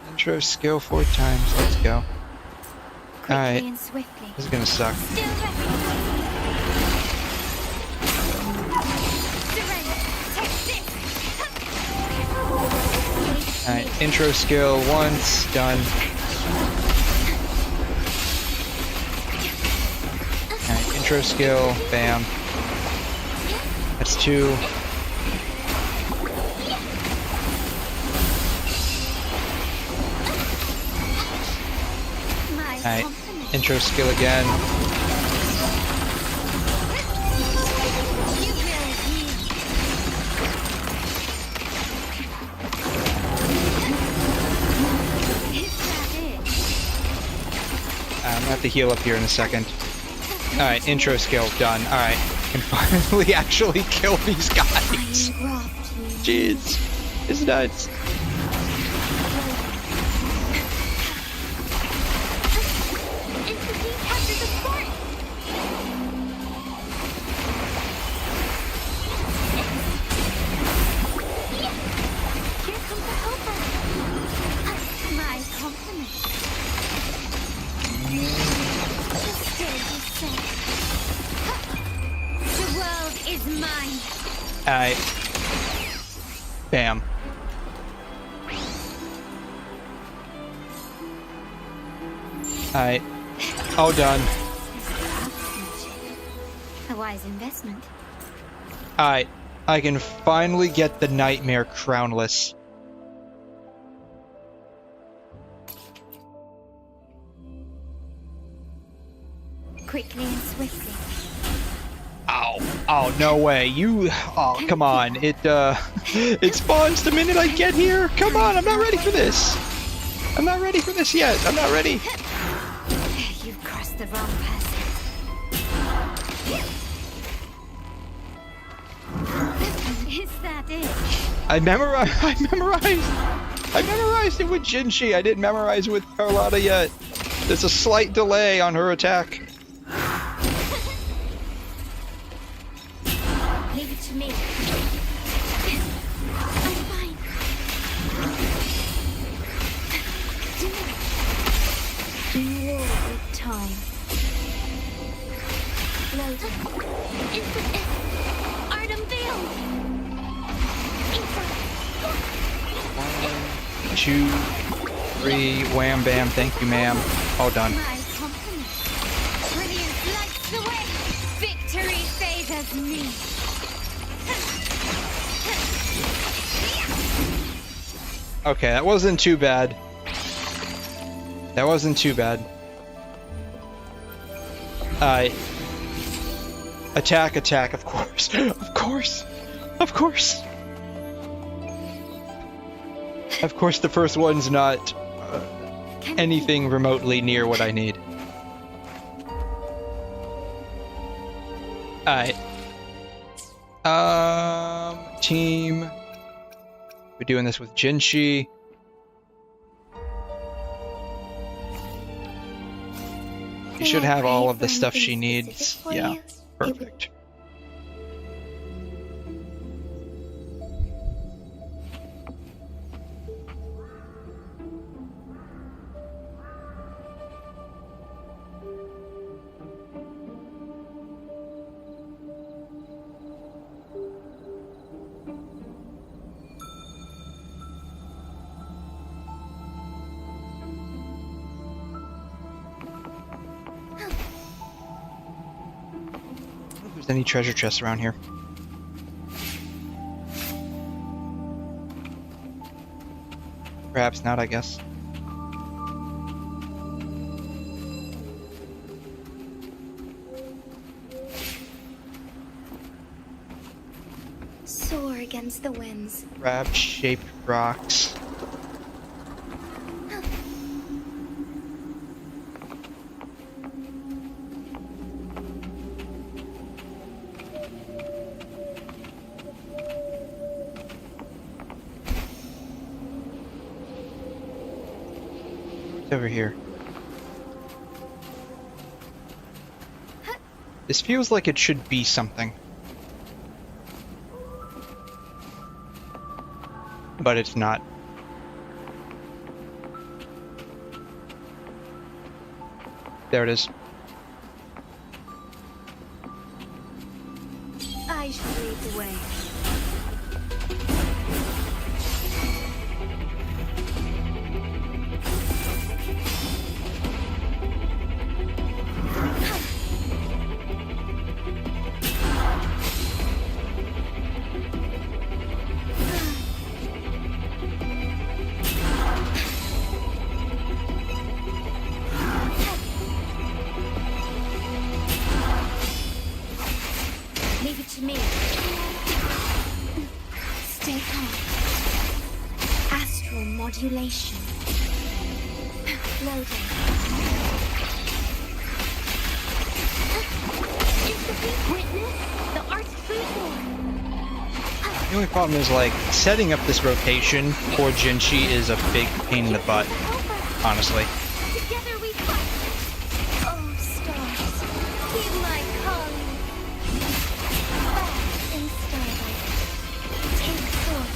Intro skill 4 times. Let's go. Alright. And swiftly. This is gonna suck. Still ready. Surrender. Take this. Alright. Intro skill once. Done. Alright. Intro skill. Bam. That's 2. Alright, intro skill again. I'm gonna have to heal up here in a second. Alright, intro skill done. Alright, can finally actually kill these guys. Jeez, it's nuts. Alright. Bam. Alright. All done. A wise investment. Alright. I can finally get the nightmare crownless. Quickly and swiftly. Ow. Oh, no way. You... Oh, come on. It spawns the minute I get here. Come on, I'm not ready for this. I'm not ready for this yet. I'm not ready. You've crossed the wrong person. Is that it? I memorized it with Genshin. I didn't memorize it with Carlotta yet. There's a slight delay on her attack. Leave it to me. I'm fine. Duel with time. Loading. Instant Artem Veil. 1, 2, 3, wham bam, thank you ma'am. All done. My compliment. Brilliance lights the way. Victory favors me. Okay, that wasn't too bad. That wasn't too bad. Attack, attack, of course. Of course. Of course. Of course the first one's not anything remotely near what I need. Alright. Team. We're doing this with Genshin. She should have all of the stuff she needs. Yeah, perfect. Any treasure chests around here? Perhaps not, I guess. Soar against the winds. Crab-shaped rocks. Over here. This feels like it should be something. But it's not. There it is. I shall lead the way. Modulation. Loading. The art's free The only problem is, like, setting up this rotation for Genshin is a big pain in the butt, honestly. Together we fight. Oh, stars, heed my calling. Back in starlight. Take sword.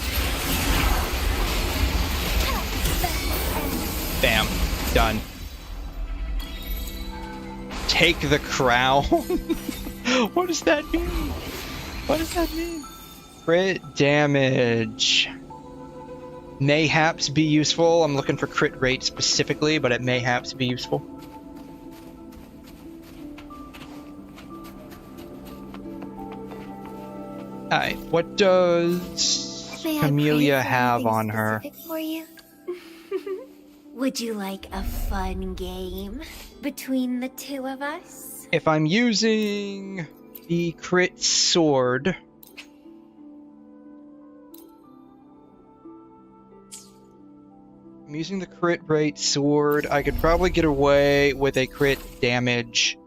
Bam. Done. Take the crown? What does that mean? What does that mean? Crit damage. Mayhaps be useful. I'm looking for crit rate specifically, but it mayhaps be useful. Alright, what does Camellia have on her? For you? Would you like a fun game between the two of us? If I'm using the crit sword, I'm using the crit rate sword, I could probably get away with a crit damage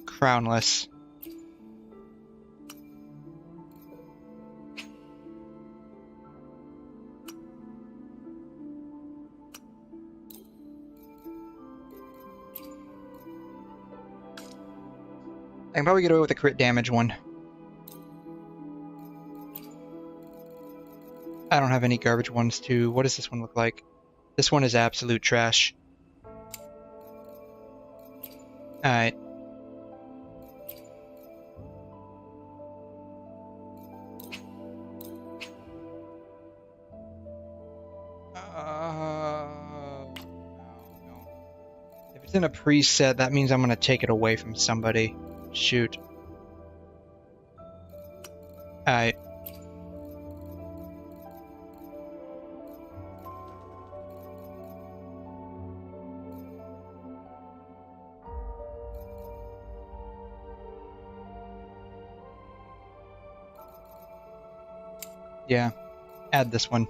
crownless. I can probably get away with a crit damage one. I don't have any garbage ones too. What does this one look like? This one is absolute trash. Alright. No. If it's in a preset, that means I'm gonna take it away from somebody. Shoot. Alright. Yeah, add this one.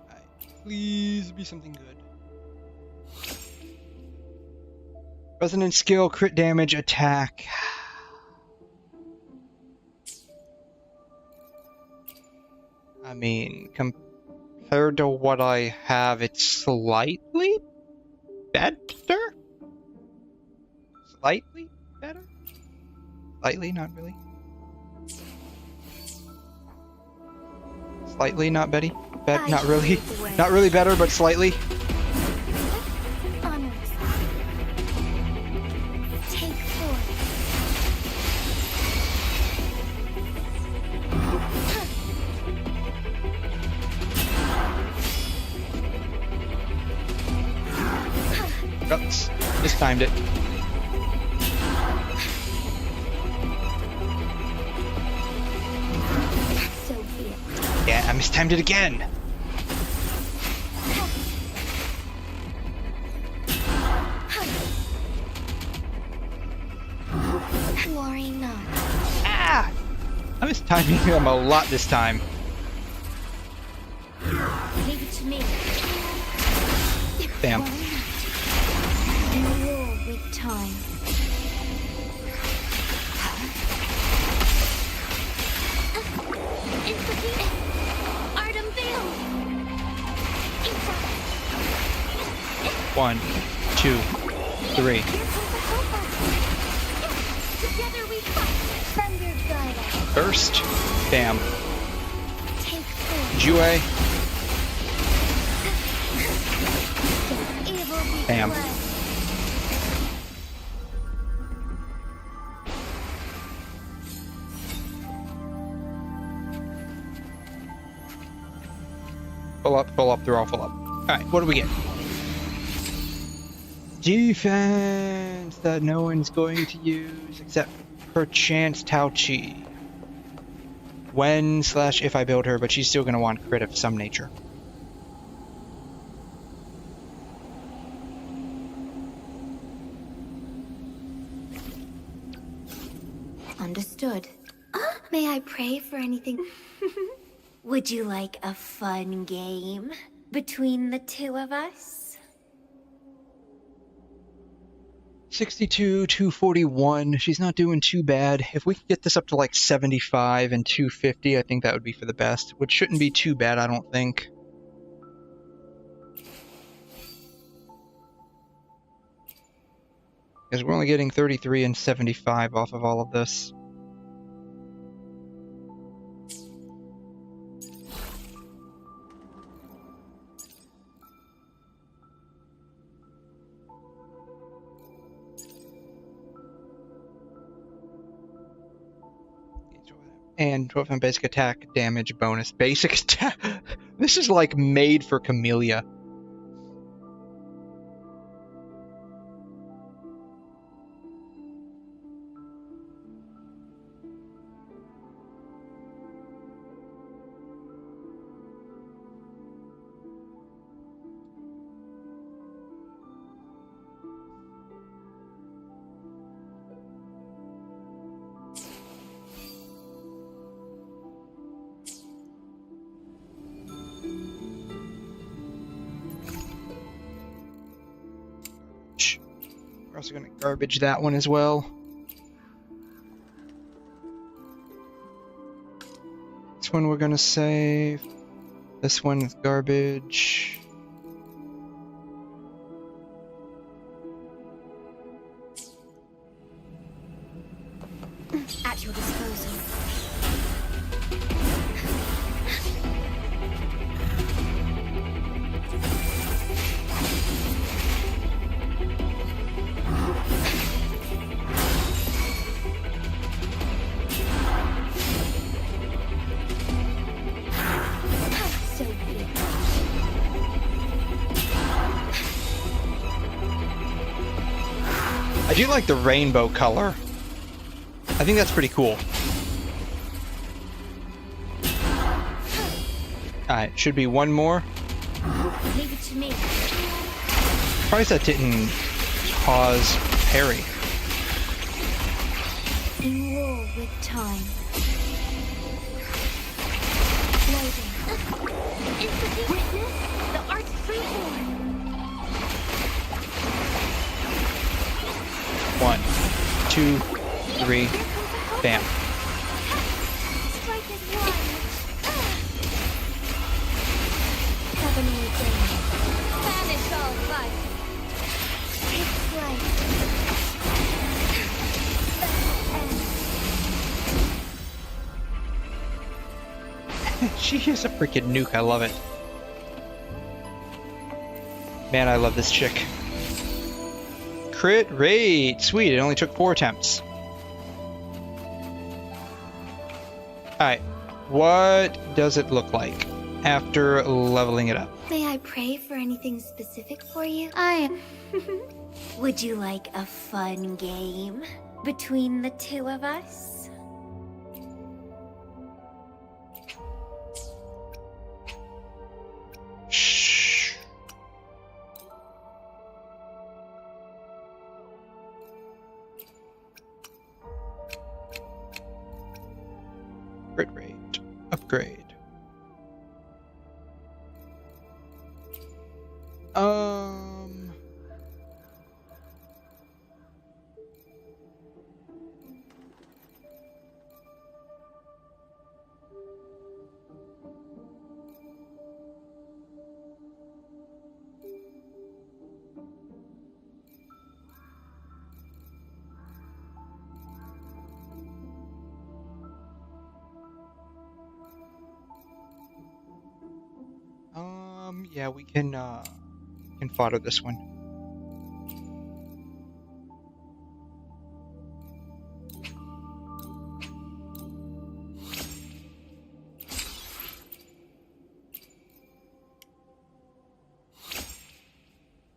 Right. Please be something good. Resonant skill, crit damage, attack. I mean, compared to what I have, it's slightly better? Slightly better? Slightly, not really. Slightly, not Betty. Not really. Not really better, but slightly. Honors. Take 4. Oops. Mistimed it. Yeah, I mistimed it again. Worry not. Ah! I was timing him a lot this time. Leave it to me. Damn. War with time. One, 2, 3. Together we fight. Thunder guide us. First, bam. Take 4. Jue, Evil be bam. fled. Full up, they're all full up. Alright, what do we get? Defense that no one's going to use except perchance 𝘬𝘬𝘳. When/if I build her, but she's still going to want crit of some nature. Understood. May I pray for anything? Would you like a fun game between the two of us? 62, 241. She's not doing too bad. If we could get this up to like 75 and 250, I think that would be for the best. Which shouldn't be too bad, I don't think. Because we're only getting 33 and 75 off of all of this. And 12 basic attack damage bonus. Basic attack. This is like made for Camellia. We're also going to garbage that one as well. This one we're going to save. This one is garbage. at your disposal. I do like the rainbow color. I think that's pretty cool. Alright, should be one more. Leave it to me. Surprised that didn't cause parry. In war with time. Loading. Instant witness the art's freeform. 1, 2, 3, bam. Strike is one. Heavenly flame. Banish all life. Take flight. She is a freaking nuke, I love it. Man, I love this chick. Crit rate! Sweet, it only took 4 attempts. Alright, what does it look like after leveling it up? May I pray for anything specific for you? Would you like a fun game between the two of us? Shh. Crit rate. Upgrade. Yeah, we can fodder this one.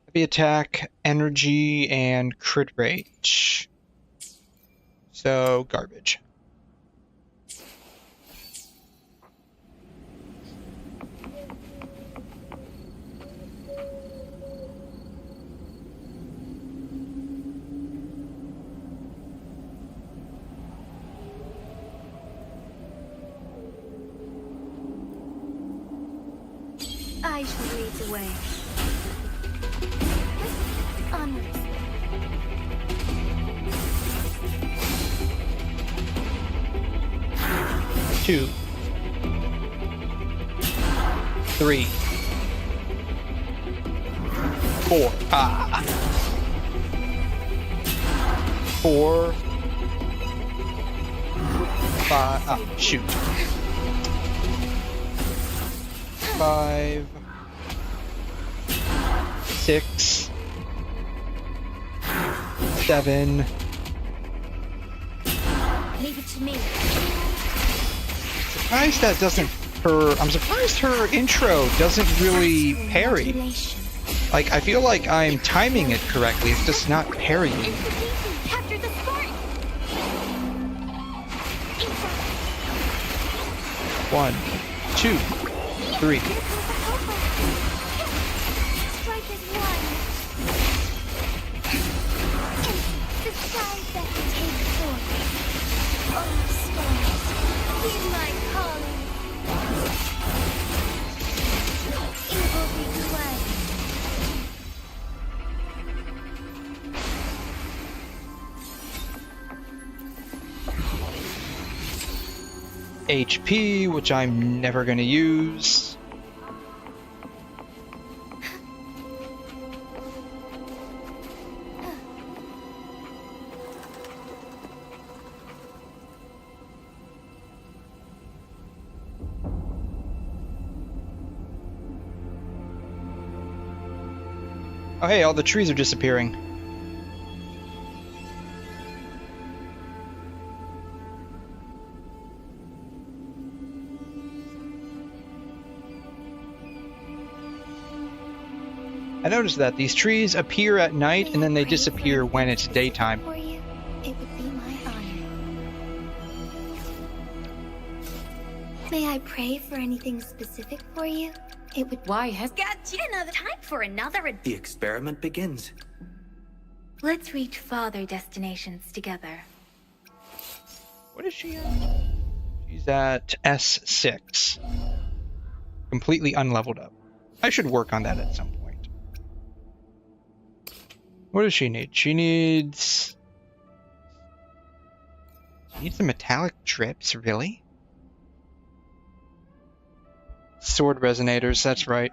Heavy attack, energy, and crit rate. So, garbage. I shall lead the way. Onwards. Two. 3. 4. 4. 5. Shoot. 5. 6. 7. Leave it to me. Surprised that doesn't I'm surprised her intro doesn't really parry. Like, I feel like I'm timing it correctly, it's just not parrying. Capture the Spartan. 1, 2, 3. Strike is one. The skies that take form. Oh, stars, hear my calling. It will be fled. HP, which I'm never gonna use. Oh hey, all the trees are disappearing. I noticed that these trees appear at night and then they disappear when it's daytime. For you, it would be my honor. May I pray for anything specific for you? It would. Why has Got another time for another. The experiment begins. Let's reach farther destinations together. What is she at? She's at S6. Completely unleveled up. I should work on that at some point. What does she need? She needs the metallic drips, really? Sword resonators, that's right.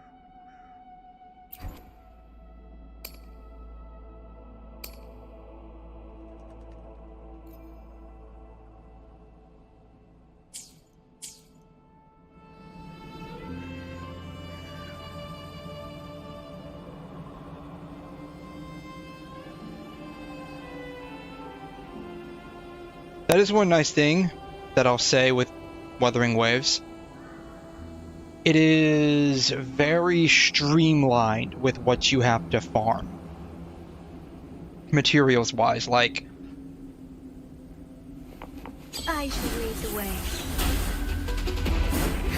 That is one nice thing that I'll say with Wuthering Waves. It is very streamlined with what you have to farm. Materials wise, like... I should lead the way.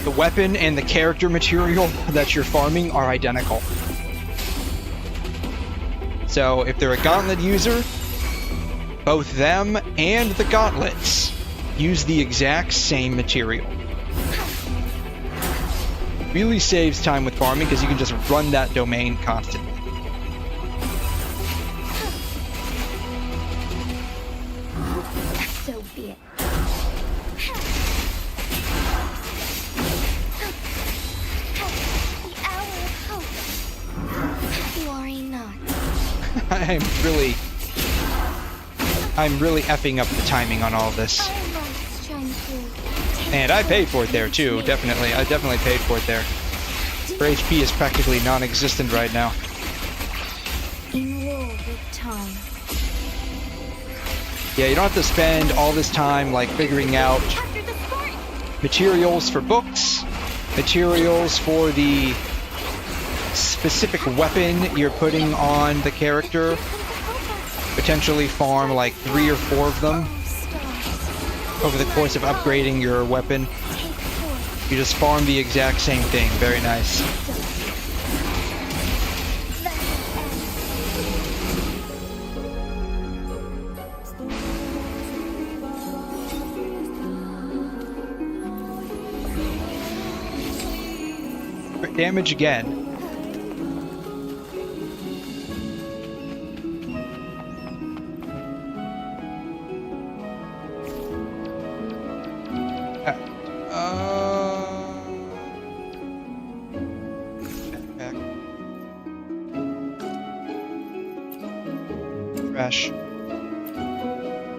The weapon and the character material that you're farming are identical. So if they're a gauntlet user, both them and the gauntlets use the exact same material. Really saves time with farming because you can just run that domain constantly. So be it. The hour of hope. Worry not. I'm really effing up the timing on all this. And I paid for it there too, definitely. I definitely paid for it there. Her HP is practically non-existent right now. In war with time. Yeah, you don't have to spend all this time like figuring out materials for books, materials for the specific weapon you're putting on the character. Potentially farm like 3 or 4 of them over the course of upgrading your weapon. You just farm the exact same thing. Very nice. Crit damage again.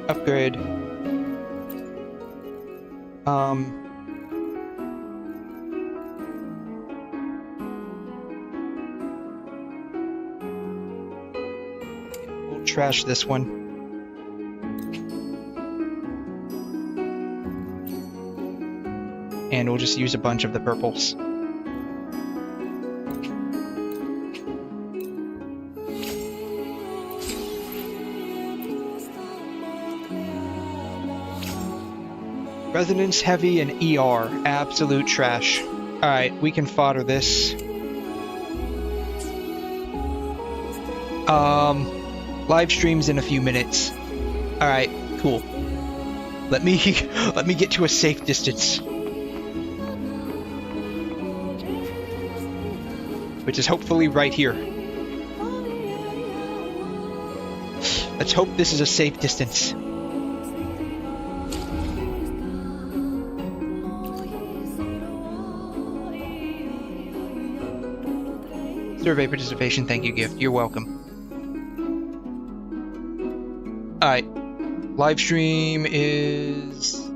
Upgrade. We'll trash this one. And we'll just use a bunch of the purples. Resonance Heavy and ER. Absolute trash. Alright, we can fodder this. Live streams in a few minutes. Alright, cool. Let me get to a safe distance. Which is hopefully right here. Let's hope this is a safe distance. Survey participation, thank you, gift. You're welcome. Alright. Live stream is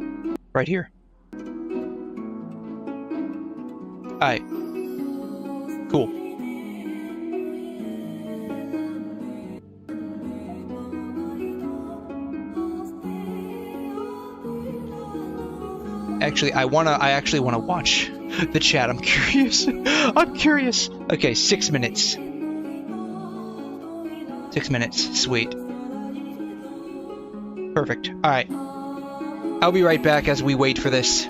right here. Alright. Cool. Actually, I actually wanna watch the chat. I'm curious. I'm curious. Okay, 6 minutes. 6 minutes. Sweet. Perfect. All right. I'll be right back as we wait for this.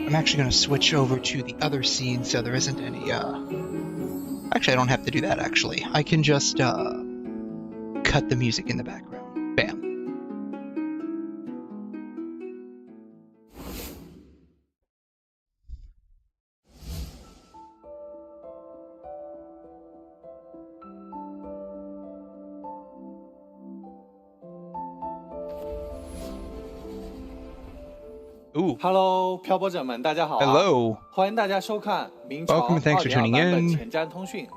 I'm actually going to switch over to the other scene so there isn't any, Actually, I don't have to do that, actually. I can just, cut the music in the background. Bam. Hello， 漂泊者们，大家好、啊。Hello， 欢迎大家收看明朝2.2版本前瞻通讯。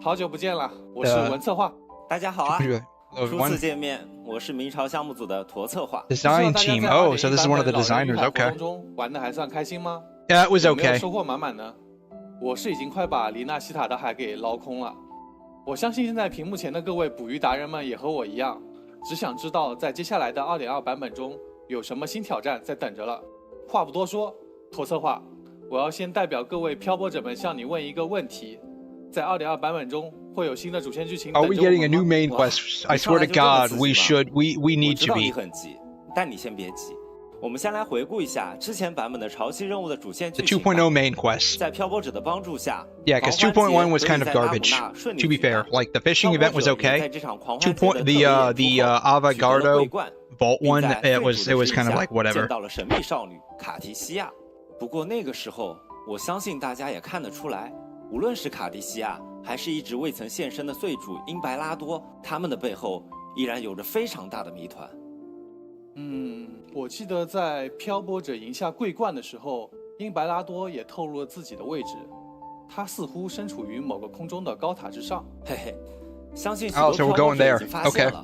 好久不见了，我是文策划。大家好啊！初次见面，我是明朝项目组的驼策划。Design team. Oh, so this is one of the designers. Okay. 中玩的还算开心吗 ？Yeah, it was okay. 有没有收获满满呢？我是已经快把黎纳西塔的海给捞空了。我相信现在屏幕前的各位捕鱼达人们也和我一样，只想知道在接下来的2.2版本中有什么新挑战在等着了。话不多说，驼策划，我要先代表各位漂泊者们向你问一个问题：在2.2版本中会有新的主线剧情等着我们吗？ Are we getting a new main quest? I swear to God, we should. We need to be. 我知道你很急，但你先别急。我们先来回顾一下之前版本的潮汐任务的主线剧情。The 2.0 main quest. 在漂泊者的帮助下 ，Yeah, because 2.1 was kind of garbage. To be fair, like the fishing event was okay. 2.the Avogadro Vault one, it was kind of like whatever. 见到了神秘少女卡提西亚。不过那个时候，我相信大家也看得出来，无论是卡蒂西亚，还是一直未曾现身的岁主英白拉多，他们的背后依然有着非常大的谜团。我记得在漂泊者赢下桂冠的时候，英白拉多也透露了自己的位置，他似乎身处于某个空中的高塔之上。嘿嘿，相信许多漂泊者已经发现了，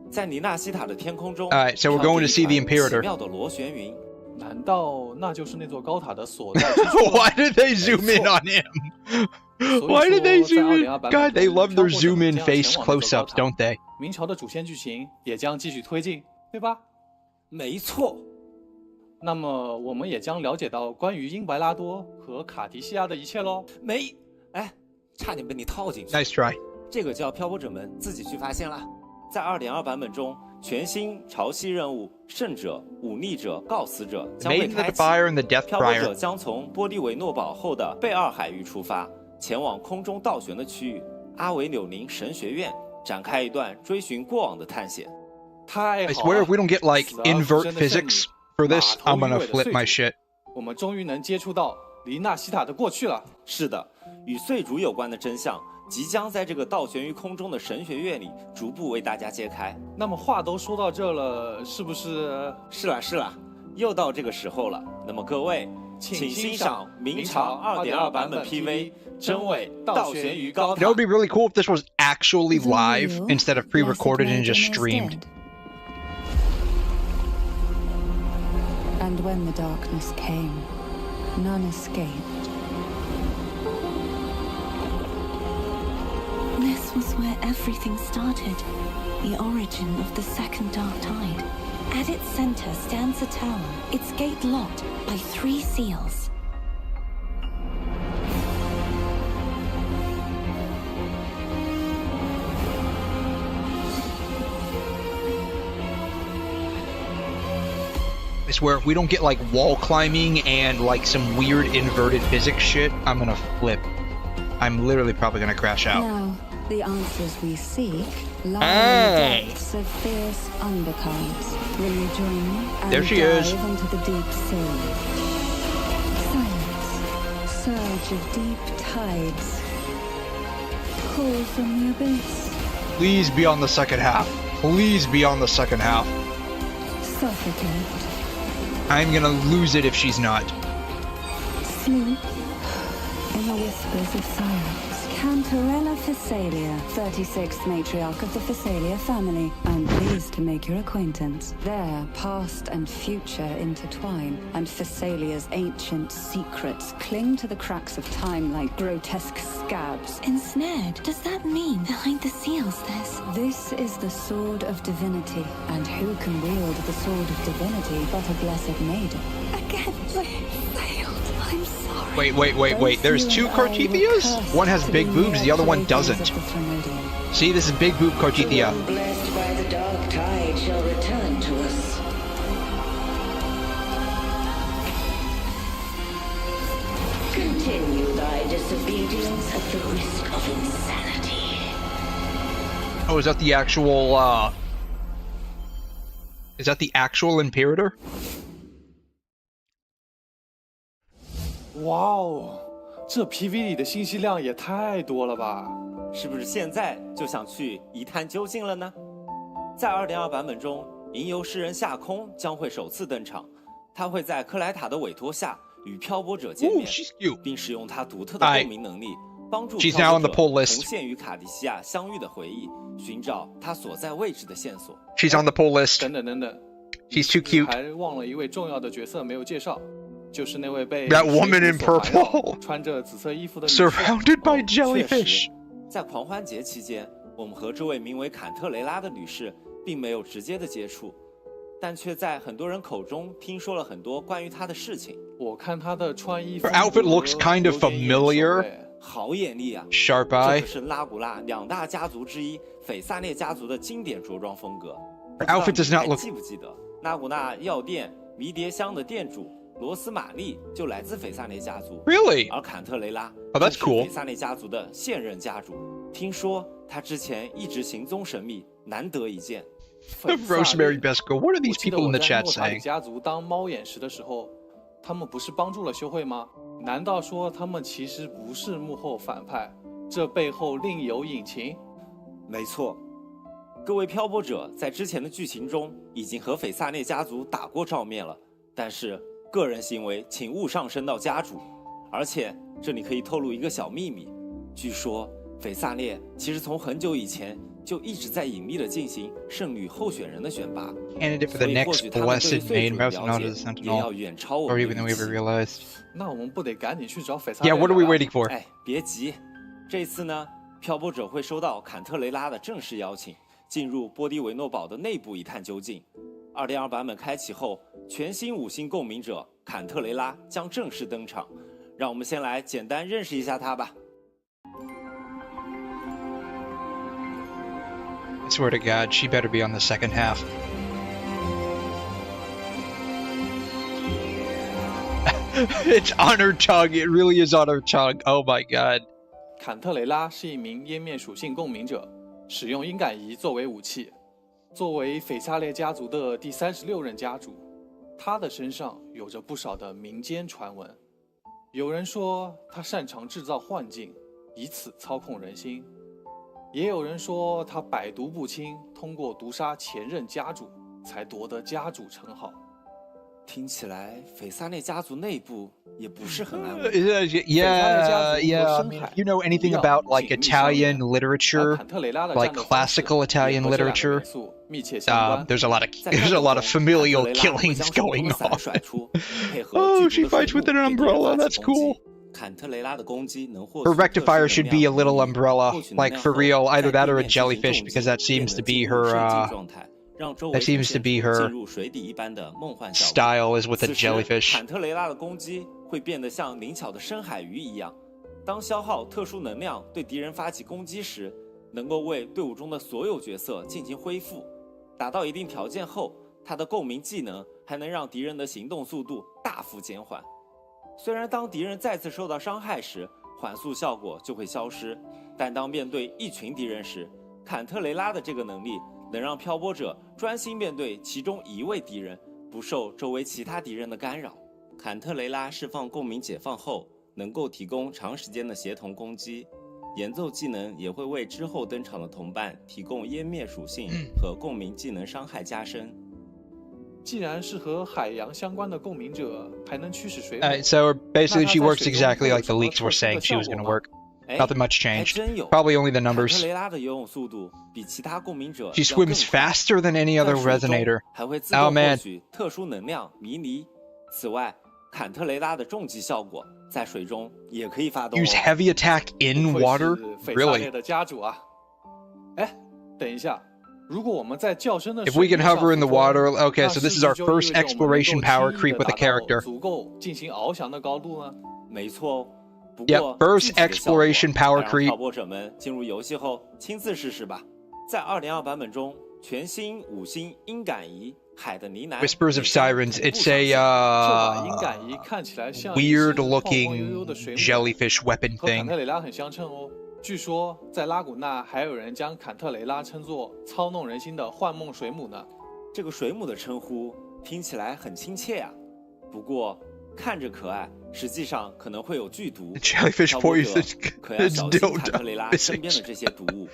在尼纳西塔的天空中， Alright, so we're going to see the Imperator. 奇妙的螺旋云。难道那就是那座高塔的所在之处？ Why did they zoom in on him? Why did they zoom in? God, they love their zoom in face close-ups, don't they? 明朝的主线剧情也将继续推进，对吧？没错。那么我们也将了解到关于英白拉多和卡提西亚的一切喽。差点被你套进去。 Nice try. 这个叫漂泊者们自己去发现啦。在2.2版本中，全新潮汐任务圣者、忤逆者、告死者将被开启。漂泊者将从波利维诺堡后的贝二海域出发，前往空中倒悬的区域阿维纽宁神学院，展开一段追寻过往的探险。I swear if we don't get like invert physics for this, I'm gonna flip my shit. 我们终于能接触到黎纳西塔的过去了。是的，与岁主有关的真相即将在这个倒悬于空中的神学院里逐步为大家揭开。那么话都说到这了，是不是？是啦，又到这个时候了。那么各位，请欣赏明朝2.2版本 PV 真伪倒悬于高塔。 That would be really cool if this was actually live instead of pre-recorded and just streamed. And when the darkness came, none escaped. This was where everything started, the origin of the second dark tide. At its center stands a tower, its gate locked by 3 seals. I swear if we don't get like wall climbing and like some weird inverted physics shit, I'm gonna flip. I'm literally probably gonna crash out. Now, the answers we seek lie in the depths of fierce undercurrents. Will you join me and there she is. Dive into the deep sea? Silence, surge of deep tides. Call from the abyss. Please be on the second half. Please be on the second half. Suffocate. I'm gonna lose it if she's not. Sleep in the whispers of silence. Cantarella Physalia, 36th matriarch of the Physalia family. I'm pleased to make your acquaintance. There, past and future intertwine, and Physalia's ancient secrets cling to the cracks of time like grotesque scabs. Ensnared? Does that mean behind the seals This is the Sword of Divinity, and who can wield the Sword of Divinity but a blessed maiden? Again, failed. I'm sorry. Wait. There's 2 Cartithias? One has big boobs, the other one doesn't. See, this is big boob Cartithia. Blessed by the dark tide shall return to us. disobedience at the risk of insanity. Oh, is that the actual, is that the actual Imperator? 哇哦，这 PV 里的信息量也太多了吧？是不是现在就想去一探究竟了呢？在2.2版本中，吟游诗人夏空将会首次登场，他会在克莱塔的委托下与漂泊者见面，并使用他独特的共鸣能力，帮助漂泊者重现与卡迪西亚相遇的回忆，寻找他所在位置的线索。She's on the pull list. 等等， She's too cute. 还忘了一位重要的角色没有介绍，就是那位被 That woman in purple 穿着紫色衣服的女 surrounded by jellyfish. 在狂欢节期间，我们和这位名为坎特雷拉的女士并没有直接的接触，但却在很多人口中听说了很多关于她的事情。我看她的穿衣服 Her outfit looks kind of familiar. 好眼力啊 Sharp eye. 这是拉古拉两大家族之一斐萨涅家族的经典着装风格。Her outfit does not look. 记不记得拉古纳药店迷迭香的店主罗斯玛丽就来自斐萨涅家族 Really? 而坎特雷拉 Oh, that's cool. 斐萨涅家族的现任家主，听说他之前一直行踪神秘，难得一见。Rosemary Besco. What are these people in the chat saying? 家族当猫眼石的时候，他们不是帮助了修会吗？难道说他们其实不是幕后反派？这背后另有隐情？没错，各位漂泊者在之前的剧情中已经和斐萨涅家族打过照面了，但是个人行为请勿上升到家主。而且这里可以透露一个小秘密，据说斐萨涅其实从很久以前就一直在隐秘地进行圣女候选人的选拔。Candidate for the next blessed maid, most not as sentinel, or even than we ever realized. 那我们不得赶紧去找斐萨涅？ Yeah, what are we waiting for? 哎，别急，这次呢，漂泊者会收到坎特雷拉的正式邀请，进入波迪维诺堡的内部一探究竟。2.2版本开启后，全新5星共鸣者坎特雷拉将正式登场。让我们先来简单认识一下他吧。I swear to God, she better be on the second half. It's on her tongue. It really is on her tongue. Oh my God. 坎特雷拉是一名湮灭属性共鸣者，使用音感仪作为武器。作为斐萨列家族的第36任家主，他的身上有着不少的民间传闻。有人说他擅长制造幻境，以此操控人心；也有人说他百毒不侵，通过毒杀前任家主才夺得家主称号。听起来斐萨涅家族内部也不是很安稳。Yeah. I mean, if you know anything about like Italian literature, like classical Italian literature, there's a lot of familial killings going on. Oh, she fights with an umbrella. That's cool. 坎特雷拉的攻击能获 Her rectifier should be a little umbrella, like for real, either that or a jellyfish, because that seems to be her. That seems to be her style is with a jellyfish. 坎特雷拉的攻击会变得像灵巧的深海鱼一样，当消耗特殊能量对敌人发起攻击时，能够为队伍中的所有角色进行恢复。达到一定条件后，他的共鸣技能还能让敌人的行动速度大幅减缓。虽然当敌人再次受到伤害时，缓速效果就会消失，但当面对一群敌人时，坎特雷拉的这个能力能让漂泊者专心面对其中一位敌人，不受周围其他敌人的干扰。坎特雷拉释放共鸣解放后，能够提供长时间的协同攻击，演奏技能也会为之后登场的同伴提供湮灭属性和共鸣技能伤害加深。既然是和海洋相关的共鸣者，还能驱使水母。So basically, she works exactly like the leaks were saying she was going to work. Nothing much changed. Probably only the numbers. She swims faster than any other resonator. Oh man. 特殊能量迷离。此外，坎特雷拉的重击效果在水中也可以发动。Use heavy attack in water? Really? 的家主啊！哎，等一下。如果我们在较深的 If we can hover in the water, okay, so this is our first exploration power creep with a character. 足够进行翱翔的高度呢？没错。Yep, first exploration power creep. 漂泊者们进入游戏后亲自试试吧。在2.2版本中，全新5星音感仪海的呢喃 Whispers of Sirens. It's a weird-looking jellyfish weapon 和坎 thing. 特雷拉很相称哦。据说在拉古纳还有人将坎特雷拉称作操弄人心的幻梦水母呢。这个水母的称呼听起来很亲切啊，不过看着可爱，实际上可能会有剧毒。Jellyfish poison. 可要小心坎特雷拉身边的这些毒物。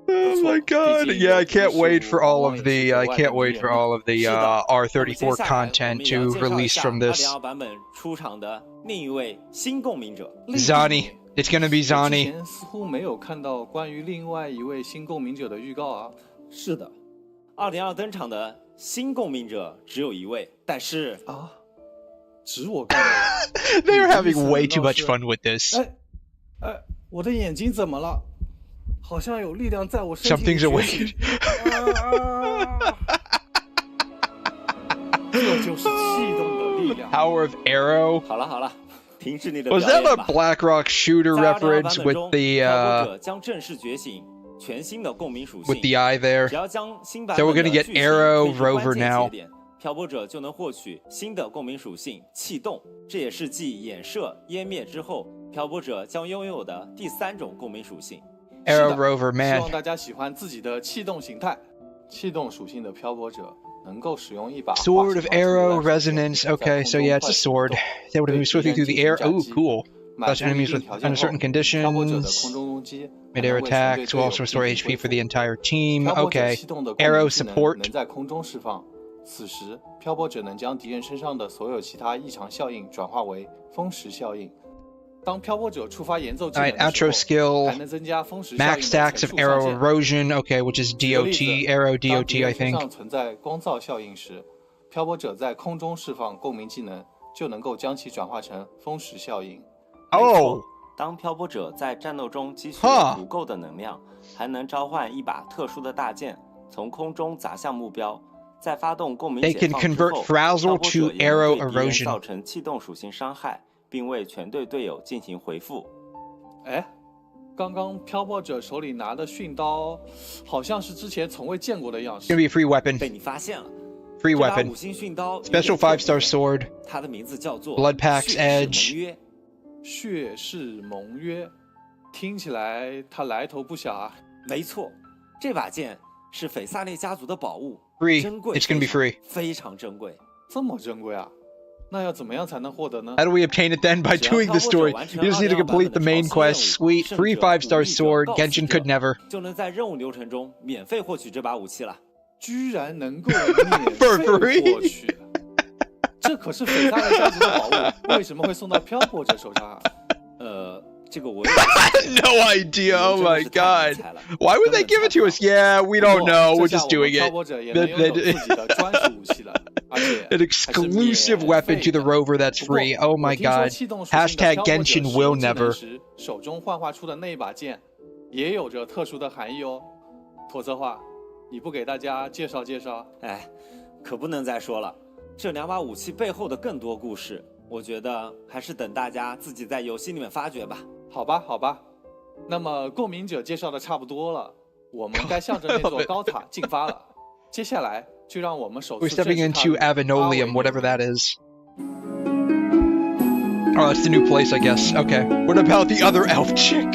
Oh my god! Yeah, I can't wait for all of the R34 content to release from this. 2.2版本出场的另一位新共鸣者 Zani. It's gonna be 之 Zani. 前似乎没有看到关于另外一位新共鸣者的预告啊。是的，2.2登场的新共鸣者只有一位，但是啊，只我看到。They're having way too much fun with this. 哎，我的眼睛怎么了？好像有力量在我身体里 Something's awake. 这就是气动的力量。 Power of Arrow. 好了好了，停止你的 Was 表 that 演 a 吧。 BlackRock shooter 在2.2 reference 版本 with 中 the 挑拨者将正式觉醒全新的共鸣属性 with the eye there? 只要将新版 So 本 we're 的 gonna get 巨星 Arrow 推至关 Rover 键 now. 节点，漂泊者就能获取新的共鸣属性气动，这也是继衍射、湮灭之后，漂泊者将拥有的第3种共鸣属性。 Arrow Rover, 希 man. 望大家喜欢自己的气动形态。气动属性的漂泊者能够使用一把 Sword of Arrow Resonance. Okay, so yeah, it's a sword. It's able to move swiftly through the air. Ooh, cool. Touch enemies with under certain conditions. Mid-air attacks will also restore HP for the entire team. Okay. Arrow support. 能在空中释放，此时漂泊者能将敌人身上的所有其他异常效应转化为风蚀效应。当漂泊者触发演奏技能 Alright, 的时候， outro skill. 还能增加风蚀效应的 Max stacks 层 of 数上 arrow 限。 erosion. Okay, which is 举个例子 DOT. Arrow 当敌 DOT, 人 I 身 think. 上存在光噪效应时，漂泊者在空中释放共鸣技能，就能够将其转化成风蚀效应。 Oh. 当漂泊者在战斗中积蓄 Huh. 了足够的能量，还能召唤一把特殊的大剑，从空中砸向目标。在发动共鸣 They 解 can 放之 convert 后， frazzle 漂泊 to 者也能 arrow 对敌人 erosion. 造成气动属性伤害，并为全队队友进行回复。哎，刚刚漂泊者手里拿的训刀，好像是之前从未见过的样 It's 式。 gonna be a free weapon. 被你发现了。 Free 这把weapon. 5星训刀 Special 5-star sword. 它的名字叫做 Bloodpack's 血 Edge. 誓盟约。血誓盟约，听起来它来头不小啊。没错，这把剑是斐萨列家族的宝物， Free. 珍贵 It's gonna be 非常 free. 非常珍贵。这么珍贵啊？那要怎么样才能获得呢？ How do we obtain it then? By doing the story. You just need to complete the main quest. Sweet. Free 5-star sword. Genshin could never. 就能在任务流程中免费获取这把武器了。居然能够免费获取，这可是斐萨列家族的宝物，为什么会送到漂泊者手上啊？这个我 No idea. Oh my god. Why would they give it to us? Yeah, we don't know. We're just doing it. An exclusive weapon to the rover that's free. Oh my god. Hashtag Genshin will never. 手中幻化出的那一把剑，也有着特殊的含义哦。妥策划，你不给大家介绍介绍？哎，可不能再说了。这2把武器背后的更多故事，我觉得还是等大家自己在游戏里面发掘吧。好吧，好吧。那么共鸣者介绍的差不多了，我们该向着那座高塔进发了。接下来就让我们首次 We're stepping into Avenolium, whatever that is. Oh, that's the new place, I guess. Okay. What about the other elf chick?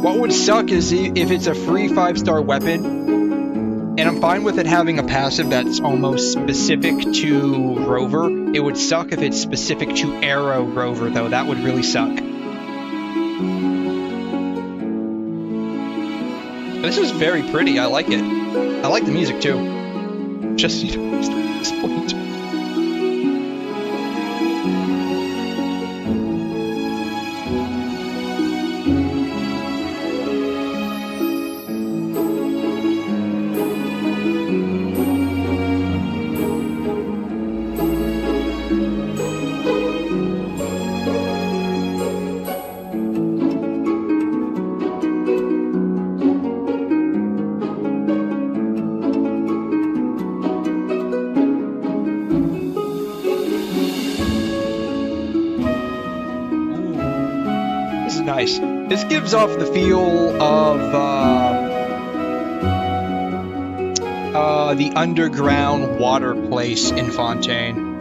What would suck is if it's a free 5-star weapon, and I'm fine with it having a passive that's almost specific to Rover. It would suck if it's specific to Arrow Rover, though. That would really suck. This is very pretty. I like it. I like the music, too. Just, you know, at this point. nice. This gives off the feel of the underground water place in Fontaine.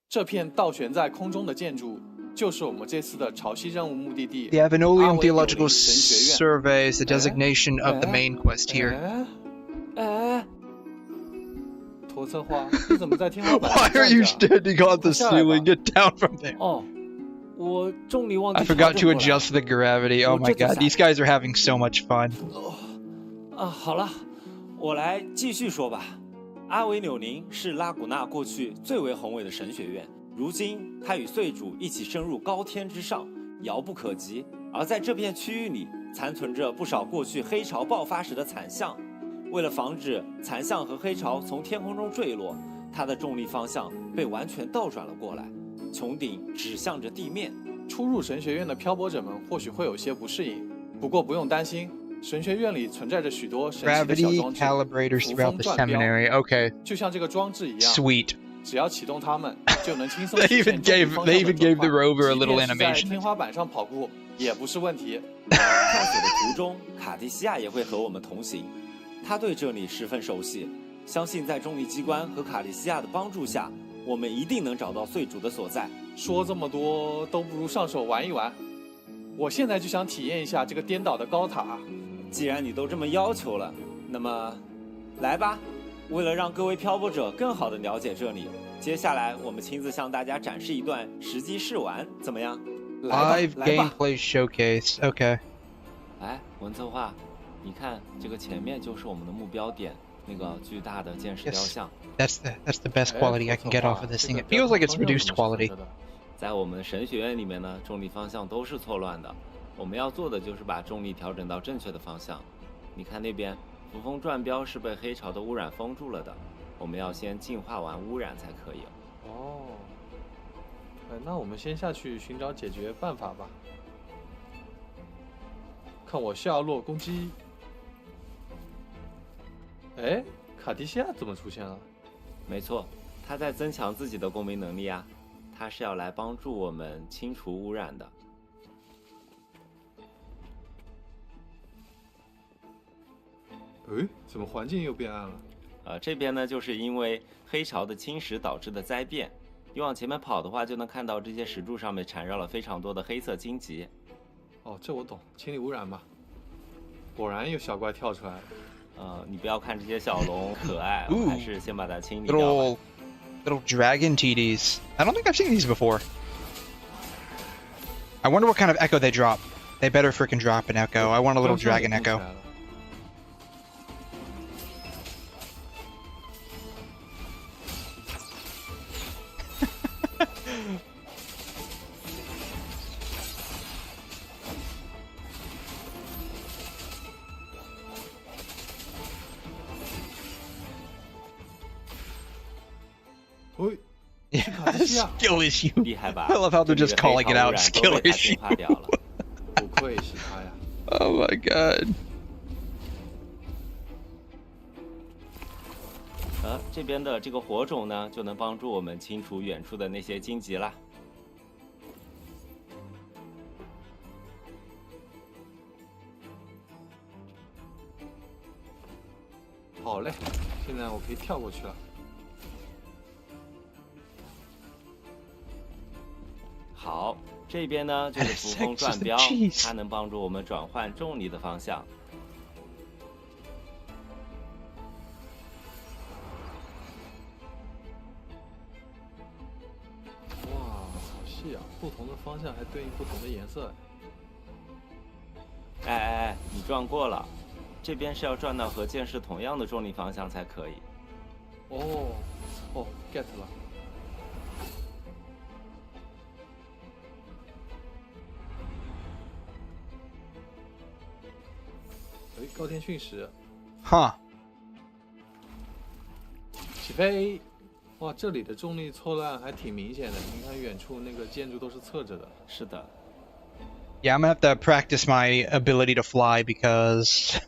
这片倒悬在空中的建筑，就是我们这次的潮汐任务目的地。The Avenolium Theological Survey is the designation of the main quest here. 托策划，你怎么在天花板 Why are you standing on the ceiling? Get down from there. 哦，我重力忘记 I forgot to adjust the gravity. Oh my god, these guys are having so much fun. 好了，我来继续说吧。阿维纽宁是拉古纳过去最为宏伟的神学院，如今它与岁主一起升入高天之上，遥不可及。而在这片区域里，残存着不少过去黑潮爆发时的残像。为了防止残像和黑潮从天空中坠落，它的重力方向被完全倒转了过来，穹顶指向着地面。初入神学院的漂泊者们或许会有些不适应，不过不用担心。神学院里存在着许多神奇的小装置 calibrators throughout the seminary. Okay. 就像这个装置一样 Sweet. 只要启动它们，就能轻松 They even gave the rover a little animation. 在天花板上跑步也不是问题。探索的途中，卡迪西亚也会和我们同行。他对这里十分熟悉，相信在重力机关和卡迪西亚的帮助下，我们一定能找到岁主的所在。说这么多，都不如上手玩一玩。我现在就想体验一下这个颠倒的高塔。既然你都这么要求了，那么来吧。为了让各位漂泊者更好地了解这里，接下来我们亲自向大家展示一段实际试玩，怎么样？ Live gameplay showcase. Okay. 来，文策划，你看这个前面就是我们的目标点，那个巨大的剑士雕像。That's the best quality I can get off of this thing. It feels like it's reduced quality. 在我们神学院里面呢，重力方向都是错乱的。我们要做的就是把重力调整到正确的方向。你看那边，扶风转标是被黑潮的污染封住了的。我们要先净化完污染才可以。哦，那我们先下去寻找解决办法吧。看我夏洛攻击！哎，卡迪西亚怎么出现了？没错，他在增强自己的公民能力啊。他是要来帮助我们清除污染的。哎，怎么环境又变暗了？这边呢，就是因为黑潮的侵蚀导致的灾变。你往前面跑的话，就能看到这些石柱上面缠绕了非常多的黑色荆棘。哦，这我懂，清理污染吧。果然有小怪跳出来了。你不要看这些小龙可爱，我还是先把它清理掉吧。Little dragon TDs. I don't think I've seen these before. I wonder what kind of echo they drop. They better freaking drop an echo. I want a little dragon echo. Skill issue. I love how they're just calling it out. Skill issue. Oh my god. 这边的这个火种呢，就能帮助我们清除远处的那些荆棘啦。好嘞，现在我可以跳过去了。好，这边呢就是扶风转标，它能帮助我们转换重力的方向。哇，好细啊！不同的方向还对应不同的颜色。哎，你转过了，这边是要转到和剑士同样的重力方向才可以。哦，get 了。高天训时，哈，起飞！哇，这里的重力错乱还挺明显的。你看远处那个建筑都是侧着的。是的。Yeah, I'm gonna have to practice my ability to fly because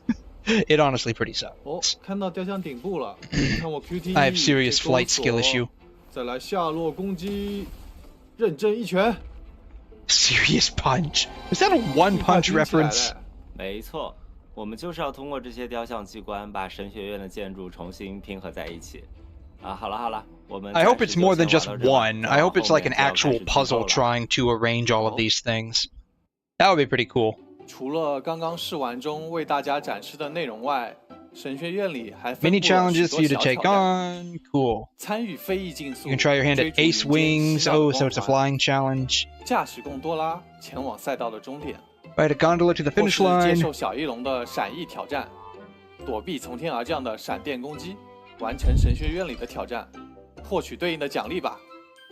it honestly pretty sucks. 哦，看到雕像顶部了，看我 QTE。I have serious flight skill issue. 再来下落攻击，认真一拳。Serious punch. Is that a one punch reference? 没错，我们就是要通过这些雕像机关，把神学院的建筑重新拼合在一起。啊，好了，我们。I hope it's more than just one. I hope it's like an actual puzzle trying to arrange all of these things. That would be pretty cool. 除了刚刚试玩中为大家展示的内容外，神学院里还分布 Mini 了许 challenges 多 for you 小 to 挑 take 战。 on. Cool. 参与非裔竞速。 You can try your hand at Ace Wings. Oh, so it's a flying challenge. 驾驶贡多拉前往赛道的终点。 Ride a gondola to the finish 或是接 line. 受小翼龙的闪翼挑战，躲避从天而降的闪电攻击，完成神学院里的挑战，获取对应的奖励吧。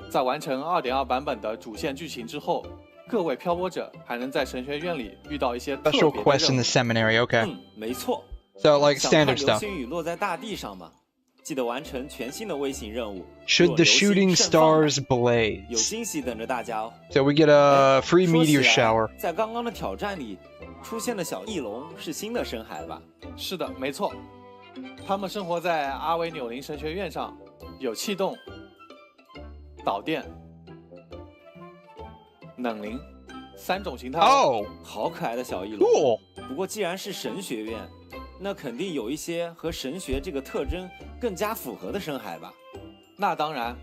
在完成 2.2 版本的主线剧情之后，各位漂泊者还能在神学院里遇到一些特别的 Special quest in the seminary. Okay. 没错。 So like 想看 standard 流 stuff. 星雨落在大地上吗？记得完成全新的微型任务。 Should the shooting stars blaze? 有惊喜等着大家哦。 So we get a free meteor shower. 在刚刚的挑战里出现的小翼龙是新的深海吧？是的，没错。他们生活在阿维纽林神学院上，有气动、导电、冷凝3种形态。哦，好可爱的小翼龙。Cool. 不过既然是神学院，那肯定有一些和神学这个特征更加符合的深海吧？那当然，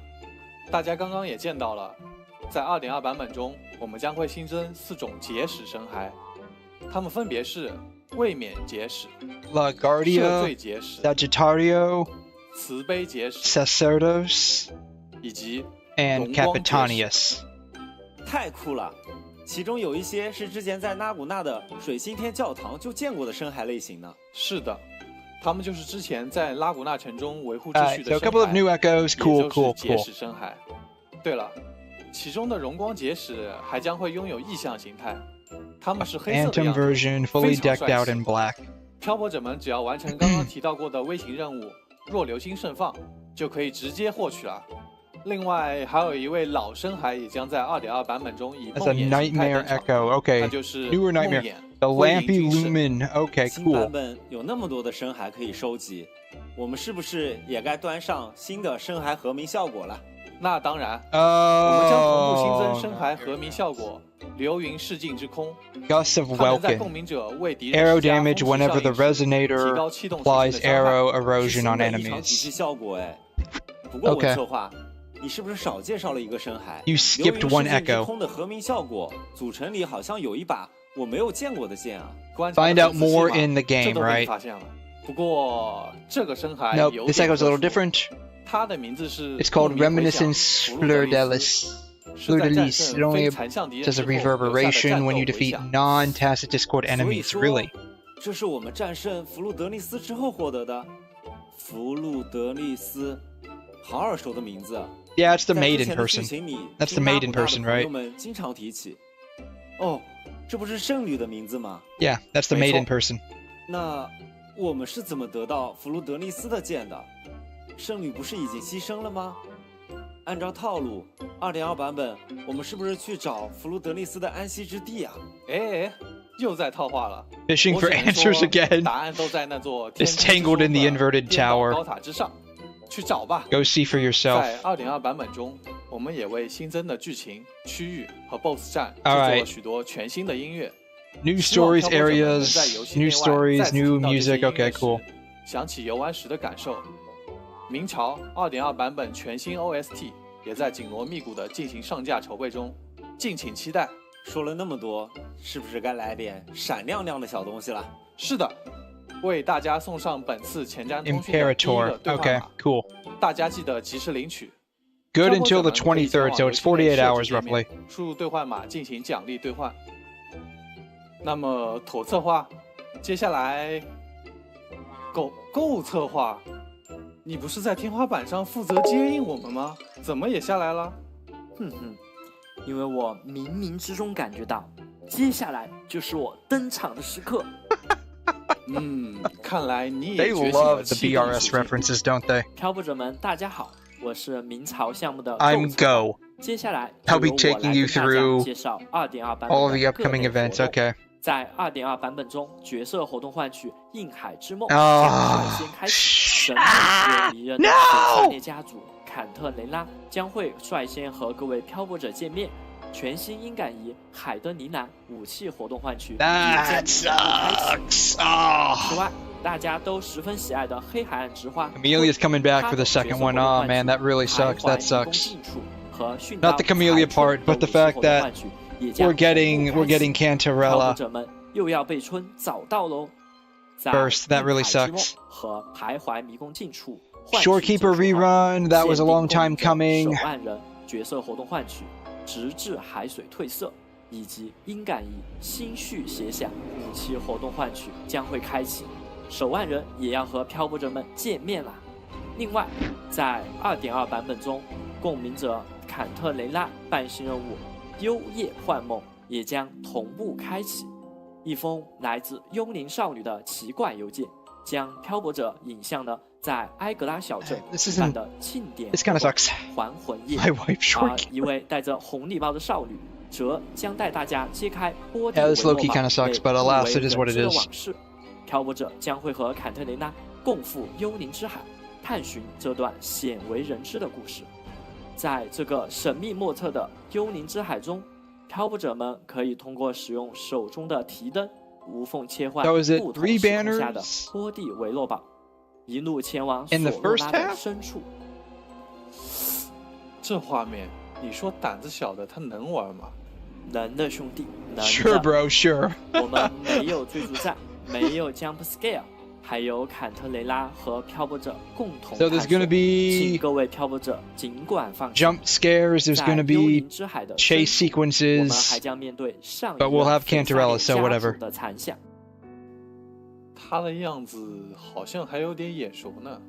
大家刚刚也见到了，在 2.2 版本中，我们将会新增4种结石深海，它们分别是卫冕结石、LaGuardia, 赦罪结石、Sagittario, 慈悲结石、Sacerdos, 以及 and 荣光结石。 Capitanius. 太酷了！其中有一些是之前在纳古纳的水星天教堂就见过的深海类型呢。是的，他们就是之前在拉古纳城中维护秩序的 So a couple of new echoes. Cool, cool, 结 cool. 石深海。对了，其中的荣光结石还将会拥有异象形态，它们是黑色的 Phantom 样子， version, fully decked out in black. 漂泊者们只要完成刚刚提到过的微型任务若流星盛放，就可以直接获取了。另外，还有一位老深海也将在 2.2 版本中以 That's a 梦魇形态 nightmare 登场， echo. Okay. 那就是 Newer 梦 nightmare. 魇 The 灰影 Lampy 军士。 Lumen. Okay, 新版 cool. 本有那么多的深海可以收集，我们是不是也该端上新的深海和鸣效果了？那当然，我们将同步新增 Oh. 深海和鸣效果，流云逝尽之空。 Gust of 它能在共 Welkin. 鸣者为敌人 Arrow 施加 damage 风势 whenever the 效应时，提 resonator 高气动属性 applies 的伤害。 arrow 是 erosion 新 on 的异常体 enemies. 系效果哎。不过 Okay. 文策划，你是不是少介绍了一个深海？ You skipped one 流云逝尽之 echo. 空的和鸣效果组成里好像有一把我没有见过的剑啊。 Find out more in the 这 game, 都被你 right? 发现了。不过这个深海 Nope, 有 this 点 echo's a 特 little 殊， different. 它的名字是 It's called 梦冥回响 Reminiscence 弗鲁德利 Fleur-de-lis. 斯，是在战 Fleur-de-lis. 胜 It only 非残像敌人 does 之 a 后留下的 reverberation 战 when 斗 you 回 defeat 响。 non-tacit Discord 所以 enemies. 说 Really? 这是我们战胜弗鲁德利斯之后获得的。弗鲁德利斯，好耳熟的名字。 Yeah, it's the 在 maid 之 in 前的剧 person. 情里 That's the 听 maid 拉 in 古纳的 person, 朋友 right? 们经常提起。哦，这不是圣女的名字吗？ Yeah, that's the 没 maid 错。 in person. 那我们是怎么得到弗鲁德利斯的剑的？圣女不是已经牺牲了吗？按照套路，2.2 版本我们是不是去找弗鲁德利斯的安息之地啊？哎，又在套话了。 Fishing 我 for 只能 answers 说 again. 答案都在那座天 It's 空之中 tangled in the 的 inverted 颠倒 tower. 高塔之上，去找吧。 Go see for yourself. 在 2.2 版本中，我们也为新增的剧情、区域和 BOSS 战制 All 作 right. 了许多全新的音乐。 New 希望 stories, 漂泊者们能 areas, 在游戏 new 内外 stories, 再次 new 听到这些 music. 音乐 Okay, 时 cool. 想起游玩时的感受。明朝2.2 版本全新 OST 也在紧锣密鼓地进行上架筹备中，敬请期待。说了那么多，是不是该来点闪亮亮的小东西了？是的，为大家送上本次前瞻通讯的第一 Imperator. 个兑换 Okay, 码， cool. 大家记得及时领取。 Good 漂泊者 until the 们可以前 23rd, 往 so 游 it's 戏内 48设 hours 置页面 roughly. 输入兑换码进行奖励兑换。那么妥策划，接下来购策划，你不是在天花板上负责接应我们吗？怎么也下来了？哼哼，因为我冥冥之中感觉到，接下来就是我登场的时刻。看来你也 They 觉醒了 love the 气动属 BRS 性。 references, don't they? 漂泊者们，大家好，我是明朝项目的 I'm Go. 接下来 I'll be taking you through 介绍 2.2 版本 all of the upcoming events. Okay. 在 2.2 版本中，角色活动换取硬海之梦将率先开始，神秘又迷人的3列家族坎特雷拉将会率先和各位漂泊者见面。全新音感仪海的呢喃武器活动换取 That sucks. 此外，大家都十分喜爱的黑海岸之花 Amelia's coming back for the second one. Oh man, that really sucks. That sucks. Not the Camellia part, but the fact that we're getting Cantarella 者们又要被春找到喽。 first. That really sucks. 和徘徊迷宫近处 Shorekeeper rerun. That was a long time coming. 手腕人角色活动换取，直至海水褪色，以及音感仪心绪谐响武器活动换取将会开启。手腕人也要和漂泊者们见面啦。另外，在 2.2 版本中，共鸣者坎特雷拉办新任务幽夜幻梦也将同步开启。一封来自幽灵少女的奇怪邮件，将漂泊者引向了在埃格拉小镇办的庆典还魂夜。而一位带着红礼帽的少女，则将带大家揭开波蒂维诺堡被不为人知的往事。漂泊者将会和坎特雷拉共赴幽灵之海，探寻这段鲜为人知的故事。在这个神秘莫测的幽灵之海中，漂泊者们可以通过使用手中的提灯，无缝切换不同时空下的波蒂维诺堡，一路前往索诺拉的深处。这画面，你说胆子小的他能玩吗？能的，兄弟，能的。Sure, bro, sure. 我们没有追逐战，没有 jump scare， 还有坎特雷拉和漂泊者共同探索。 So there's gonna be 请各位漂泊者尽管放心。 jump scares. There's gonna be chase sequences. 我们还将面对上一 But we'll have Cantarella, so whatever. 的残像。他的样子好像还有点眼熟呢。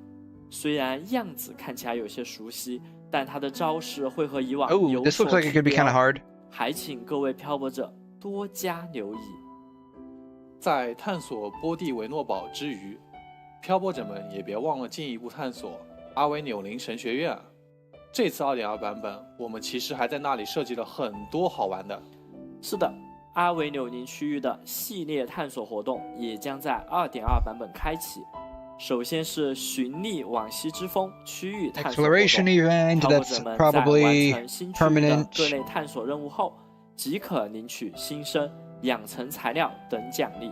虽然样子看起来有些熟悉，但他的招式会和以往 Oh, this looks like it could be kind of hard. 还请各位漂泊者多加留意。在探索波蒂维诺堡之余，漂泊者们也别忘了进一步探索阿维纽林神学院。这次 2.2 版本，我们其实还在那里设计了很多好玩的。是的，阿维纽林区域的系列探索活动也将在 2.2 版本开启。首先是寻觅往昔之风区域探索活动， Exploration event. 漂泊 That's 者们在 probably 完成新区域的 permanent. 各类探索任务后，即可领取新生、养成材料等奖励。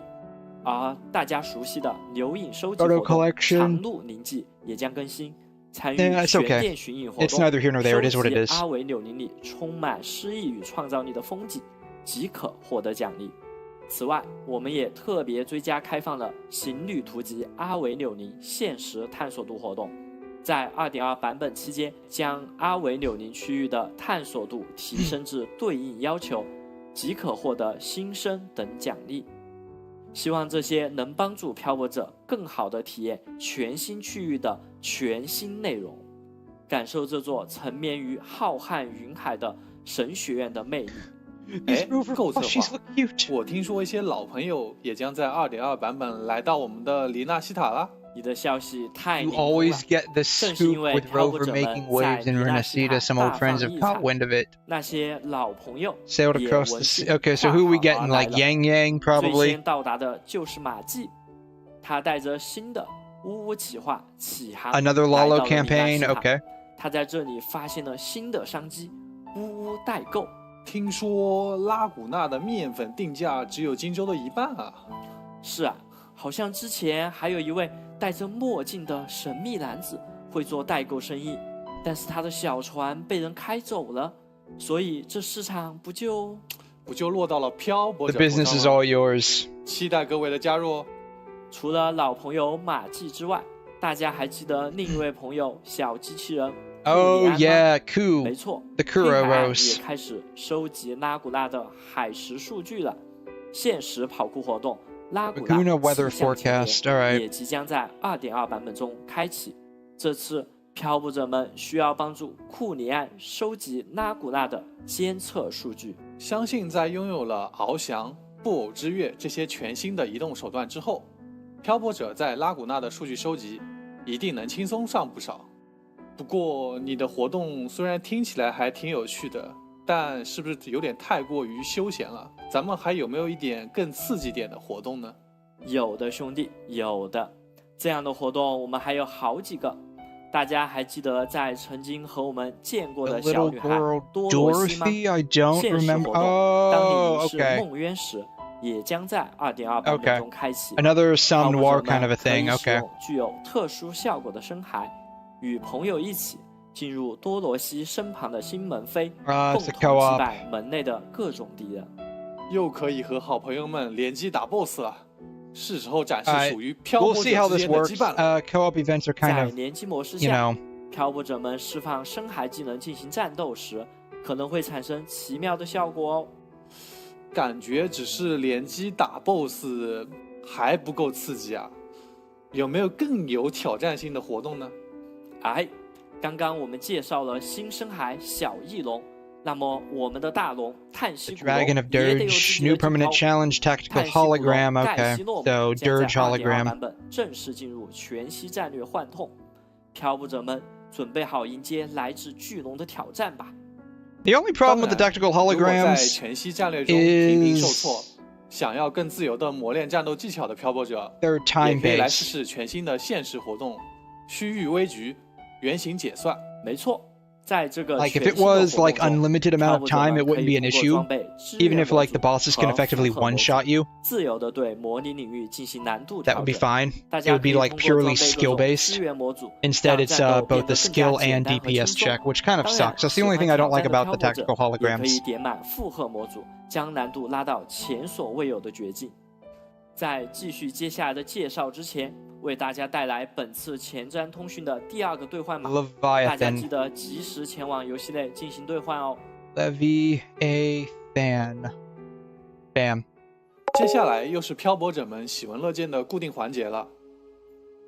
而大家熟悉的牛影收集活动长路凝记也将更新，参与全店巡影活动，收集阿维纽林里充满诗意与创造力的风景，即可获得奖励。此外，我们也特别追加开放了行旅图集阿维纽林限时探索度活动，在 2.2 版本期间将阿维纽林区域的探索度提升至对应要求，即可获得新生等奖励。希望这些能帮助漂泊者更好地体验全新区域的全新内容，感受这座沉湎于浩瀚云海的神学院的魅力。哎，够策划！我听说一些老朋友也将在 2.2 版本来到我们的黎纳西塔了。你的消息太 You always get the scoop with Rover making waves in Renacida. Some old friends have caught wind of it. 那些老朋友 sailed across the sea. Okay, so who are we getting? Like Yang Yang, 最 probably. 先到达的就是马季，他带着新的WuWa企划启航 Another 来到 Lalo 了黎纳 campaign. 西塔 Okay. 他在这里发现了新的商机，WuWa代购。听说拉古纳的面粉定价只有荆州的一半啊！是啊，好像之前还有一位戴着墨镜的神秘男子会做代购生意，但是他的小船被人开走了，所以这市场不就落到了漂泊者 The business is all yours. 期待各位的加入。除了老朋友马季之外，大家还记得另一位朋友小机器人 Oh yeah, cool. 没错 The Kuroros. 也开始收集拉古纳的海蚀数据了。限时跑酷活动拉古纳 Laguna weather forecast. All right. 也即将在 2.2 版本中开启。这次漂泊者们需要帮助库里安收集拉古纳的监测数据。相信在拥有了翱翔、布偶之月这些全新的移动手段之后，漂泊者在拉古纳的数据收集一定能轻松上不少。不过你的活动虽然听起来还挺有趣的，但是不是有点太过于休闲了？咱们还有没有一点更刺激点的活动呢？有的兄弟，有的。这样的活动我们还有好几个。大家还记得在曾经和我们见过的小女孩多罗西吗？现实活动，当你是梦渊时，也将在 2.2 版本中开启。Another some noir kind of a thing. 可以使用具有特殊效果的深海，与朋友一起进入多罗西身旁的新门扉，共同击败门内的各种敌人。又可以和好朋友们联机打 BOSS 了。是时候展示属于漂泊者之间的羁绊了。Co-op events are kind of, 在联机模式下，漂泊者们释放深海技能进行战斗时，可能会产生奇妙的效果哦。感觉只是联机打 BOSS 还不够刺激啊，有没有更有挑战性的活动呢？刚刚我们介绍了新深海小翼龙。那么我们的大龙叹息古龙 Dragon of Dirge, new permanent challenge, tactical hologram. Okay, so Dirge hologram. 版本正式进入全息战略幻痛，漂泊者们准备好迎接来自巨龙的挑战吧。The only problem with the tactical holograms 在全息战略中频频受挫，想要更自由地磨练战斗技巧的漂泊者，也可以来试试全新的现实活动——区域危局、原型解算。没错。Like if it was like unlimited amount of time, it wouldn't be an issue. Even if like the bosses can effectively one-shot you, that would be fine. It would be like purely skill-based. Instead, it's both a skill and DPS check, which kind of sucks. That's the only thing I don't like about the tactical holograms. 将难度拉到前所未有的绝境。在继续接下来的介绍之前，为大家带来本次前瞻通讯的第2个兑换码，大家记得及时前往游戏内进行兑换哦。Leviathan Bam。接下来又是漂泊者们喜闻乐见的固定环节了。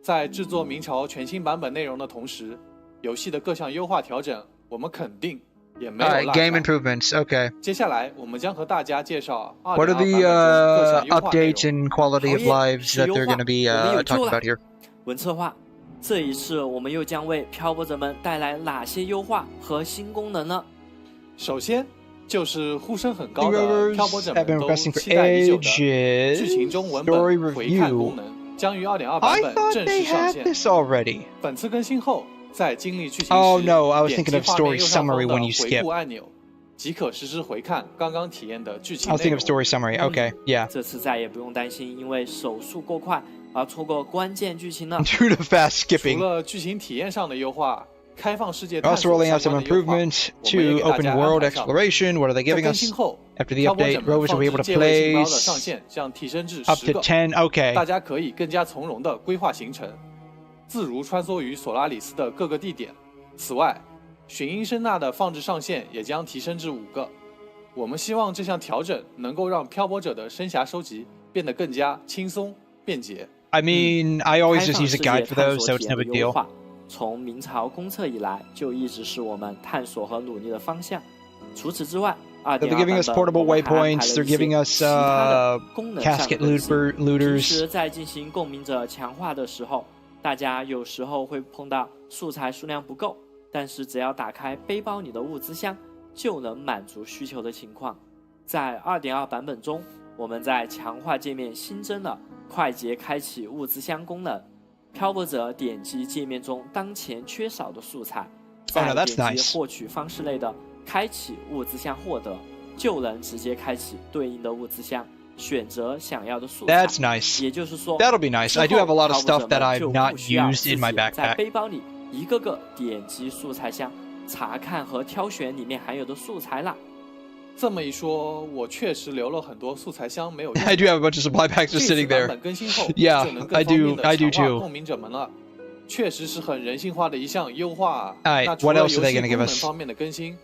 在制作明朝全新版本内容的同时，游戏的各项优化调整，我们肯定也没有落下。Game improvements, okay. 接下来我们将和大家介绍 What are the updates and quality of lives that they're going to be talking about here? 文策划，这一次我们又将为漂泊者们带来哪些优化和新功能呢？首先就是呼声很高的漂泊者们都期待已久的剧情中文本回看功能，将于 2.2 版本正式上线。本次更新后，在经历剧情时，点击画面右上方的回顾按钮，即可实时回看刚刚体验的剧情内容。I was thinking of story summary. Okay, yeah. 这次再也不用担心因为手速过快而错过关键剧情了。Due to fast skipping. 除了剧情体验上的优化，开放世界 We're also rolling out some improvements to open world exploration. What are they giving us? After the update, rovers will be able to place up to 10. Okay. 大家可以更加从容地规划行程，自如穿梭于索拉里斯的各个地点。此外，寻音声呐的放置上限也将提升至5个。我们希望这项调整能够让漂泊者的声匣收集变得更加轻松便捷。I mean, I always just use a guide for those, so it's no big deal. 从明朝公测以来，就一直是我们探索和努力的方向。除此之外，They're giving us portable waypoints. They're giving us casket looters. 平时在进行共鸣者强化的时候，大家有时候会碰到素材数量不够，但是只要打开背包里的物资箱，就能满足需求的情况。在 2.2 版本中，我们在强化界面新增了快捷开启物资箱功能。漂泊者点击界面中当前缺少的素材，在点击获取方式类的开启物资箱获得，就能直接开启对应的物资箱，选择想要的素材。That's nice. 也就是说 That'll be nice. I do have a lot of stuff that I've not used in my backpack. 在背包里一个个点击素材箱，查看和挑选里面含有的素材啦。这么一说，我确实留了很多素材箱没有用。I do have a bunch of supply packs just sitting there. 版本更新后， Yeah, 就能更方便地 I do 强化 too. 共鸣者们了，确实是很人性化的一项优化啊。那除了游戏功能方面的更新，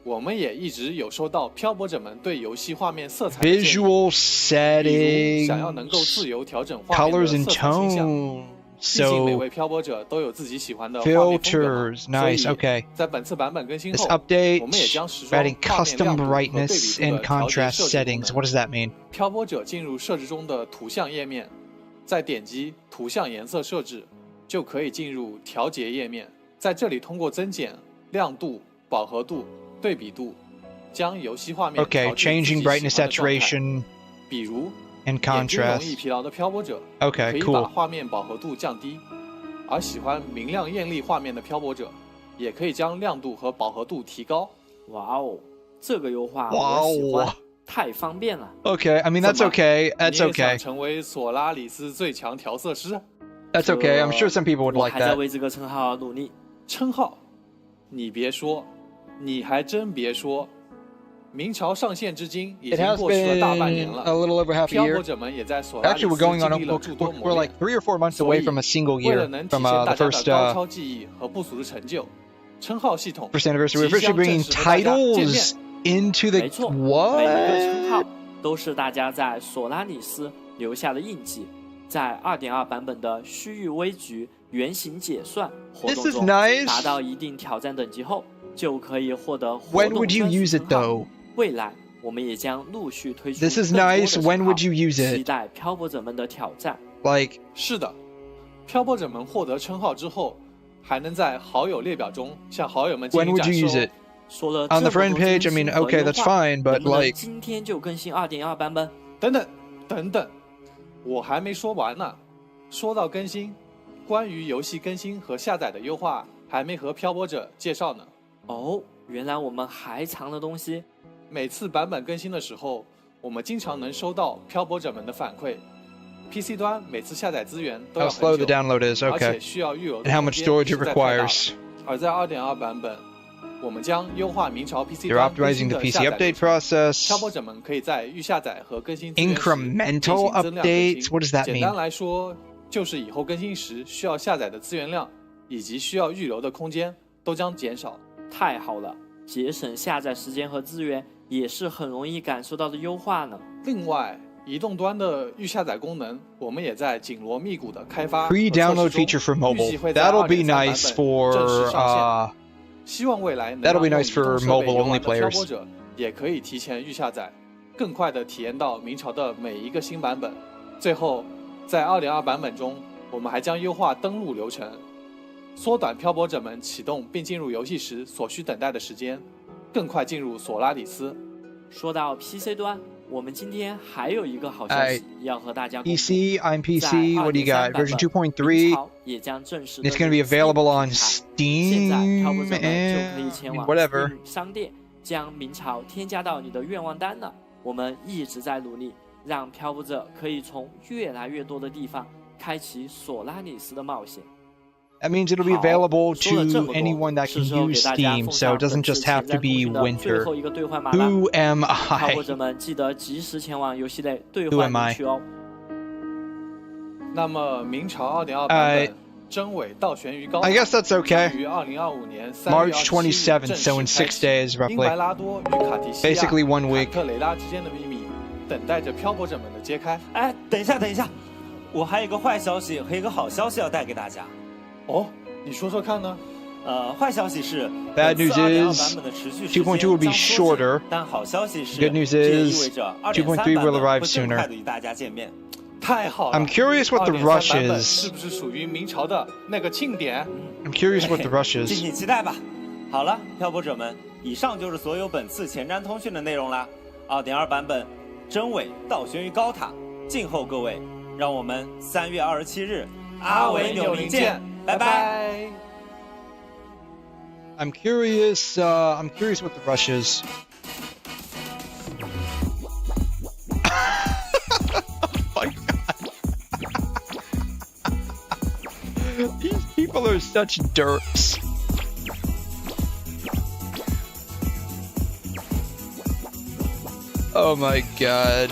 我们也一直有收到漂泊者们对游戏画面色彩的建议， Visual settings, 想要能够自由调整画面的色彩倾向。毕竟每位漂泊者都有自己喜欢的画面风格， nice, okay. 在本次版本更新后， This update 我们也将实装 adding custom brightness and contrast settings. What does that mean? 漂泊者进入设置中的图像页面，再点击图像颜色设置，就可以进入调节页面，在这里通过增减亮度、饱和度、对比度，将游戏画面 Okay, changing brightness, saturation, 比如 and 眼睛容易 contrast. 疲劳的漂泊者 Okay, 可以 cool. 把画面饱和度降低，而喜欢明亮艳丽画面的漂泊者，也可以将亮度和饱和度提高。哇哦，这个优化我喜欢，太方便了。Okay, I mean that's okay. That's 你也 okay. 想成为索拉里斯最强调色师？ That's okay. I'm sure some people would 我 like 还在 that. 为这个称号而努力。称号，你别说，你还真别说，明朝上线至今已 It 经 has 过去了大半 been 年了。 a little over half a 漂泊 year. 者们也在索拉里 Actually, 斯 we're going 经 on. 历了诸多 We're 磨 like 练。 3 or 4 months 所 away 以 from a single 为了 year 能体 from 现 the 大家的 first 高超技艺和不俗的成就，称号系统 first anniversary. We're 即将 officially 正 bringing 式和大家见 titles 面。 into 没 the 错，每一个称号 what? 都是大家在索拉里斯留下的印记。在 2.2 版本的虚域微局原型解算活 This 动 is 中， nice. 达到一定挑战等级后，就可以获得活 When 动 would you 专属 use it 称号。 though? 未来我们也将陆续推出 This is 更多的 nice. 称 When 号 would you use 期 it? 待漂泊者们的挑战。 Like 是的，漂泊者们获得称号之后，还能在好友列表中向好友们进 when 行 would 展 you 示 use 哦 it? 说了 On the 这么 friend 多 page, I 更新 mean, 和 okay, 优 that's 化 fine, but 能不能 like 今天就更新 2.2 版本？等等等等，我还没说完呢。说到更新，关于游戏更新和下载的优化，还没和漂泊者介绍呢。哦，原来我们还藏了东西。每次版本更新的时候，我们经常能收到漂泊者们的反馈。PC 端每次下载资源都 how 要 slow 很 the 久， download is? 而且 Okay. 需要预留的 And how 空 much 间 storage 实 it 在太大了。 requires? 而在 2.2 版本，我们将优化明朝 PC They're 端更 optimizing 新 the 的 PC 下载 update 流程。 process. 漂泊者们可以在预下载和更新资源时进行 Incremental 增量更 updates? 新。 What does that 简单 mean? 来说，就是以后更新时需要下载的资源量以及需要预留的空间都将减少。太好了，节省下载时间和资源也是很容易感受到的优化呢。另外，移动端的预下载功能，我们也在紧锣密鼓的开发和测 Pre-download 试中， feature for 预 mobile. 计会在 That'll be 2.3 版 nice 本正式 for 上线。希望未来能 that'll 让 be 用 nice 移动 for 设备 mobile 游 only 玩的漂 players. 泊者也可以提前预下载，更快的体验到明朝的每一个新版本。最后，在 2.2 版本中，我们还将优化登录流程，缩短漂泊者们启动并进入游戏时所需等待的时间，更快进入索拉里斯。说到 PC 端，我们今天还有一个好消息要和大家公布。 PC, I'm PC. What do you got? Version 2.3. 也将正式 It's going to be available on 现在漂泊 Steam 者们就可以 and 前往 whatever. Steam 商店将明朝添加到你的愿望单了。我们一直在努力，让漂泊者可以从越来越多的地方开启索拉里斯的冒险。 That means it'll be available to anyone that can use Steam, so it doesn't just have to be winter. 最后一个兑换码了 Who am 漂 I? 泊者们记得及时前往游戏内兑 Who 换 am I? 领取哦。那么，明朝2.2版本真伪倒悬于高塔 I guess that's okay. 于2025年3月 March 27 27th, so in 6 days 英白 roughly. 拉多与卡提西亚 Basically 1 week. 坎特雷拉之间的秘密，等待着漂泊者们的揭开。哎，等一下，等一下，我还有一个坏消息和一个好消息要带给大家。哦，你说说看呢？坏消息是 Bad news 2.2 is 版本的持续时间 2.2 will be 将缩减 shorter. 但好消息是 Good news 这也意 is 味着 2.3 2.3 will 版 arrive 本会更 sooner. 快的与大家见面。太好了 I'm curious what the 2.3 rush 版本 is. 是不是属于明朝的那个庆典？ I'm curious what the rush 敬 is. 请期待吧。好了，漂泊者们，以上就是所有本次前瞻通讯的内容啦。2.2 版本真伪倒悬于高塔，静候各位。让我们3月27日阿维纽林见，拜拜。I'm curious what the rush is. Oh my god. These people are such derps. Oh my god.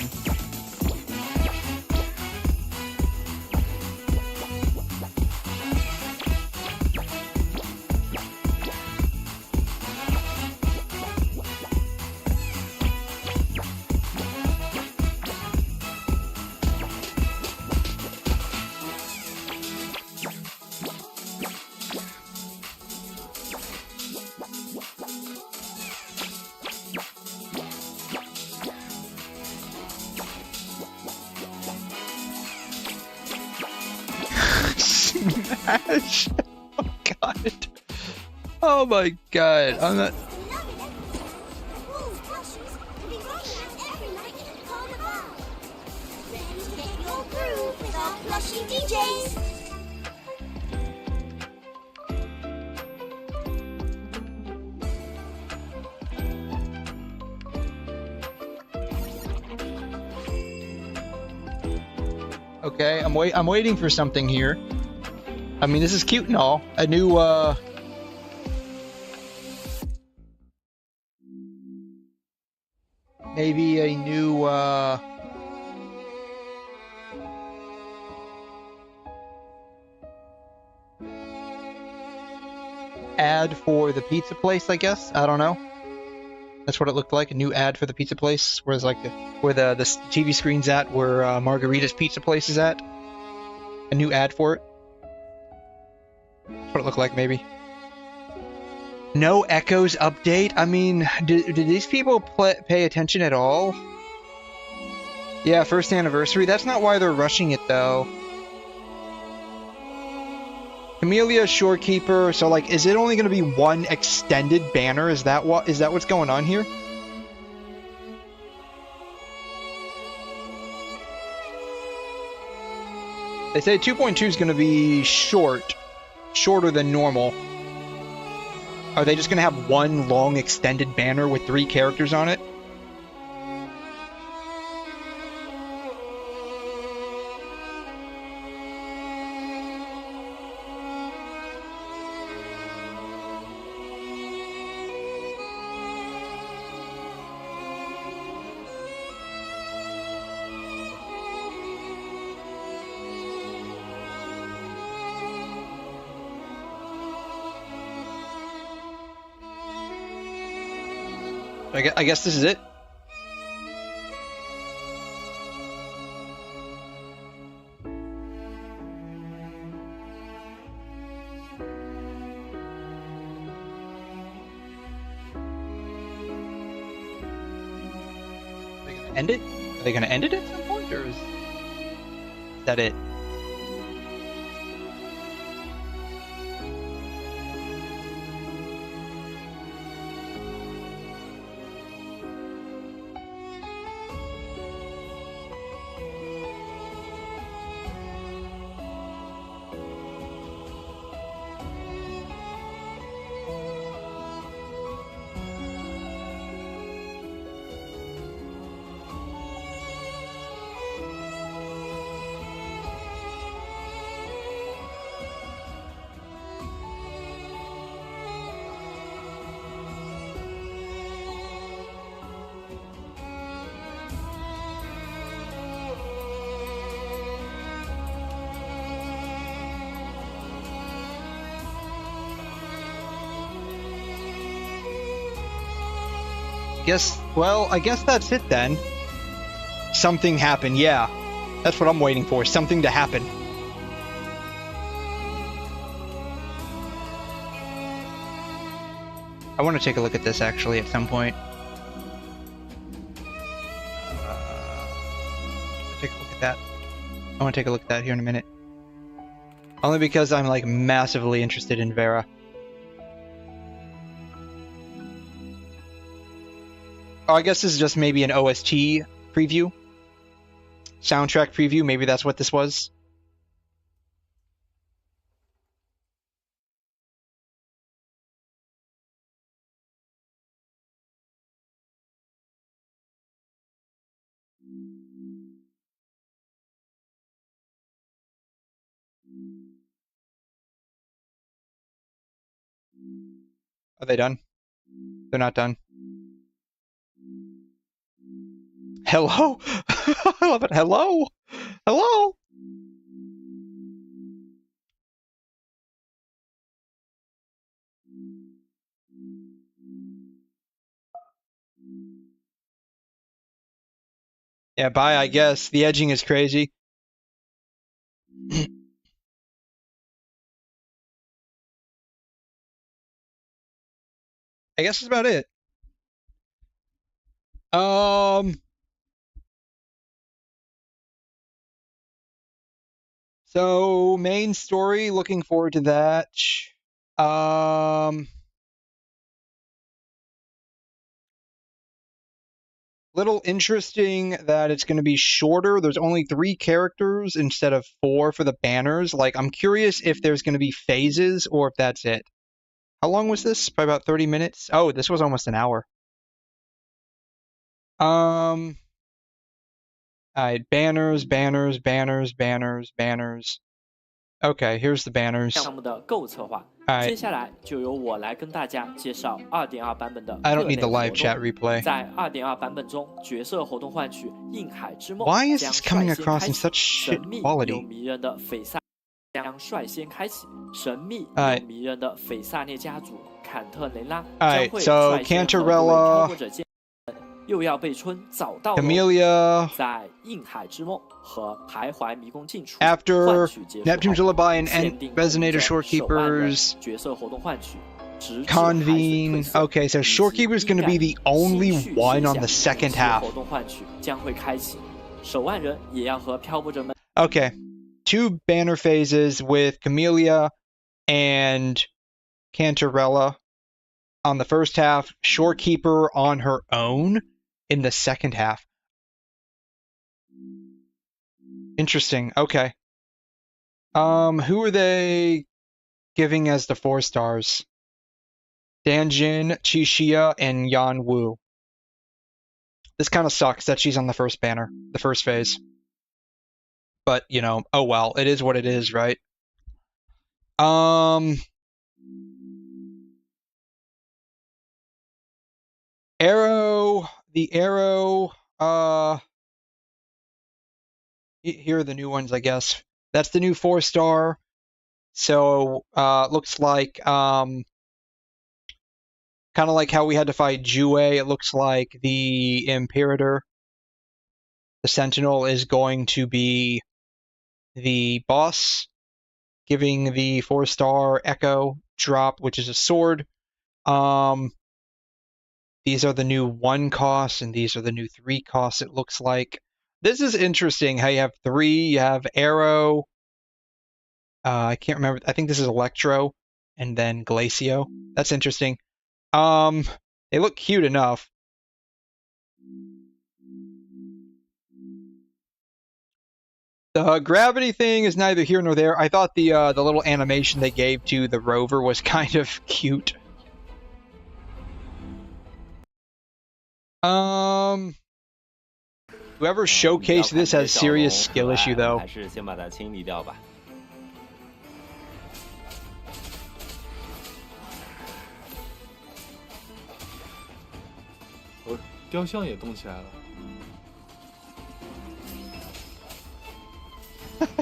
Smash! Oh god. Oh my god, I'm not. Okay, I'm waiting for something here. I mean, this is cute and all. A new maybe a new ad for the pizza place, I guess. I don't know. That's what it looked like, a new ad for the pizza place, whereas like where the TV screen's at, where Margarita's pizza place is at. A new ad for it. That's what it looked like, maybe. No Echoes update? I mean, did these people pay attention at all? Yeah, first anniversary. That's not why they're rushing it, though. Camellia, Shorekeeper. So, like, is it only going to be one extended banner? Is that what's going on here? They say 2.2 is going to be shorter than normal. Are they just going to have one long extended banner with 3 characters on it? I guess this is it. Are they gonna end it? Are they gonna end it at some point, or is that it? I guess that's it then. Something happened, yeah. That's what I'm waiting for, something to happen. I want to take a look at this actually at some point. Take a look at that. I want to take a look at that here in a minute. Only because I'm like massively interested in Vera. Oh, I guess this is just maybe an OST preview. Soundtrack preview, maybe that's what this was. Are they done? They're not done. Hello? I love it. Hello? Hello? Yeah, bye, I guess. The edging is crazy. I guess that's about it. So main story, looking forward to that. Little interesting that it's going to be shorter. There's only 3 characters instead of 4 for the banners. Like, I'm curious if there's going to be phases or if that's it. How long was this? By about 30 minutes? Oh, this was almost an hour. Alright, banners. Okay, here's the banners. 项目的购物策划。接下来就由我来跟大家介绍 2.2 版本的各 I don't 类 need the 活 live 动。 chat replay. 在 2.2 版本中，角色活动换取映海之梦 Why is 将 this coming 率先 across 开 in 启 such shit 神秘 quality? 又迷人的斐萨将率先开启神秘又迷人的斐萨涅家族坎特雷拉将会 so 率先和各位 Cantarella 挑拨者见面，又要被春早到 Emilia 在映海之梦和徘徊迷宫进出 After 换取结束 Neptune's 后 Lullaby and 限定 Resonator 手腕人 Shorekeepers 角色活动换取 Convene. Okay, so Shorekeeper is going to be the only one on the second half. Okay, 2 banner phases with Camellia and Cantarella on the first half, Shorekeeper on her own in the second half. Interesting. Okay. Who are they giving as the 4 stars? Danjin, Qixia, and Yanwu. This kind of sucks that she's on the first banner, the first phase. But, you know, oh well, it is what it is, right? Arrow, the Arrow, here are the new ones, I guess. That's the new 4-star. So, looks like, kind of like how we had to fight 𝘬𝘬𝘦, it looks like the Imperator, the Sentinel, is going to be the boss, giving the 4-star Echo drop, which is a sword. These are the new 1 costs, and these are the new 3 costs, it looks like. This is interesting how you have 3, you have Arrow, I can't remember, I think this is Electro, and then Glacio. That's interesting. They look cute enough. The gravity thing is neither here nor there. I thought the little animation they gave to the rover was kind of cute. Whoever showcased this has serious skill issue though. 雕像也动起来了。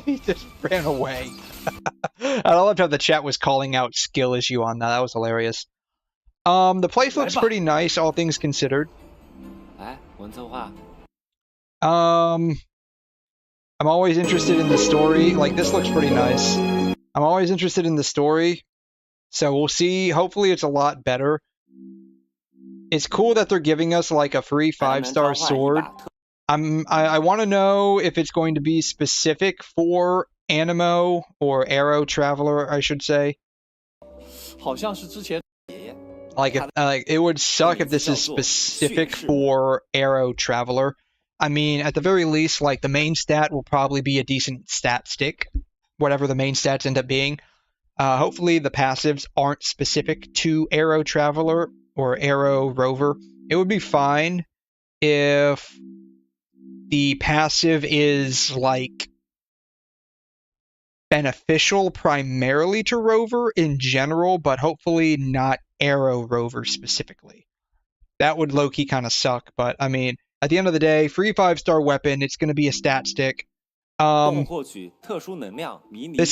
He just ran away. I loved how the chat was calling out skill issue on that. That was hilarious. The place looks pretty nice, all things considered. I'm always interested in the story. Like, this looks pretty nice. I'm always interested in the story. So we'll see. Hopefully it's a lot better. It's cool that they're giving us like a free 5-star sword. I want to know if it's going to be specific for Animo or Arrow Traveler, I should say. Like, it would suck if this is specific for Arrow Traveler. I mean, at the very least, like, the main stat will probably be a decent stat stick, whatever the main stats end up being. Hopefully the passives aren't specific to Arrow Traveler or Arrow Rover. It would be fine if the passive is, like, beneficial primarily to Rover in general, but hopefully not Arrow Rover specifically. That would low-key kind of suck, but, I mean, at the end of the day, free 5-star weapon, it's going to be a stat stick. This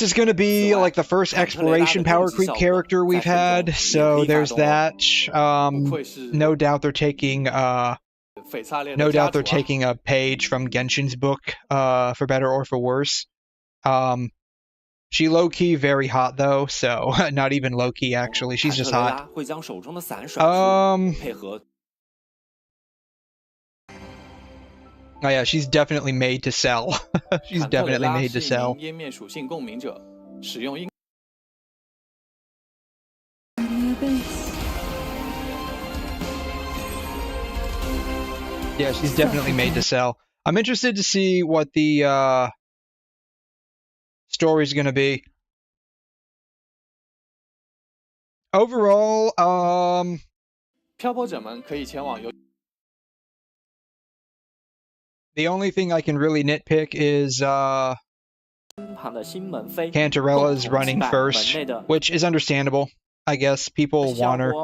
is going to be like the first exploration power creep character we've had, so there's that. No doubt they're taking a page from Genshin's book, for better or for worse. She low-key very hot though, so not even low-key actually, she's just hot. Oh yeah, she's definitely made to sell. She's definitely made to sell. Yeah, she's definitely made to sell. I'm interested to see what the story's gonna be. Overall, 漂泊者们可以前往游。The only thing I can really nitpick is Cantarella's running first, which is understandable. I guess people want her,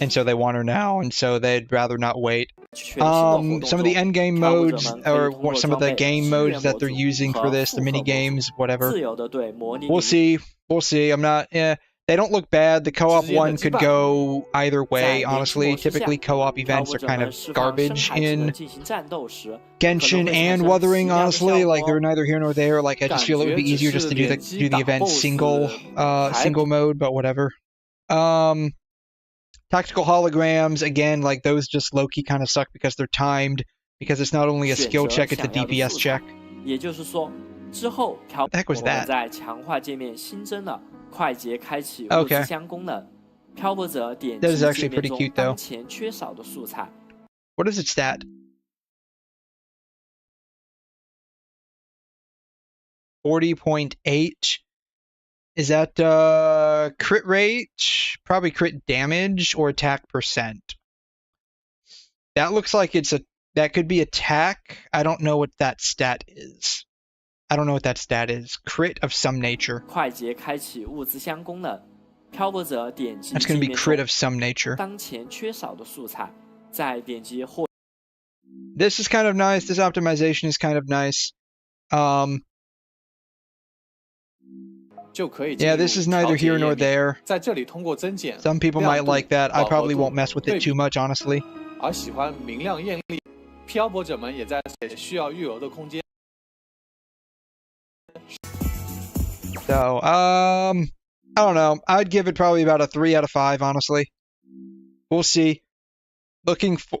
and so they want her now, and so they'd rather not wait. Some of the endgame modes, or some of the game modes that they're using for this, the mini games, whatever. We'll see. We'll see. I'm not. They don't look bad. The co-op one could go either way, honestly. Typically, co-op events are kind of garbage in Genshin and Wuthering, honestly. Like, they're neither here nor there. Like, I just feel it would be easier just to do the event single mode, but whatever. Tactical holograms, again, like, those just low-key kind of suck because they're timed, because it's not only a skill check, it's a DPS check. What the heck was that? Okay. That is actually pretty cute, though. What is its stat? 40.8. Is that crit rate? Probably crit damage or attack percent. That looks like that could be attack. I don't know what that stat is. I don't know what that stat is. Crit of some nature. That's going to be crit of some nature. This is kind of nice. This optimization is kind of nice. Yeah, this is neither here nor there. Some people might like that. I probably won't mess with it too much, honestly. So, I don't know. I'd give it probably about a 3 out of 5, honestly. We'll see. Looking for...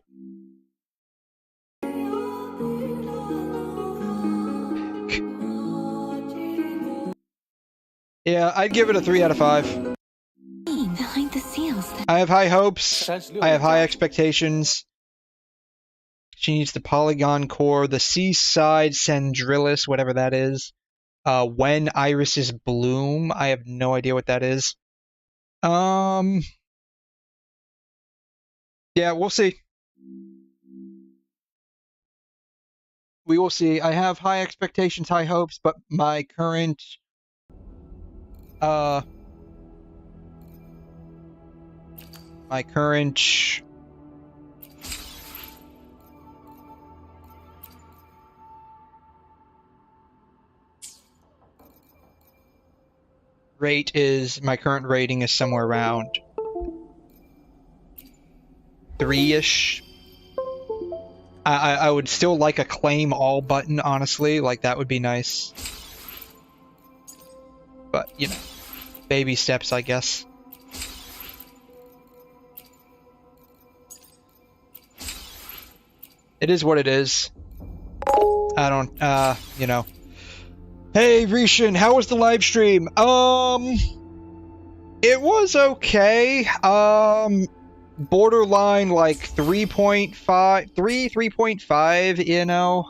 Yeah, I'd give it a 3 out of 5. Behind the seals. I have high hopes. I have high expectations. She needs the polygon core, the seaside Cendrillis, whatever that is. When irises bloom. I have no idea what that is. Yeah, we'll see. We will see. I have high expectations, high hopes, but my current my current rating is somewhere around 3-ish. I would still like a claim all button, honestly. Like, that would be nice. But, you know, baby steps, I guess. It is what it is. I don't, you know. Hey, Rishin, how was the live stream? It was okay. Borderline, like, 3.5, you know?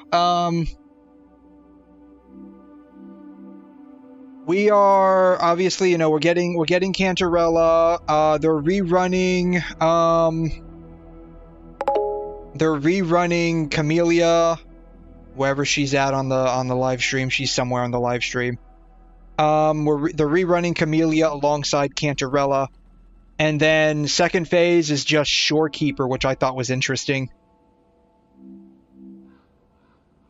We are, obviously, you know, we're getting Cantarella. They're rerunning Camellia. Wherever she's at on the live stream, she's somewhere on the live stream. They're rerunning Camellia alongside Cantarella, and then second phase is just Shorekeeper, which I thought was interesting.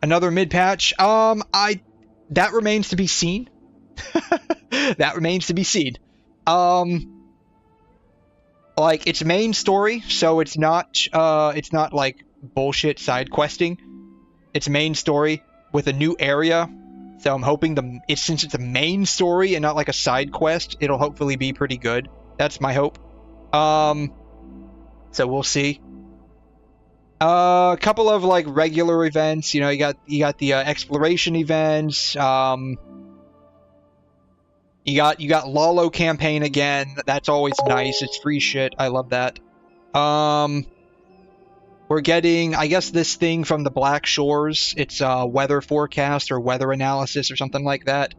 Another mid patch. That remains to be seen. That remains to be seen. Like, it's main story, so it's not like bullshit side questing. It's main story with a new area, so I'm hoping since it's a main story and not like a side quest, it'll hopefully be pretty good. That's my hope. So we'll see. A couple of like regular events, you know, you got the exploration events. You got Lalo campaign again. That's always nice. It's free shit. I love that. We're getting, I guess, this thing from the Black Shores. It's weather forecast or weather analysis or something like that.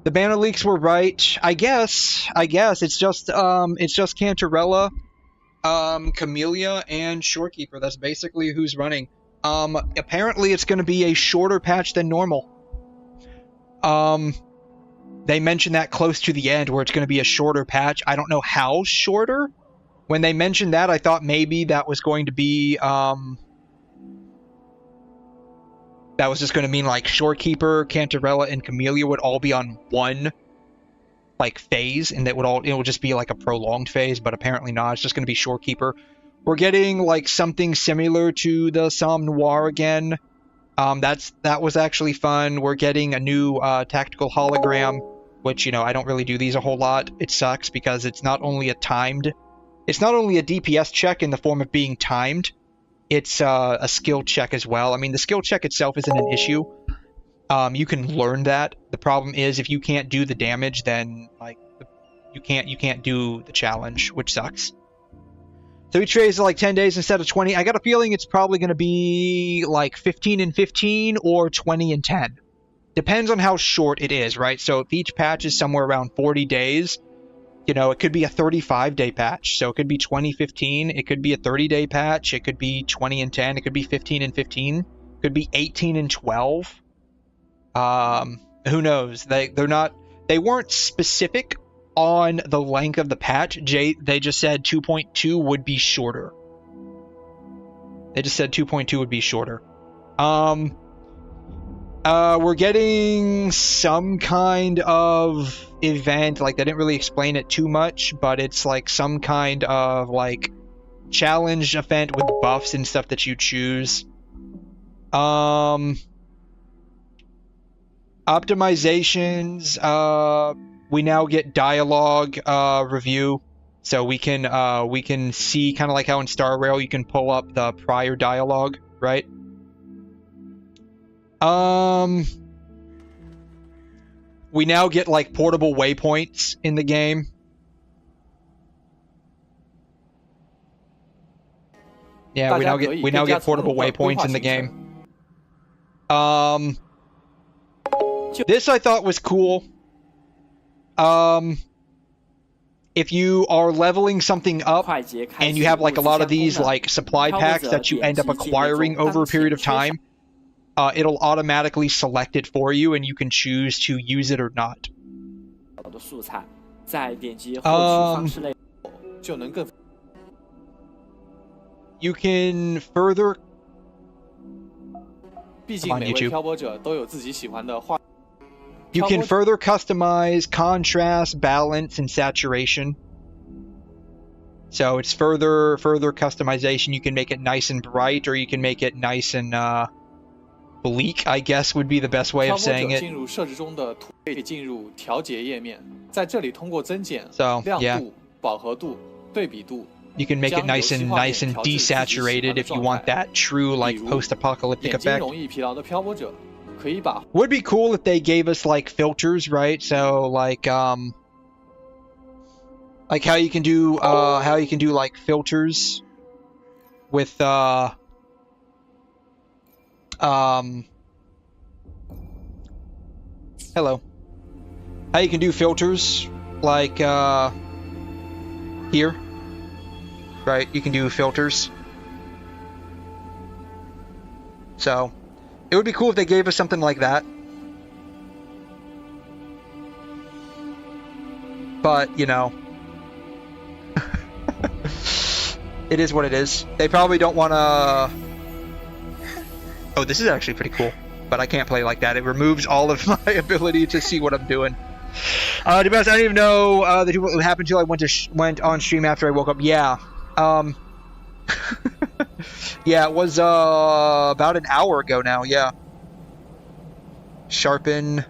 The banner leaks were right. I guess it's just Cantarella, Camellia, and Shorekeeper. That's basically who's running. Apparently it's going to be a shorter patch than normal. They mentioned that close to the end, where it's going to be a shorter patch. I don't know how shorter. When they mentioned that, I thought maybe that was going to be, that was just going to mean like Shorekeeper, Cantarella, and Camellia would all be on one, like, phase, and it would just be like a prolonged phase, but apparently not. It's just going to be Shorekeeper. We're getting like something similar to the Somme Noir again. That was actually fun. We're getting a new tactical hologram, which, you know, I don't really do these a whole lot. It sucks because it's not only a DPS check in the form of being timed, it's a skill check as well. I mean, the skill check itself isn't an issue. You can learn that. The problem is if you can't do the damage, then like you can't do the challenge, which sucks. So each phase is like 10 days instead of 20. I got a feeling it's probably going to be like 15 and 15 or 20 and 10. Depends on how short it is, right? So if each patch is somewhere around 40 days, you know, it could be a 35-day patch. So it could be 20-15. It could be a 30-day patch. It could be 20 and 10. It could be 15 and 15. It could be 18 and 12. Who knows? They weren't specific on the length of the patch. They just said 2.2 would be shorter. They just said 2.2 would be shorter. We're getting some kind of event. Like, they didn't really explain it too much, but it's like some kind of like challenge event with buffs and stuff that you choose. Optimizations. We now get dialogue review, so we can see, kind of like how in Star Rail you can pull up the prior dialogue, right? We now get like portable waypoints in the game. Yeah, we now get portable waypoints in the game. This I thought was cool. If you are leveling something up and you have like a lot of these like supply packs that you end up acquiring over a period of time, it'll automatically select it for you and you can choose to use it or not. You can further... I'm on YouTube. You can further customize contrast, balance, and saturation. So it's further customization. You can make it nice and bright, or you can make it nice and bleak, I guess would be the best way of saying it. So, yeah. You can make it nice and desaturated if you want that true like post-apocalyptic effect. Would be cool if they gave us like filters, right? So like how you can do like filters with hello. How you can do filters like here. Right, you can do filters. So it would be cool if they gave us something like that. But, you know, it is what it is. They probably don't want to... Oh, this is actually pretty cool. But I can't play like that. It removes all of my ability to see what I'm doing. To be honest, I didn't even know what happened until I went on stream after I woke up. Yeah. Yeah, it was about an hour ago now, yeah. Sharpen.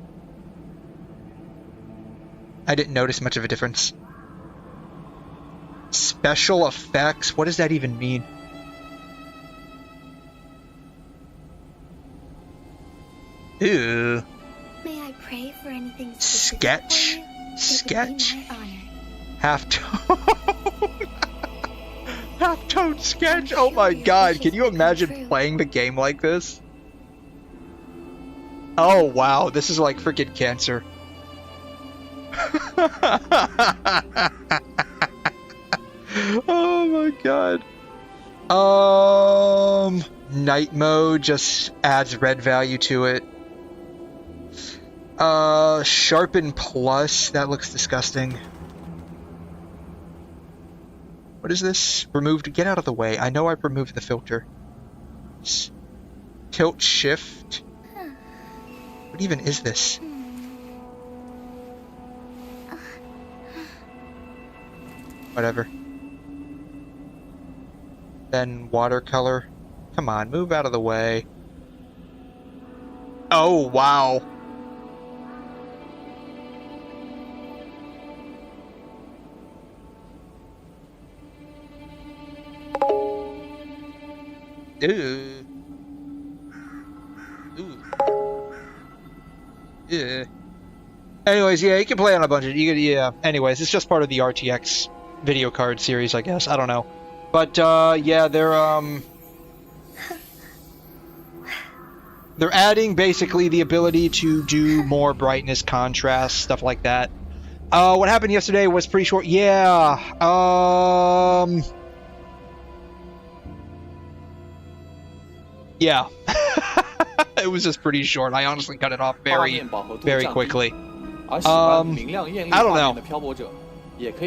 I didn't notice much of a difference. Special effects, what does that even mean? Ew. May I pray for anything Sketch. Sketch. Halftone. Halftone note sketch. Oh my god, can you imagine playing the game like this? Oh wow, this is like freaking cancer. Oh my god. Night mode just adds red value to it. Sharpen plus, that looks disgusting. What is this? Removed, get out of the way. I know I've removed the filter. Tilt shift. What even is this? Whatever. Then watercolor. Come on, move out of the way. Oh, wow. Ooh. Ooh. Yeah. Anyways, yeah, you can play on a bunch of... yeah. Anyways, it's just part of the RTX video card series, I guess. I don't know. But, yeah, they're adding, basically, the ability to do more brightness, contrast, stuff like that. What happened yesterday was pretty short. Yeah, yeah. It was just pretty short. I honestly cut it off very quickly. I don't know.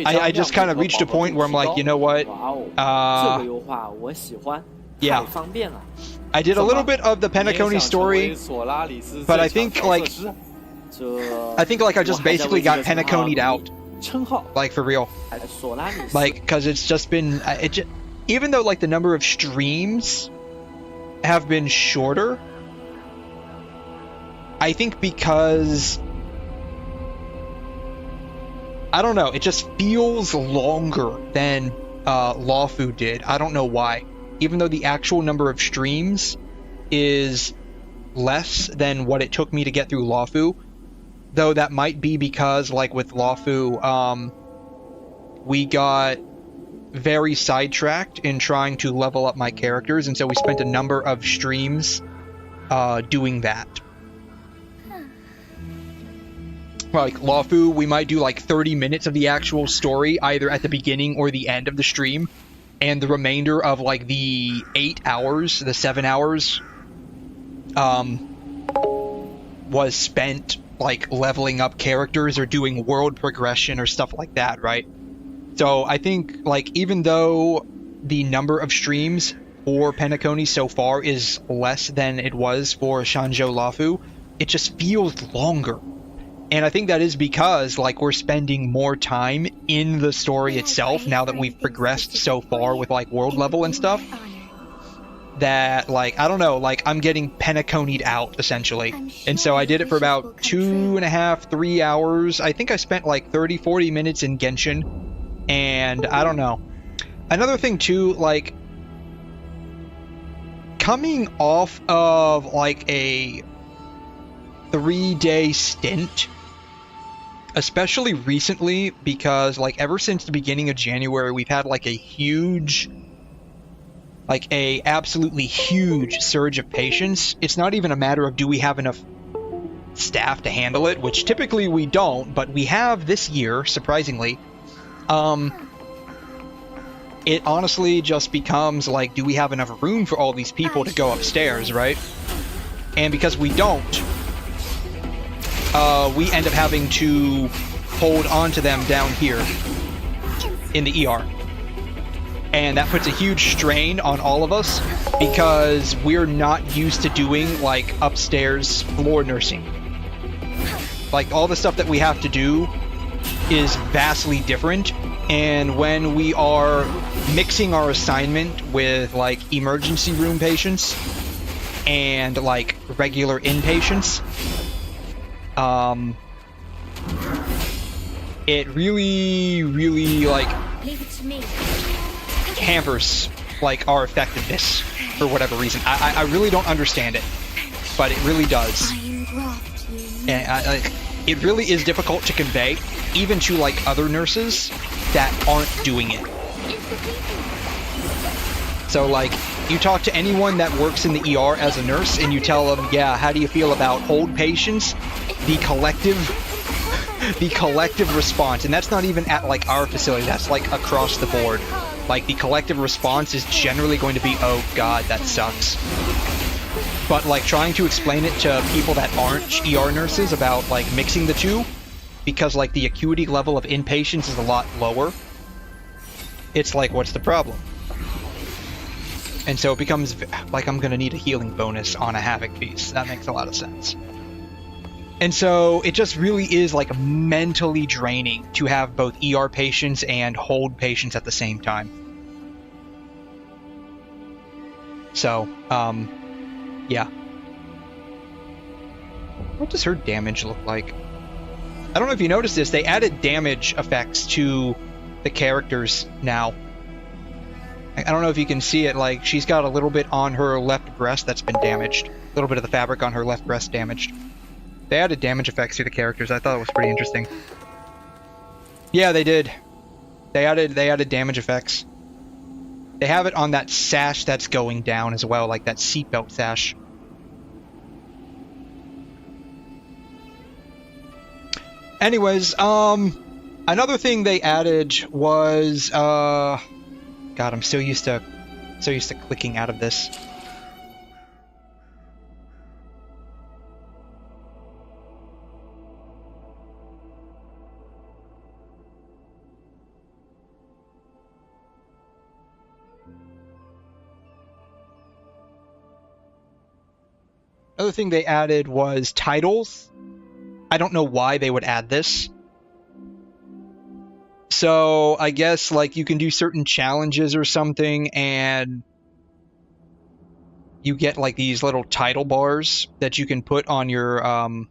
I just kind of reached a point where I'm like, you know what? Yeah. I did a little bit of the 𝘵𝘮 story, but I think like I just basically got 𝘵𝘮'd out, like for real. Like, because it's just been even though like the number of streams have been shorter, I think because I don't know, it just feels longer than 𝘠𝑚 did. I don't know why. Even though the actual number of streams is less than what it took me to get through 𝘠𝑚, though that might be because, like with 𝘠𝑚, we got very sidetracked in trying to level up my characters, and so we spent a number of streams doing that. Like 𝘠𝑚, we might do like 30 minutes of the actual story, either at the beginning or the end of the stream. And the remainder of like the 8 hours, the 7 hours, was spent like leveling up characters or doing world progression or stuff like that, right? So I think like even though the number of streams for 𝘵𝘮 so far is less than it was for 𝘵𝘲 𝘠𝑚, it just feels longer. And I think that is because, like, we're spending more time in the story itself now that we've progressed so far with, like, world level and stuff. That, like, I don't know, like, I'm getting 𝘵𝘮'd out, essentially. And so I did it for about 2.5, 3 hours. I think I spent, like, 30, 40 minutes in Genshin. And I don't know. Another thing, too, like, coming off of, like, a 3-day stint, especially recently, because like ever since the beginning of January we've had like a huge, like a absolutely huge surge of patients. It's not even a matter of do we have enough staff to handle it, which typically we don't, but we have this year, surprisingly. It honestly just becomes like, do we have enough room for all these people to go upstairs, right? And because we don't, we end up having to hold on to them down here in the ER. And that puts a huge strain on all of us because we're not used to doing, like, upstairs floor nursing. Like, all the stuff that we have to do is vastly different. And when we are mixing our assignment with, like, emergency room patients and, like, regular inpatients, it really like hampers like our effectiveness for whatever reason. I really don't understand it, but it really does. And it really is difficult to convey, even to like other nurses that aren't doing it. So, like, you talk to anyone that works in the ER as a nurse, and you tell them, yeah, how do you feel about hold patients? The collective response, and that's not even at, like, our facility, that's, like, across the board. Like, the collective response is generally going to be, oh god, that sucks. But, like, trying to explain it to people that aren't ER nurses about, like, mixing the two, because, like, the acuity level of inpatients is a lot lower, it's like, what's the problem? And so it becomes like I'm gonna need a healing bonus on a Havoc piece. That makes a lot of sense. And so it just really is like mentally draining to have both ER patients and hold patients at the same time. So, yeah. What does her damage look like? I don't know if you noticed this, they added damage effects to the characters now. I don't know if you can see it, like, she's got a little bit on her left breast that's been damaged. A little bit of the fabric on her left breast damaged. They added damage effects to the characters. I thought it was pretty interesting. Yeah, they did. They added damage effects. They have it on that sash that's going down as well, like that seatbelt sash. Anyways, another thing they added was, God, I'm so used to clicking out of this. Another thing they added was titles. I don't know why they would add this. So I guess like you can do certain challenges or something and you get like these little title bars that you can put on your on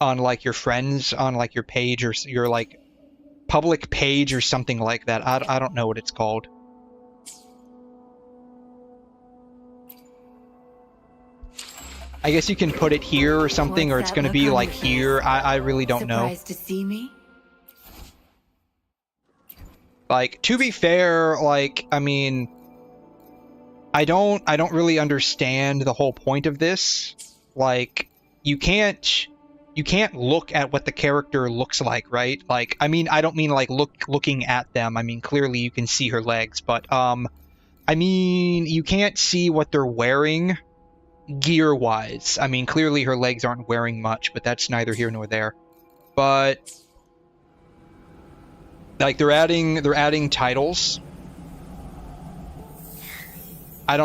like your friends, on like your page or your like public page or something like that. I don't know what it's called. I guess you can put it here or something, or it's going to be like here. I really don't know. Surprised to see me? Like, to be fair, like, I mean, I don't really understand the whole point of this. Like, you can't look at what the character looks like, right? Like, I mean, I don't mean like looking at them. I mean, clearly you can see her legs, but I mean, you can't see what they're wearing gear-wise. I mean, clearly her legs aren't wearing much, but that's neither here nor there. But like they're adding titles. I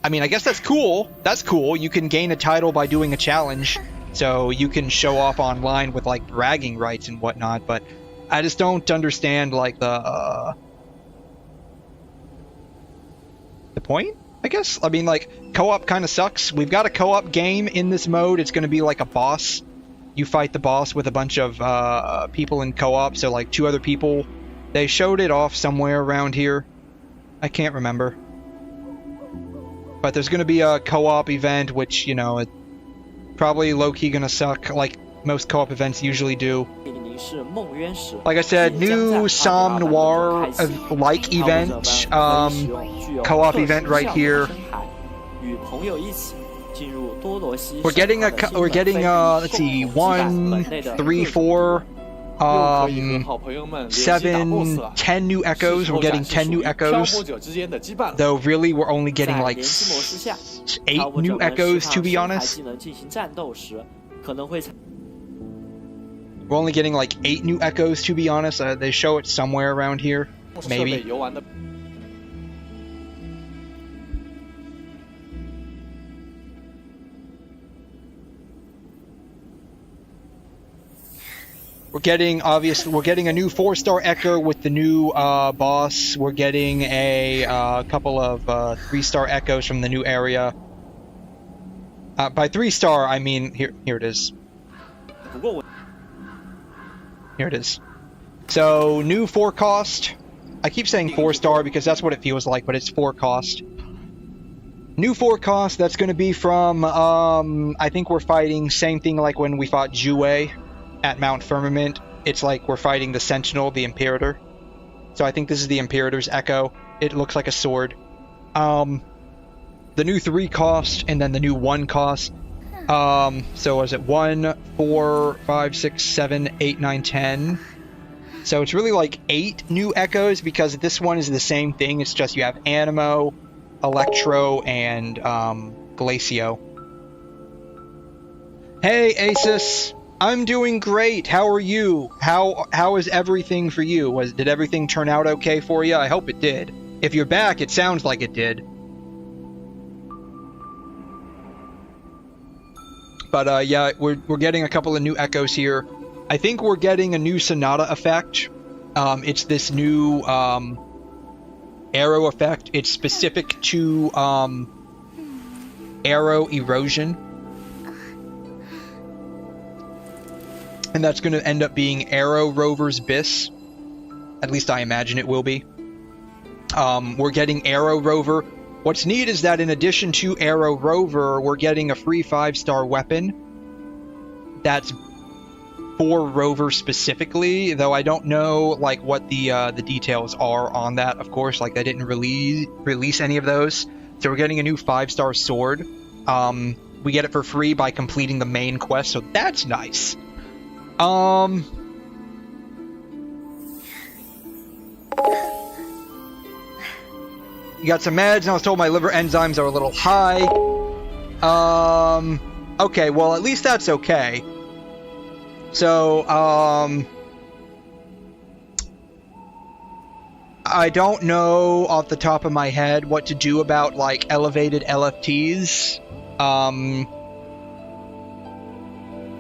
mean, I guess that's cool. That's cool. You can gain a title by doing a challenge, so you can show off online with like bragging rights and whatnot, but I just don't understand like the point, I guess. I mean, like, co-op kind of sucks. We've got a co-op game in this mode. It's going to be like a boss. You fight the boss with a bunch of people in co-op, so like 2 other people. They showed it off somewhere around here. I can't remember. But there's going to be a co-op event, which, you know, it probably low-key going to suck, like most co-op events usually do. Like I said, new Somme Noir-like event, co-op event right here. We're getting let's see, 1, 3, 4, 7, 10 new echoes. We're getting 10 new echoes. Though really we're only getting like 8 new echoes, to be honest. We're only getting like 8 new echoes, to be honest. They show it somewhere around here, maybe. We're getting a new 4-star Echo with the new boss. We're getting a couple of 3-star Echoes from the new area. By 3-star, I mean here it is. Here it is. So new 4-cost. I keep saying 4-star because that's what it feels like, but it's 4-cost. New 4-cost. That's going to be from I think we're fighting same thing like when we fought WuWa at Mount Firmament. It's like we're fighting the Sentinel, the Imperator. So I think this is the Imperator's Echo. it looks like a sword. The new 3 cost, and then the new 1 cost. So is it 1, 4, 5, 6, 7, 8, 9, 10? So it's really like 8 new echoes, because this one is the same thing. It's just you have Anemo, Electro, and Glacio. Hey, Asus! I'm doing great! How are you? How is everything for you? Did everything turn out okay for you? I hope it did. If you're back, it sounds like it did. But yeah, we're getting a couple of new echoes here. I think we're getting a new Sonata effect. It's this new arrow effect. It's specific to arrow erosion. And that's going to end up being 𝘬𝘠𝘬𝘠 𝘵𝘠. At least I imagine it will be. We're getting 𝘬𝘠𝘬𝘠. What's neat is that in addition to 𝘬𝘠𝘬𝘠, we're getting a free 5-star weapon. That's for Rover specifically, though I don't know like what the details are on that. Of course, like they didn't release any of those. So we're getting a new 5-star sword. We get it for free by completing the main quest, so that's nice. You got some meds, and I was told my liver enzymes are a little high. Okay, well, at least that's okay. So, I don't know off the top of my head what to do about, like, elevated LFTs.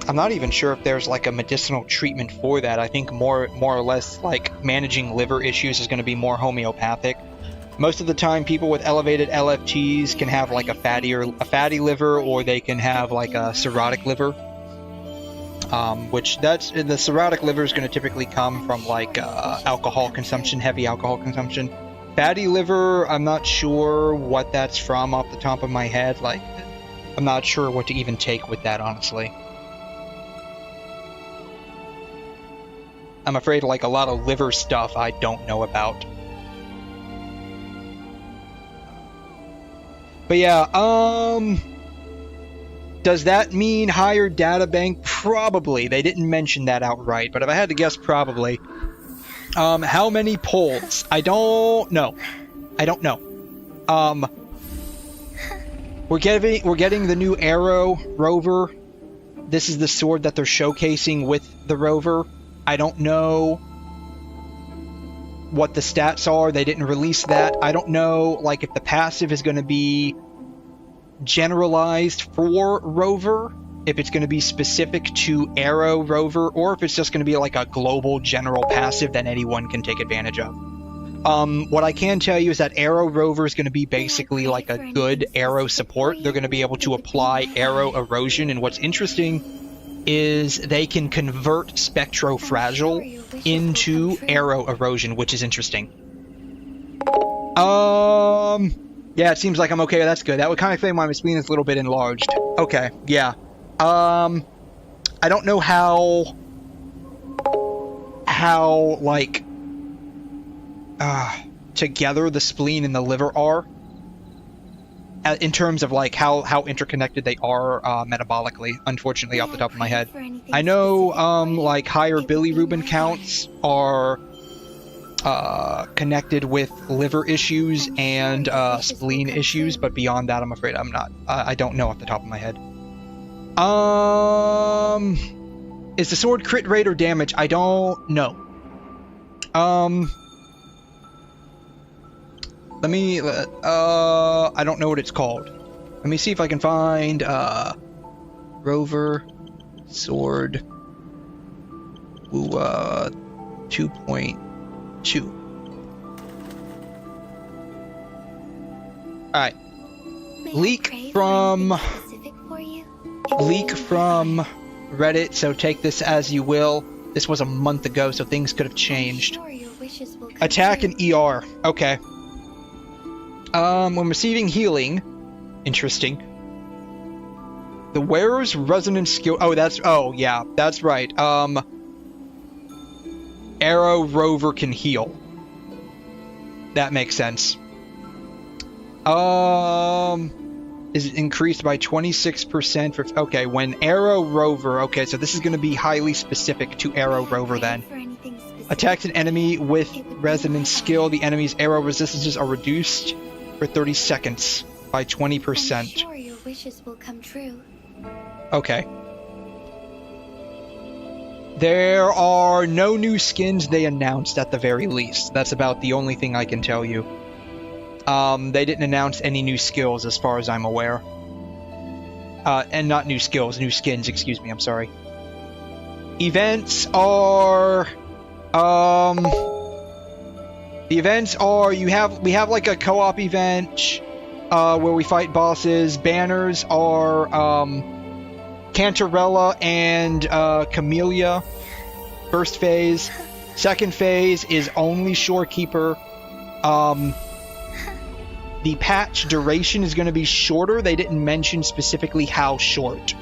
I'm not even sure if there's, like, a medicinal treatment for that. I think more or less, like, managing liver issues is going to be more homeopathic. Most of the time, people with elevated LFTs can have, like, a fatty liver, or they can have, like, a cirrhotic liver. Which the cirrhotic liver is going to typically come from, like, alcohol consumption, heavy alcohol consumption. Fatty liver, I'm not sure what that's from off the top of my head. Like, I'm not sure what to even take with that, honestly. I'm afraid, like, a lot of liver stuff I don't know about. But yeah, does that mean higher data bank? Probably. They didn't mention that outright, but if I had to guess, probably. How many polls? I don't know. I don't know. We're getting the new Arrow Rover. This is the sword that they're showcasing with the Rover. I don't know what the stats are. They didn't release that. I don't know, like, if the passive is going to be generalized for Rover, if it's going to be specific to Arrow Rover, or if it's just going to be like a global general passive that anyone can take advantage of. What I can tell you is that Arrow Rover is going to be basically like a good arrow support. They're going to be able to apply arrow erosion, and what's interesting is they can convert Spectrofragile into arrow erosion, which is interesting. Yeah, it seems like I'm okay. That's good. That would kind of say my spleen is a little bit enlarged. Okay, yeah. I don't know how like together the spleen and the liver are in terms of like how interconnected they are metabolically, unfortunately, off the top of my head. I know like higher bilirubin counts are connected with liver issues and spleen issues, but beyond that, I'm afraid I'm not. I don't know off the top of my head. Is the sword crit rate or damage? I don't know. Let me, I don't know what it's called. Let me see if I can find, Rover, Sword, WuWa 2.2. Alright. Leak from Reddit, so take this as you will. This was a month ago, so things could have changed. Attack and ER. Okay. When receiving healing, interesting. The wearer's resonance skill. Oh yeah, that's right. Arrow Rover can heal. That makes sense. Is it increased by 26% for... Okay, when Arrow Rover... Okay, so this is going to be highly specific to Arrow Rover then. Attacks an enemy with resonance skill. The enemy's arrow resistances are reduced for 30 seconds by 20%. I'm sure your wishes will come true. Okay. There are no new skins they announced at the very least. That's about the only thing I can tell you. They didn't announce any new skills as far as I'm aware. And not new skills, new skins, excuse me, I'm sorry. Events are... the events are, we have like a co-op event, where we fight bosses. Banners are, Cantarella and, Camellia. First phase. Second phase is only Shorekeeper. The patch duration is going to be shorter. They didn't mention specifically how short.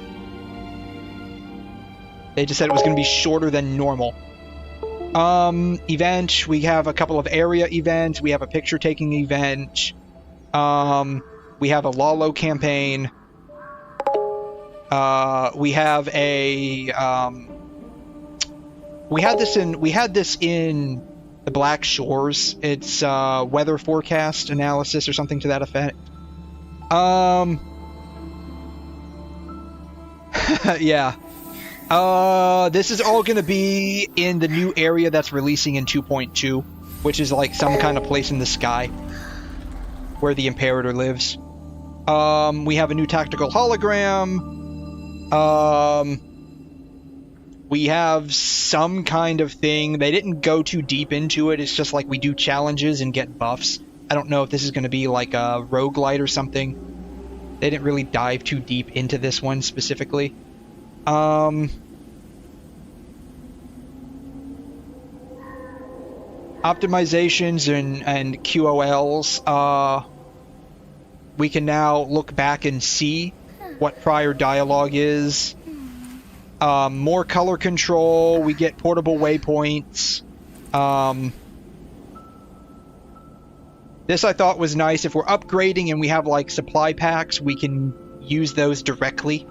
They just said it was going to be shorter than normal. Event, we have a couple of area events, we have a picture taking event, we have a Lalo campaign, we have a, we had this in the Black Shores. It's, weather forecast analysis or something to that effect. Yeah. This is all gonna be in the new area that's releasing in 2.2, which is like some kind of place in the sky where the Imperator lives. We have a new tactical hologram. We have some kind of thing. They didn't go too deep into it. It's just like we do challenges and get buffs. I don't know if this is gonna be like a roguelite or something. They didn't really dive too deep into this one specifically. Optimizations and QOLs, we can now look back and see what prior dialogue is. More color control, we get portable waypoints. This I thought was nice. If we're upgrading and we have like supply packs, we can use those directly.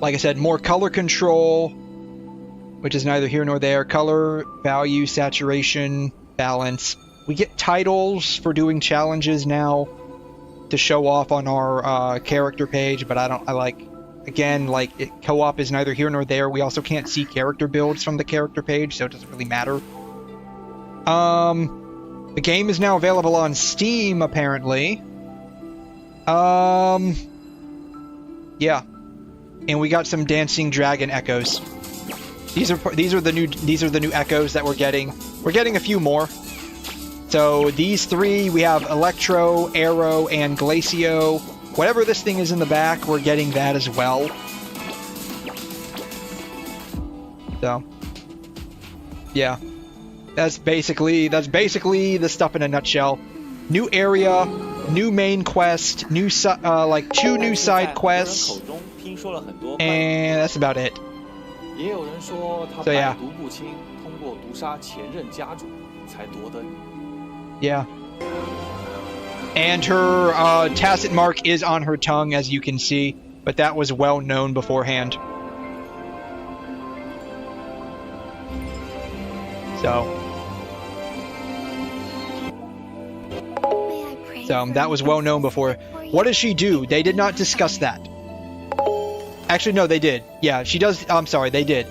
Like I said, more color control, which is neither here nor there. Color, value, saturation, balance. We get titles for doing challenges now to show off on our character page, but co-op is neither here nor there. We also can't see character builds from the character page, so it doesn't really matter. The game is now available on Steam, apparently. Yeah. And we got some dancing dragon echoes. These are the new echoes that we're getting. We're getting a few more. So these three, we have Electro, Arrow, and Glacio. Whatever this thing is in the back, we're getting that as well. So, yeah. That's basically the stuff in a nutshell. New area, new main quest, new like 2 new side quests, and that's about it. So yeah. Yeah. And her tacit mark is on her tongue, as you can see, but that was well known beforehand. So that was well known before. What does she do? They did not discuss that. Actually, no, they did. Yeah, she does. I'm sorry, they did.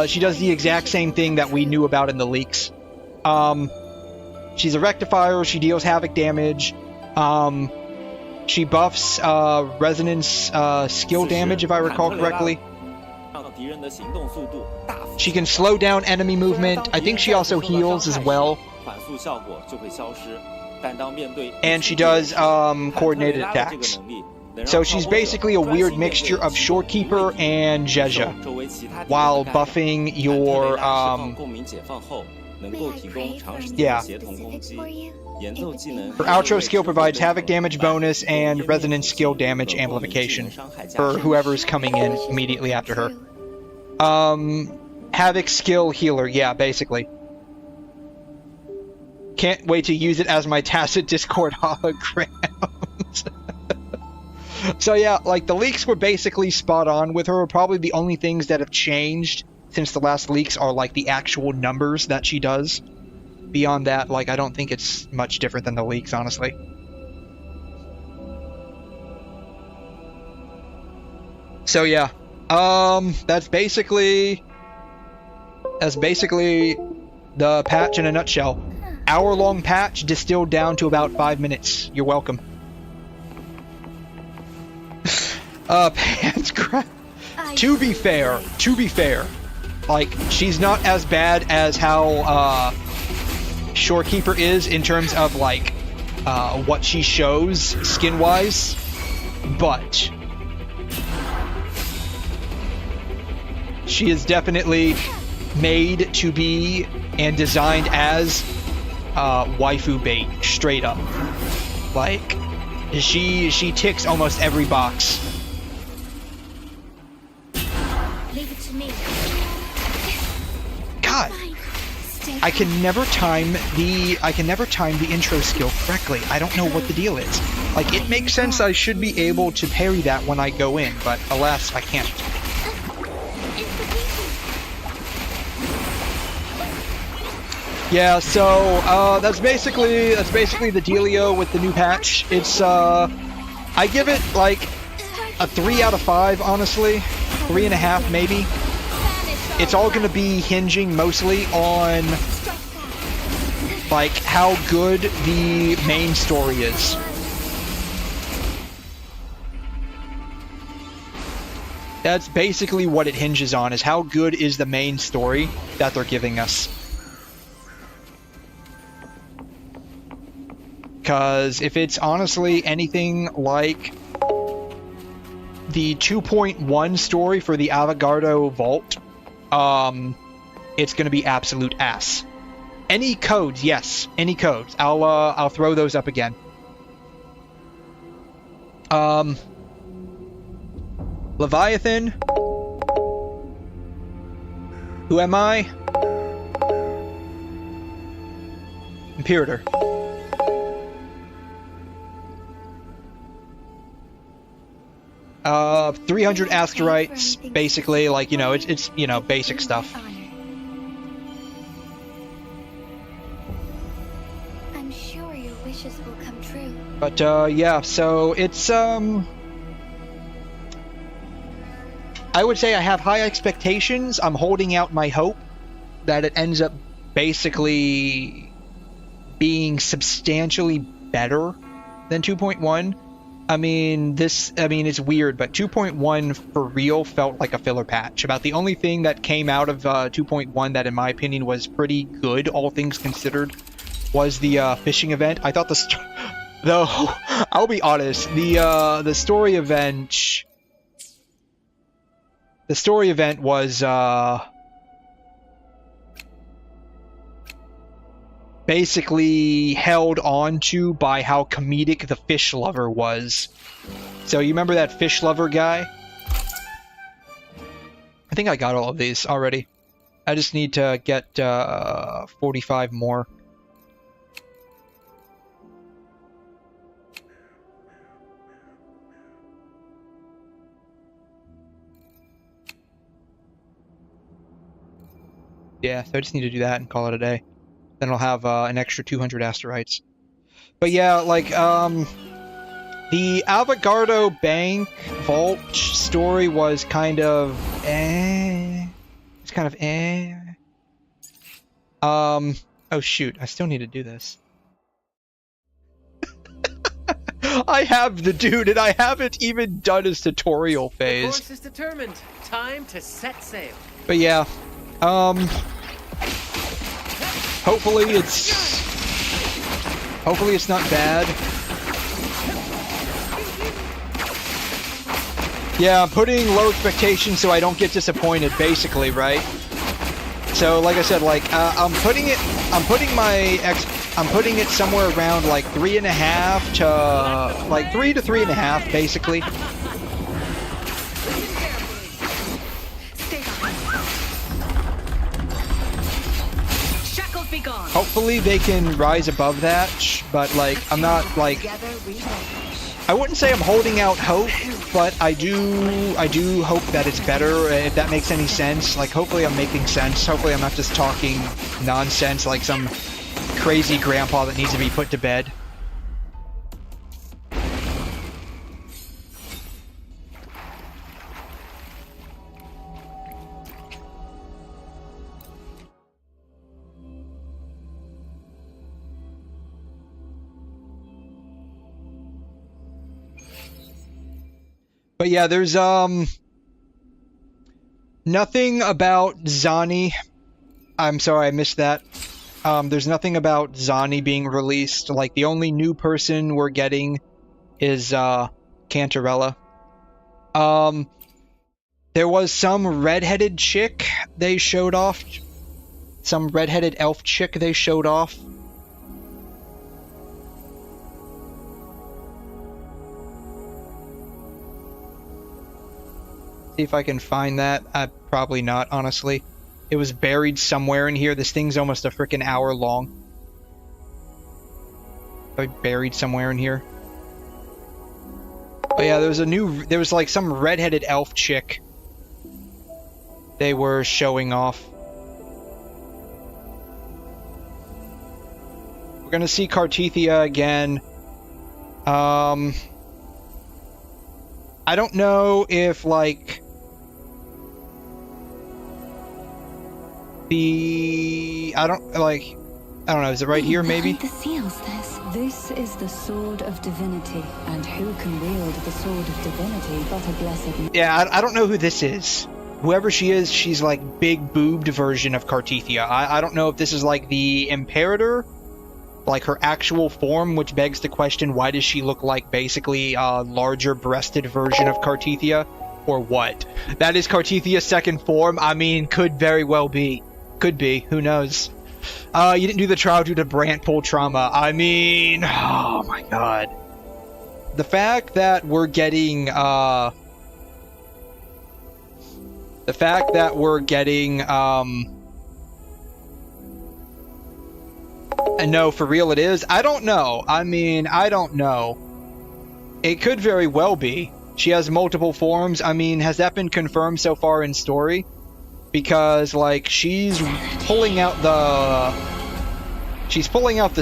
She does the exact same thing that we knew about in the leaks. She's a rectifier. She deals havoc damage. She buffs resonance skill damage, if I recall correctly. She can slow down enemy movement. I think she also heals as well. And she does coordinated attacks. So she's basically a weird mixture of Shorekeeper and 𝘧𝘬𝘬 while buffing your yeah. Her outro skill provides havoc damage bonus and resonance skill damage amplification for whoever's coming in immediately after her. Havoc skill healer, yeah, basically. Can't wait to use it as my tacit Discord holograms. So yeah, like, the leaks were basically spot on with her. Probably the only things that have changed since the last leaks are, like, the actual numbers that she does. Beyond that, like, I don't think it's much different than the leaks, honestly. So yeah, that's basically the patch in a nutshell. Hour-long patch distilled down to about 5 minutes. You're welcome. Pants crap. To be fair, like, she's not as bad as how Shorekeeper is in terms of, like, what she shows skin-wise, but she is definitely made to be and designed as waifu bait, straight up. Like, she ticks almost every box. Leave it to me. God, I can never time the intro skill correctly. I don't know what the deal is. Like, it makes sense I should be able to parry that when I go in, but alas, I can't. Yeah, so that's basically the dealio with the new patch. It's I give it like a 3 out of 5, honestly, 3.5 maybe. It's all gonna be hinging mostly on, like, how good the main story is. That's basically what it hinges on, is how good is the main story that they're giving us. Because if it's honestly anything like the 2.1 story for the Avogadro Vault, it's gonna be absolute ass. Any codes, yes, any codes. I'll throw those up again. Leviathan. Who am I? Imperator. Uh, 300 asteroids, basically, like, you know, it's you know, basic stuff. I'm sure your wishes will come true. But, yeah, so it's, I would say I have high expectations. I'm holding out my hope that it ends up basically being substantially better than 2.1. I mean, it's weird, but 2.1 for real felt like a filler patch. About the only thing that came out of 2.1 that, in my opinion, was pretty good, all things considered, was the fishing event. I thought though, I'll be honest, the story event was basically held on to by how comedic the fish lover was. So you remember that fish lover guy? I think I got all of these already. I just need to get 45 more. Yeah, so I just need to do that and call it a day. Then I'll have an extra 200 asteroids. But yeah, like, the Avogadro Bank Vault story was kind of It's kind of oh shoot, I still need to do this. I have the dude, and I haven't even done his tutorial phase. The course is determined. Time to set sail. But yeah, hopefully it's not bad. Yeah, I'm putting low expectations so I don't get disappointed, basically, right? So, like I said, like I'm putting it somewhere around like 3.5 to like 3 to 3.5, basically. hopefully they can rise above that, but like I'm not like I wouldn't say I'm holding out hope, but I do hope that it's better, if that makes any sense. Like hopefully I'm making sense. Hopefully I'm not just talking nonsense like some crazy grandpa that needs to be put to bed. But yeah, there's nothing about 𝘬𝘧. I'm sorry, I missed that. There's nothing about 𝘬𝘧 being released. Like the only new person we're getting is Cantarella. There was some redheaded chick they showed off. Some redheaded elf chick they showed off. See if I can find that. Probably not, honestly. It was buried somewhere in here. This thing's almost a freaking hour long. Probably buried somewhere in here. But yeah, there was like some redheaded elf chick they were showing off. We're gonna see Kartithia again. I don't know if like I don't know, is it right here maybe? The seals, this is the sword of divinity, and who can wield the sword of divinity but a blessed... Yeah, I don't know who this is. Whoever she is, she's like big boobed version of Kartithia. I don't know if this is like the Imperator, like her actual form, which begs the question, why does she look like basically a larger breasted version of Kartithia, or what? That is Kartithia's second form. I mean, could very well be. Could be. Who knows? You didn't do the trial due to brand pull trauma. I mean, oh my god. The fact that we're getting, and no, for real it is. I don't know. I mean, I don't know. It could very well be. She has multiple forms. I mean, has that been confirmed so far in story? Because, like, she's pulling out the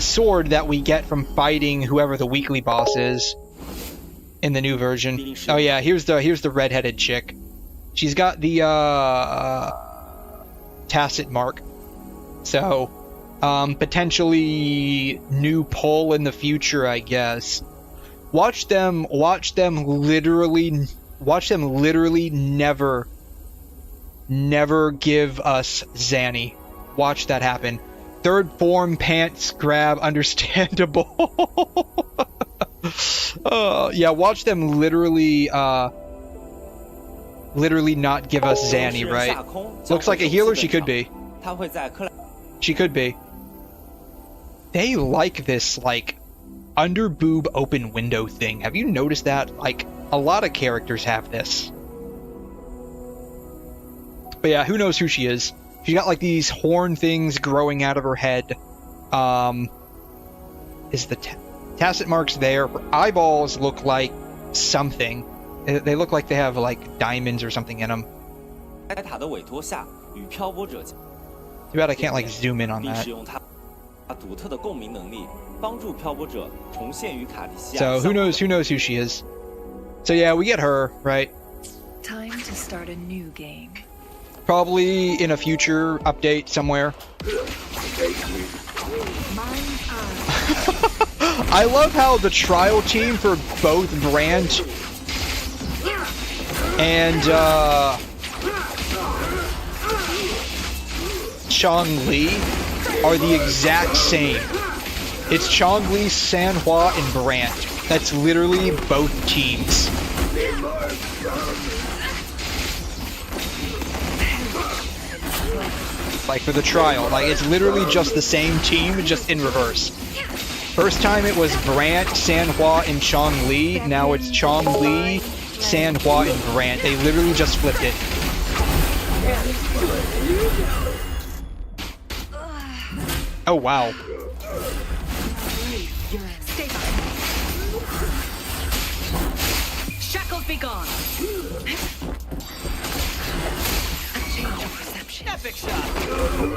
sword that we get from fighting whoever the weekly boss is in the new version. Oh yeah, here's the redheaded chick. She's got the tacit mark. So, potentially new pull in the future, I guess. Watch them literally never give us 𝘬𝘧. Watch that happen. Third form pants grab, understandable. Yeah, watch them literally not give us 𝘬𝘧, right? Looks like a healer. She could be. She could be. They like this, like, under boob open window thing. Have you noticed that? Like, a lot of characters have this. But yeah, who knows who she is. She's got like these horn things growing out of her head. Is the tacit marks there? Her eyeballs look like something. They look like they have like diamonds or something in them. Too bad I can't like zoom in on that. So who knows who she is. So yeah, we get her, right? Time to start a new game. Probably in a future update somewhere. I love how the trial team for both Brand and Chong-Li are the exact same. It's Chong-Li, Sanhua, and Brand. That's literally both teams. Like for the trial, like it's literally just the same team, just in reverse. First time it was Brand, Sanhua, and Chong-Li. Now it's Chong-Li, Sanhua, and Brand. They literally just flipped it. Oh, wow. Stay back. Shackles be gone. A change of perception. Epic shot.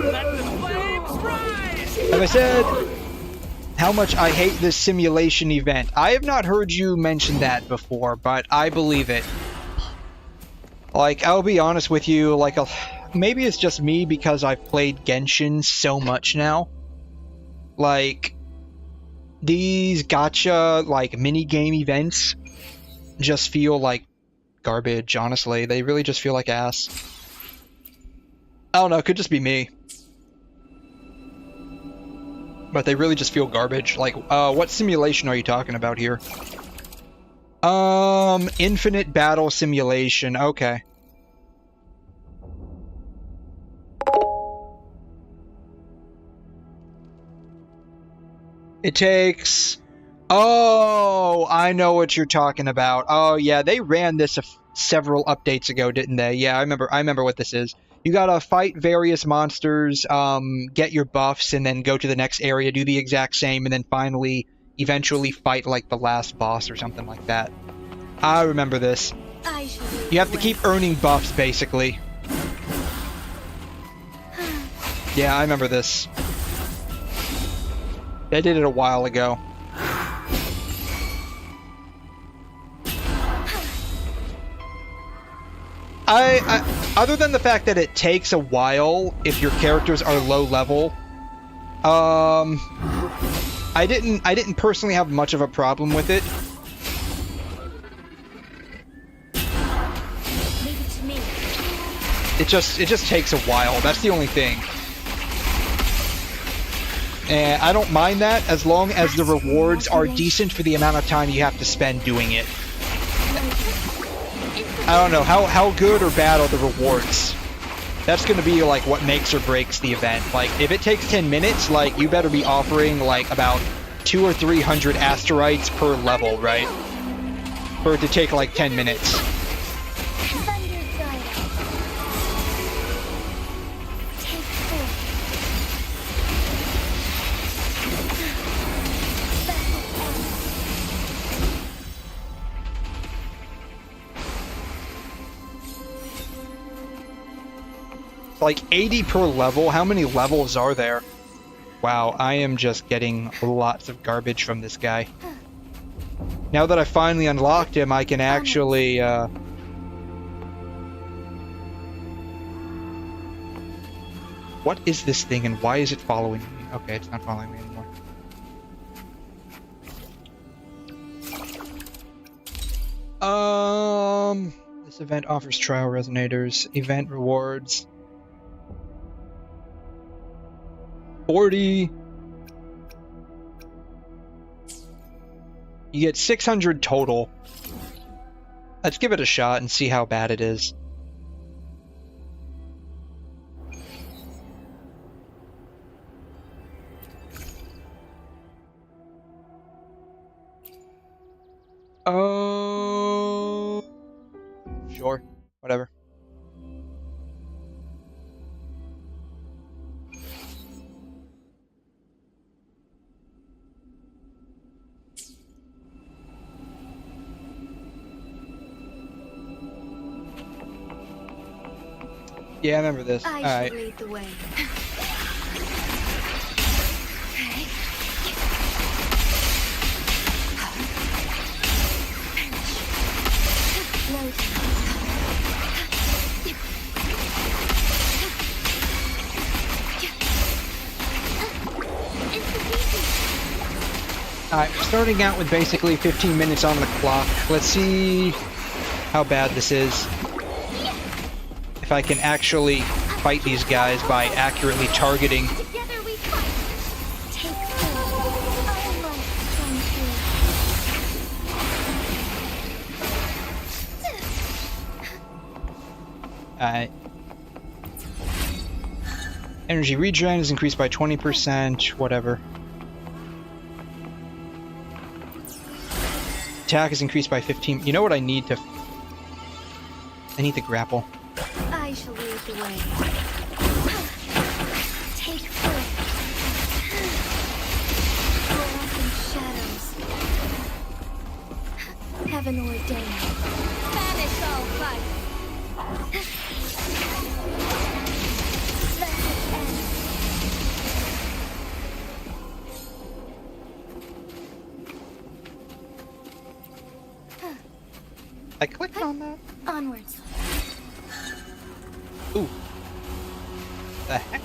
Let the flames rise. Have I said how much I hate this simulation event? I have not heard you mention that before, but I believe it. Like, I'll be honest with you, like, maybe it's just me because I've played Genshin so much now. Like, these gacha, like, mini-game events just feel like garbage, honestly. They really just feel like ass. I don't know, it could just be me. But they really just feel garbage. Like, what simulation are you talking about here? Infinite battle simulation, okay. It takes... Oh, I know what you're talking about. Oh, yeah, they ran this several updates ago, didn't they? Yeah, I remember what this is. You gotta fight various monsters, get your buffs, and then go to the next area, do the exact same, and then finally, eventually fight, like, the last boss or something like that. I remember this. You have to keep earning buffs, basically. Yeah, I remember this. They did it a while ago. Other than the fact that it takes a while if your characters are low level, I didn't personally have much of a problem with it. It just takes a while. That's the only thing. And I don't mind that as long as the rewards are decent for the amount of time you have to spend doing it. I don't know, how good or bad are the rewards? That's gonna be like what makes or breaks the event. Like, if it takes 10 minutes, like, you better be offering like about 200 or 300 asteroids per level, right? For it to take like 10 minutes. Like 80 per level. How many levels are there? Wow, I am just getting lots of garbage from this guy. Now that I finally unlocked him, I can actually what is this thing and why is it following me? Okay, it's not following me anymore. This event offers trial resonators, event rewards. 40. You get 600 total. Let's give it a shot and see how bad it is. Oh, sure, whatever. Yeah, I remember this. I Alright. lead the way. Alright, we're starting out with basically 15 minutes on the clock. Let's see how bad this is. If I can actually fight these guys by accurately targeting. Alright. Energy regen is increased by 20%, whatever. Attack is increased by 15. You know what I need to... I need to grapple. I shall lead the way. Take foot. 𝘤𝘩𝘦𝘵𝘩𝘦𝘥. Banish all fight. Let it end. I clicked on that. Onwards. Ooh. The heck?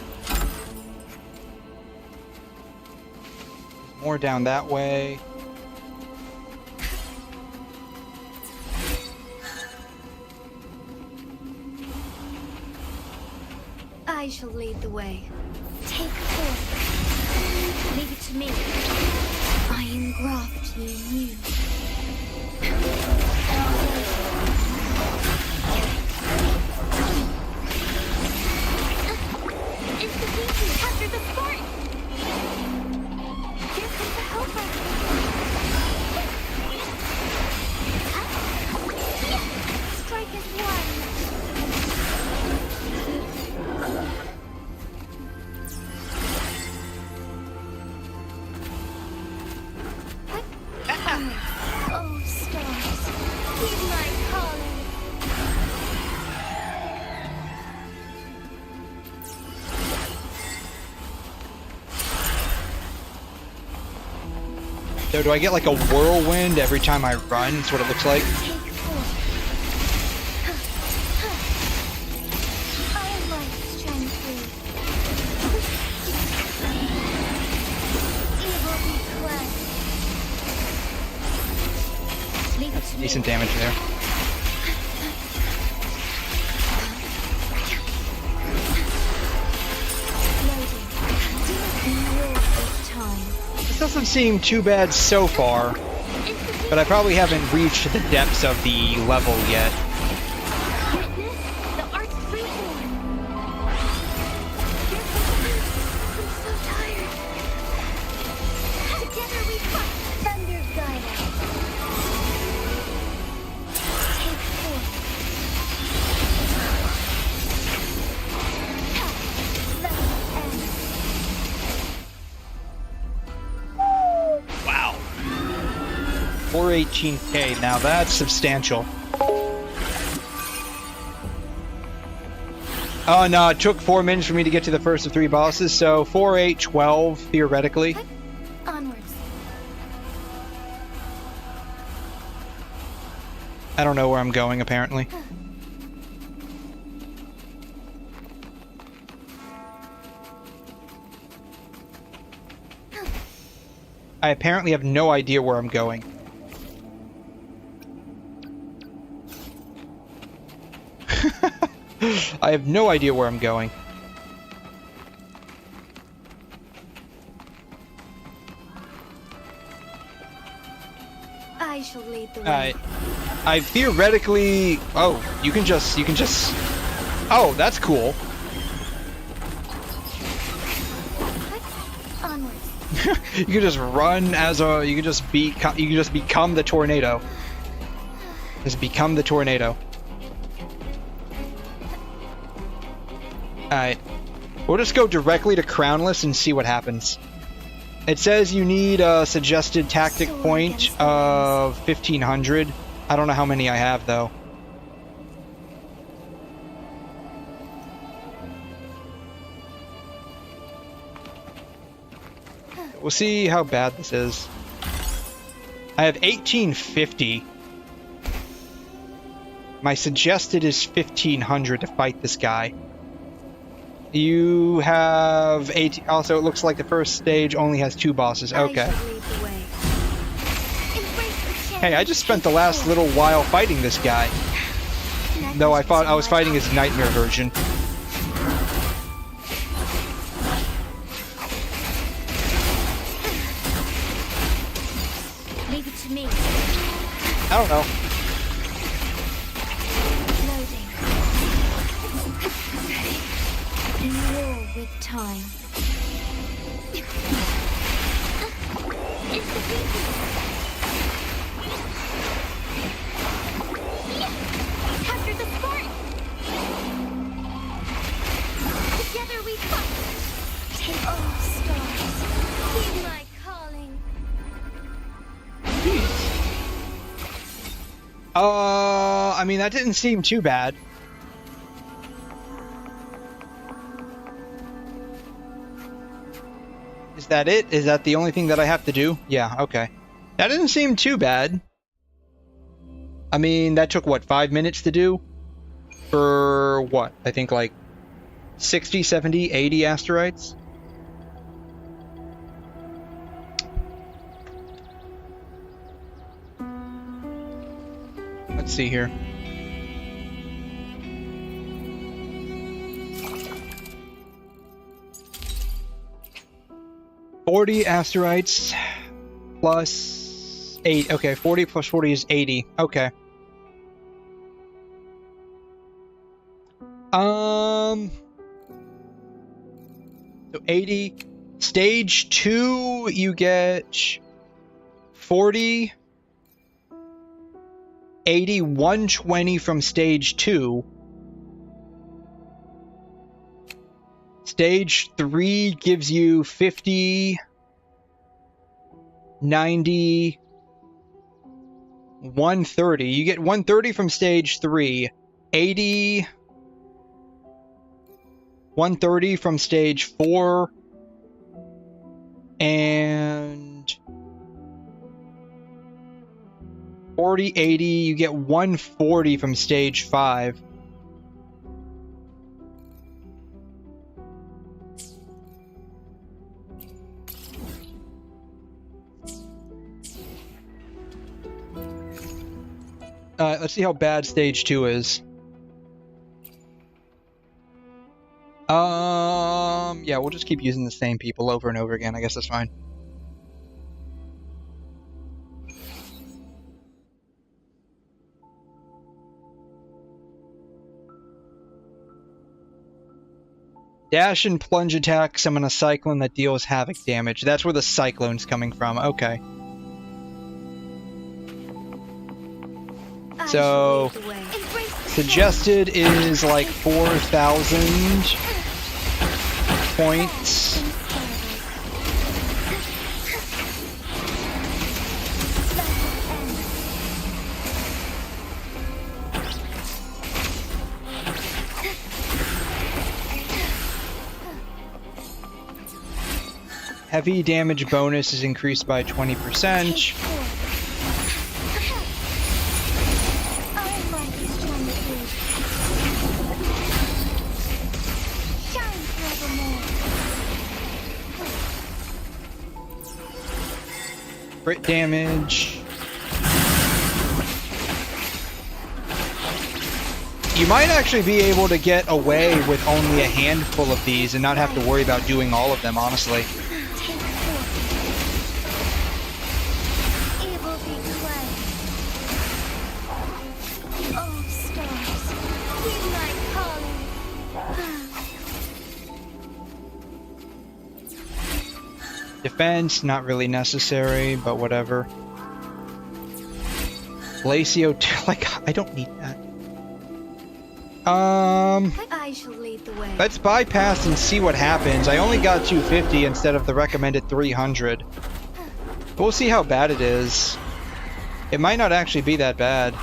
More down that way. I shall lead the way. Take forth. Leave it to me. I engraft you new. It's the pieces after the sport. Here comes the helper. Strike as one. Oh, stars, heed my calling. So do I get like a whirlwind every time I run? That's what it looks like. That's decent damage there. This doesn't seem too bad so far, but I probably haven't reached the depths of the level yet. Wow. 418k, now that's substantial. Oh no, it took 4 minutes for me to get to the first of 3 bosses, so 4, 8, 12, theoretically. Onwards. I don't know where I'm going, apparently. I apparently have no idea where I'm going. I have no idea where I'm going. I shall lead the way. I theoretically... Oh, you can just... Oh, that's cool. You can just run as a... You can just become the tornado. Just become the tornado. Alright. We'll just go directly to Crownless and see what happens. It says you need a suggested tactic point of 1500. I don't know how many I have, though. We'll see how bad this is. I have 1850. My suggested is 1500 to fight this guy. You have 8. Also, it looks like the first stage only has 2 bosses. Okay. Hey, I just spent the last little while fighting this guy. Though I was fighting his nightmare version. Leave it to me. I don't know. With time. Capture the sport. Together we fight. Take all stars. Heed my calling. I mean, that didn't seem too bad. Is that it? Is that the only thing that I have to do? Yeah, okay. That didn't seem too bad. I mean, that took, what, 5 minutes to do? For what? I think like 60, 70, 80 asteroids? Let's see here. $40 asteroids plus 8. Okay, 40 plus 40 is 80. Okay. So 80. Stage 2, you get 40, 80, 120 from stage 2. Stage 3 gives you 50, 90, 130. You get 130 from stage 3, 80, 130 from stage 4, and 40, 80, you get 140 from stage 5. Let's see how bad stage 2 is. Yeah, we'll just keep using the same people over and over again. I guess that's fine. Dash and plunge attack, summon a cyclone that deals havoc damage. That's where the cyclone's coming from. Okay. So, suggested is like 4,000 points. Heavy damage bonus is increased by 20%. Crit damage. You might actually be able to get away with only a handful of these and not have to worry about doing all of them, honestly. Defense, not really necessary, but whatever. Glacio, like, I don't need that. I shall lead the way. Let's bypass and see what happens. I only got 250 instead of the recommended 300. But we'll see how bad it is. It might not actually be that bad.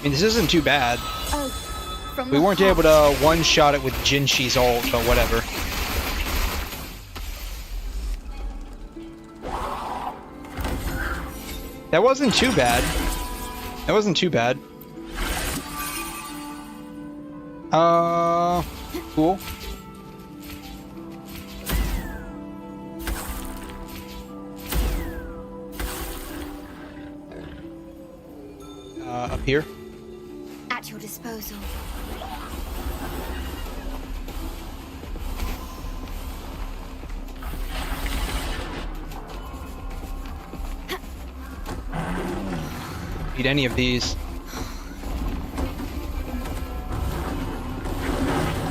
This isn't too bad. We weren't able to one-shot it with Genshin's ult, but whatever. That wasn't too bad. That wasn't too bad. Cool. Up here. At your disposal. Need any of these.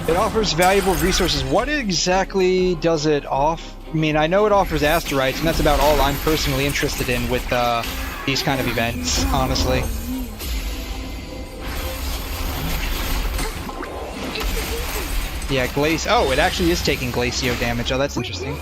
It offers valuable resources. What exactly does it offer? I mean, I know it offers asteroids, and that's about all I'm personally interested in with these kind of events, honestly. Yeah, Glace. Oh, it actually is taking Glacio damage. Oh, that's interesting.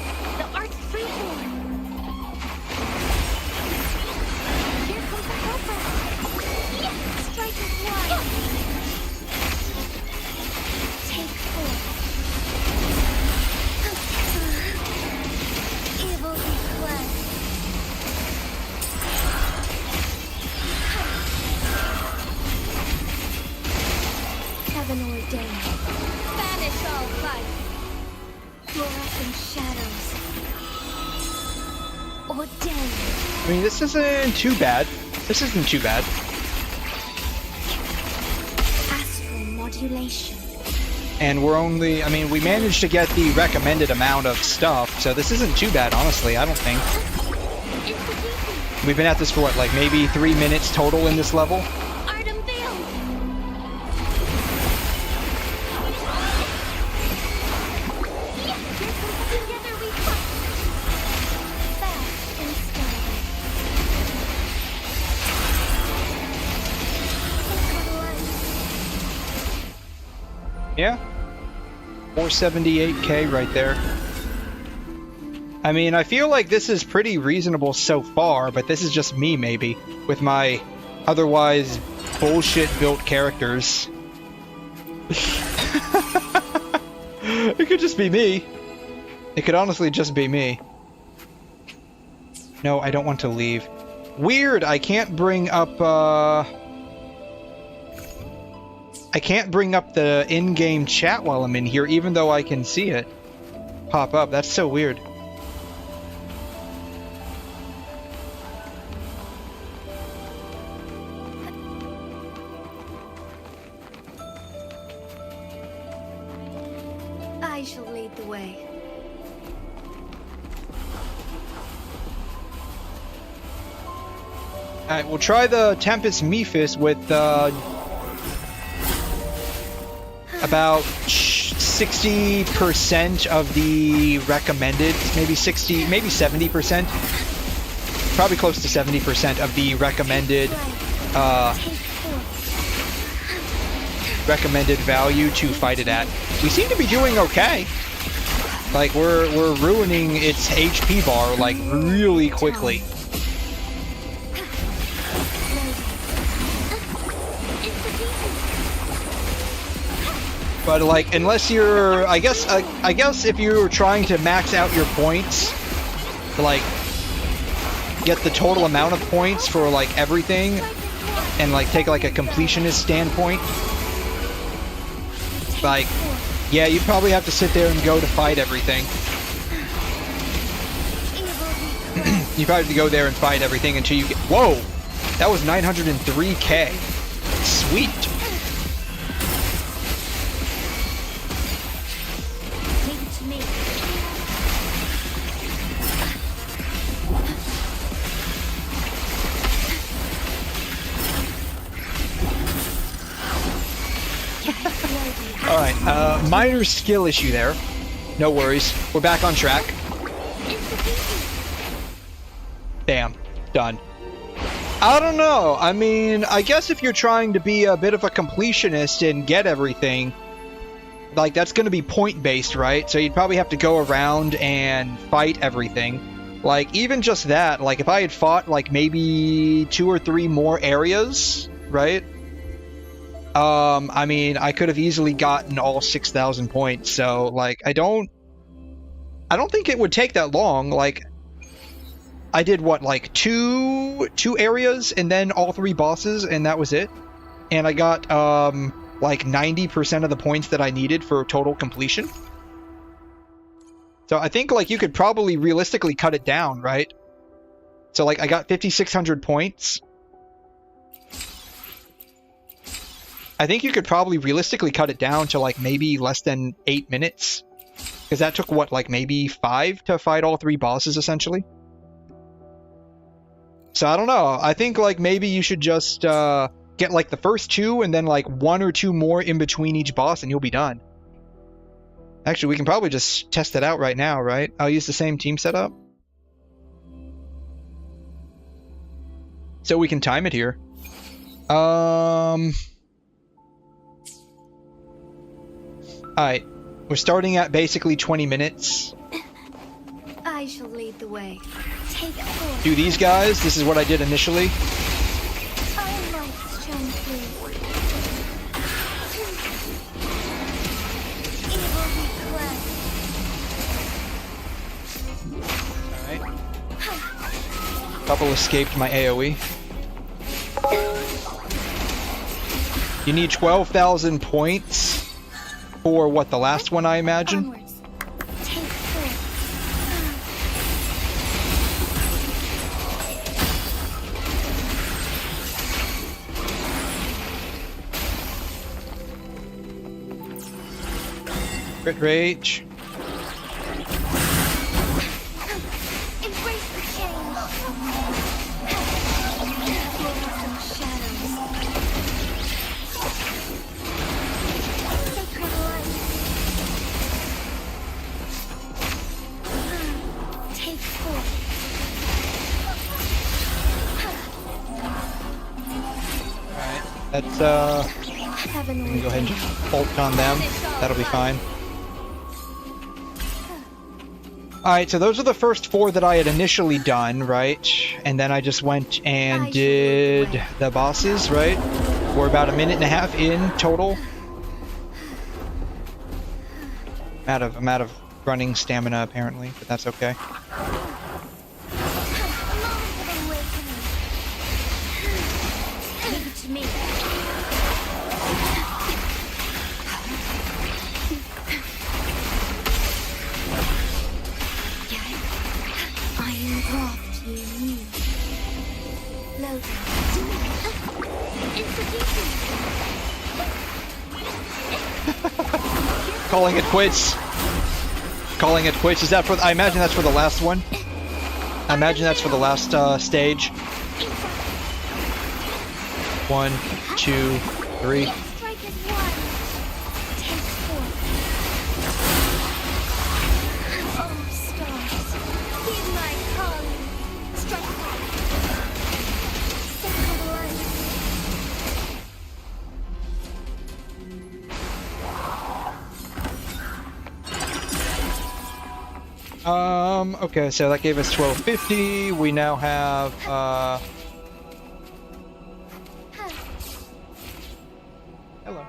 I mean, this isn't too bad. This isn't too bad. Astral modulation. And we're only, I mean, we managed to get the recommended amount of stuff, so this isn't too bad, honestly, I don't think. We've been at this for what, like maybe 3 minutes total in this level? Yeah, 478k right there. I mean, I feel like this is pretty reasonable so far, but this is just me, maybe, with my otherwise bullshit-built characters. It could just be me. It could honestly just be me. No, I don't want to leave. Weird, I can't bring up, I can't bring up the in-game chat while I'm in here, even though I can see it pop up. That's so weird. I shall lead the way. Alright, we'll try the Tempest Mephis with, about 60% of the recommended, maybe 60, maybe 70%, probably close to 70% of the recommended recommended value to fight it at. We seem to be doing okay. Like we're ruining its HP bar like really quickly. But like, unless you're, I guess if you're trying to max out your points, to like get the total amount of points for like everything, and like take like a completionist standpoint, like, yeah, you'd probably have to sit there and go to fight everything. You probably have to go there and fight everything until you get. Whoa, that was 903k. Sweet. Alright, minor skill issue there. No worries. We're back on track. Bam. Done. I don't know. I mean, I guess if you're trying to be a bit of a completionist and get everything, like, that's going to be point-based, right? So you'd probably have to go around and fight everything. Like, even just that, like, if I had fought, like, maybe 2 or 3 more areas, right? I mean, I could have easily gotten all 6,000 points, so, like, I don't think it would take that long. Like, I did, what, like, two areas, and then all 3 bosses, and that was it? And I got, like, 90% of the points that I needed for total completion. So I think, like, you could probably realistically cut it down, right? So, like, I got 5,600 points. I think you could probably realistically cut it down to like maybe less than 8 minutes. Because that took what, like maybe 5 to fight all 3 bosses essentially? So I don't know. I think like maybe you should just get like the first 2 and then like 1 or 2 more in between each boss and you'll be done. Actually, we can probably just test it out right now, right? I'll use the same team setup. So we can time it here. Alright. We're starting at basically 20 minutes. I shall lead the way. Take it. Do these guys. This is what I did initially. Alright. Couple escaped my AoE. You need 12,000 points for what, the last one, I imagine? Crit rage. Let's go ahead and just ult on them. That'll be fine. Alright, so those are the first 4 that I had initially done, right? And then I just went and did the bosses, right? We're about 1.5 minutes in total. I'm out of running stamina apparently, but that's okay. Calling it quits. Calling it quits. Is that for? I imagine that's for the last one. I imagine that's for the last stage. 1, 2, 3. Okay, so that gave us 1250. We now have, hello.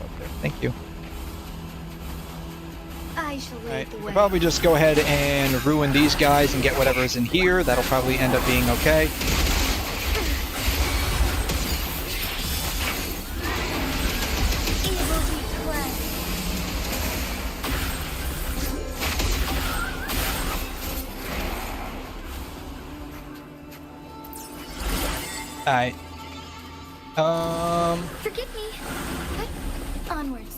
Okay, thank you. I shall lead the way. We'll probably just go ahead and ruin these guys and get whatever's in here. That'll probably end up being okay. Alright. Forgive me. Onwards.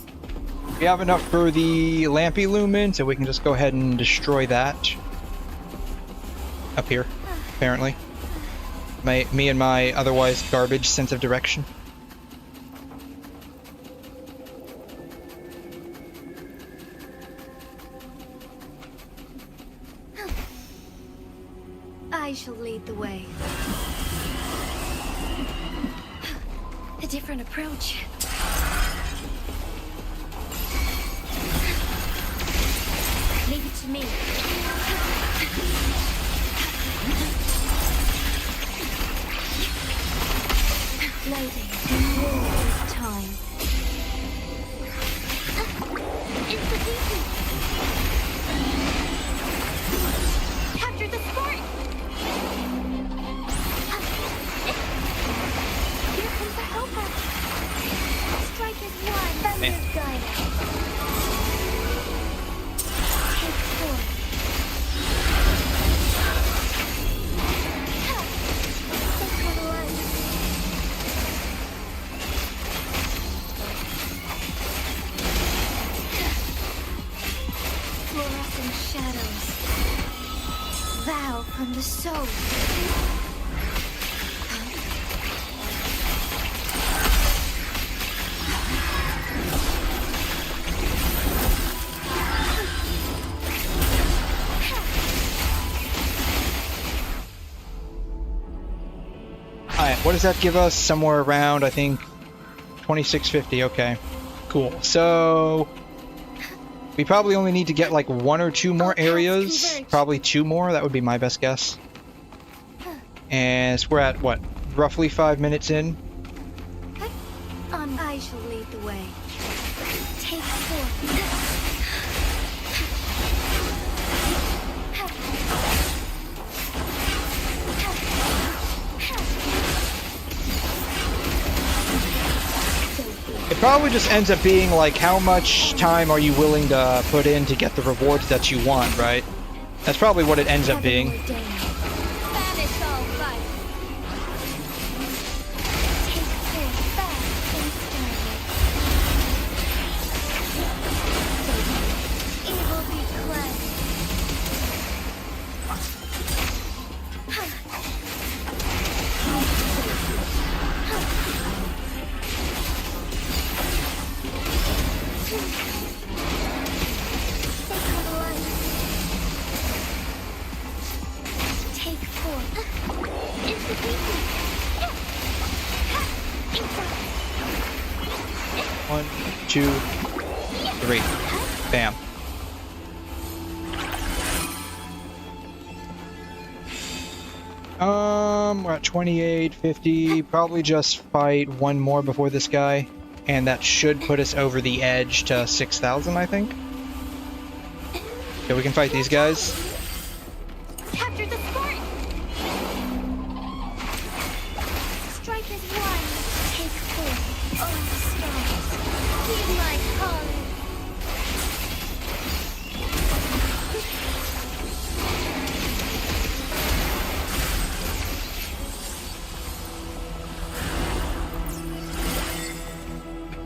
We have enough for the Lampy Lumen, so we can just go ahead and destroy that. Up here, apparently. Me and my otherwise garbage sense of direction. I shall lead the way. A different approach. Leave it to me. Loading. War is time. Capture the sport! Here comes the helper. Strike is one. Thunder's guidance. Take 4. shadows. Vow from the soul. Alright, what does that give us? Somewhere around, I think, 2650. Okay, cool. So we probably only need to get like 1 or 2 more areas. Probably 2 more. That would be my best guess. And so we're at what? Roughly 5 minutes in. I shall lead the way. Take forth. It probably just ends up being like, how much time are you willing to put in to get the rewards that you want, right? That's probably what it ends up being. One, two, three. Bam. We're at 2850. Probably just fight 1 more before this guy, and that should put us over the edge to 6,000, I think. Okay, we can fight these guys. Capture the sport. Strike as one. Take forth all the stars. Heed my call.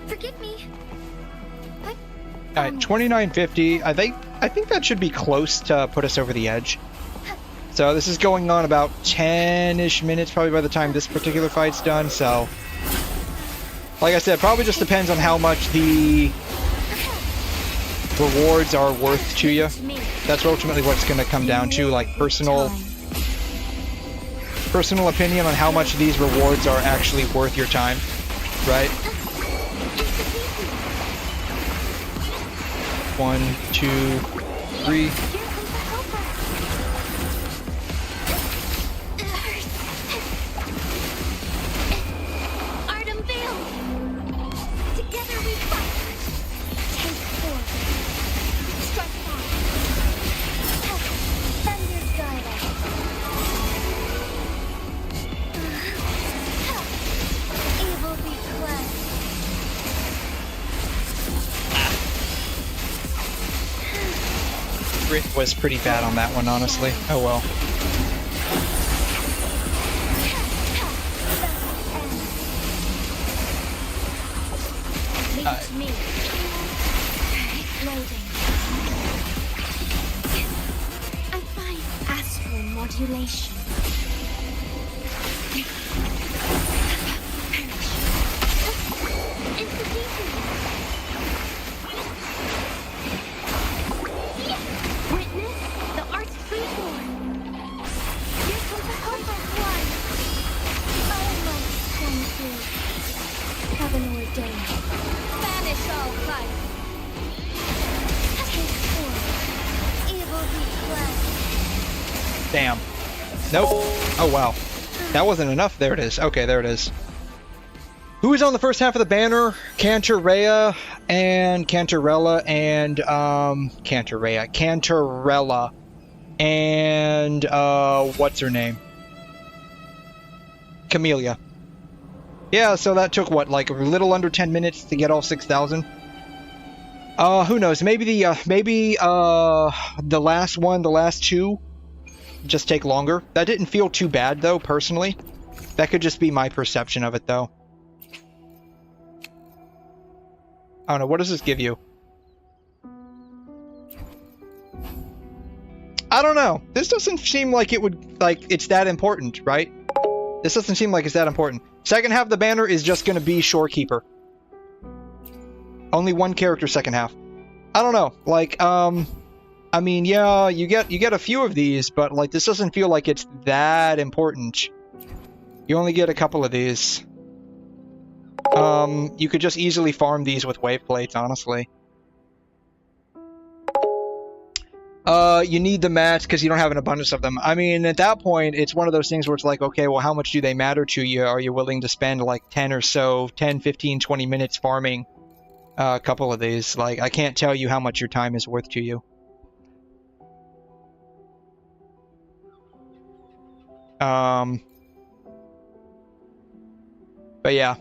Forgive me. Alright, 2950. I think that should be close to put us over the edge. So this is going on about 10-ish minutes probably by the time this particular fight's done, so like I said, probably just depends on how much the rewards are worth to you. That's ultimately what it's going to come down to, like personal opinion on how much of these rewards are actually worth your time, right? 1, 2, 3. Crit was pretty bad on that one, honestly. Oh well. I find astral modulation. Damn. Nope. Oh, wow. That wasn't enough. There it is. Okay, there it is. Who is on the first half of the banner? Cantorella and Cantorella and Cantorella and what's her name? Camellia. Yeah, so that took what, like a little under 10 minutes to get all 6,000. Who knows? Maybe the last one, the last two, just take longer. That didn't feel too bad though, personally. That could just be my perception of it though. I don't know, what does this give you? I don't know. This doesn't seem like it would, like, it's that important, right? This doesn't seem like it's that important. Second half of the banner is just going to be Shorekeeper. Only one character second half. I don't know. Like, I mean, yeah, you get a few of these, but, like, this doesn't feel like it's that important. You only get a couple of these. You could just easily farm these with wave plates, honestly. You need the mats because you don't have an abundance of them. I mean, at that point, it's one of those things where it's like, okay, well, how much do they matter to you? Are you willing to spend like 10, 15, 20 minutes farming a couple of these? Like, I can't tell you how much your time is worth to you. But yeah.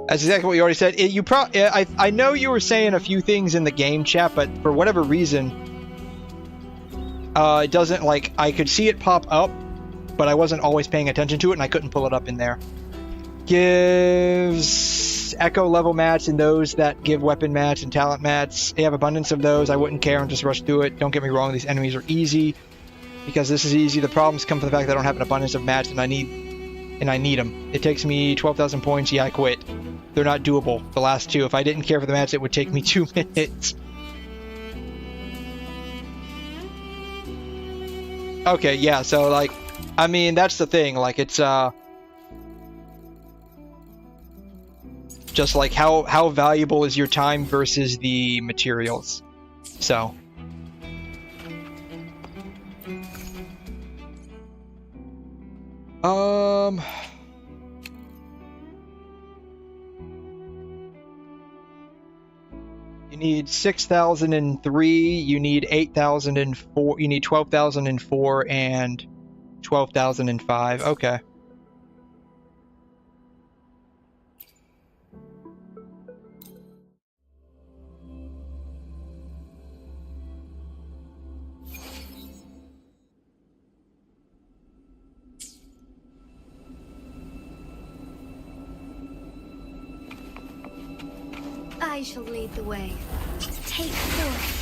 That's exactly what you already said. I know you were saying a few things in the game chat, but for whatever reason, it doesn't, like, I could see it pop up, but I wasn't always paying attention to it, and I couldn't pull it up in there. Gives echo level mats and those that give weapon mats and talent mats. They have abundance of those. I wouldn't care and just rush through it. Don't get me wrong, these enemies are easy, because this is easy. The problems come from the fact that I don't have an abundance of mats, and I need them. It takes me 12,000 points. Yeah, I quit. They're not doable. The last two. If I didn't care for the mats, it would take me 2 minutes. Okay, yeah, so, like, I mean, that's the thing. Like, it's, just, like, how valuable is your time versus the materials. So. You need 6,003, you need 8,004, you need 12,004 and 12,005. Okay. I shall lead the way. Take forth.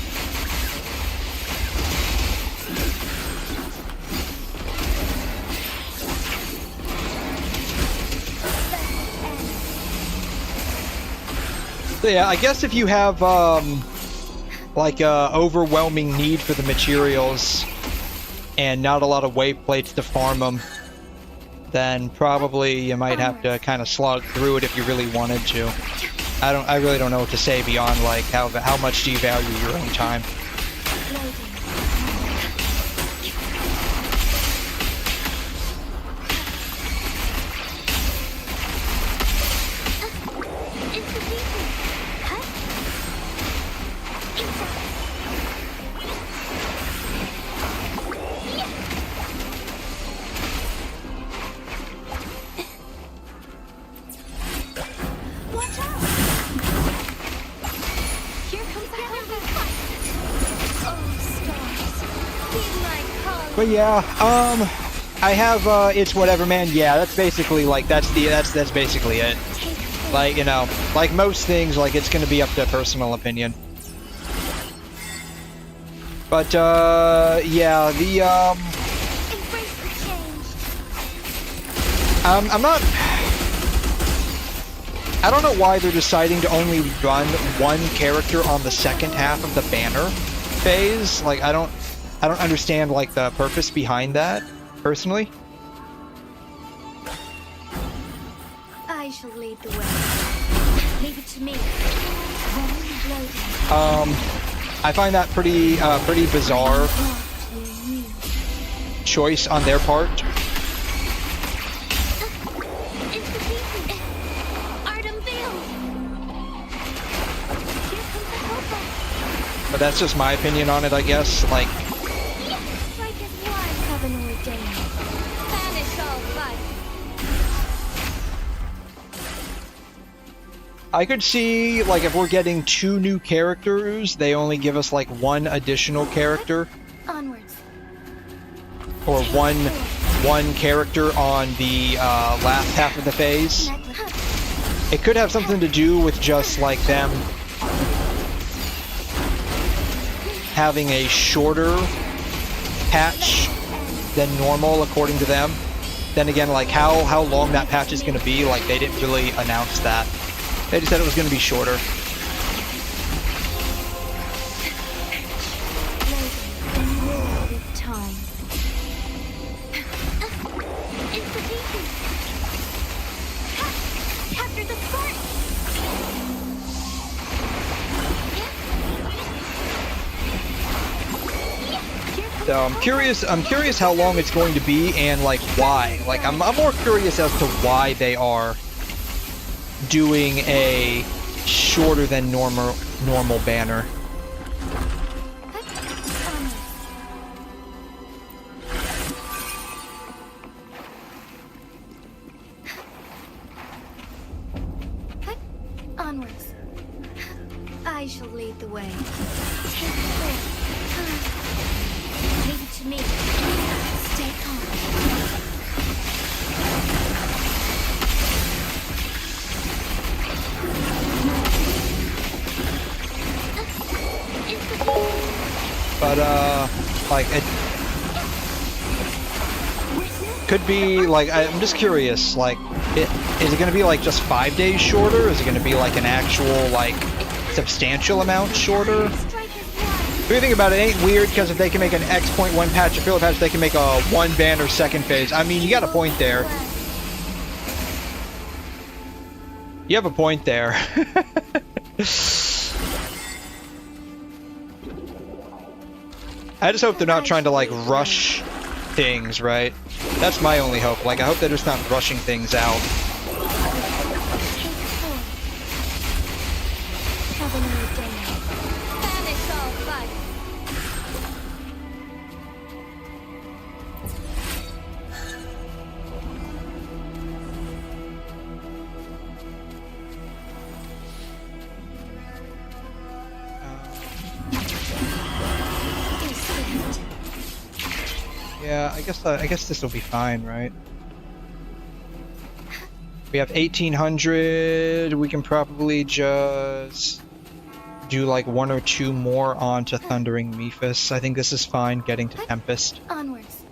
So yeah, I guess if you have like a overwhelming need for the materials and not a lot of wave plates to farm them, then probably you might have to kind of slog through it if you really wanted to. I really don't know what to say beyond, like, how much do you value your own time. But yeah, I have it's whatever, man. Yeah, that's basically, like, that's basically it. Like, you know, like most things, like, it's gonna be up to personal opinion. But yeah, the I don't know why they're deciding to only run one character on the second half of the banner phase. Like, I don't understand, like, the purpose behind that, personally. I shall lead the way. Leave it to me. I find that pretty bizarre choice on their part. But that's just my opinion on it, I guess. Like, I could see, like, if we're getting 2 new characters, they only give us, like, 1 additional character. Onwards. Or one character on the last half of the phase. It could have something to do with just, like, them having a shorter patch than normal, according to them. Then again, like how long that patch is going to be, like they didn't really announce that. They just said it was going to be shorter. So I'm curious how long it's going to be and like why. Like I'm more curious as to why they are doing a shorter than normal banner. Onwards. I shall lead the way. Leave it to me. Stay calm. But like it could be like I'm just curious. Like, is it going to be like just 5 days shorter? Is it going to be like an actual like substantial amount shorter? If you think about it, it ain't weird because if they can make an X.1 patch or filler patch, they can make a 1 banner second phase. I mean, you got a point there. You have a point there. I just hope they're not trying to like rush things, right? That's my only hope. Like, I hope they're just not rushing things out. Yeah, I guess this will be fine, right? We have 1800. We can probably just do like 1 or 2 more onto Thundering Mephis. I think this is fine getting to Tempest. Onwards.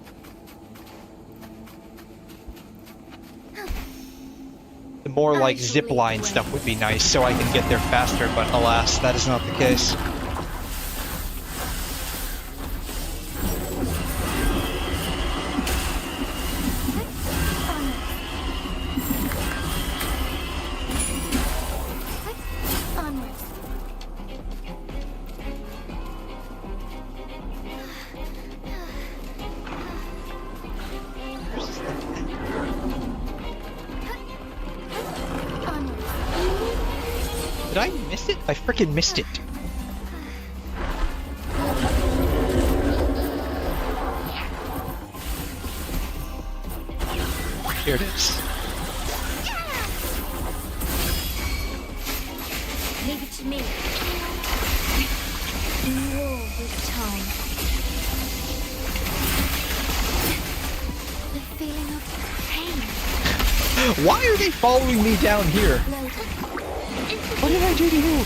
The more like zipline stuff would be nice so I can get there faster, but alas, that is not the case. Did I miss it? I freaking missed it. Here it is. Leave it to me. War with time. The feeling of pain. Why are they following me down here? What did I do to you?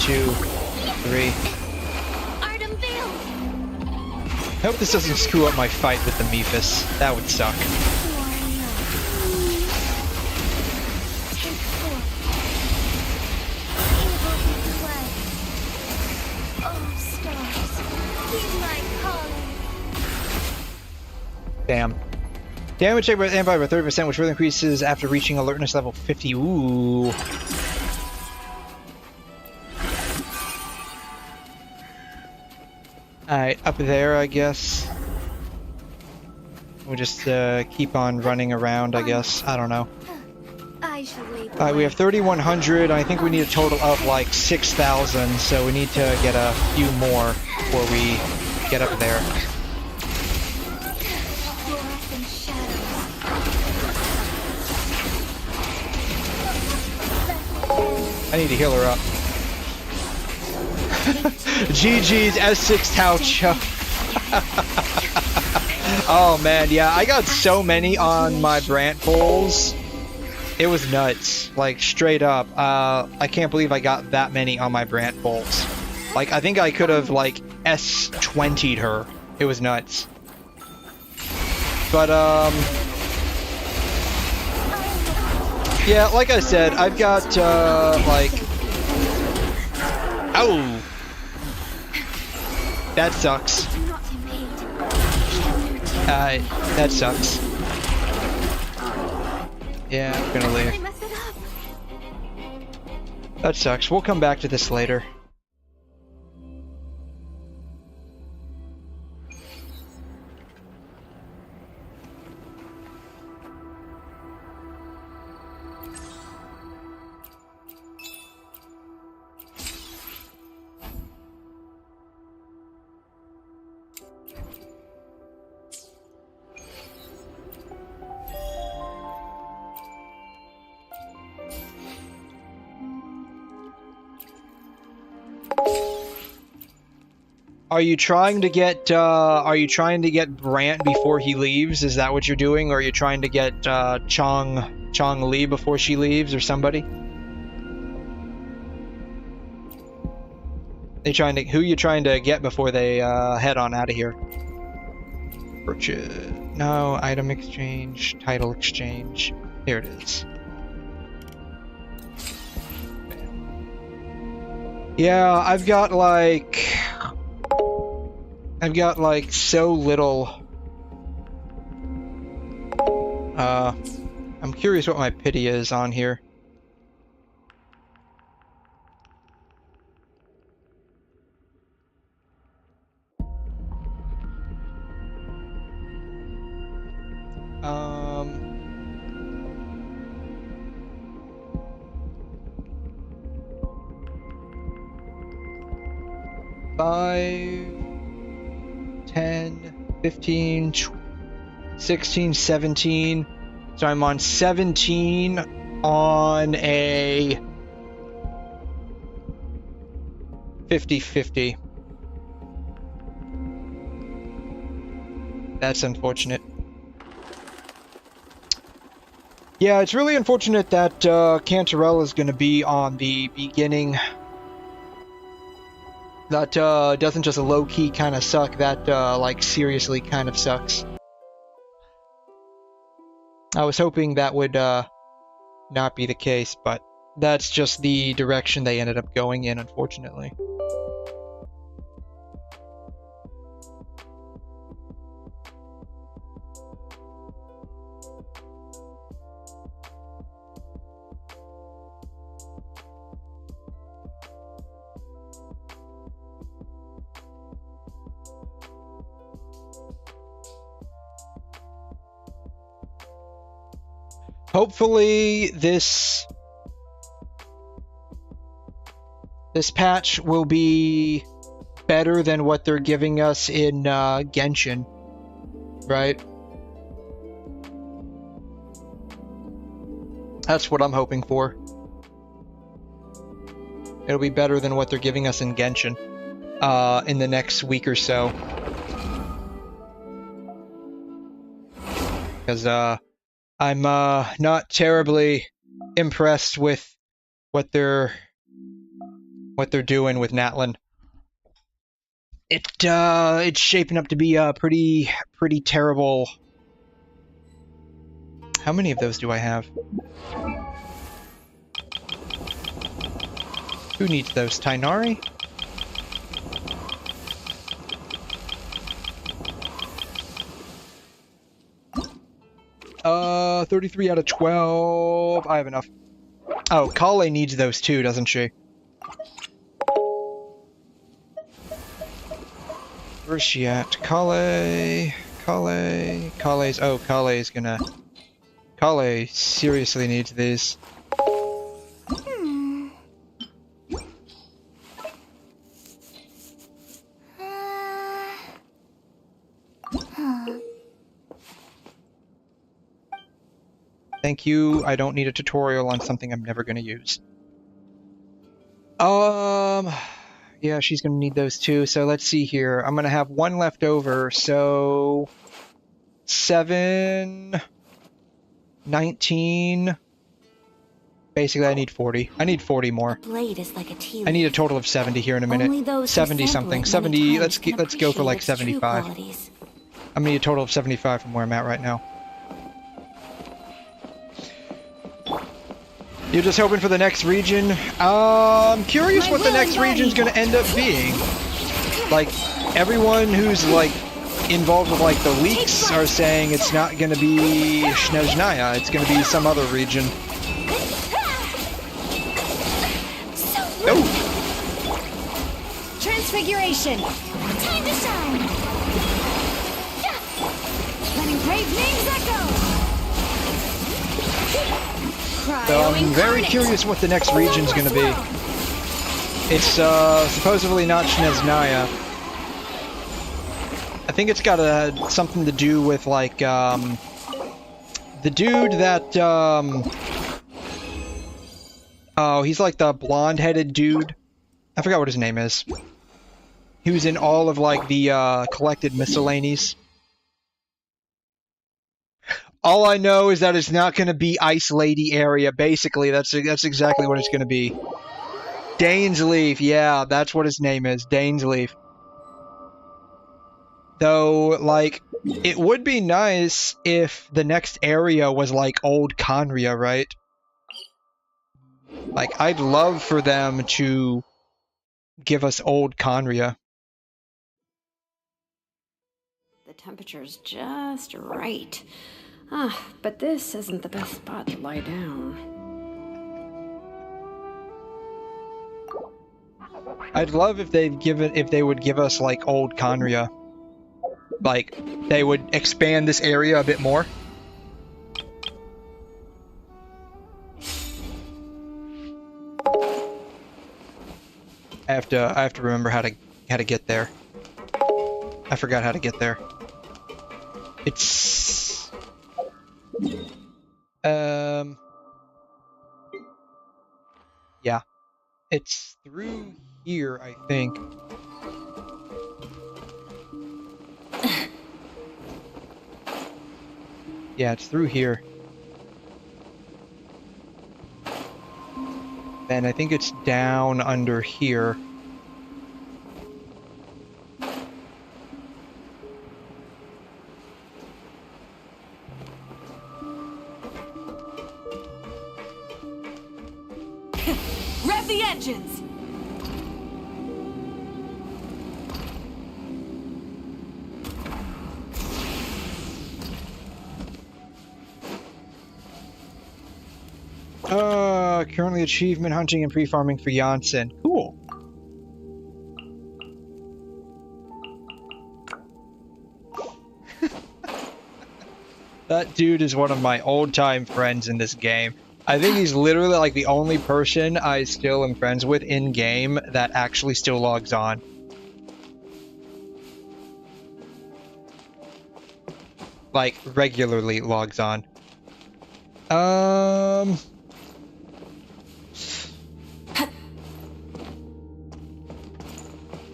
2, 3. I hope this doesn't screw up my fight with the Mephis. That would suck. Damn. Damage taken by the Empire by 30%, which further increases after reaching alertness level 50. Ooh. Alright, up there, I guess. We'll just keep on running around, I guess. I don't know. Alright, we have 3,100. I think we need a total of like 6,000, so we need to get a few more before we get up there. I need to heal her up. GG's S6 Taucho. Oh man, yeah, I got so many on my Brant pulls. It was nuts, like straight up. I can't believe I got that many on my Brant bolts. Like, I think I could have like S20'd her. It was nuts. But yeah, like I said, I've got like, ow, that sucks. That sucks. Yeah, I'm gonna leave. That sucks. We'll come back to this later. Are you trying to get Brant before he leaves? Is that what you're doing? Or are you trying to get Chong Li before she leaves, or somebody? Who are you trying to get before they head on out of here? Purchase. No, item exchange, title exchange. Here it is. Yeah, I've got like so little. I'm curious what my pity is on here. Five, 10, 15, 16, 17. So I'm on 17 on a 50-50. That's unfortunate. Yeah, it's really unfortunate that Cantarell is going to be on the beginning. That doesn't just low-key kind of suck, that like seriously kind of sucks. I was hoping that would not be the case, but that's just the direction they ended up going in, unfortunately. Hopefully this patch will be better than what they're giving us in Genshin, right? That's what I'm hoping for. It'll be better than what they're giving us in Genshin in the next week or so. Because I'm not terribly impressed with what they're doing with Natlan. It's shaping up to be a pretty terrible. How many of those do I have? Who needs those? Tighnari? 33 out of 12. I have enough. Oh, 𝘬𝘰 needs those too, doesn't she? Where's she at? 𝘬𝘰. 𝘬𝘰's. Oh, 𝘬𝘰's gonna. 𝘬𝘰 seriously needs these. Thank you. I don't need a tutorial on something I'm never going to use. Yeah, she's going to need those too. So let's see here. I'm going to have one left over. So 7, 19, Basically, I need 40. I need 40 more. Blade is like a tea I need a total of 70 here in a minute. 70 something. 70. Let's go for like 75. I'm gonna need a total of 75 from where I'm at right now. You're just hoping for the next region? I'm curious what the next region's gonna end up being. Like, everyone who's like involved with like the leaks are saying it's not gonna be 𝘧𝘬𝘳𝘧, it's gonna be some other region. Oh! Transfiguration! Time to shine! Letting brave names echo! So I'm very curious what the next region's gonna be. It's supposedly not 𝘧𝘬𝘳𝘧. I think it's got something to do with like the dude that oh, he's like the blonde-headed dude. I forgot what his name is. He was in all of like the collected miscellanies. All I know is that it's not going to be Ice Lady area. Basically, that's exactly what it's going to be. Dainsleif, yeah, that's what his name is. Dainsleif. Though, like, it would be nice if the next area was like Old 𝘐𝘮, right? Like, I'd love for them to give us Old 𝘐𝘮. The temperature's just right. Ah, but this isn't the best spot to lie down. I'd love if they would give us like Old 𝘐𝘮. Like, they would expand this area a bit more. I have to remember how to get there. I forgot how to get there. It's yeah. It's through here, I think. Yeah, it's through here. Then I think it's down under here. Rev the engines! Currently achievement hunting and pre-farming for Janssen. Cool. That dude is one of my old-time friends in this game. I think he's literally like the only person I still am friends with in-game that actually still logs on. Like, regularly logs on.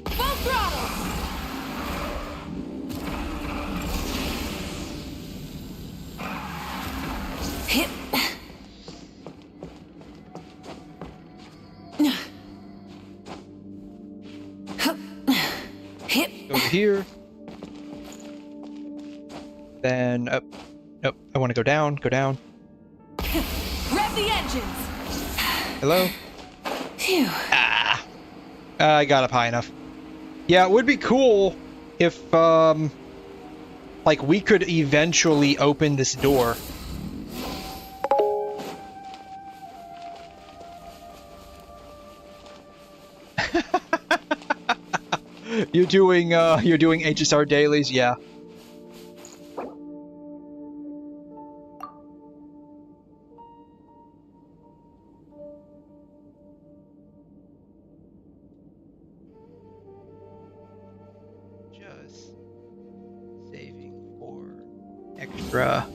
Full throttle! Hit. Hit. Over here. Then up. Nope. I want to go down. Go down. Rev the engines! Hello? Phew. I got up high enough. Yeah, it would be cool if, like, we could eventually open this door. You're doing HSR dailies? Yeah. Extra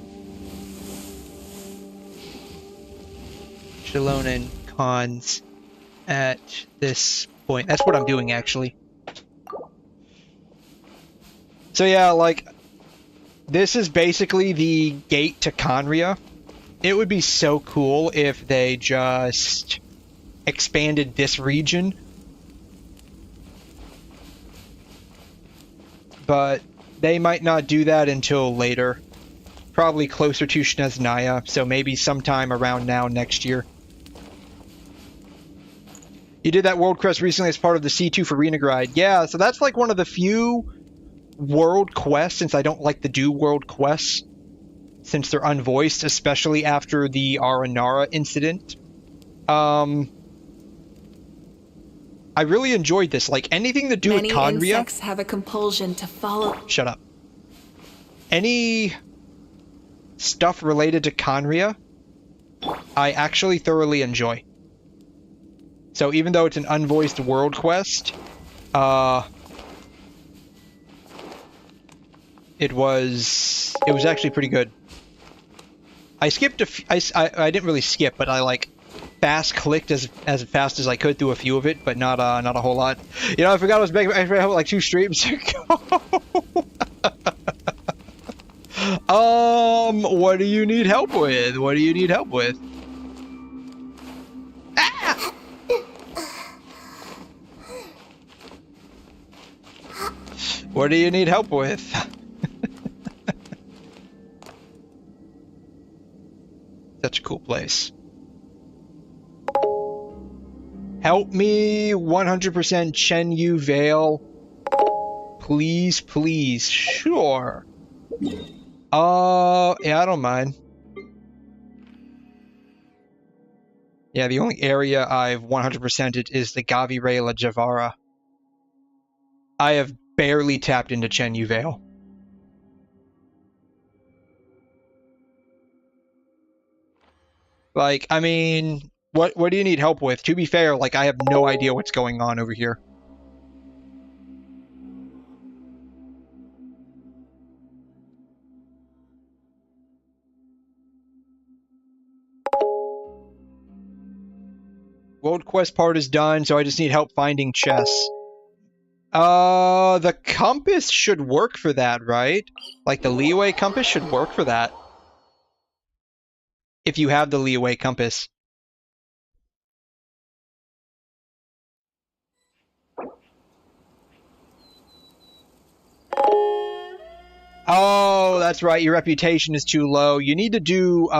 Echelon cons at this point. That's what I'm doing, actually. So yeah, like, this is basically the gate to 𝘐𝘮. It would be so cool if they just expanded this region. But they might not do that until later. Probably closer to 𝘧𝘬𝘳, so maybe sometime around now next year. You did that world quest recently as part of the C2 for Renegade. Yeah, so that's like one of the few world quests, since I don't like to do world quests, since they're unvoiced, especially after the Aranara incident. I really enjoyed this. Like, anything to do with 𝘺𝘰𝘮... Many insects have a compulsion to follow... Shut up. Any stuff related to 𝘺𝘰𝘮, I actually thoroughly enjoy. So even though it's an unvoiced world quest, it was actually pretty good. I skipped I didn't really skip, but I like fast clicked as fast as I could through a few of it, but not a whole lot. You know, I forgot I was making like 2 streams ago. What do you need help with? What do you need help with? Ah! What do you need help with? Such a cool place. Help me 100% Chen-Yu Vale. Please, please. Sure. Yeah, I don't mind. Yeah, the only area I've 100%ed is the Gavi-Ray La Javara. I have barely tapped into Chen-Yu Vale. Like, I mean, what do you need help with? To be fair, like, I have no idea what's going on over here. World quest part is done, so I just need help finding chests. The compass should work for that, right? Like, the leeway compass should work for that. If you have the leeway compass. Oh, that's right. Your reputation is too low. You need to do,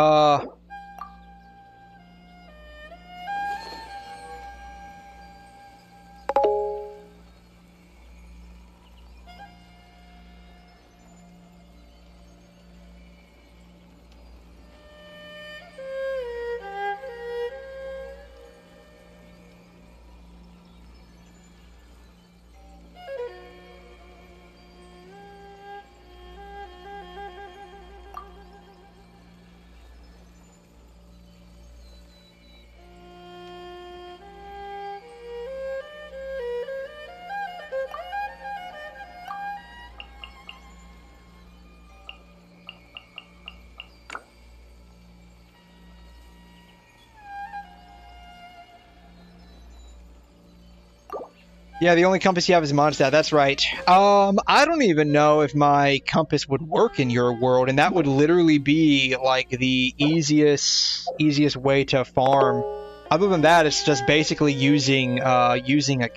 yeah, the only compass you have is Mondstadt. That's right. I don't even know if my compass would work in your world, and that would literally be like the easiest way to farm. Other than that, it's just basically using a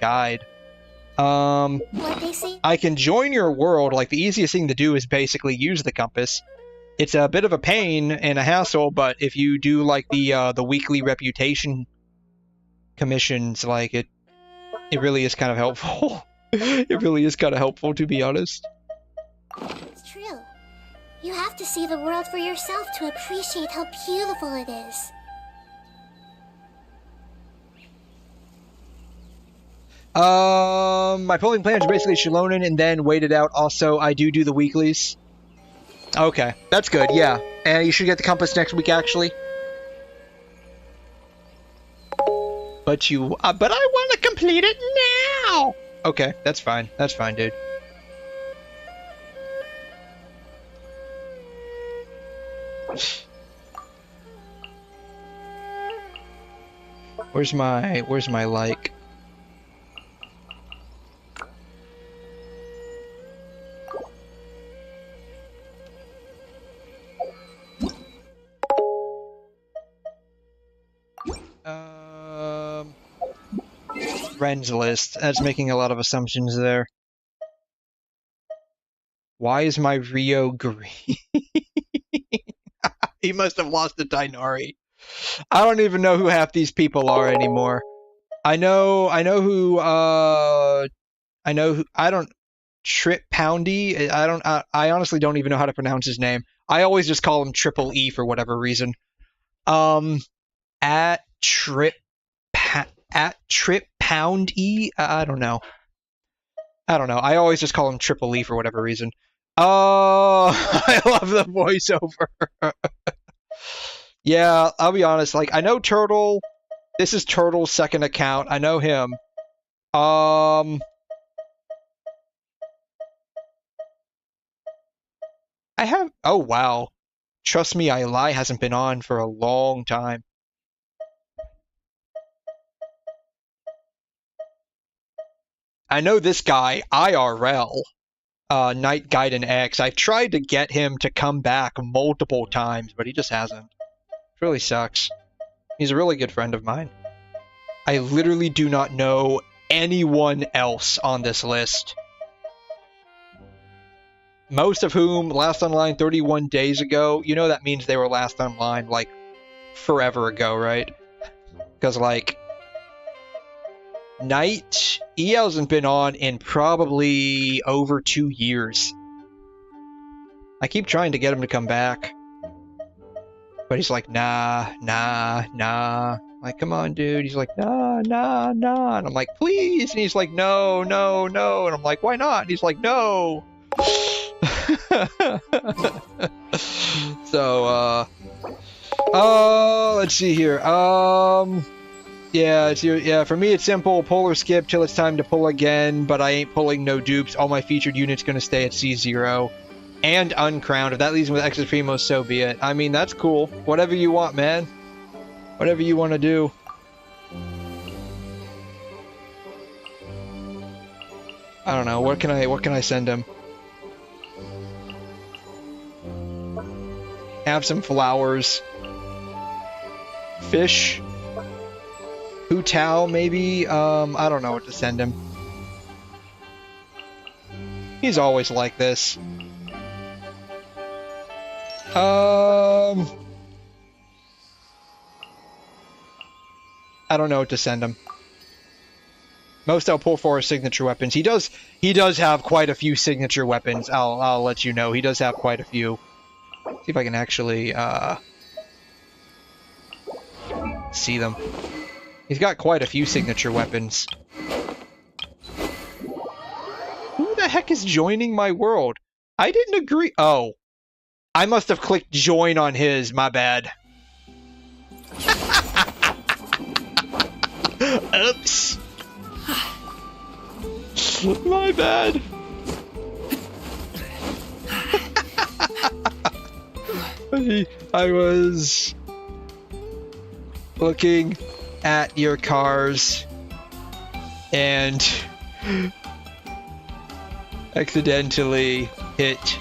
guide. I can join your world. Like, the easiest thing to do is basically use the compass. It's a bit of a pain and a hassle, but if you do like the weekly reputation commissions, like it really is kind of helpful. It really is kind of helpful, to be honest. It's true. You have to see the world for yourself to appreciate how beautiful it is. My polling plan is basically Xilonen and then wait it out. Also, I do the weeklies. Okay, that's good, yeah. And you should get the compass next week, actually. But I want to complete it now! Okay, that's fine. That's fine, dude. Where's my like? friends list. That's making a lot of assumptions there. Why is my Rio green? He must have lost to Dainari. I don't even know who half these people are anymore. I know who 𝘬𝘮. I honestly don't even know how to pronounce his name. I always just call him Triple E for whatever reason. At 𝘬𝘮. I don't know. I always just call him Triple E for whatever reason. Oh, I love the voiceover. Yeah, I'll be honest. Like, I know Turtle. This is Turtle's second account. I know him. I have. Oh wow. Trust me, I lie hasn't been on for a long time. I know this guy, IRL, Night Gaiden X. I've tried to get him to come back multiple times, but he just hasn't. It really sucks. He's a really good friend of mine. I literally do not know anyone else on this list. Most of whom last online 31 days ago. You know that means they were last online, like, forever ago, right? Because, like, Night, he hasn't been on in probably over 2 years. I keep trying to get him to come back. But he's like, nah. Like, come on, dude. He's like, nah. And I'm like, please. And he's like, no. And I'm like, why not? And he's like, no. So, let's see here. Yeah, for me it's simple. Pull or skip till it's time to pull again, but I ain't pulling no dupes. All my featured units gonna stay at C0. And uncrowned. If that leaves me with extra primo, so be it. I mean, that's cool. Whatever you want, man. Whatever you want to do. I don't know. What can I send him? Have some flowers. Fish. Hu Tao, maybe? I don't know what to send him. He's always like this. I don't know what to send him. Most I'll pull for are signature weapons. He does have quite a few signature weapons. I'll let you know. He does have quite a few. See if I can actually see them. He's got quite a few signature weapons. Who the heck is joining my world? I didn't agree. Oh. I must have clicked join on his. My bad. Oops. My bad. I was looking at your cars and accidentally hit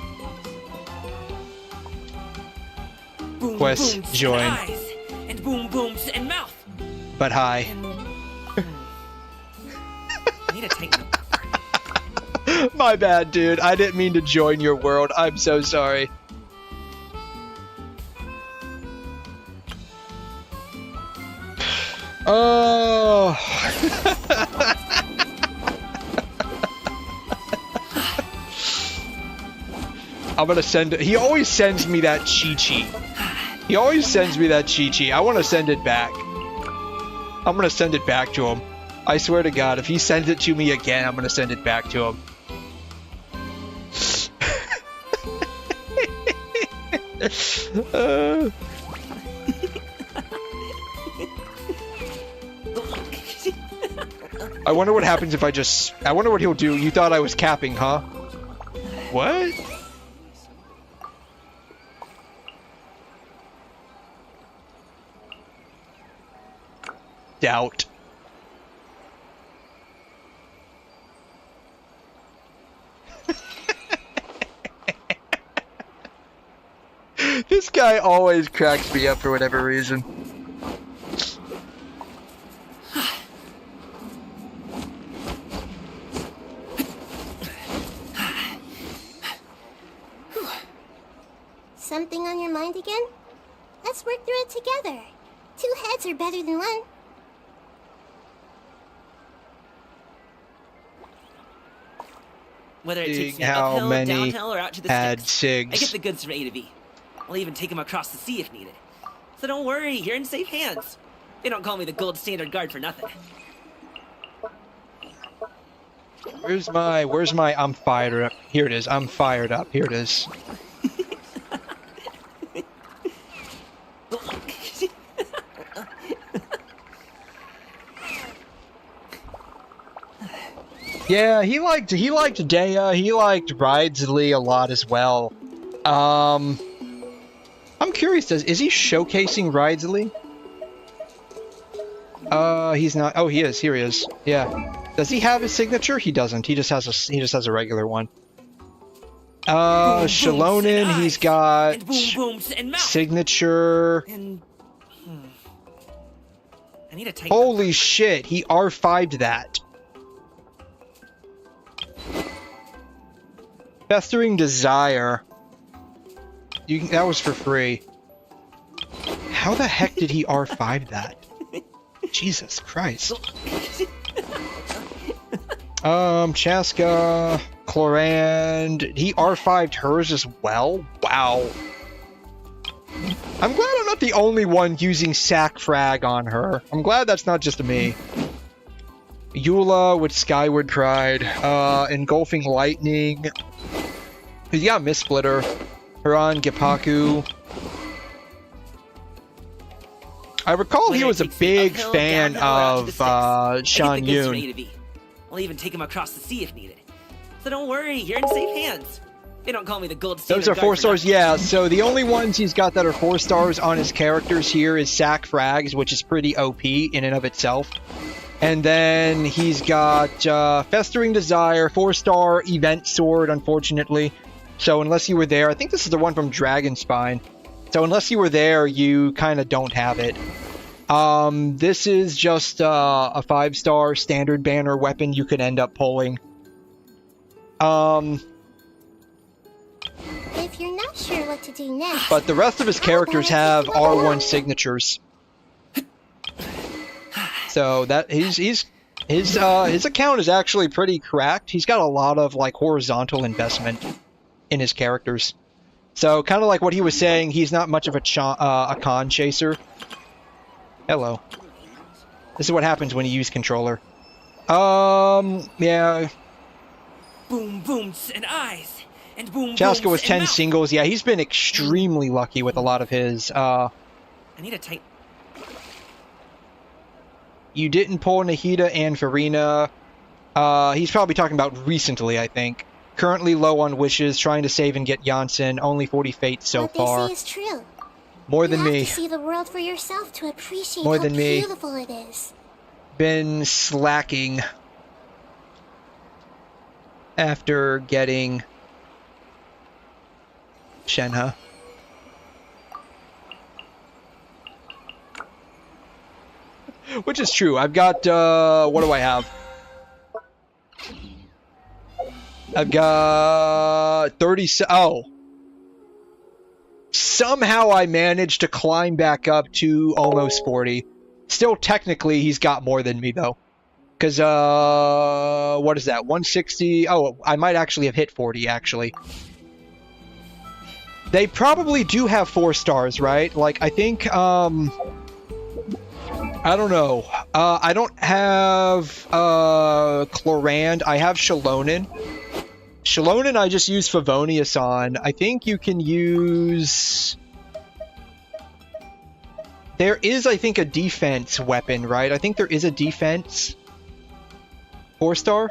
boom, Quest booms join. And eyes, and boom booms and mouth. But hi. I need to take My bad, dude. I didn't mean to join your world. I'm so sorry. Oh. I'm gonna send it. He always sends me that 𝘵𝘵. He always sends me that 𝘵𝘵. I want to send it back. I'm gonna send it back to him. I swear to God, if he sends it to me again, I'm gonna send it back to him. I wonder what happens if I just... I wonder what he'll do. You thought I was capping, huh? What? Doubt. This guy always cracks me up for whatever reason. something on your mind again? Let's work through it together. 2 heads are better than 1. Whether it takes me How uphill, many downhill, or out to the had sticks, I get SIGs? the goods from A to B. I'll even take them across the sea if needed. So don't worry, you're in safe hands. They don't call me the gold standard guard for nothing. Where's my I'm fired up? Here it is. I'm fired up. Here it is. Yeah, he liked 𝘬𝘩𝘦𝘺. He liked 𝘬𝘩𝘦𝘺 a lot as well. I'm curious, is he showcasing 𝘬𝘩𝘦? He's not. Oh, he is. Here he is. Yeah. Does he have his signature? He doesn't. He just has a regular one. 𝘧𝘠𝘠, he's got signature. I need to take. Holy shit! He R5'd that. Festering Desire. That was for free. How the heck did he R5 that? Jesus Christ. Chaska, 𝘬𝘮. He R5'd hers as well? Wow. I'm glad I'm not the only one using sack frag on her. I'm glad that's not just me. Eula with Skyward Pride. Engulfing Lightning. He's got Mistsplitter. Huron Gippaku. I recall he was a big fan of Shan Yun. I'll even take him across the sea if needed. So don't worry, you're in safe hands. They don't call me the gold standard. Those are 4 stars, yeah. So the only ones he's got that are 4 stars on his characters here is Sack Frags, which is pretty OP in and of itself. And then he's got Festering Desire, 4-star Event Sword, unfortunately. So unless you were there, I think this is the one from Dragon Spine. So unless you were there, you kind of don't have it. This is just a 5-star standard banner weapon you could end up pulling. If you're not sure what to do next... But the rest of his characters have R1 signatures. So that his account is actually pretty cracked. He's got a lot of like horizontal investment in his characters. So kind of like what he was saying, he's not much of a con chaser. Hello. This is what happens when you use controller. Yeah. Boom booms and eyes and boom. Chaska was booms 10 and singles. Yeah, he's been extremely lucky with a lot of his. I need a tight. You didn't pull Nahida and Farina. He's probably talking about recently, I think. Currently low on wishes, trying to save and get Janssen. Only 40 fates so far. What they say is true. More than me. You have to see the world for yourself to appreciate More how than me. beautiful it is. Been slacking after getting Shenhe. Which is true. I've got, what do I have? I've got 30, oh. Somehow I managed to climb back up to almost 40. Still, technically, he's got more than me, though. Because, what is that? 160? Oh, I might actually have hit 40, actually. They probably do have 4 stars, right? Like, I think, I don't know. I don't have, 𝘬𝘮. I have 𝘪𝘯𝘮. 𝘪𝘯𝘮 I just use Favonius on. I think you can use... There is, I think, a defense weapon, right? I think there is a defense 4-star?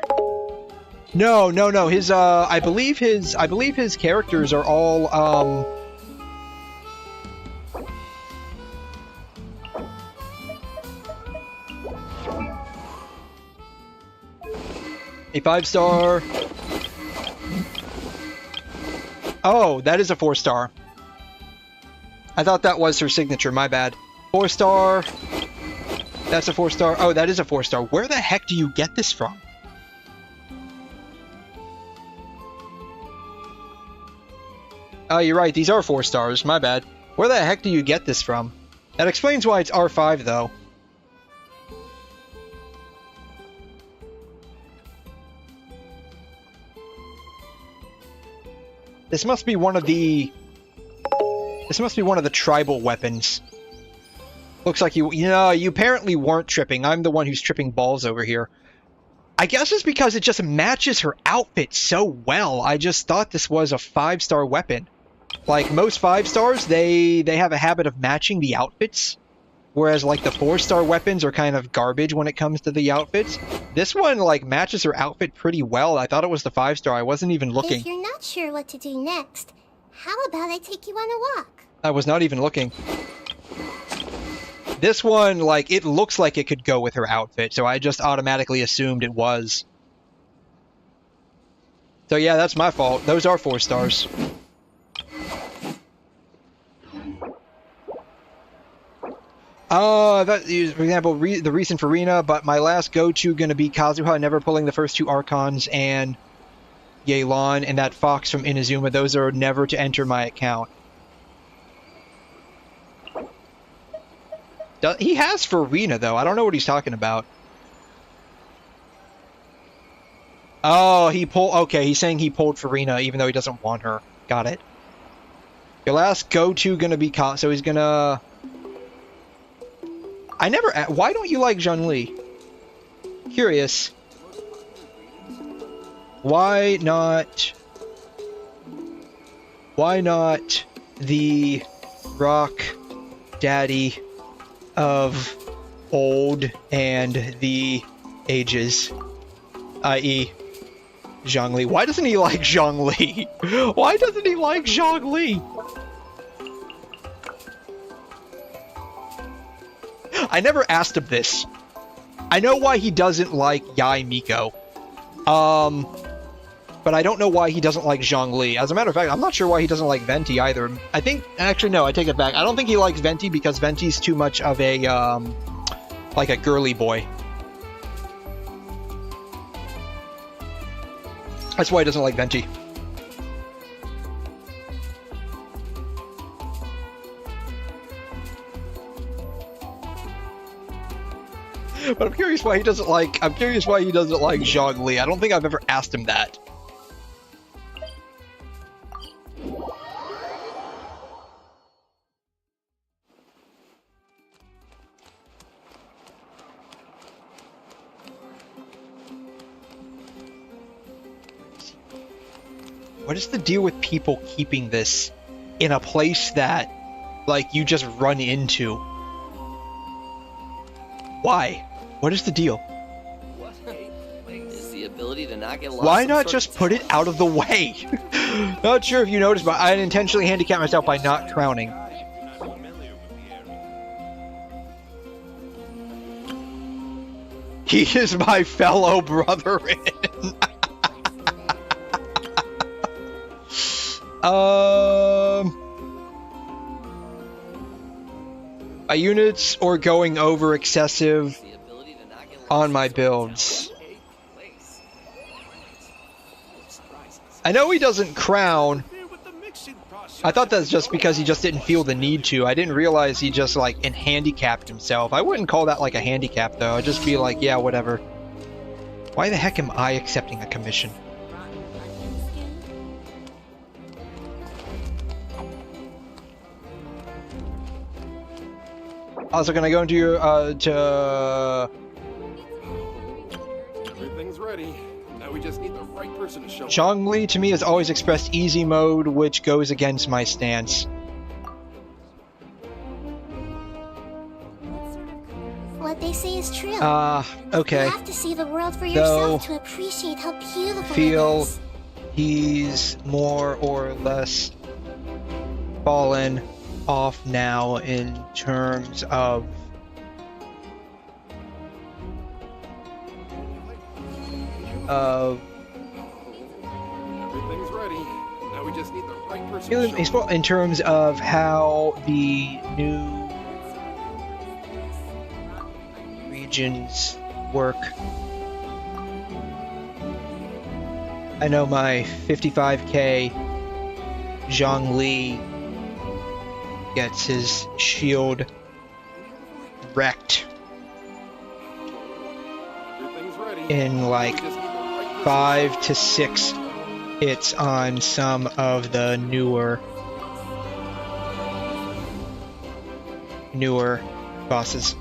No. His, I believe his characters are all, a 5-star. Oh, that is a 4-star. I thought that was her signature, my bad. 4-star. That's a 4-star. Oh, that is a 4-star. Where the heck do you get this from? Oh, you're right. These are 4 stars. My bad. Where the heck do you get this from? That explains why it's R5, though. This must be one of the... This must be one of the tribal weapons. Looks like you apparently weren't tripping. I'm the one who's tripping balls over here. I guess it's because it just matches her outfit so well. I just thought this was a 5-star weapon. Like, most 5 stars, they have a habit of matching the outfits. Whereas, like, the 4-star weapons are kind of garbage when it comes to the outfits. This one, like, matches her outfit pretty well. I thought it was the 5-star. I wasn't even looking. If you're not sure what to do next, how about I take you on a walk? I was not even looking. This one, like, it looks like it could go with her outfit, so I just automatically assumed it was. So yeah, that's my fault. Those are 4 stars. That is, for example, the reason for Rina, but my last go-to gonna be Kazuha, never pulling the first 2 Archons, and Yelan, and that Fox from Inazuma. Those are never to enter my account. He has Farina, though. I don't know what he's talking about. Oh, he pulled... Okay, he's saying he pulled Farina, even though he doesn't want her. Got it. Your last go-to gonna be... So he's gonna... I never... Why don't you like Zhongli? Curious. Why not... Why not the rock daddy of old and the ages, i.e. Zhongli. Why doesn't he like Zhongli? Why doesn't he like Zhongli? I never asked him this. I know why he doesn't like Yae Miko. But I don't know why he doesn't like Zhongli. As a matter of fact, I'm not sure why he doesn't like Venti either. I think... Actually, no, I take it back. I don't think he likes Venti because Venti's too much of a, like a girly boy. That's why he doesn't like Venti. But I'm curious why he doesn't like... I'm curious why he doesn't like Zhongli. I don't think I've ever asked him that. What is the deal with people keeping this in a place that, like, you just run into? Why? What is the deal? Is the ability to not get lost. Why not just put it out of the way? Not sure if you noticed, but I intentionally handicapped myself by not crowning. He is my fellow brethren. My units or going over excessive on my builds. I know he doesn't crown. I thought that's just because he just didn't feel the need to. I didn't realize he just, like, handicapped himself. I wouldn't call that, like, a handicap, though. I'd just be like, yeah, whatever. Why the heck am I accepting a commission? Also, can I go into your, Everything's ready. Now we just need the right person to show up. Zhongli, to me, has always expressed easy mode, which goes against my stance. What they say is true. Okay. You have to see the world for yourself to appreciate how beautiful Feel it is. he's more or less fallen off now in terms of Everything's ready. Now we just need the right person to show up. in terms of how the new regions work. I know my 55k Zhongli gets his shield wrecked in like 5 to 6 hits on some of the newer bosses.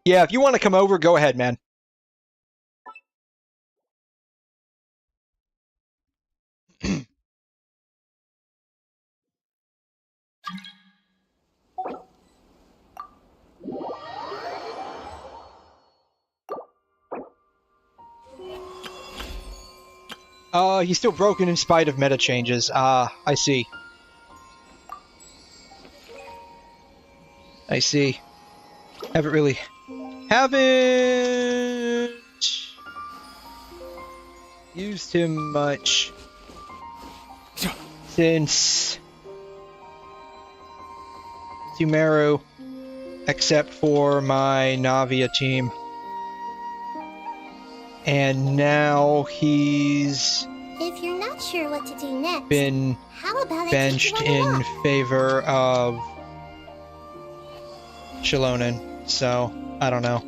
Yeah, if you want to come over, go ahead, man. He's still broken in spite of meta changes. I see. I see. Haven't used him much since Sumeru, except for my Navia team. And now he's if you're not sure what to do next, been how about benched in favor of Xilonen, so I don't know.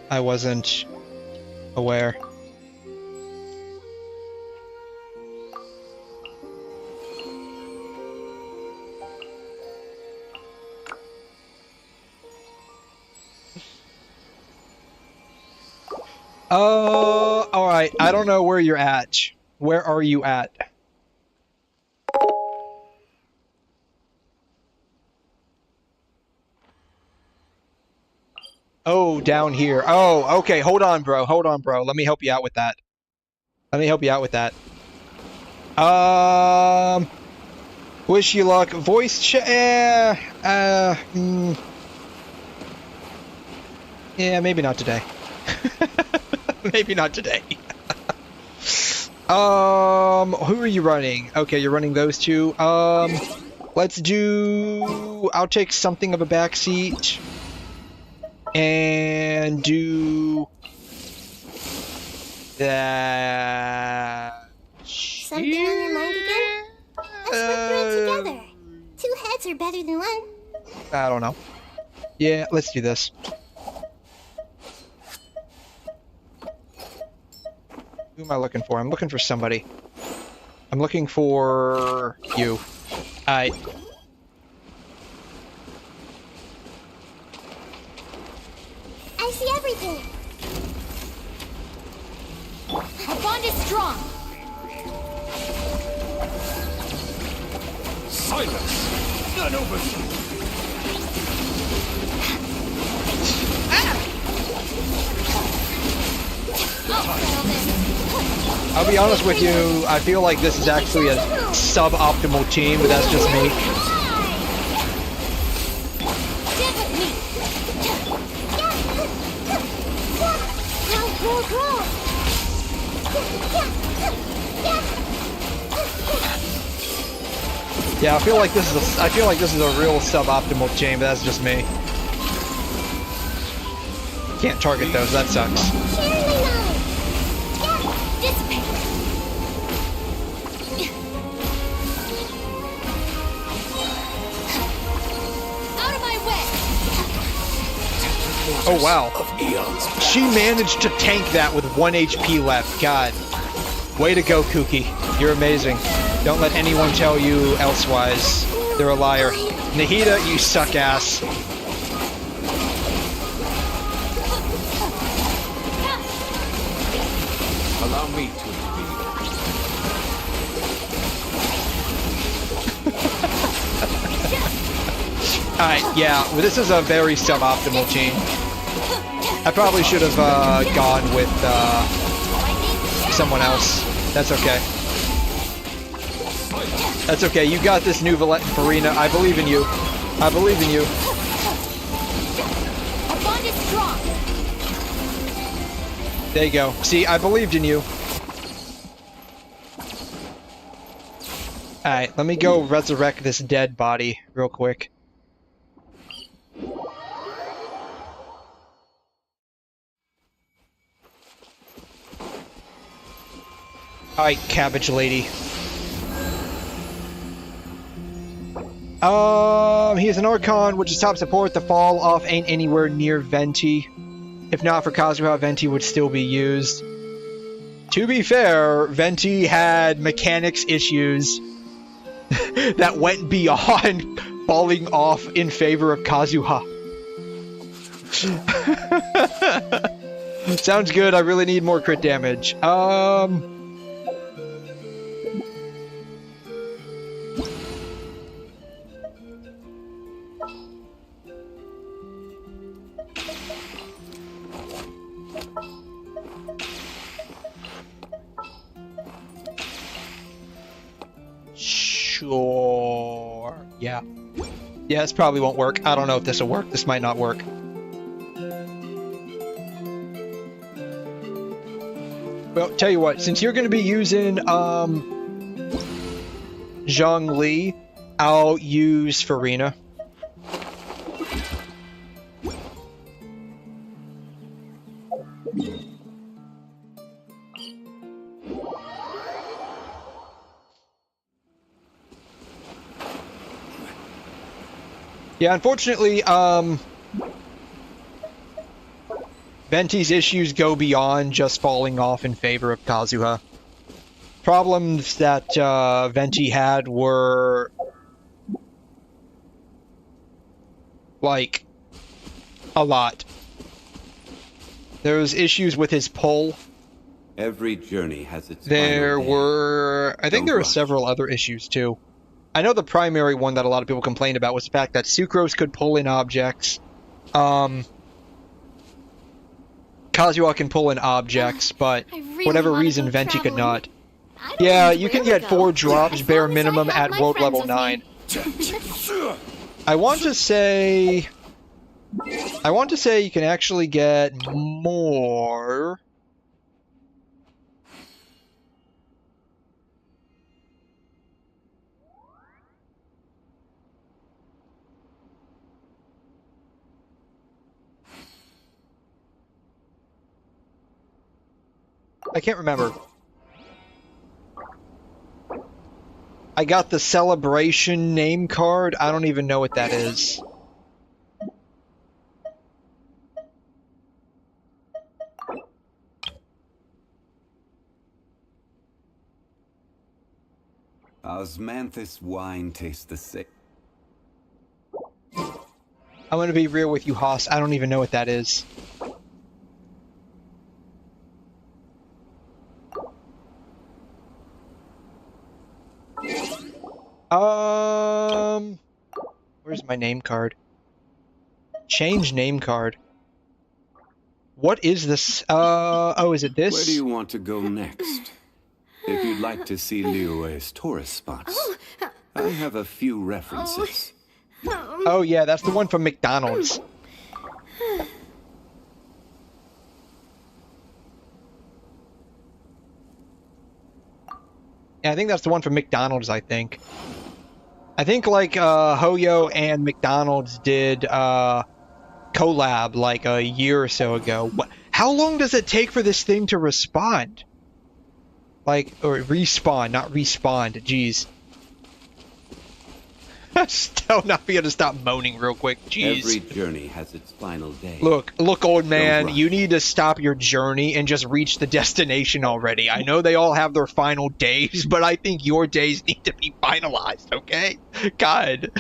I wasn't aware. Alright, I don't know where you're at. Where are you at? Oh, down here. Oh, okay, hold on, bro. Hold on, bro. Let me help you out with that. Wish you luck. Voice chat. Yeah, maybe not today. Maybe not today. Who are you running? Okay, you're running those two. Let's do... I'll take something of a backseat. And do... that... Something on your mind again? Let's work through it together. 2 heads are better than 1. I don't know. Yeah, let's do this. Who am I looking for? I'm looking for somebody. I'm looking for you. I see everything. Our bond is strong. Silence! None overshoot! I'll be honest with you, I feel like this is actually a suboptimal team, but that's just me. Yeah, I feel like this is a real suboptimal team, but that's just me. Can't target those, that sucks. Oh wow. She managed to tank that with 1 HP left. God. Way to go, Kuki. You're amazing. Don't let anyone tell you elsewise. They're a liar. Nahida, you suck ass. Allow me to Alright, yeah, well, this is a very suboptimal team. I probably should have gone with someone else. That's okay. That's okay, you got this, new Farina. I believe in you. I believe in you. Our bond is strong. There you go. See, I believed in you. Alright, let me go resurrect this dead body real quick. Alright, cabbage lady. He is an Archon, which is top support. The fall off ain't anywhere near Venti. If not for Kazuha, Venti would still be used. To be fair, Venti had mechanics issues that went beyond falling off in favor of Kazuha. Sounds good. I really need more crit damage. Sure. Yeah. Yeah, this probably won't work. I don't know if this will work. This might not work. Well, tell you what, since you're going to be using Zhongli, I'll use Farina. Yeah, unfortunately, Venti's issues go beyond just falling off in favor of Kazuha. Problems that Venti had were like a lot. There was issues with his pull. Every journey has its There final day. were, I think there were several other issues too. I know the primary one that a lot of people complained about was the fact that Sucrose could pull in objects. Kazuha can pull in objects, but for whatever reason, Venti could not. Yeah, you can get 4 drops bare minimum at world level 9. I want to say you can actually get more. I can't remember. I got the celebration name card. I don't even know what that is. Osmanthus wine tastes the same. I'm gonna be real with you, Haas. I don't even know what that is. Where's my name card? Change name card. What is this? Oh, is it this? Where do you want to go next? If you'd like to see Liyue's tourist spots, I have a few references. Oh yeah, that's the one from McDonald's. Yeah, I think that's the one from McDonald's, I think. I think like Hoyo and McDonald's did collab like a year or so ago. How long does it take for this thing to respond? Like, or respawn, not respawn. Jeez. Still not be able to stop moaning real quick. Jeez. Every journey has its final day. Look, old man, you need to stop your journey and just reach the destination already. I know they all have their final days, but I think your days need to be finalized, okay? God.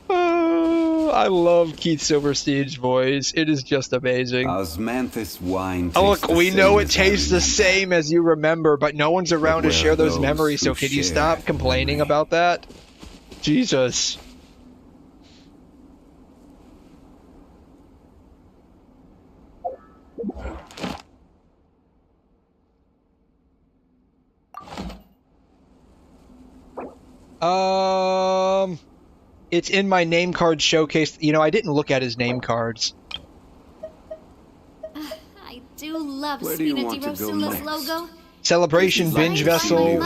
Oh, I love Keith Silverstein's voice. It is just amazing. Osmanthus wine. Oh, look, we know it tastes the same as you remember, but no one's around to share those memories, so can you stop complaining about that? Jesus. It's in my name card showcase. You know, I didn't look at his name cards. I do love Spina di Rosula's logo. Celebration Binge Vessel.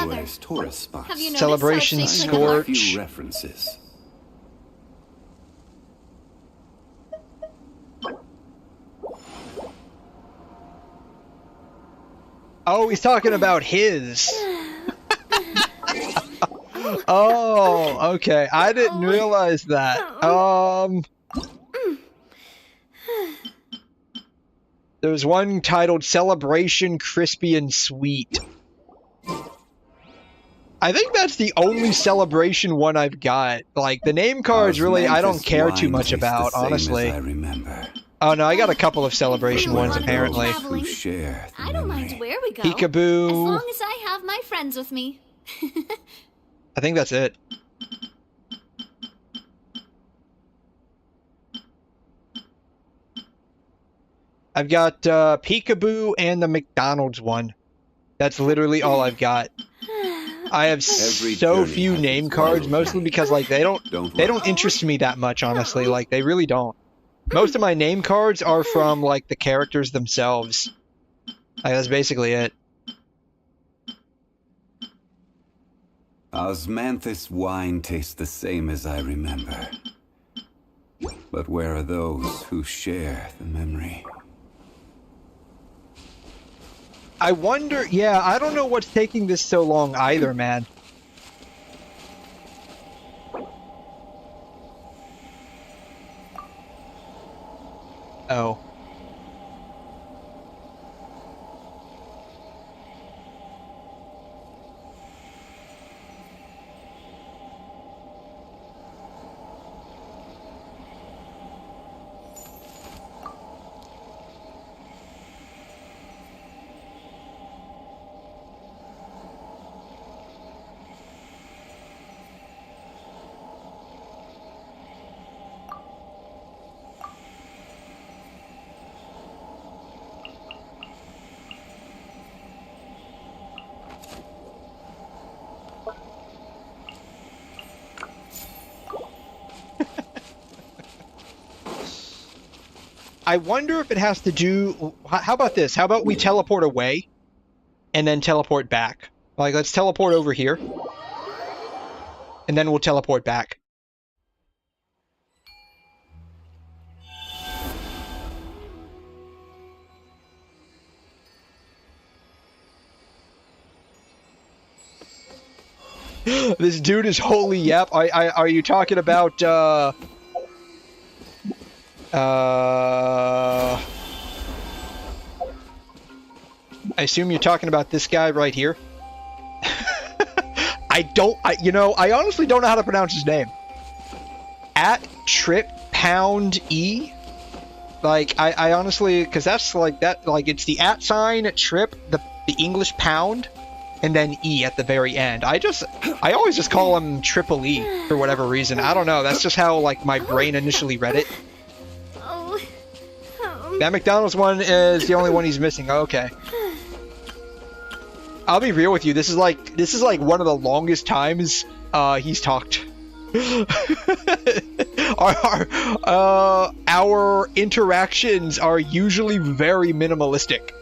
Celebration Scorch. References. Oh, he's talking about his. Oh, okay. I didn't realize that. There's one titled Celebration Crispy and Sweet. I think that's the only celebration one I've got. Like, the name cards really I don't care too much about, honestly. Oh no, I got a couple of celebration ones apparently. I don't mind where we go. Peekaboo. As long as I have my friends with me. I think that's it. I've got Peekaboo and the McDonald's one. That's literally all I've got. I have so few name cards, mostly because like they don't interest me that much, honestly. Like they really don't. Most of my name cards are from like the characters themselves. Like, that's basically it. Osmanthus wine tastes the same as I remember. But where are those who share the memory? I wonder, yeah, I don't know what's taking this so long either, man. Oh. I wonder if it has to do... How about this? How about we teleport away and then teleport back? Like, let's teleport over here. And then we'll teleport back. This dude is holy yep. Are you talking about, I assume you're talking about this guy right here. I honestly don't know how to pronounce his name. @TripPoundE. Like, I honestly, because that's like that, like it's the @ trip, the English pound, and then E at the very end. I always just call him Triple E for whatever reason. I don't know. That's just how like my brain initially read it. That McDonald's one is the only one he's missing. Okay. I'll be real with you. This is like one of the longest times he's talked. Our interactions are usually very minimalistic.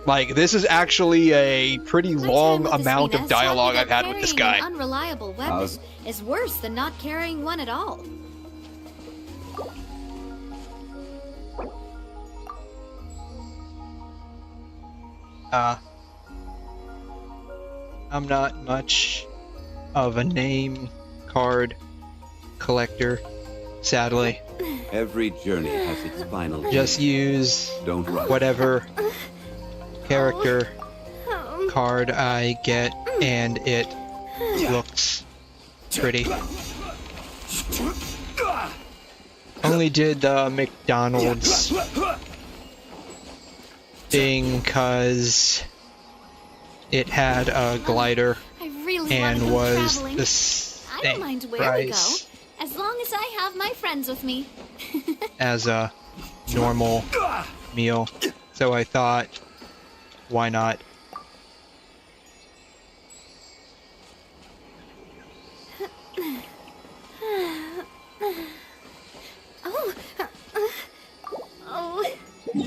Like, this is actually a pretty long amount of dialogue I've had with this guy. An unreliable weapon is worse than not carrying one at all. I'm not much of a name card collector, sadly. Every journey has its final. Just use whatever character card I get, and it looks pretty. Only did the McDonald's thing because it had a glider and was the same I don't mind where we go, as long as I have my friends with me. as a normal meal. So I thought, why not?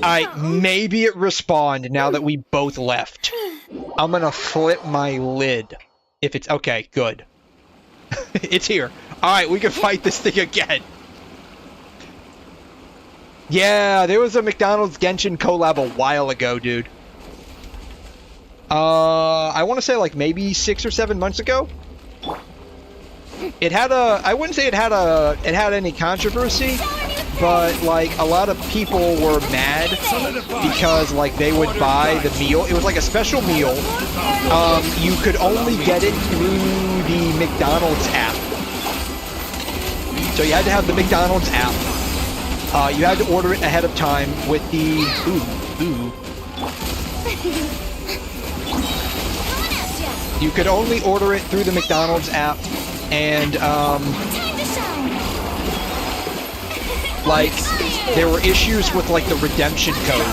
Alright, maybe it respawned now that we both left. I'm gonna flip my lid. If it's okay, good. It's here. Alright, we can fight this thing again. Yeah, there was a McDonald's Genshin collab a while ago, dude. I want to say like maybe 6 or 7 months ago. It had I wouldn't say it had any controversy, but like a lot of people were mad because like they would buy the meal. It was like a special meal. You could only get it through the McDonald's app. So you had to have the McDonald's app. You had to order it ahead of time with the You could only order it through the McDonald's app, and like there were issues with like the redemption code.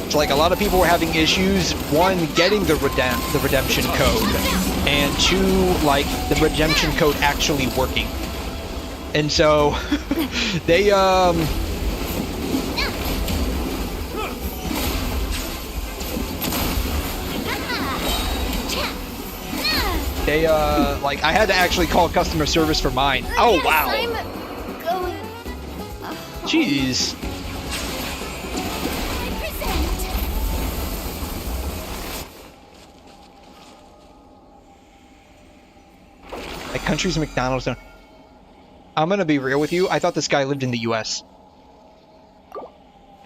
So like a lot of people were having issues, one, getting the redemption code, and two, like the redemption code actually working. And so they like I had to actually call customer service for mine. Oh wow. Jeez. Like countries McDonald's don't. I'm gonna be real with you. I thought this guy lived in the US.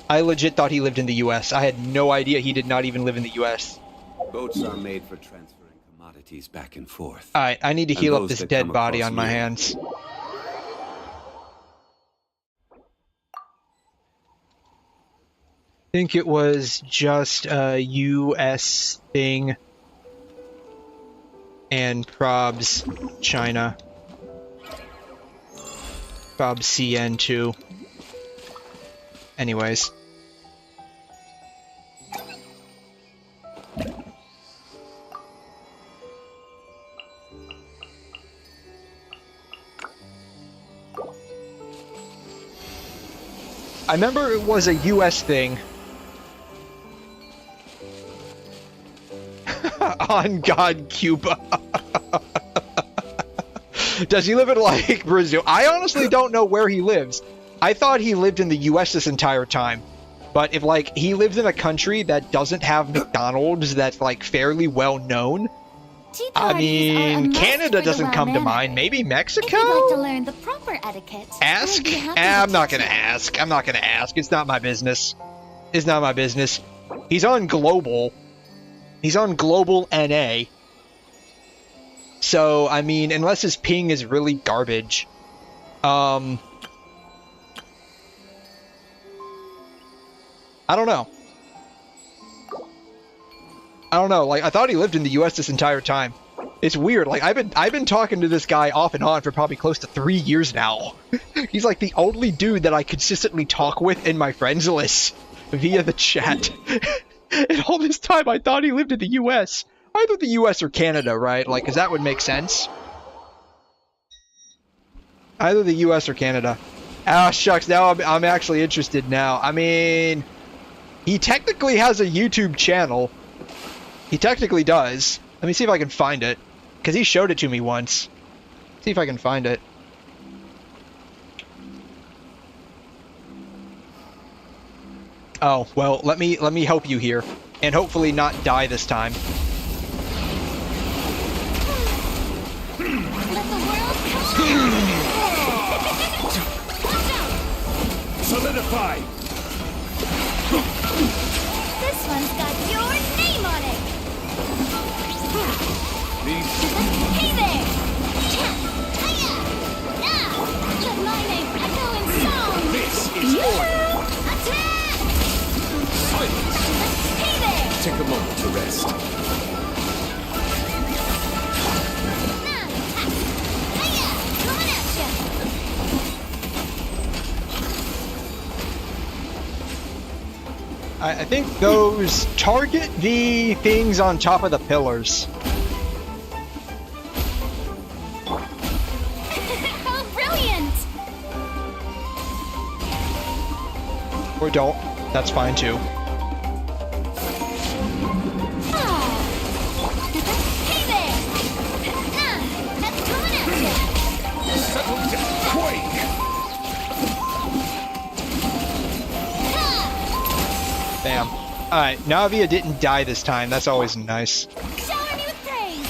I legit thought he lived in the US. I had no idea he did not even live in the US. Boats are made for transferring commodities back and forth. Alright, I need to heal up this dead body on my hands. I think it was just a US thing. And probs China. Probs CN too. Anyways. I remember it was a US thing. On God, Cuba. Does he live in, like, Brazil? I honestly don't know where he lives. I thought he lived in the US this entire time. But if, like, he lives in a country that doesn't have McDonald's that's, like, fairly well known, I mean, Canada doesn't come to mind. Maybe Mexico? If you'd like to learn the proper etiquette, ask? I'm not gonna ask. I'm not gonna ask. It's not my business. It's not my business. He's on Global. He's on Global NA. So, I mean, unless his ping is really garbage. I don't know. I don't know. Like, I thought he lived in the US this entire time. It's weird. Like, I've been talking to this guy off and on for probably close to 3 years now. He's like the only dude that I consistently talk with in my friends list via the chat. And all this time I thought he lived in the US. Either the US or Canada, right? Like, because that would make sense. Either the US or Canada. Ah, shucks. Now I'm actually interested now. I mean, he technically has a YouTube channel. He technically does. Let me see if I can find it. Because he showed it to me once. See if I can find it. Oh, well, let me help you here. And hopefully not die this time. Solidify! This one's got your name on it! Hey there! Let my name echo in song! This is order! Attack! Silence! Hey there! Take a moment to rest. Coming at ya! I think those target the things on top of the pillars. How brilliant! Or don't. That's fine too. Hey there! That's coming at ya! Settle down, quake! Bam. Alright, Navia didn't die this time. That's always nice. Shower me with praise!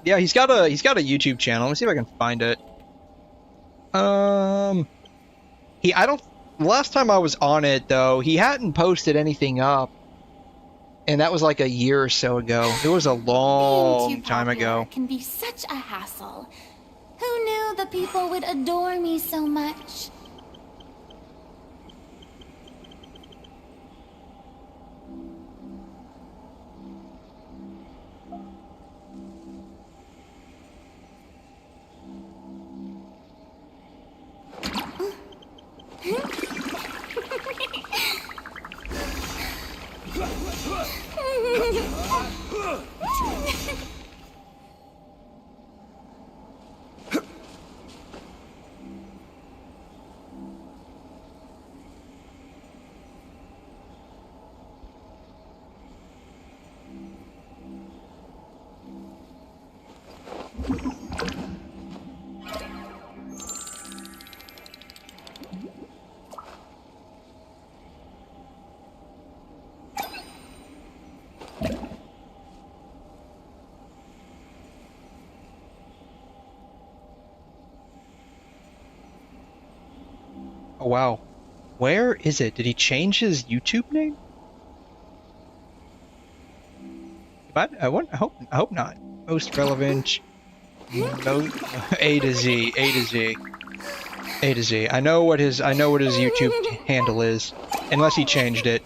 Yeah, he's got a YouTube channel. Let me see if I can find it. Last time I was on it though, he hadn't posted anything up. And that was like a year or so ago. It was a long time ago. Can be such a hassle. Who knew the people would adore me so much? Oh wow. Where is it? Did he change his YouTube name? But I hope not. Most relevant. No, A to Z. I know what his YouTube handle is, unless he changed it.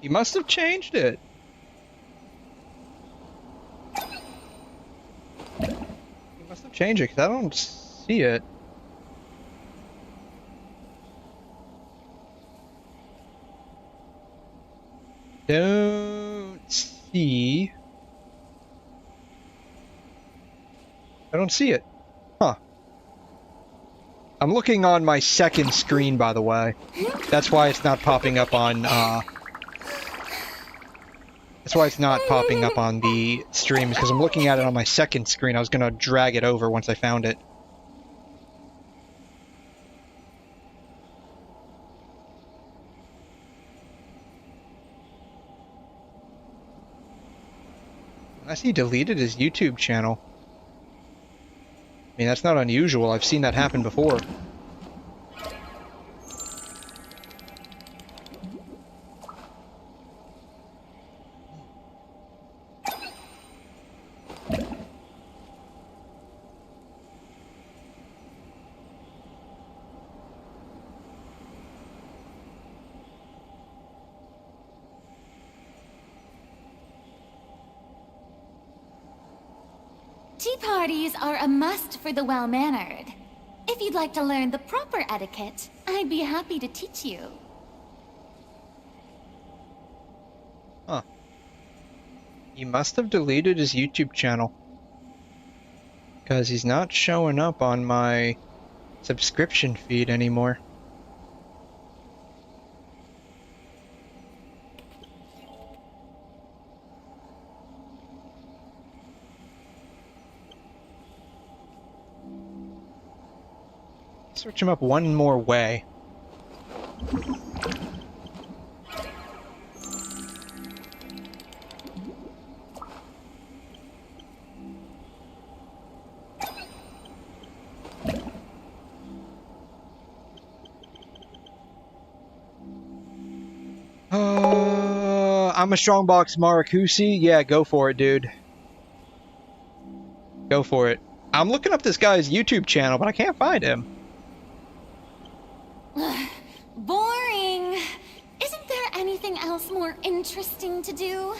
He must have changed it. He must have changed it because I don't see it. Don't see. I don't see it. Huh. I'm looking on my second screen, by the way. That's why it's not popping up on, That's why it's not popping up on the stream, because I'm looking at it on my second screen. I was gonna drag it over once I found it. Unless he deleted his YouTube channel. I mean, that's not unusual. I've seen that happen before. Tea parties are a must for the well-mannered. If you'd like to learn the proper etiquette, I'd be happy to teach you. Huh. He must have deleted his YouTube channel. Because he's not showing up on my subscription feed anymore. Search him up one more way. I'm a strongbox Maracusi. Yeah, go for it, dude. Go for it. I'm looking up this guy's YouTube channel, but I can't find him. Boring. Isn't there anything else more interesting to do?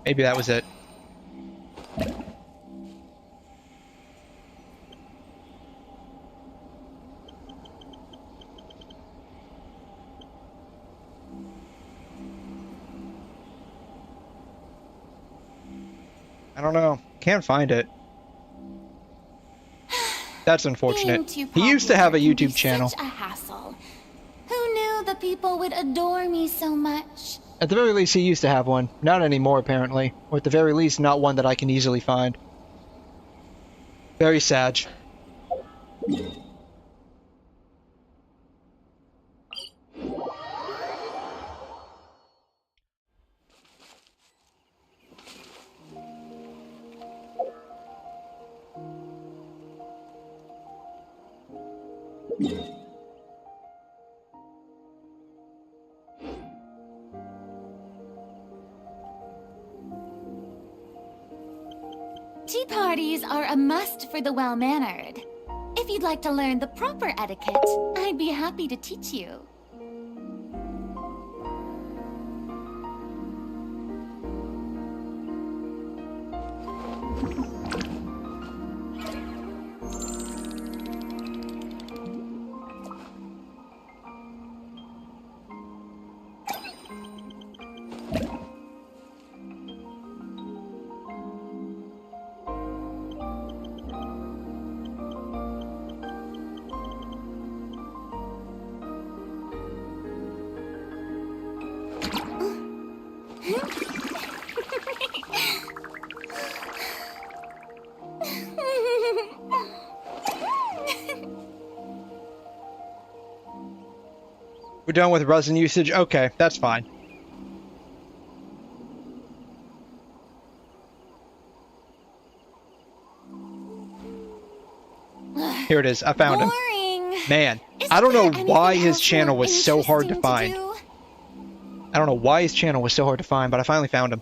Maybe that was it. I don't know. Can't find it. That's unfortunate. He used to have a YouTube channel. Such a hassle. Who knew the people would adore me so much? At the very least, he used to have one. Not anymore, apparently. Or at the very least, not one that I can easily find. Very sad. Tea parties are a must for the well-mannered. If you'd like to learn the proper etiquette, I'd be happy to teach you. We're done with resin usage? Okay, that's fine. Here it is. I found him. Man, I don't know why his channel was so hard to find. I don't know why his channel was so hard to find, but I finally found him.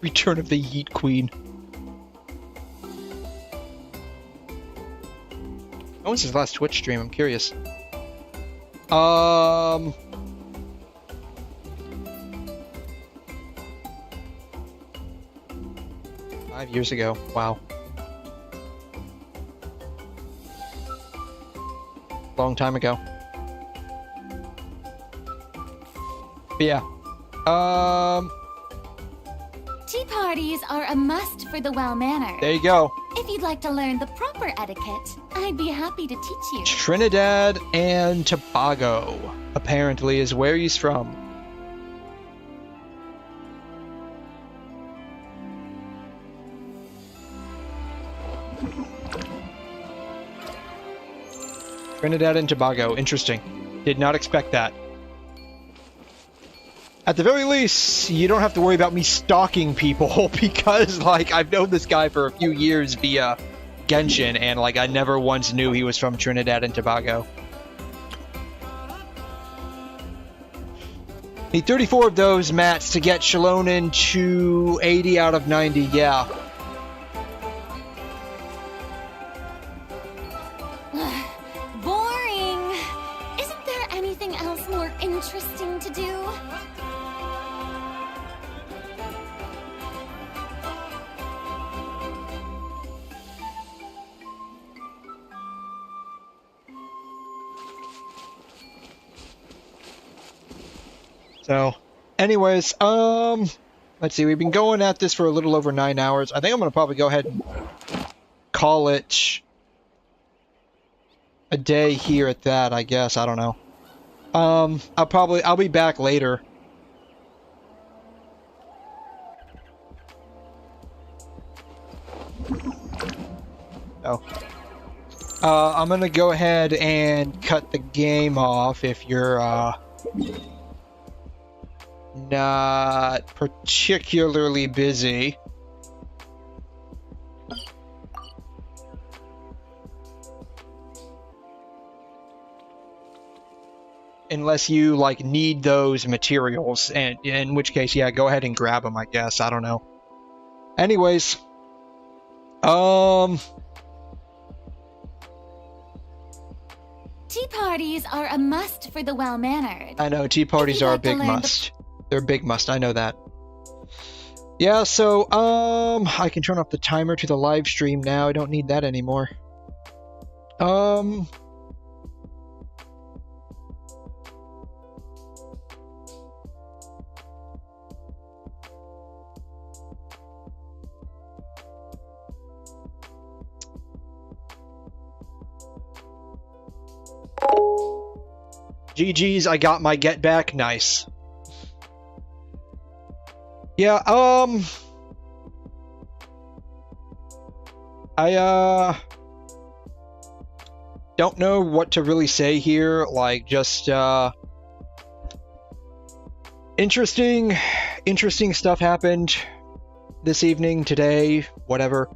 Return of the Yeet Queen. When was his last Twitch stream? I'm curious. 5 years ago. Wow. Long time ago. But yeah. Tea parties are a must for the well-mannered. There you go. If you'd like to learn the proper etiquette, I'd be happy to teach you. Trinidad and Tobago, apparently, is where he's from. Trinidad and Tobago, interesting. Did not expect that. At the very least, you don't have to worry about me stalking people because, like, I've known this guy for a few years via Genshin, and, like, I never once knew he was from Trinidad and Tobago. Need 34 of those mats to get 𝘧𝘗 to 80 out of 90, yeah. Boring. Isn't there anything else more interesting to do? So, anyways, let's see, we've been going at this for a little over 9 hours. I think I'm going to probably go ahead and call it a day here at that, I guess. I don't know. I'll be back later. Oh. I'm going to go ahead and cut the game off if you're, not particularly busy. Unless you, like, need those materials, and in which case, yeah, go ahead and grab them, I guess. I don't know. Anyways, Tea parties are a must for the well-mannered. I know, tea parties are a big must. They're a big must, I know that. Yeah, so, I can turn off the timer to the live stream now. I don't need that anymore. GG's, I got my get back. Nice. Yeah, I don't know what to really say here. Like, just interesting stuff happened this evening, today, whatever.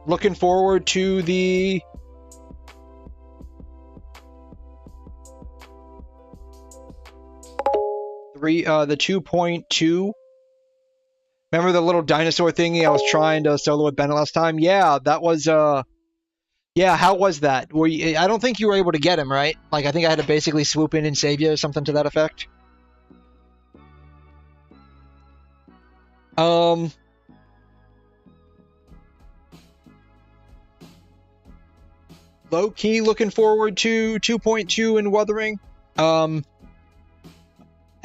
Looking forward to the the 2.2. Remember the little dinosaur thingy I was trying to solo with Bennett last time? Yeah, that was yeah, how was that? I don't think you were able to get him, right? Like, I think I had to basically swoop in and save you or something to that effect. Low-key looking forward to 2.2 in Wuthering.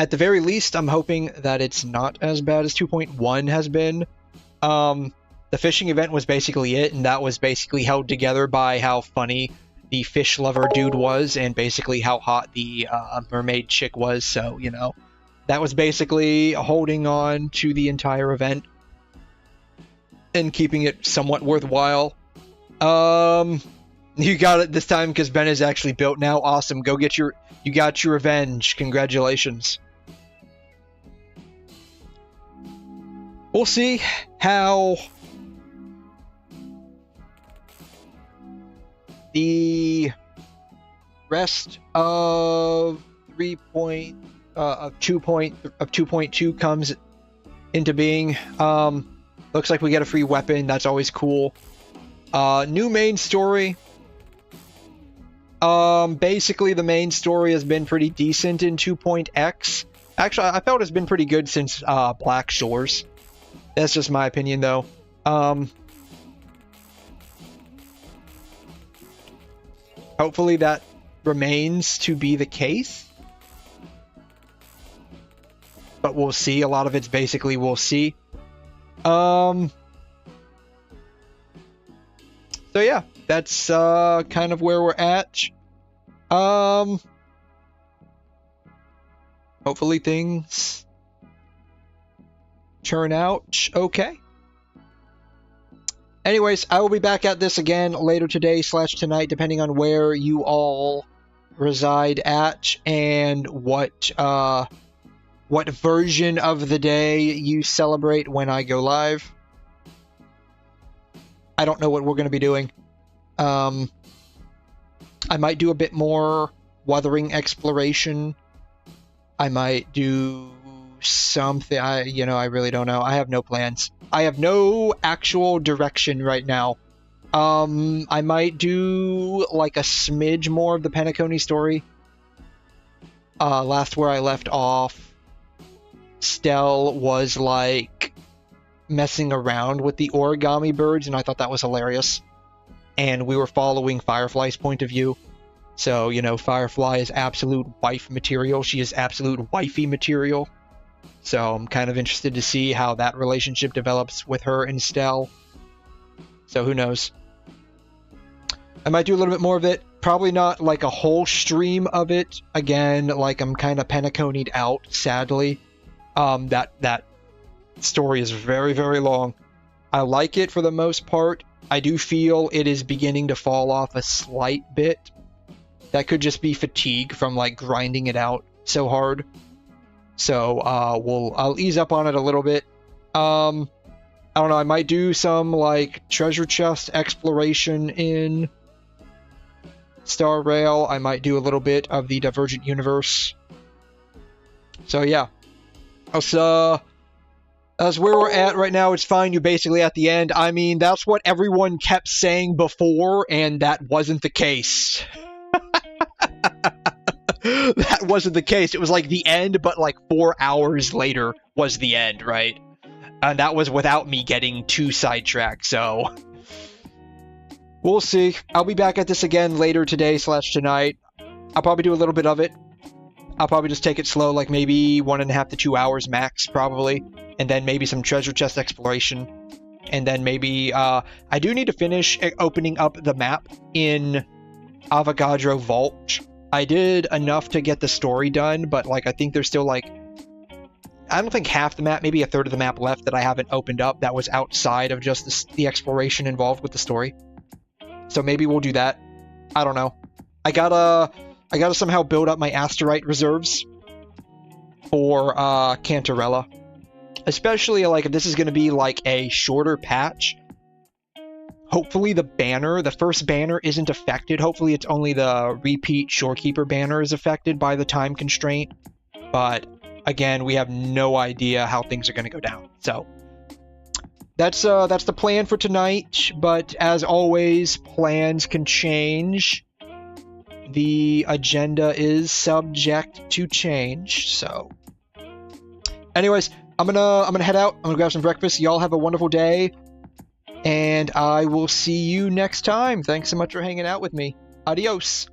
At the very least, I'm hoping that it's not as bad as 2.1 has been. The fishing event was basically it, and that was basically held together by how funny the fish lover dude was, and basically how hot the mermaid chick was, so, you know. That was basically holding on to the entire event and keeping it somewhat worthwhile. You got it this time because Ben is actually built now. Awesome. Go get you got your revenge. Congratulations. We'll see how the rest of 2.2 comes into being. Looks like we get a free weapon. That's always cool. New main story. Basically the main story has been pretty decent in 2.x. Actually, I felt it's been pretty good since Black Shores. That's just my opinion, though. Hopefully that remains to be the case. But we'll see. A lot of it's basically we'll see. So yeah, that's kind of where we're at. Hopefully things turn out okay. Anyways, I will be back at this again later today / tonight, depending on where you all reside at and what version of the day you celebrate when I go live. I don't know what we're going to be doing. I might do a bit more Wuthering exploration. I might do something. I really don't know. I have no plans. I have no actual direction right now. I might do like a smidge more of the 𝘵𝘵𝘦𝘺 story. Last where I left off, Stell was like messing around with the origami birds, and I thought that was hilarious. And we were following Firefly's point of view. So, you know, Firefly is absolute wife material. She is absolute wifey material. So I'm kind of interested to see how that relationship develops with her and Stell. So who knows? I might do a little bit more of it. Probably not like a whole stream of it. Again, like I'm kind of 𝘵𝘵'd out, sadly. That story is very, very long. I like it for the most part. I do feel it is beginning to fall off a slight bit. That could just be fatigue from like grinding it out so hard. So I'll ease up on it a little bit. I don't know, I might do some like treasure chest exploration in Star Rail. I might do a little bit of the Divergent Universe. So yeah. That's where we're at right now. It's fine. You're basically at the end. I mean, that's what everyone kept saying before, and that wasn't the case. That wasn't the case. It was like the end, but like 4 hours later was the end, right? And that was without me getting too sidetracked, so... We'll see. I'll be back at this again later today / tonight. I'll probably do a little bit of it. I'll probably just take it slow, like maybe 1.5 to 2 hours max, probably. And then maybe some treasure chest exploration. And then maybe, I do need to finish opening up the map in Avogadro Vault. I did enough to get the story done, but, like, I think there's still, like... I don't think half the map, maybe a third of the map left that I haven't opened up that was outside of just the exploration involved with the story. So maybe we'll do that. I don't know. I gotta somehow build up my asterite reserves for Cantarella. Especially, like, if this is gonna be, like, a shorter patch. Hopefully the first banner isn't affected. Hopefully it's only the repeat Shorekeeper banner is affected by the time constraint. But, again, we have no idea how things are gonna go down. So... That's the plan for tonight, but as always, plans can change. The agenda is subject to change, so... Anyways, I'm gonna head out. I'm gonna grab some breakfast. Y'all have a wonderful day, and I will see you next time. Thanks so much for hanging out with me. Adios.